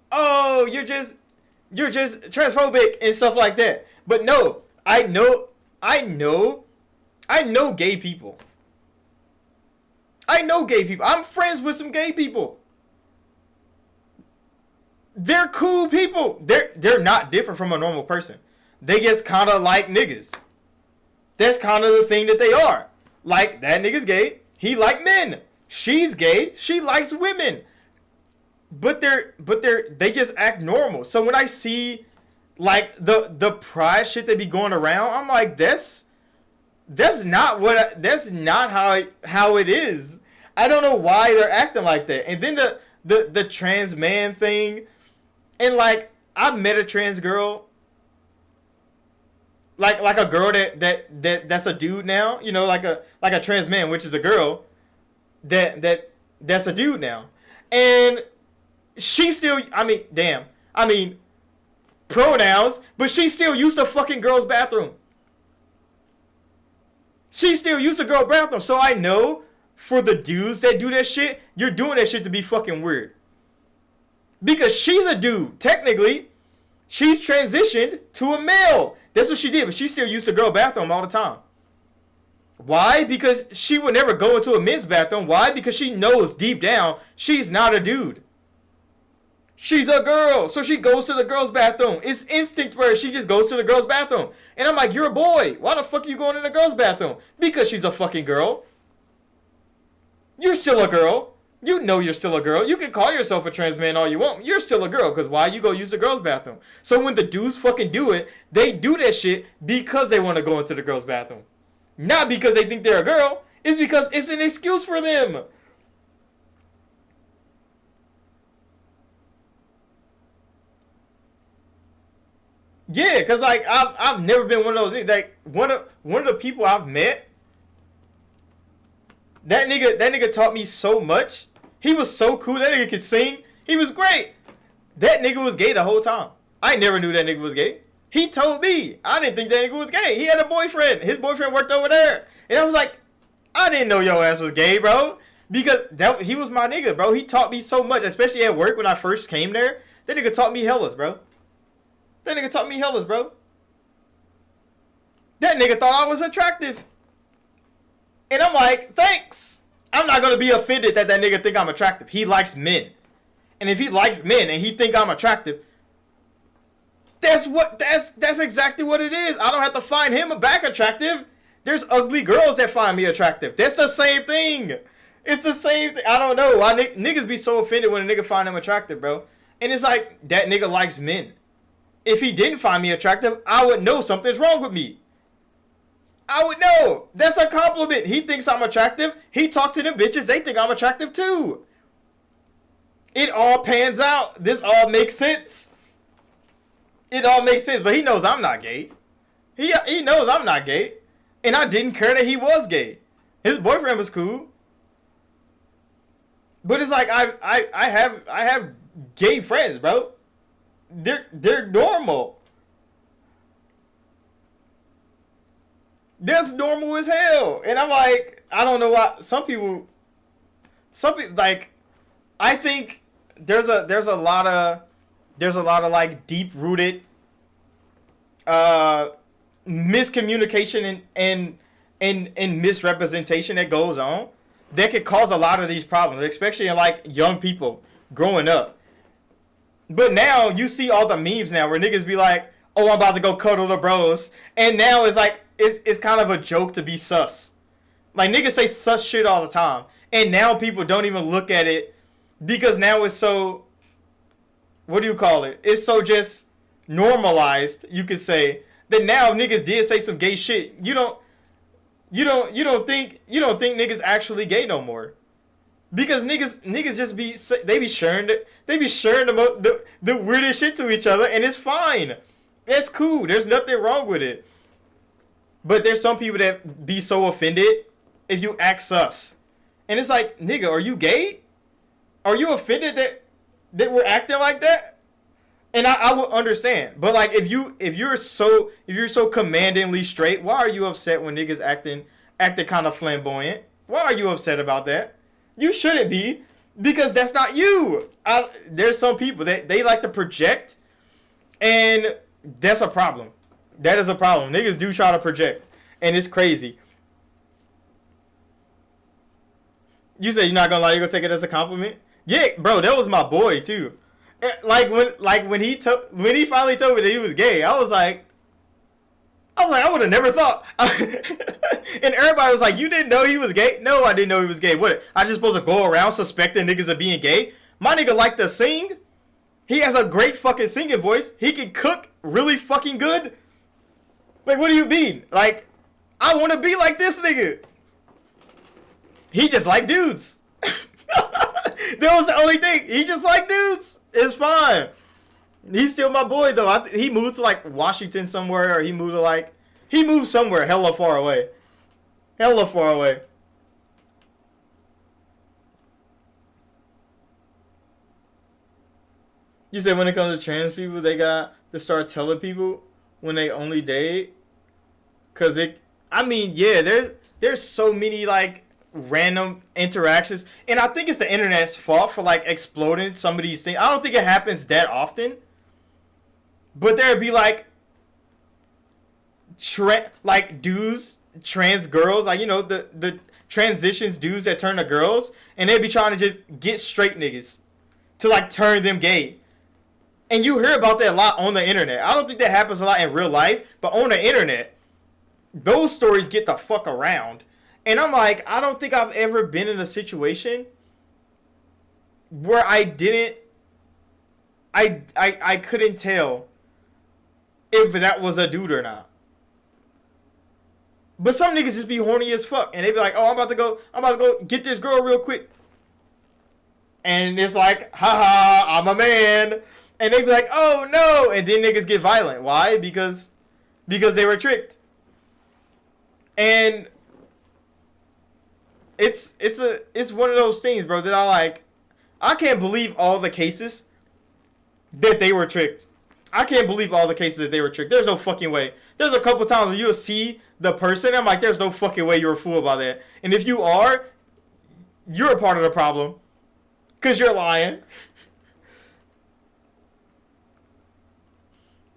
"Oh, you're just transphobic" and stuff like that. But no, I know gay people. I know gay people. I'm friends with some gay people. They're cool people. They're not different from a normal person. They just kind of like niggas. That's kind of the thing that they are. Like, that nigga's gay. He like men. She's gay. She likes women. But they just act normal. So when I see like the pride shit that be going around, I'm like, that's not how it is. I don't know why they're acting like that. And then the trans man thing, and like, I met a trans girl. Like a girl that's a dude now, you know, like a trans man, which is a girl that's a dude now. And she still, pronouns, but she still used a fucking girl's bathroom. She still used a girl bathroom. So I know for the dudes that do that shit, you're doing that shit to be fucking weird. Because she's a dude, technically. She's transitioned to a male. That's what she did, but she still used the girl bathroom all the time. Why? Because she would never go into a men's bathroom. Why? Because she knows deep down she's not a dude. She's a girl, so she goes to the girl's bathroom. It's instinct for her. She just goes to the girl's bathroom. And I'm like, you're a boy. Why the fuck are you going in the girl's bathroom? Because she's a fucking girl. You're still a girl. You know you're still a girl. You can call yourself a trans man all you want. You're still a girl, because why? You go use the girls' bathroom. So when the dudes fucking do it, they do that shit because they want to go into the girls' bathroom. Not because they think they're a girl. It's because it's an excuse for them. Yeah, because like I've never been one of those niggas. Like one of the people I've met, that nigga taught me so much. He was so cool. That nigga could sing. He was great. That nigga was gay the whole time. I never knew that nigga was gay. He told me. I didn't think that nigga was gay. He had a boyfriend. His boyfriend worked over there. And I was like, I didn't know your ass was gay, bro. Because he was my nigga, bro. He taught me so much, especially at work when I first came there. That nigga taught me hellas, bro. That nigga taught me hellas, bro. That nigga thought I was attractive. And I'm like, thanks. I'm not going to be offended that nigga think I'm attractive. He likes men. And if he likes men and he think I'm attractive, that's exactly what it is. I don't have to find him back attractive. There's ugly girls that find me attractive. That's the same thing. It's the same thing. I don't know. Why niggas be so offended when a nigga find him attractive, bro. And it's like, that nigga likes men. If he didn't find me attractive, I would know something's wrong with me. I would know. That's a compliment. He thinks I'm attractive. He talked to them bitches. They think I'm attractive too. It all pans out. This all makes sense. It all makes sense. But he knows I'm not gay. He knows I'm not gay. And I didn't care that he was gay. His boyfriend was cool. But it's like I have gay friends, bro. They're normal. That's normal as hell. And I'm like, I don't know why some people like, I think there's a lot of like deep rooted miscommunication and misrepresentation that goes on that could cause a lot of these problems, especially in like young people growing up. But now you see all the memes now where niggas be like, oh, I'm about to go cuddle the bros. And now it's like, it's kind of a joke to be sus. Like, niggas say sus shit all the time. And now people don't even look at it because now it's so, what do you call it? It's so just normalized, you could say, that now niggas did say some gay shit. You don't think niggas actually gay no more. Because niggas just be sharing the weirdest shit to each other, and it's fine. It's cool. There's nothing wrong with it. But there's some people that be so offended if you act sus. And it's like, nigga, are you gay? Are you offended that we're acting like that? And I would understand. But like if you're so commandingly straight, why are you upset when niggas acting kind of flamboyant? Why are you upset about that? You shouldn't be, because that's not you. There's some people that they like to project, and that's a problem. That is a problem. Niggas do try to project, and it's crazy. You say you're not gonna lie, you're gonna take it as a compliment? Yeah, bro, that was my boy too. Like when he finally told me that he was gay, I was like, I would have never thought. And everybody was like, you didn't know he was gay? No, I didn't know he was gay. What, I just supposed to go around suspecting niggas of being gay? My nigga like to sing. He has a great fucking singing voice. He can cook really fucking good. Like, what do you mean? Like, I want to be like this nigga. He just like dudes. That was the only thing. He just like dudes. It's fine. He's still my boy, though. He moved to, like, Washington somewhere, or he moved somewhere hella far away. Hella far away. You said when it comes to trans people, they got to start telling people when they only date. Because there's so many, like, random interactions. And I think it's the internet's fault for, like, exploding some of these things. I don't think it happens that often. But there'd be like dudes, trans girls, like, you know, the transitions dudes that turn to girls, and they'd be trying to just get straight niggas to like turn them gay. And you hear about that a lot on the internet. I don't think that happens a lot in real life, but on the internet, those stories get the fuck around. And I'm like, I don't think I've ever been in a situation where I didn't, I couldn't tell if that was a dude or not. But some niggas just be horny as fuck, and they be like, "Oh, I'm about to go get this girl real quick," and it's like, "Haha, I'm a man," and they be like, "Oh no," and then niggas get violent. Why? Because they were tricked, and it's one of those things, bro, that I can't believe all the cases that they were tricked. I can't believe all the cases that they were tricked. There's no fucking way. There's a couple times where you'll see the person, I'm like, there's no fucking way you're a fool about that. And if you are, you're a part of the problem. Because you're lying.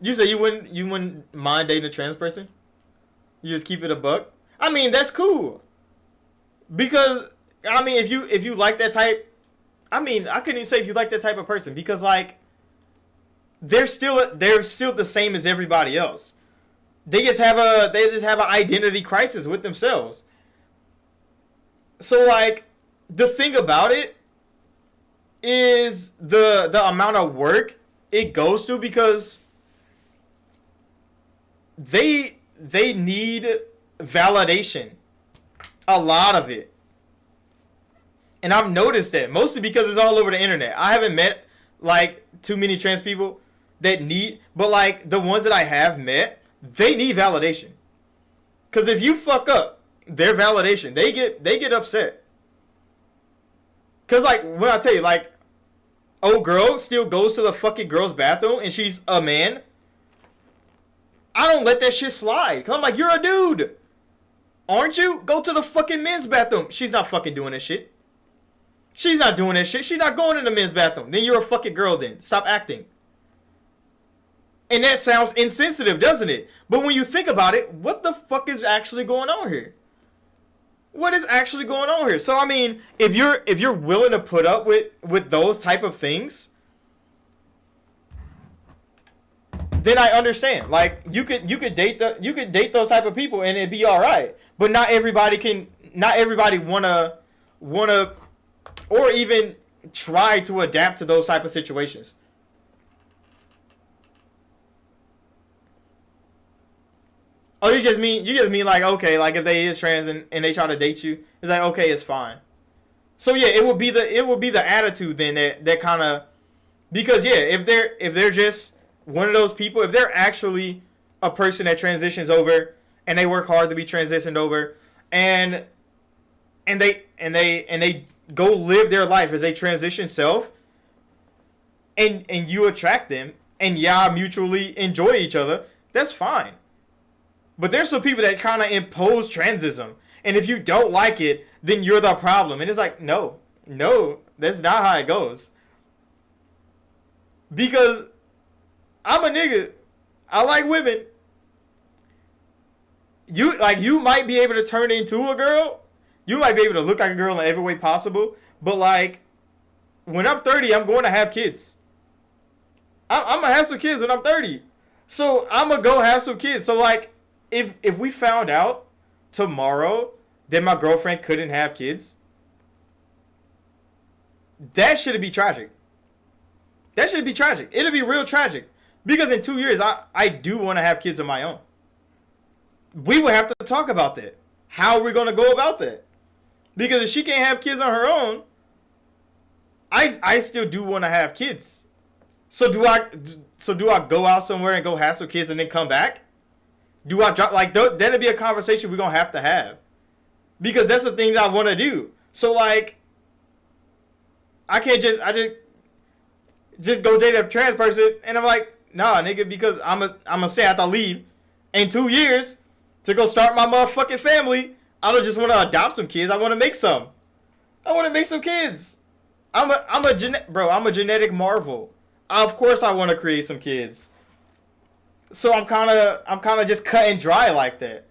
You say you wouldn't mind dating a trans person? You just keep it a buck? I mean, that's cool. Because, I mean, if you like that type, I mean, I couldn't even say if you like that type of person. Because, like, they're still the same as everybody else. They just have an identity crisis with themselves. So, like, the thing about it is the amount of work it goes through, because they need validation. A lot of it. And I've noticed that, mostly because it's all over the internet. I haven't met, like, too many trans people that need, but, like, the ones that I have met, they need validation. Because if you fuck up their validation, they get upset. Because, like, when I tell you, like, old girl still goes to the fucking girl's bathroom and she's a man, I don't let that shit slide. Because I'm like, you're a dude. Aren't you? Go to the fucking men's bathroom. She's not fucking doing that shit. She's not doing that shit. She's not going in the men's bathroom. Then you're a fucking girl then. Stop acting. And that sounds insensitive, doesn't it? But when you think about it, what the fuck is actually going on here? What is actually going on here? So, I mean, if you're willing to put up with those type of things, then I understand. Like, you could date those type of people and it'd be all right. But not everybody wanna or even try to adapt to those type of situations. Oh, you just mean like, okay, like if they is trans and they try to date you, it's like, okay, it's fine. So yeah, it would be the attitude then that kind of, because yeah, if they're just one of those people, if they're actually a person that transitions over and they work hard to be transitioned over, and they go live their life as a transition self, and you attract them, and y'all mutually enjoy each other, that's fine. But there's some people that kind of impose transism. And if you don't like it, then you're the problem. And it's like, no, that's not how it goes. Because I'm a nigga. I like women. You might be able to turn into a girl. You might be able to look like a girl in every way possible. But, like, when I'm 30, I'm going to have kids. I'm going to have some kids when I'm 30. So I'm going to go have some kids. So, like, if we found out tomorrow that my girlfriend couldn't have kids, that should be tragic. That should be tragic. It'll be real tragic. Because in 2 years, I do want to have kids of my own. We would have to talk about that. How are we going to go about that? Because if she can't have kids on her own, I still do want to have kids. So do I go out somewhere and go have some kids and then come back? Do I drop, like, that'll be a conversation we're going to have. Because that's the thing that I want to do. So, like, I can't just go date a trans person, and I'm like, nah, nigga, because I'm gonna say I have to leave in 2 years to go start my motherfucking family. I don't just want to adopt some kids. I want to make some. I want to make some kids. I'm a genetic marvel. Of course I want to create some kids. So I'm kind of just cut and dry like that.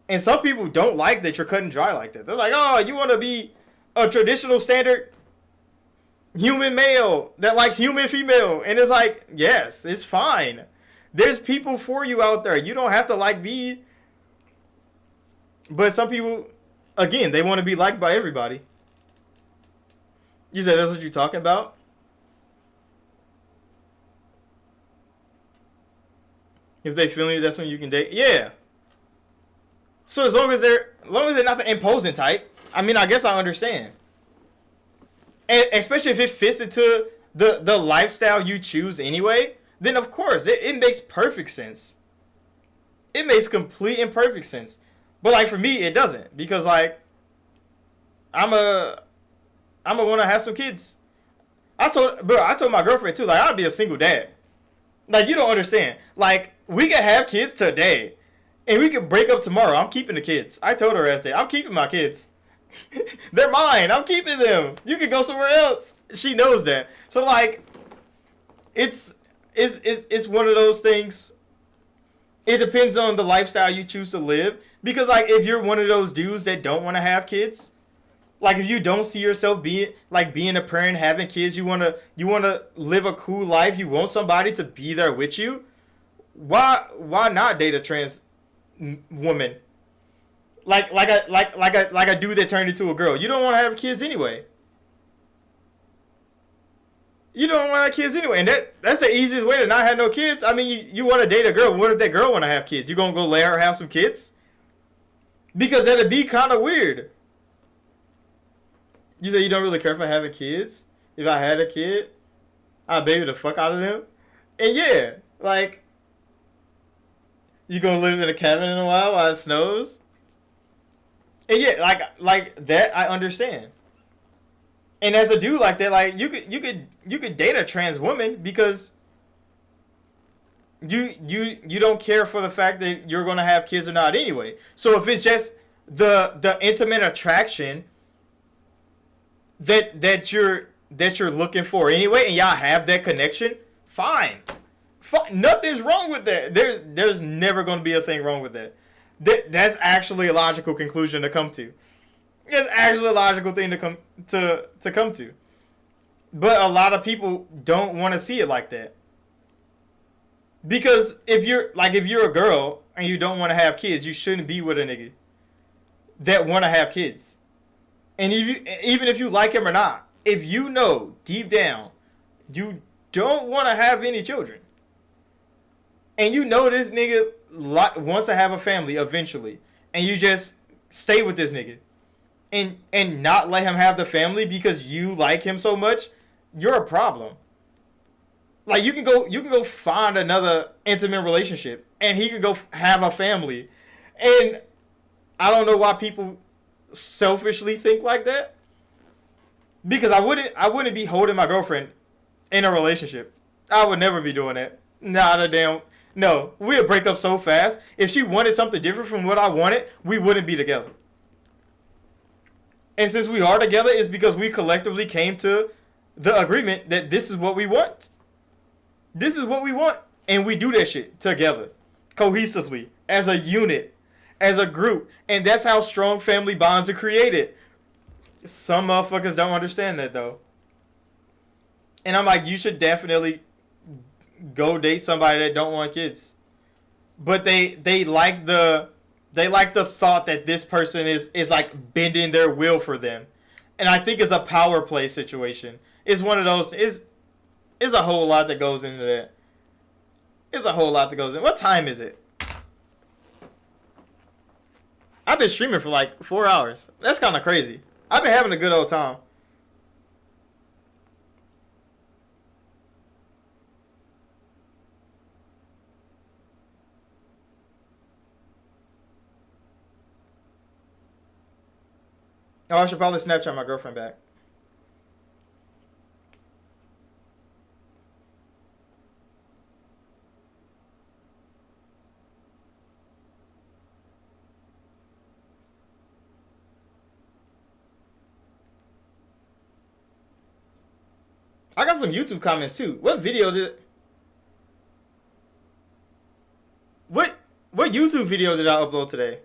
And some people don't like that you're cut and dry like that. They're like, oh, you want to be a traditional standard human male that likes human female. And it's like, yes, it's fine. There's people for you out there. You don't have to like me. But some people, again, they want to be liked by everybody. You said that's what you're talking about? If they feel you, that's when you can date. Yeah. So as long as they're not the imposing type, I mean, I guess I understand. And especially if it fits into the lifestyle you choose anyway, then of course it makes perfect sense. It makes complete and perfect sense. But like for me, it doesn't, because like I'm a want to have some kids. I told my girlfriend too, like I'd be a single dad. Like you don't understand. Like we could have kids today, and we could break up tomorrow. I'm keeping the kids. I told her yesterday, I'm keeping my kids. They're mine. I'm keeping them. You can go somewhere else. She knows that. So like, it's one of those things. It depends on the lifestyle you choose to live. Because like, if you're one of those dudes that don't want to have kids, like if you don't see yourself being a parent, having kids, you wanna live a cool life. You want somebody to be there with you. Why not date a trans woman? Like a dude that turned into a girl. You don't want to have kids anyway. You don't want to have kids anyway, and that's the easiest way to not have no kids. I mean, you want to date a girl. What if that girl want to have kids? You gonna go let her have some kids? Because that'd be kind of weird. You say you don't really care for having kids. If I had a kid, I'd baby the fuck out of them. And yeah, like, you gonna live in a cabin in a while it snows? And yeah, like that I understand. And as a dude like that, like you could date a trans woman because you don't care for the fact that you're gonna have kids or not anyway. So if it's just the intimate attraction that you're looking for anyway, and y'all have that connection, fine. Nothing's wrong with that. There's never gonna be a thing wrong with that. That's actually a logical conclusion to come to. It's actually a logical thing to come to. But a lot of people don't want to see it like that. Because if you're a girl and you don't want to have kids, you shouldn't be with a nigga that want to have kids. And even if you like him or not, if you know deep down you don't want to have any children, and you know this nigga wants to have a family eventually, and you just stay with this nigga and not let him have the family because you like him so much, you're a problem. Like you can go find another intimate relationship, and he could go have a family. And I don't know why people selfishly think like that. Because I wouldn't be holding my girlfriend in a relationship. I would never be doing that. Not a damn. No, we'd break up so fast. If she wanted something different from what I wanted, we wouldn't be together. And since we are together, it's because we collectively came to the agreement that this is what we want. This is what we want. And we do that shit together. Cohesively. As a unit. As a group. And that's how strong family bonds are created. Some motherfuckers don't understand that though. And I'm like, you should definitely go date somebody that don't want kids. But they like the thought that this person is like bending their will for them. And I think it's a power play situation. It's one of those, is a whole lot that goes into that. It's a whole lot that goes in. What time is it? I've been streaming for like 4 hours. That's kind of crazy. I've been having a good old time. Oh, I should probably Snapchat my girlfriend back. I got some YouTube comments too. What video did... What YouTube video did I upload today?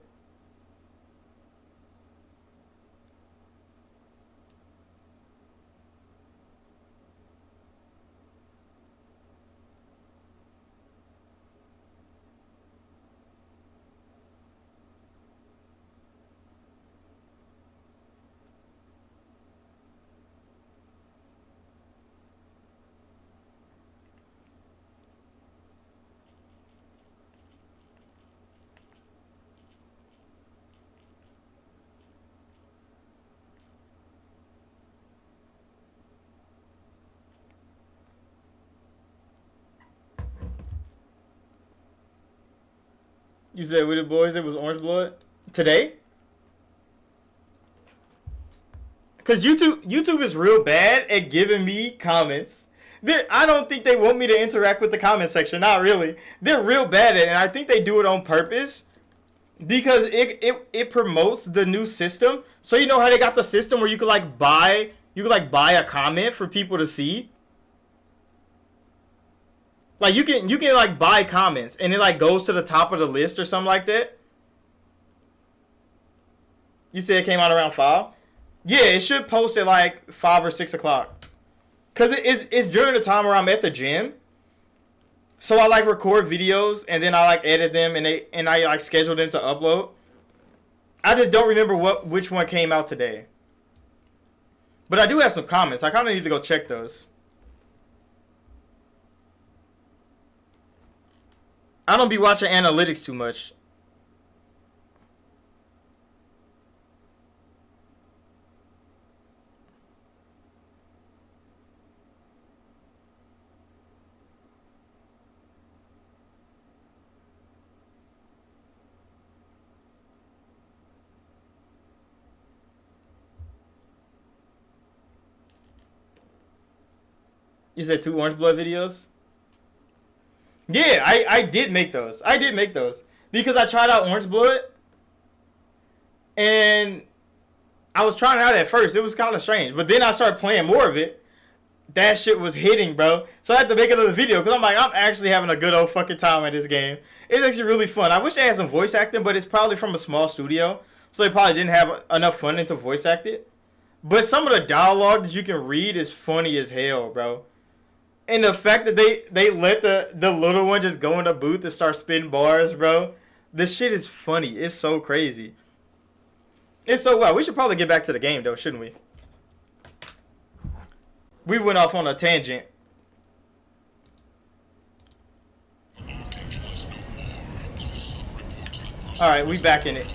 You said with the boys it was orange blood today? Cause YouTube is real bad at giving me comments. I don't think they want me to interact with the comment section. Not really. They're real bad at it, and I think they do it on purpose because it promotes the new system. So you know how they got the system where you could like buy a comment for people to see. Like you can like buy comments and it like goes to the top of the list or something like that. You said it came out around 5? Yeah, it should post at like 5 or 6 o'clock. Cause it's during the time where I'm at the gym. So I like record videos and then I like edit them and I like schedule them to upload. I just don't remember which one came out today. But I do have some comments. I kind of need to go check those. I don't be watching analytics too much. You said 2 orange blood videos? Yeah, I did make those. I did make those. Because I tried out orange blood. And I was trying it out at first. It was kind of strange. But then I started playing more of it. That shit was hitting, bro. So I had to make another video. Because I'm like, I'm actually having a good old fucking time at this game. It's actually really fun. I wish they had some voice acting. But it's probably from a small studio. So they probably didn't have enough funding to voice act it. But some of the dialogue that you can read is funny as hell, bro. And the fact that they let the little one just go in the booth and start spitting bars, bro. This shit is funny. It's so crazy. It's so wild. We should probably get back to the game, though, shouldn't we? We went off on a tangent. Alright, we back in it.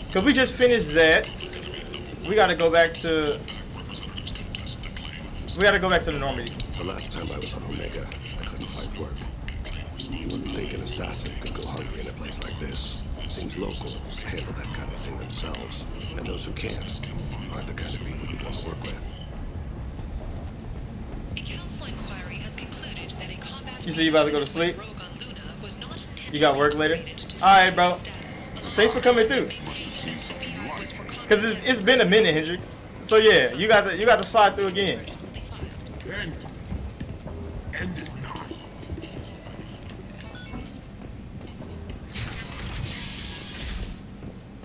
Because we just finished that. We gotta go back to... We gotta go back to the Normandy. The last time I was on Omega, I couldn't find work. You wouldn't think an assassin could go hungry in a place like this. Seems locals handle that kind of thing themselves, and those who can't aren't the kind of people you want to work with. A council inquiry has concluded that a combat You say you about to go to sleep? You got work later? Alright, bro. Thanks for coming through. Cause it's been a minute, Hendrix. So yeah, you got to slide through again. End it now.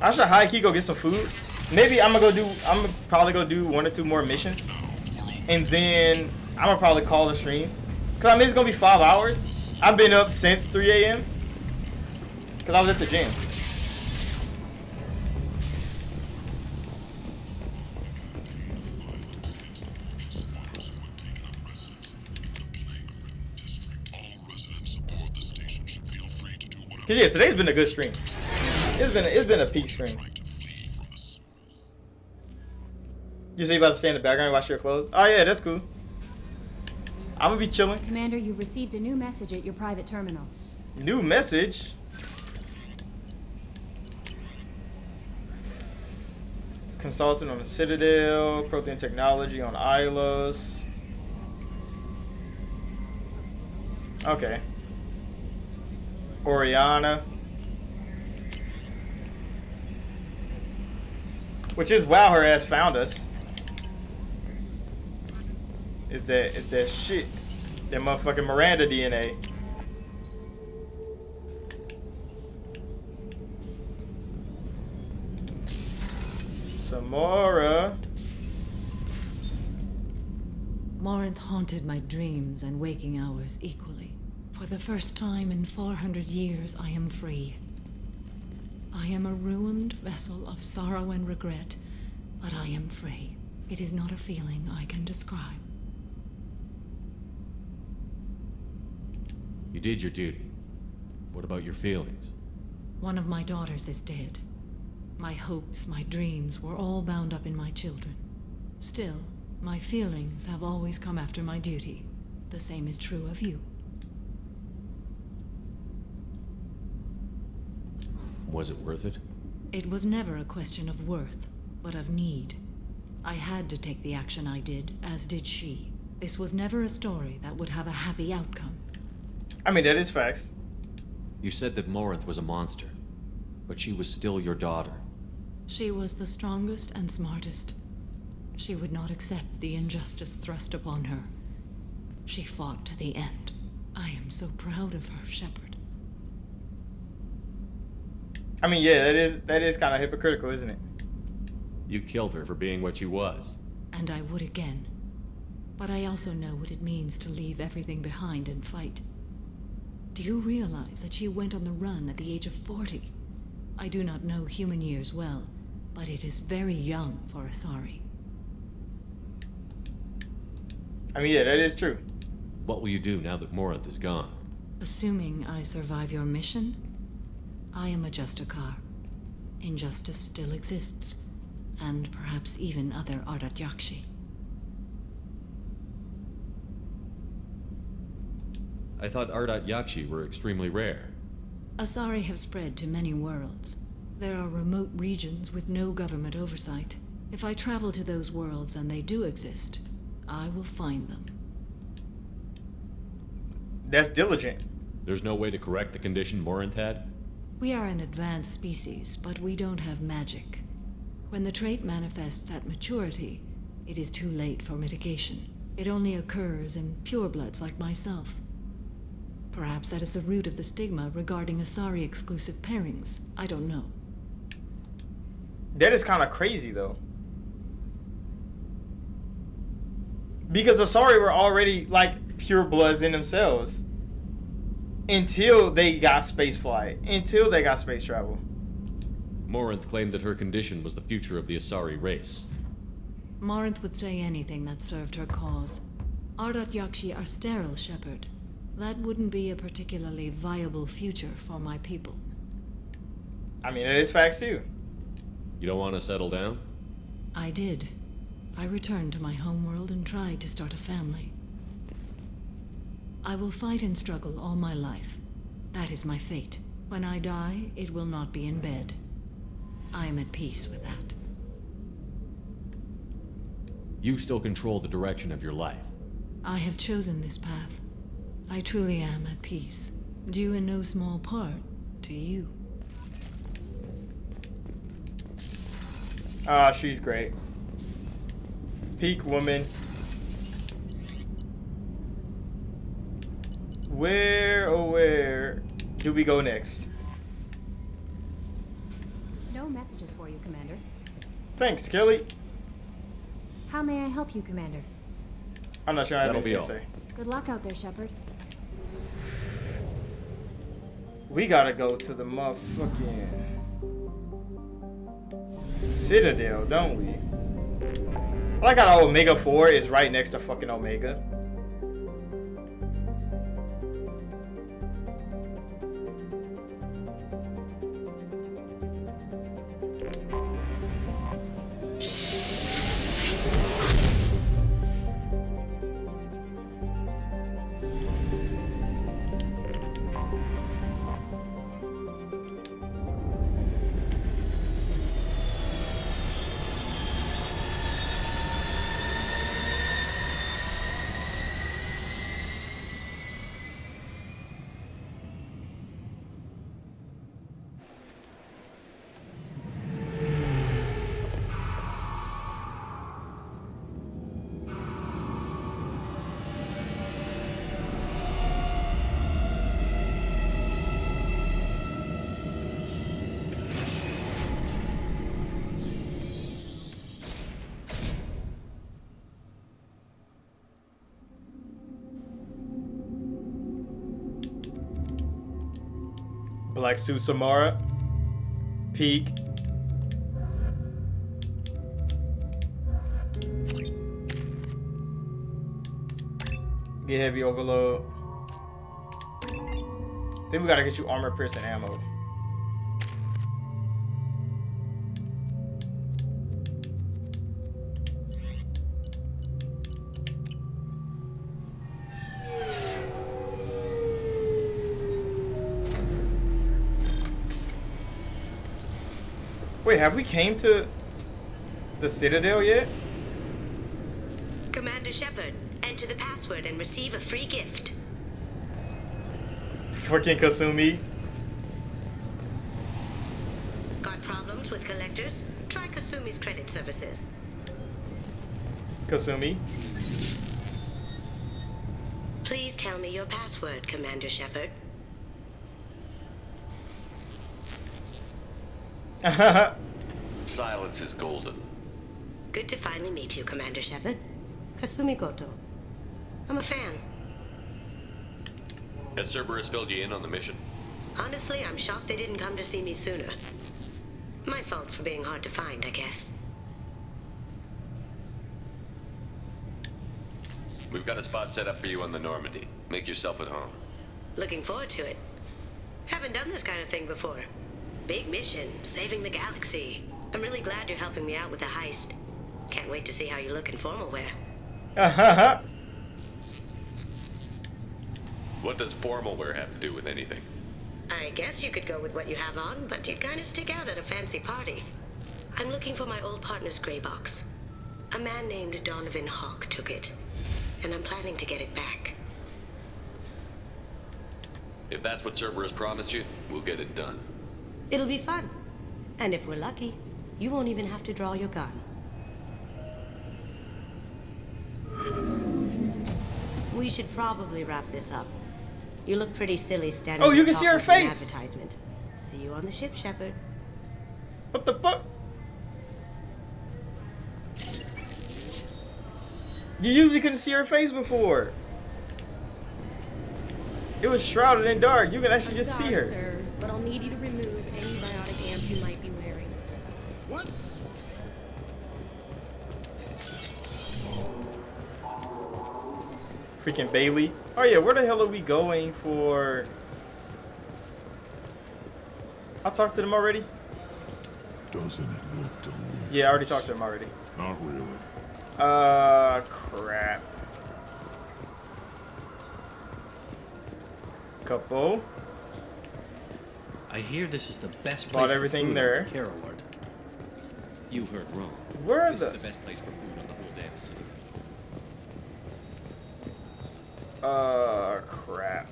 I should high key go get some food. Maybe I'm gonna probably go do 1 or 2 more missions. And then I'm gonna probably call the stream. Cause I mean it's gonna be 5 hours. I've been up since 3 a.m. Cause I was at the gym. Cause yeah, today's been a good stream. It's been a peak stream. You say you about to stay in the background and wash your clothes? Oh yeah, that's cool. I'm gonna be chilling. Commander, you've received a new message at your private terminal. New message? Consultant on the Citadel, Protein Technology on Ilos. Okay. Oriana. Which is wow, her ass found us. It's that shit. That motherfucking Miranda DNA. Samora. Morinth haunted my dreams and waking hours equally. For the first time in 400 years, I am free. I am a ruined vessel of sorrow and regret, but I am free. It is not a feeling I can describe. You did your duty. What about your feelings? One of my daughters is dead. My hopes, my dreams were all bound up in my children. Still, my feelings have always come after my duty. The same is true of you. Was it worth it? It was never a question of worth, but of need. I had to take the action I did, as did she. This was never a story that would have a happy outcome. I mean, that is facts. You said that Morinth was a monster, but she was still your daughter. She was the strongest and smartest. She would not accept the injustice thrust upon her. She fought to the end. I am so proud of her, Shepard. I mean, yeah, that is kind of hypocritical, isn't it? You killed her for being what she was. And I would again. But I also know what it means to leave everything behind and fight. Do you realize that she went on the run at the age of 40? I do not know human years well, but it is very young for Asari. I mean, yeah, that is true. What will you do now that Morinth is gone? Assuming I survive your mission, I am a Justicar. Injustice still exists, and perhaps even other Ardat Yakshi. I thought Ardat Yakshi were extremely rare. Asari have spread to many worlds. There are remote regions with no government oversight. If I travel to those worlds and they do exist, I will find them. That's diligent. There's no way to correct the condition Morinth had? We are an advanced species, but we don't have magic. When the trait manifests at maturity, it is too late for mitigation. It only occurs in purebloods like myself. Perhaps that is the root of the stigma regarding Asari-exclusive pairings. I don't know. That is kind of crazy, though. Because Asari were already, like, purebloods in themselves. Until they got spaceflight. Until they got space travel. Morinth claimed that her condition was the future of the Asari race. Morinth would say anything that served her cause. Ardat Yakshi are sterile, Shepard. That wouldn't be a particularly viable future for my people. I mean, it is facts too. You don't want to settle down? I did. I returned to my homeworld and tried to start a family. I will fight and struggle all my life. That is my fate. When I die, it will not be in bed. I am at peace with that. You still control the direction of your life. I have chosen this path. I truly am at peace, due in no small part to you. Ah, she's great. Peak woman. Where, oh where do we go next? No messages for you, Commander. Thanks, Kelly. How may I help you, Commander? I'm not sure I have That'll be anything to all. say. Good luck out there, Shepard. We gotta go to the motherfucking Citadel, don't we? I like how the Omega 4 is right next to fucking Omega. Black Suit Samara. Peak. Get heavy overload. Then we gotta get you armor piercing ammo. Wait, have we came to the Citadel yet? Commander Shepard, enter the password and receive a free gift. Freaking Kasumi. Got problems with collectors? Try Kasumi's credit services. Kasumi. Please tell me your password, Commander Shepard. Silence is golden. Good to finally meet you, Commander Shepard. Kasumi Goto. I'm a fan. Has Cerberus filled you in on the mission? Honestly, I'm shocked they didn't come to see me sooner. My fault for being hard to find, I guess. We've got a spot set up for you on the Normandy. Make yourself at home. Looking forward to it. Haven't done this kind of thing before. Big mission, saving the galaxy. I'm really glad you're helping me out with the heist. Can't wait to see how you look in formal wear. What does formal wear have to do with anything? I guess you could go with what you have on, but you'd kind of stick out at a fancy party. I'm looking for my old partner's gray box. A man named Donovan Hawk took it, and I'm planning to get it back. If that's what Cerberus promised you, we'll get it done. It'll be fun. And if we're lucky, you won't even have to draw your gun. We should probably wrap this up. You look pretty silly standing. Oh, you and can see her talking face. Advertisement. See you on the ship, Shepard. What the fuck? You usually couldn't see her face before. It was shrouded in dark. You can actually just see her. Sir, but I'll need you to remove any biotic amp you might be wearing. What? Freaking Bailey. Oh yeah, where the hell are we going for? I talked to them already. Doesn't it look delicious? Yeah, I already talked to them already. Not really. Crap. Couple. I hear this is the best place Bought for everything food there. on Carol Lord. You heard wrong. Where are this the? is the best place for food on the whole damn city. Crap.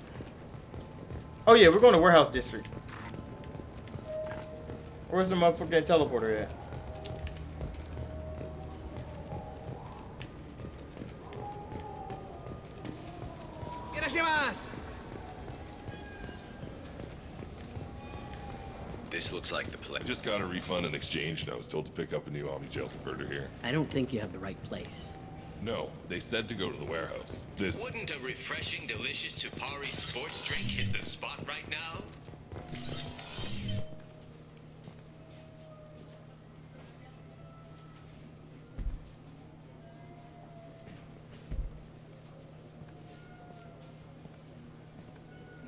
Oh yeah, we're going to Warehouse District. Where's the motherfucking teleporter at? This looks like the place. I just got a refund and exchange, and I was told to pick up a new Omni Gel converter here. I don't think you have the right place. No, they said to go to the warehouse. This. Wouldn't a refreshing, delicious Tupari sports drink hit the spot right now?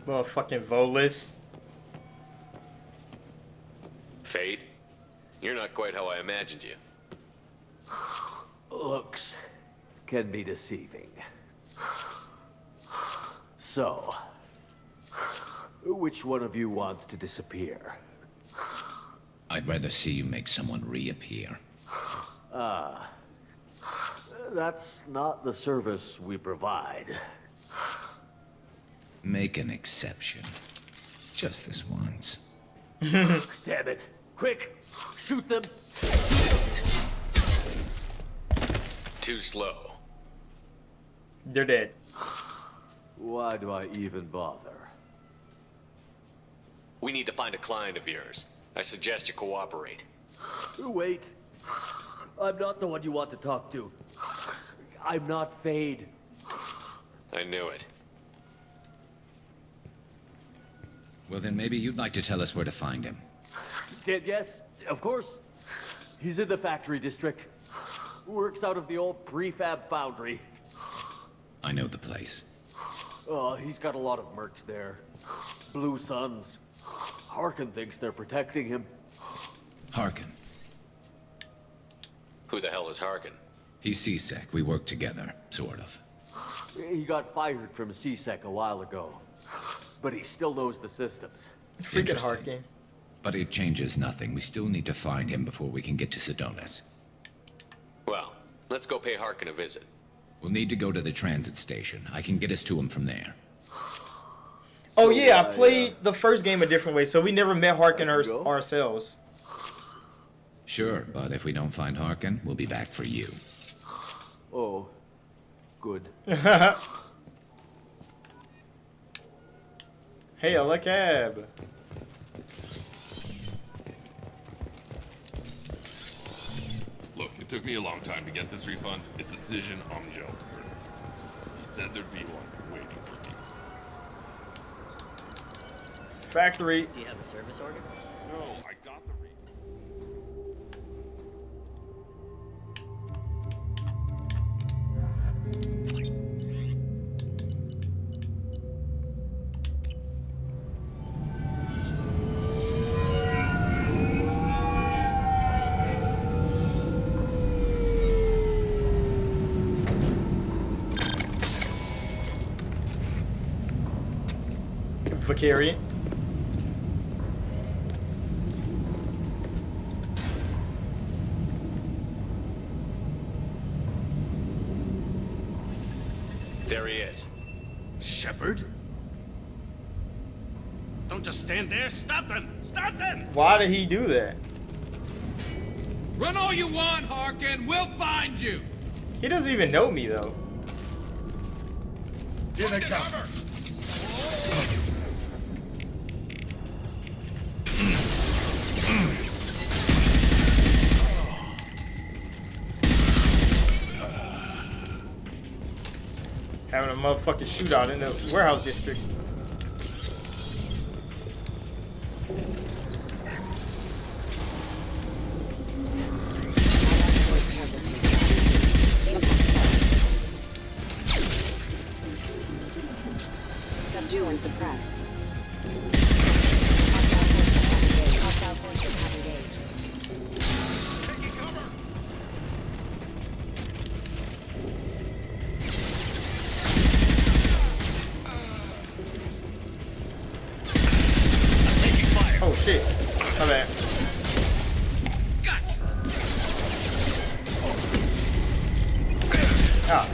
Motherfucking Volus. Fate? You're not quite how I imagined you. Looks can be deceiving. So, which one of you wants to disappear? I'd rather see you make someone reappear. Ah, that's not the service we provide. Make an exception. Just this once. Damn it. Quick, shoot them. Too slow. They're dead. Why do I even bother? We need to find a client of yours. I suggest you cooperate. Wait. I'm not the one you want to talk to. I'm not Fade. I knew it. Well, then maybe you'd like to tell us where to find him. Yes, of course. He's in the factory district. Works out of the old prefab foundry. I know the place. He's got a lot of mercs there. Blue Suns. Harkin thinks they're protecting him. Harkin. Who the hell is Harkin? He's C-Sec. We work together, sort of. He got fired from CSEC a while ago. But he still knows the systems. Freaking Harkin. But it changes nothing. We still need to find him before we can get to Sedonis. Well, let's go pay Harkin a visit. We'll need to go to the transit station. I can get us to him from there. Oh yeah, I played the first game a different way, so we never met Harkin ourselves. Sure, but if we don't find Harkin, we'll be back for you. Oh, good. Hail a cab. Look, it took me a long time to get this refund. It's a decision on Joker. He said there'd be one waiting for me. Factory. Do you have a service order? No, I got the Vicarian. There he is. Shepard? Don't just stand there. Stop them! Stop them! Why did he do that? Run all you want, Harkin. We'll find you. He doesn't even know me though. Here they come. Having a motherfucking shootout in the warehouse district. Subdue and suppress. Hostile forces have engaged. Taking cover! Oh shit. My bad. Gotcha. Ah.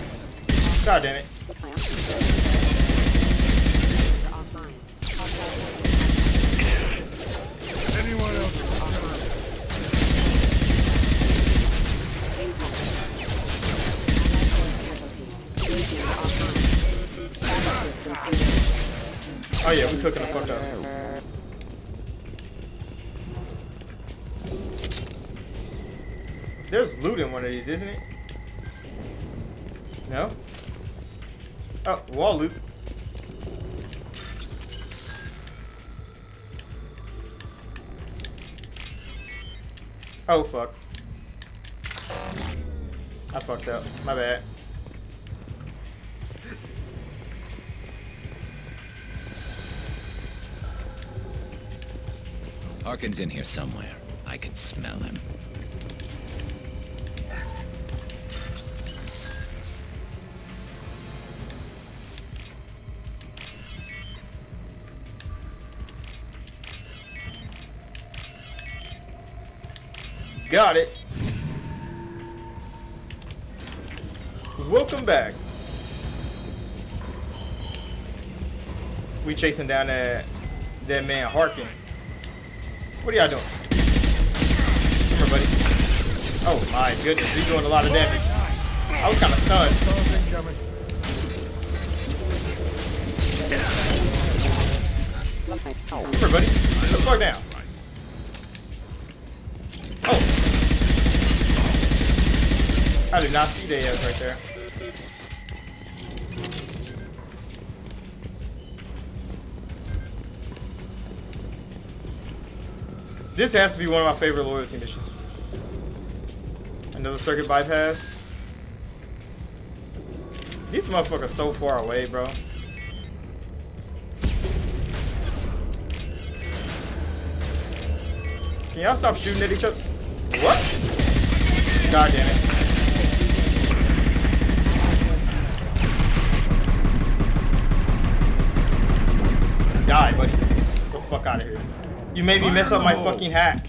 God damn it. Anyone else? Oh yeah, we cooking the fuck up. There's loot in one of these, isn't it? No? Oh, wall loot. Oh fuck. I fucked up. My bad. Harkin's in here somewhere. I can smell him. Got it. Welcome back. We chasing down that man Harkin. What are y'all doing? Come here, buddy. Oh my goodness, he's doing a lot of damage. I was kind of stunned. Come here, buddy. Get the fuck down. Oh. I did not see the ass right there. This has to be one of my favorite loyalty missions. Another circuit bypass. These motherfuckers so far away, bro. Can y'all stop shooting at each other? What? God damn it. Die, buddy. Get the fuck out of here. You made me mess up my fucking hack.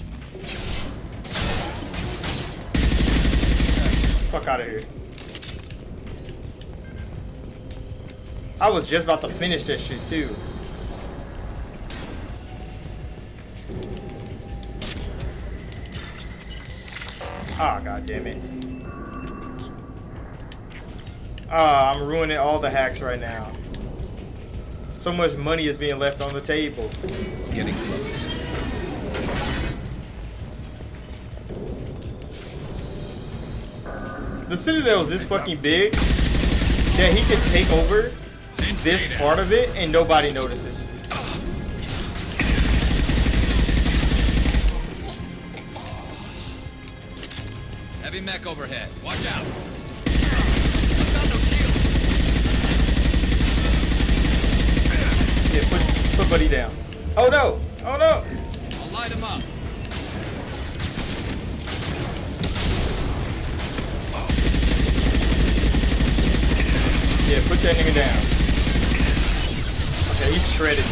Fuck out of here. I was just about to finish that shit too. Ah, god damn it. Ah, I'm ruining all the hacks right now. So much money is being left on the table. Getting close. The Citadel is this fucking big that he can take over this part of it and nobody notices. Heavy mech overhead. Watch out. Yeah, put buddy down. Oh no! Oh no! I'll light him up. Yeah, put that nigga down. Okay, he's shredded me.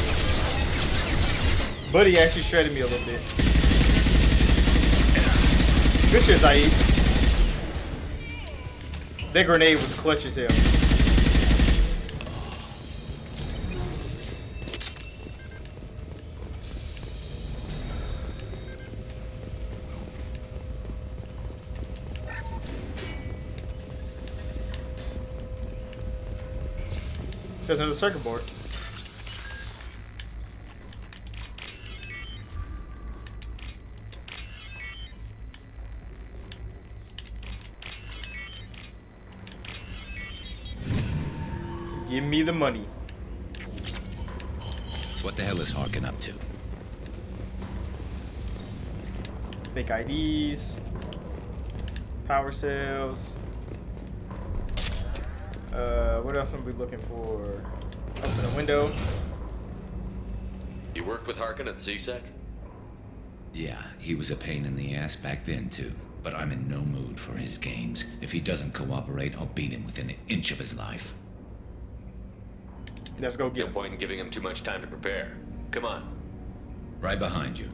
Buddy actually shredded me a little bit. Good shit, Zaid. That grenade was clutch as hell. There's another circuit board. Give me the money. What the hell is Harkin up to? Fake IDs. Power cells. What else am we looking for? Open a window. You worked with Harkin at CSEC? Yeah, he was a pain in the ass back then too. But I'm in no mood for his games. If he doesn't cooperate, I'll beat him within an inch of his life. Let's go get him. No point in giving him too much time to prepare. Come on. Right behind you.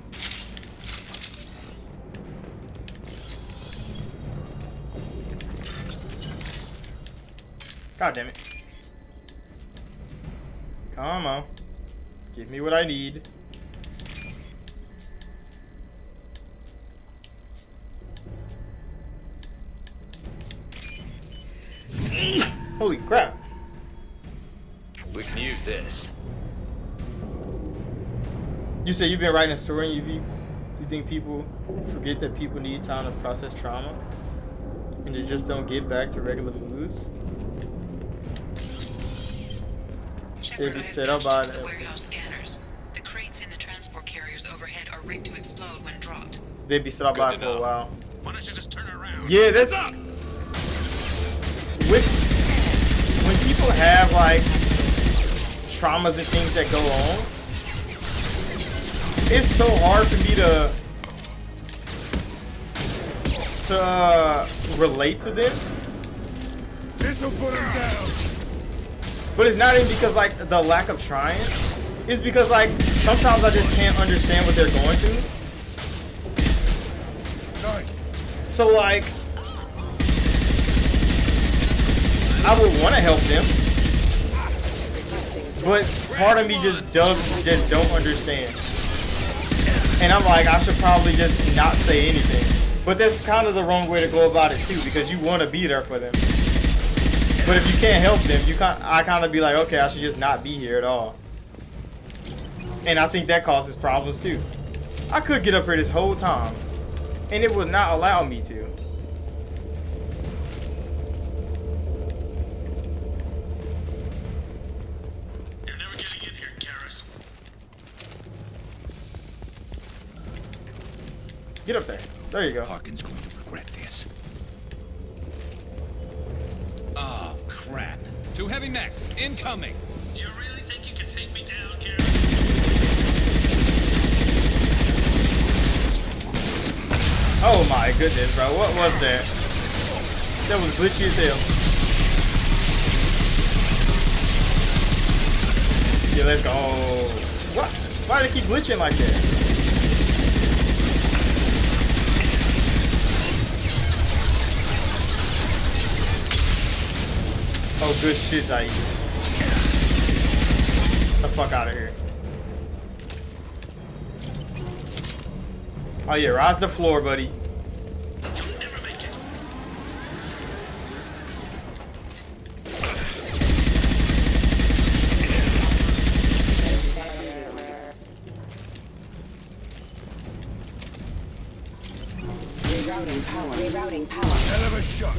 God damn it. Come on. Give me what I need. Holy crap. We can use this. You said you've been writing a story and you think people forget that people need time to process trauma? And they just don't get back to regular moods? They'd be set up by the warehouse scanners. The crates in the transport carriers overhead are rigged to explode when dropped. They'd be set up by for a while. Why don't you just turn around? Yeah, that's when people have like traumas and things that go on. It's so hard for me to relate to them. This will put him down. But it's not even because like the lack of trying. It's because like sometimes I just can't understand what they're going through. So like I would want to help them, but part of me just don't understand. And I'm like, I should probably just not say anything. But that's kind of the wrong way to go about it too, because you want to be there for them. But if you can't help them, I kind of be like, okay, I should just not be here at all. And I think that causes problems too. I could get up here this whole time, and it would not allow me to. You're never getting in here, Garrus. Get up there. There you go. Harkin's going to regret this. Oh, crap. Two heavy mechs, incoming. Do you really think you can take me down, Garrus? Oh my goodness, bro. What was that? That was glitchy as hell. Yeah, let's go. What? Why do they keep glitching like that? Oh, good shit, Zayas. Get the fuck out of here. Oh yeah, rise the floor, buddy. Rerouting power. Rerouting power. Hell of a shot.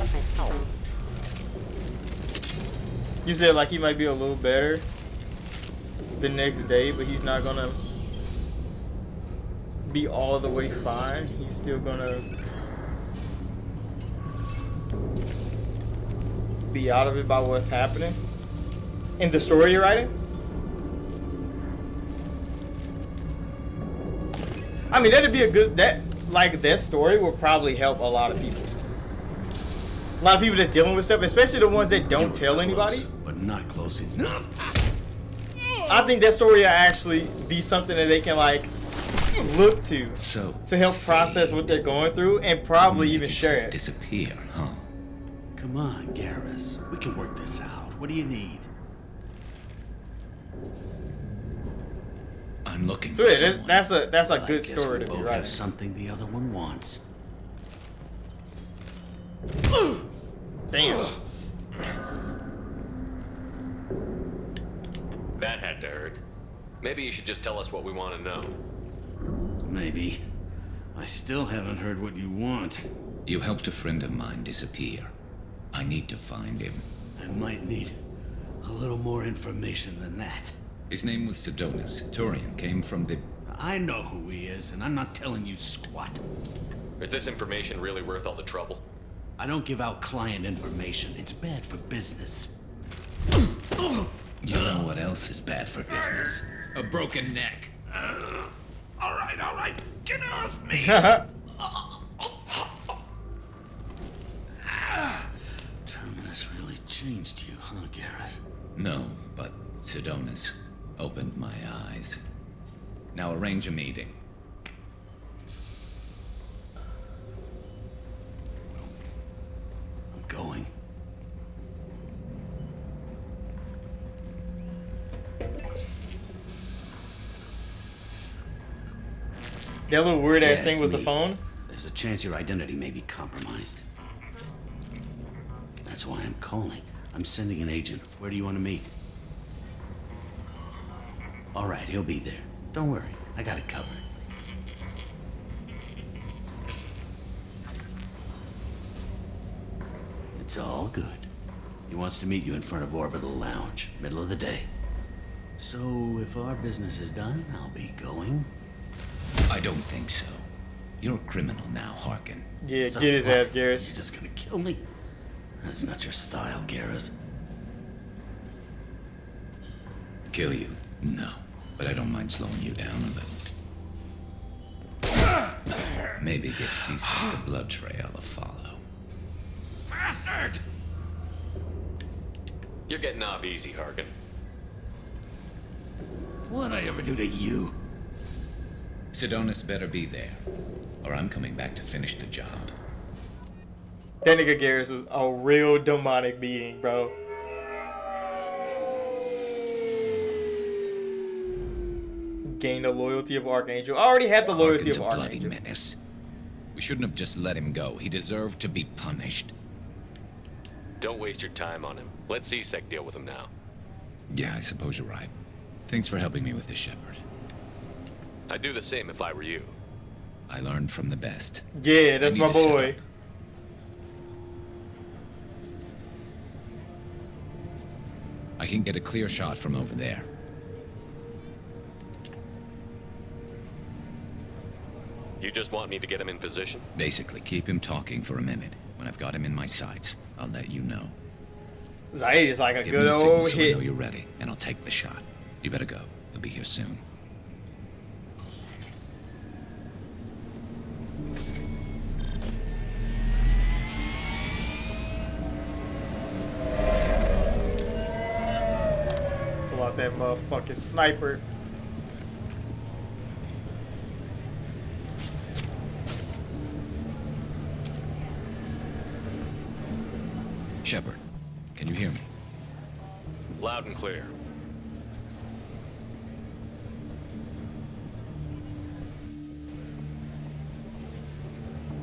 You said like he might be a little better the next day, but he's not gonna be all the way fine. He's still gonna be out of it by what's happening in the story you're writing. I mean, that'd be a good that story will probably help a lot of people. A lot of people that's dealing with stuff, especially the ones that don't tell anybody. But not close enough. I think that story will actually be something that they can like look to help process what they're going through and probably even share it. Disappear, huh? Come on, Garrus. We can work this out. What do you need? I'm looking So for yeah, someone. that's a good I guess story we to be both writing. have something the other one wants. Damn. That had to hurt. Maybe you should just tell us what we want to know. Maybe. I still haven't heard what you want. You helped a friend of mine disappear. I need to find him. I might need a little more information than that. His name was Sidonus. Turian came from the... I know who he is, and I'm not telling you squat. Is this information really worth all the trouble? I don't give out client information. It's bad for business. You know what else is bad for business? A broken neck. All right. Get off me! Terminus really changed you, huh, Garrett? No, but Sidonus opened my eyes. Now arrange a meeting. I'm going. That little weird ass Yeah, thing it's was the me. phone. There's a chance your identity may be compromised. That's why I'm calling. I'm sending an agent. Where do you want to meet? All right, he'll be there. Don't worry, I got it covered. It's all good. He wants to meet you in front of Orbital Lounge, middle of the day. So, if our business is done, I'll be going. I don't think so. You're a criminal now, Harkin. Yeah, So get his what? ass, Garrus. You're just gonna kill me? That's not your style, Garrus. Kill you? No. But I don't mind slowing you down a little. Maybe give Cecil the blood trail a follow. Bastard! You're getting off easy, Harkin. What'd I ever do to you? Sidonus better be there, or I'm coming back to finish the job. That nigga Garrus was a real demonic being, bro. Gain the loyalty of Archangel. I already had the loyalty Harkin's of a bloody Archangel. menace. We shouldn't have just let him go. He deserved to be punished. Don't waste your time on him. Let CSEC deal with him now. Yeah, I suppose you're right. Thanks for helping me with this, Shepard. I'd do the same if I were you. I learned from the best. Yeah, that's I need my to set boy. up. I can get a clear shot from over there. You just want me to get him in position? Basically, keep him talking for a minute. When I've got him in my sights, I'll let you know. Zaid is like a Give good me a signal old so I hit. know you're ready, and I'll take the shot. You better go. He'll be here soon. Pull out that motherfucking sniper. Shepard, can you hear me? Loud and clear.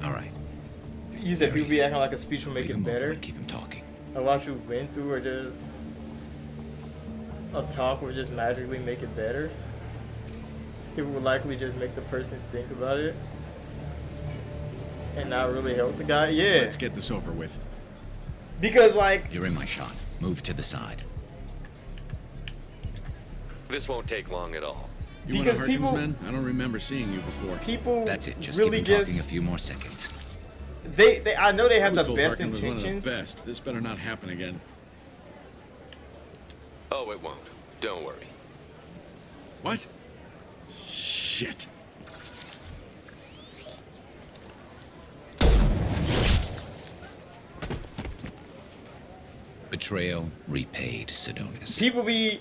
All right. You said people be acting like a speech will make it better. Keep him talking. Or what you've been through, or just a talk would just magically make it better. It would likely just make the person think about it and not really help the guy. Yeah. Let's get this over with. Because like you're in my shot. Move to the side. This won't take long at all. You one of Harkin's men? I don't remember seeing you before. People That's it. Just really keep him talking a few more seconds. They I know they have the told best Harkin was one of the intentions. best. This better not happen again. Oh, it won't. Don't worry. What? Shit. Betrayal repaid, Sidonis. People be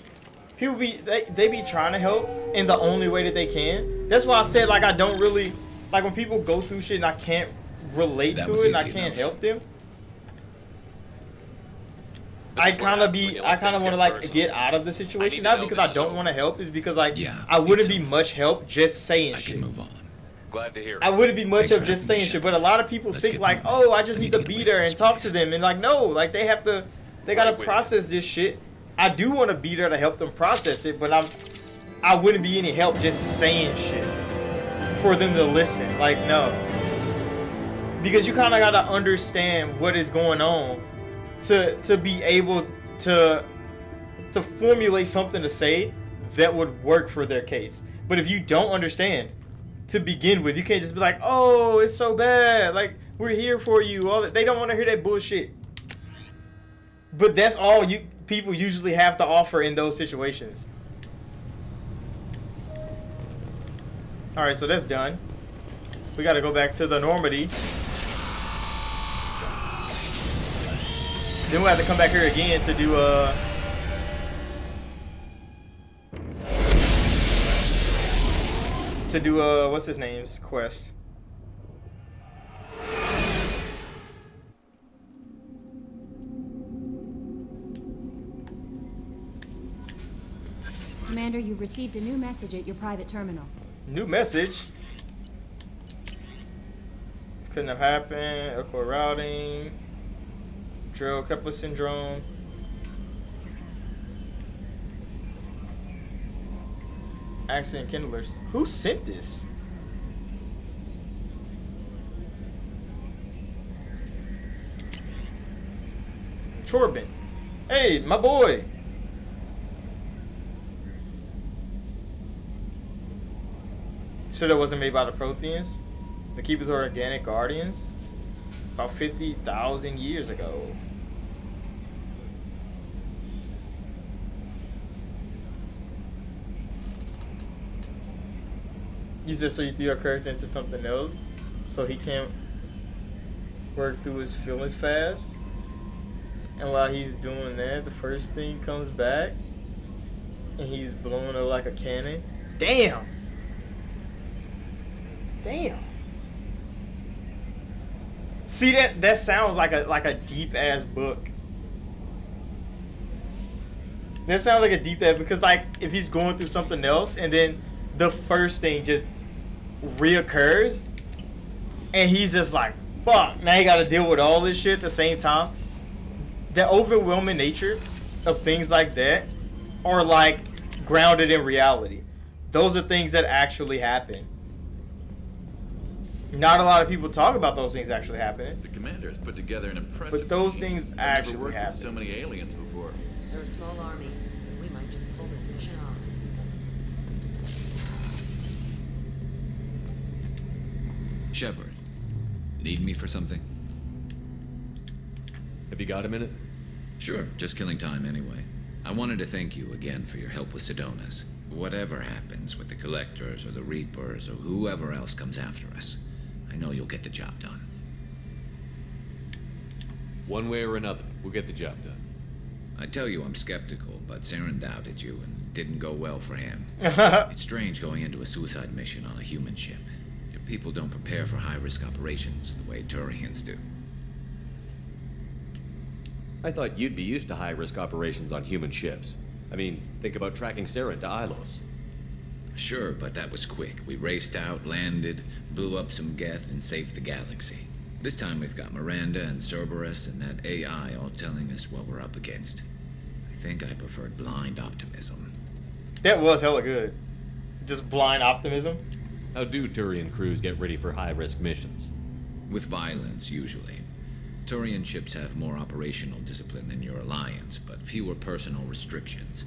they be trying to help in the only way that they can. That's why I said like I don't really like when people go through shit and I can't relate to it and I can't help them. I kind of want to like get out of the situation, not because I don't want to help, is because like I wouldn't be much help just saying shit. I can move on. Glad to hear it. I wouldn't be much of just saying shit, but a lot of people think like, oh, I just need to be there and talk to them, and like no, like they gotta process this shit. I do want to be there to help them process it, but I wouldn't be any help just saying shit for them to listen. Like no, because you kind of gotta understand what is going on to be able to formulate something to say that would work for their case. But if you don't understand to begin with, you can't just be like, oh, it's so bad, like we're here for you. All that. They don't want to hear that bullshit. But that's all people usually have to offer in those situations. All right, so that's done. We got to go back to the Normandy. Then we'll have to come back here again to do what's his name's quest. Commander, you've received a new message at your private terminal. New message? Couldn't have happened. Echo routing. Drill Kepler syndrome. Accident kindlers. Who sent this? Chorbin. Hey, my boy. So that wasn't made by the Protheans? The Keepers are organic guardians? About 50,000 years ago. You said so you threw your character into something else? So he can't work through his feelings fast? And while he's doing that, the first thing comes back and he's blowing up like a cannon? Damn! Damn. See that sounds like a deep ass book. That sounds like a deep ass because like if he's going through something else and then the first thing just reoccurs and he's just like fuck, now you gotta deal with all this shit at the same time. The overwhelming nature of things like that are like grounded in reality. Those are things that actually happen. Not a lot of people talk about those things actually happening. The commander has put together an impressive But those team. things I've actually never worked happen. with so many aliens before. They're a small army. We might just pull this mission off. Shepard, need me for something? Have you got a minute? Sure, just killing time anyway. I wanted to thank you again for your help with Sidonis. Whatever happens with the Collectors or the Reapers or whoever else comes after us, I know you'll get the job done. One way or another, we'll get the job done. I tell you I'm skeptical, but Saren doubted you and didn't go well for him. It's strange going into a suicide mission on a human ship. Your people don't prepare for high-risk operations the way Turians do. I thought you'd be used to high-risk operations on human ships. I mean, think about tracking Saren to Ilos. Sure, but that was quick. We raced out, landed, blew up some Geth, and saved the galaxy. This time we've got Miranda and Cerberus and that AI all telling us what we're up against. I think I preferred blind optimism. That was hella good. Just blind optimism. How do Turian crews get ready for high-risk missions? With violence, usually. Turian ships have more operational discipline than your alliance, but fewer personal restrictions.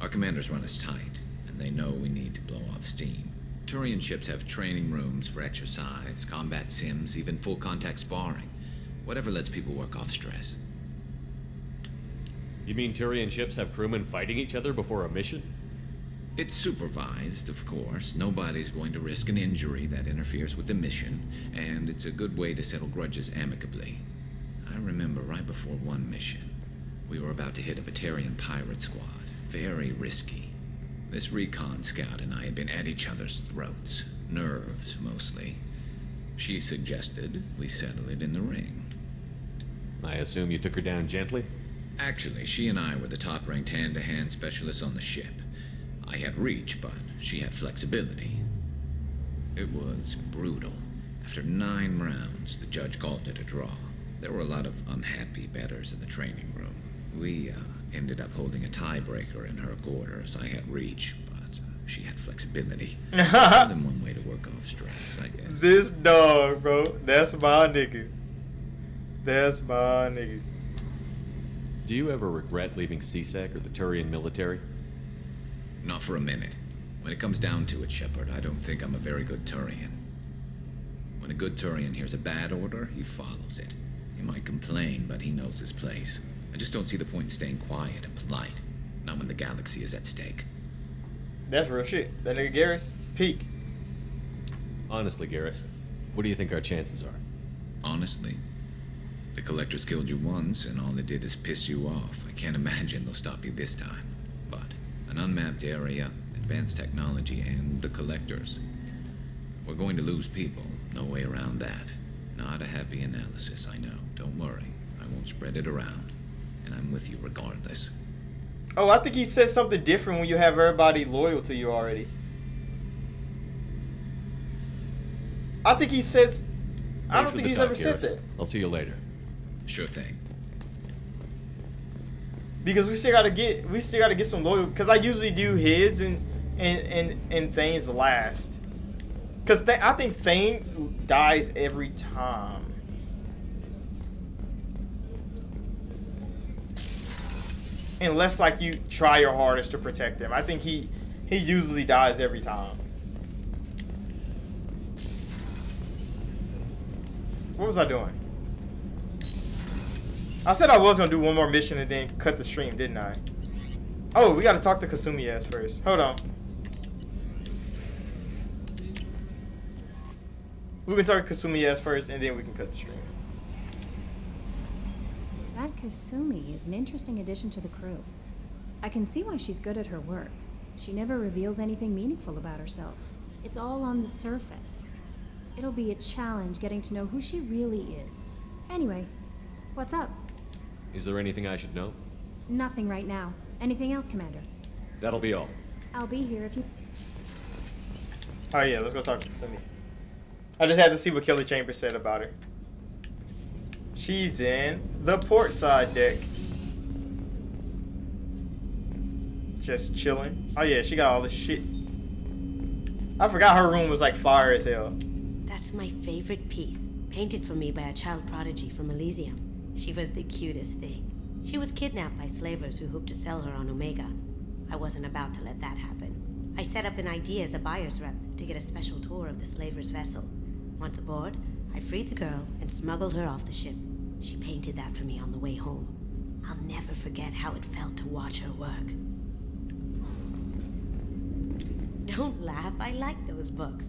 Our commanders run us tight, and they know we need to blow off steam. Turian ships have training rooms for exercise, combat sims, even full-contact sparring. Whatever lets people work off stress. You mean Turian ships have crewmen fighting each other before a mission? It's supervised, of course. Nobody's going to risk an injury that interferes with the mission, and it's a good way to settle grudges amicably. I remember right before one mission, we were about to hit a Batarian pirate squad. Very risky. This recon scout and I had been at each other's throats. Nerves, mostly. She suggested we settle it in the ring. I assume you took her down gently? Actually, she and I were the top-ranked hand-to-hand specialists on the ship. I had reach, but she had flexibility. It was brutal. After 9 rounds, the judge called it a draw. There were a lot of unhappy bettors in the training room. We ended up holding a tiebreaker in her quarters. I had reach, but she had flexibility. More than one way to work off stress, I guess. This dog, bro. That's my nigga. That's my nigga. Do you ever regret leaving CSEC or the Turian military? Not for a minute. When it comes down to it, Shepard, I don't think I'm a very good Turian. When a good Turian hears a bad order, he follows it. He might complain, but he knows his place. I just don't see the point in staying quiet and polite. Not when the galaxy is at stake. That's real shit. That nigga Garrus, peak. Honestly, Garrus, what do you think our chances are? Honestly? The Collectors killed you once, and all they did is piss you off. I can't imagine they'll stop you this time. But an unmapped area, advanced technology, and the Collectors. We're going to lose people. No way around that. Not a happy analysis, I know. Don't worry. I won't spread it around. And I'm with you regardless. Oh, I think he said something different when you have everybody loyal to you already. I think he says... I don't think he's ever said that. I'll see you later. Sure thing. Because we still gotta get some loyal. Because I usually do his and Thane's last. Because I think Thane dies every time. Unless like you try your hardest to protect him. I think he usually dies every time. What was I doing? I said I was gonna do one more mission and then cut the stream, didn't I? Oh, we gotta talk to Kasumi ass first. Hold on. We can talk to Kasumi ass first and then we can cut the stream. That Kasumi is an interesting addition to the crew. I can see why she's good at her work. She never reveals anything meaningful about herself. It's all on the surface. It'll be a challenge getting to know who she really is. Anyway, what's up? Is there anything I should know? Nothing right now. Anything else, Commander? That'll be all. I'll be here if you... Oh yeah, let's go talk to Kasumi. I just had to see what Kelly Chambers said about her. She's in the port side deck. Just chilling. Oh yeah, she got all this shit. I forgot her room was like fire as hell. That's my favorite piece, painted for me by a child prodigy from Elysium. She was the cutest thing. She was kidnapped by slavers who hoped to sell her on Omega. I wasn't about to let that happen. I set up an idea as a buyer's rep to get a special tour of the slaver's vessel. Once aboard, I freed the girl and smuggled her off the ship. She painted that for me on the way home. I'll never forget how it felt to watch her work. Don't laugh, I like those books.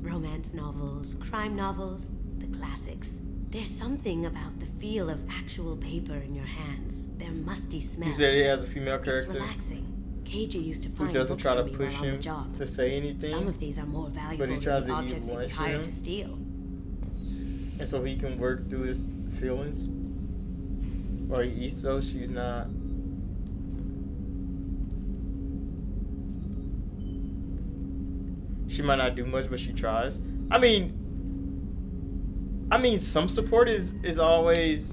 Romance novels, crime novels, the classics. There's something about the feel of actual paper in your hands. Their musty smell. You said he has a female character. It's relaxing. KJ used to Who find doesn't books try to for me push while on the him job. to say anything. Some of these are more valuable But he than tries the to eat objects lunch he's for hired him. to steal. And so he can work through his feelings. Well, he eats though, she's not. She might not do much, but she tries. I mean, some support is always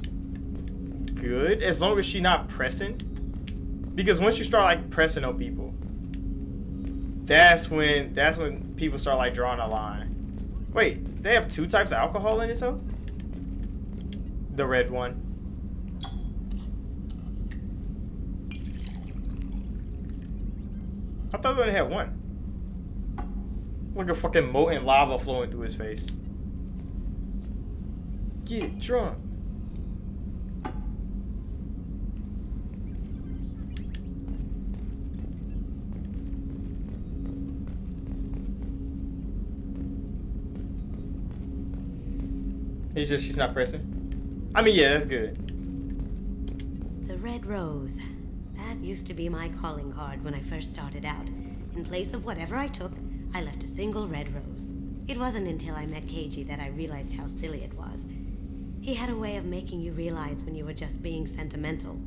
good as long as she's not pressing. Because once you start like pressing on people, that's when people start like drawing a line. Wait, they have 2 types of alcohol in this hoe? The red one. I thought they only had one. Like a fucking molten lava flowing through his face. Get drunk. It's just she's not pressing. I mean, yeah, that's good. The red rose. That used to be my calling card when I first started out. In place of whatever I took, I left a single red rose. It wasn't until I met KG that I realized how silly it was. He had a way of making you realize when you were just being sentimental.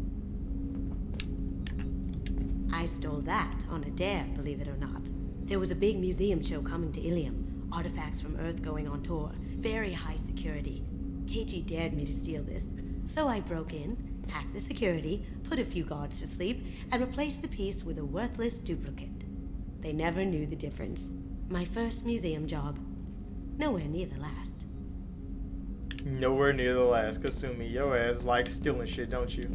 I stole that on a dare, believe it or not. There was a big museum show coming to Ilium. Artifacts from Earth going on tour. Very high security. KG dared me to steal this. So I broke in, hacked the security, put a few guards to sleep, and replaced the piece with a worthless duplicate. They never knew the difference. My first museum job. Nowhere near the last. Nowhere near the last. Kasumi, your ass likes stealing shit, don't you?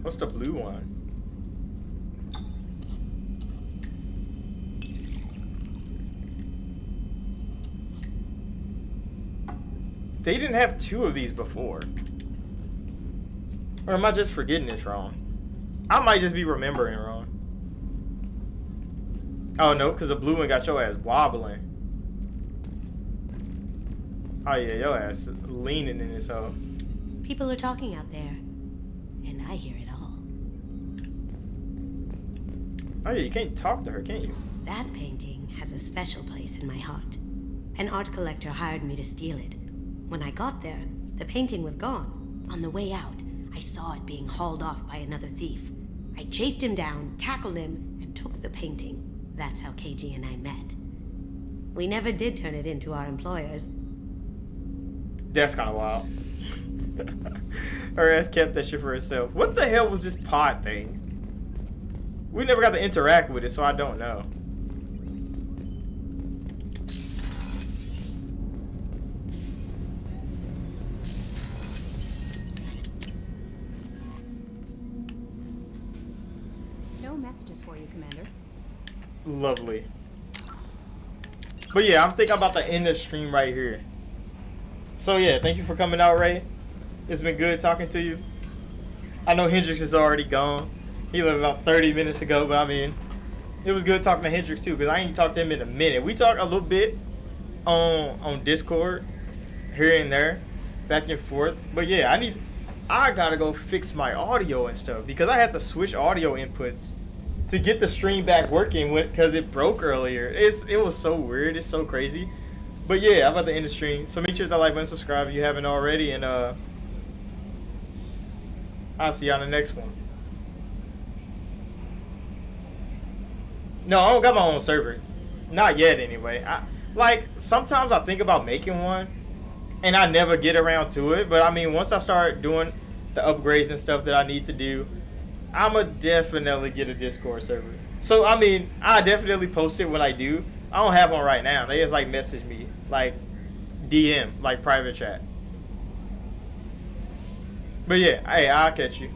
What's the blue one? They didn't have 2 of these before. Or am I just forgetting this wrong? I might just be remembering wrong. Oh no, because the blue one got your ass wobbling. Oh yeah, your ass leaning in this hole. People are talking out there, and I hear it all. Oh yeah, you can't talk to her, can you? That painting has a special place in my heart. An art collector hired me to steal it. When I got there, the painting was gone. On the way out, I saw it being hauled off by another thief. I chased him down, tackled him, and took the painting. That's how KG and I met. We never did turn it into our employers. That's kind of wild. Her ass kept that shit for herself. What the hell was this pod thing? We never got to interact with it, so I don't know. No messages for you, Commander. Lovely. But yeah, I'm thinking about to end the stream right here. So yeah, thank you for coming out, Ray. It's been good talking to you. I know Hendrix is already gone. He left about 30 minutes ago, but I mean, it was good talking to Hendrix too, because I ain't talked to him in a minute. We talked a little bit on Discord, here and there, back and forth. But yeah, I gotta go fix my audio and stuff, because I had to switch audio inputs to get the stream back working because it broke earlier. It was so weird. It's so crazy. But yeah, I'm about to end the stream. So make sure to like button, subscribe if you haven't already, and I'll see you on the next one. No, I don't got my own server. Not yet, anyway. Sometimes I think about making one, and I never get around to it. But I mean, once I start doing the upgrades and stuff that I need to do, I'ma definitely get a Discord server. So I mean, I definitely post it when I do. I don't have one right now. They just like message me, like DM, like private chat. But yeah, hey, I'll catch you.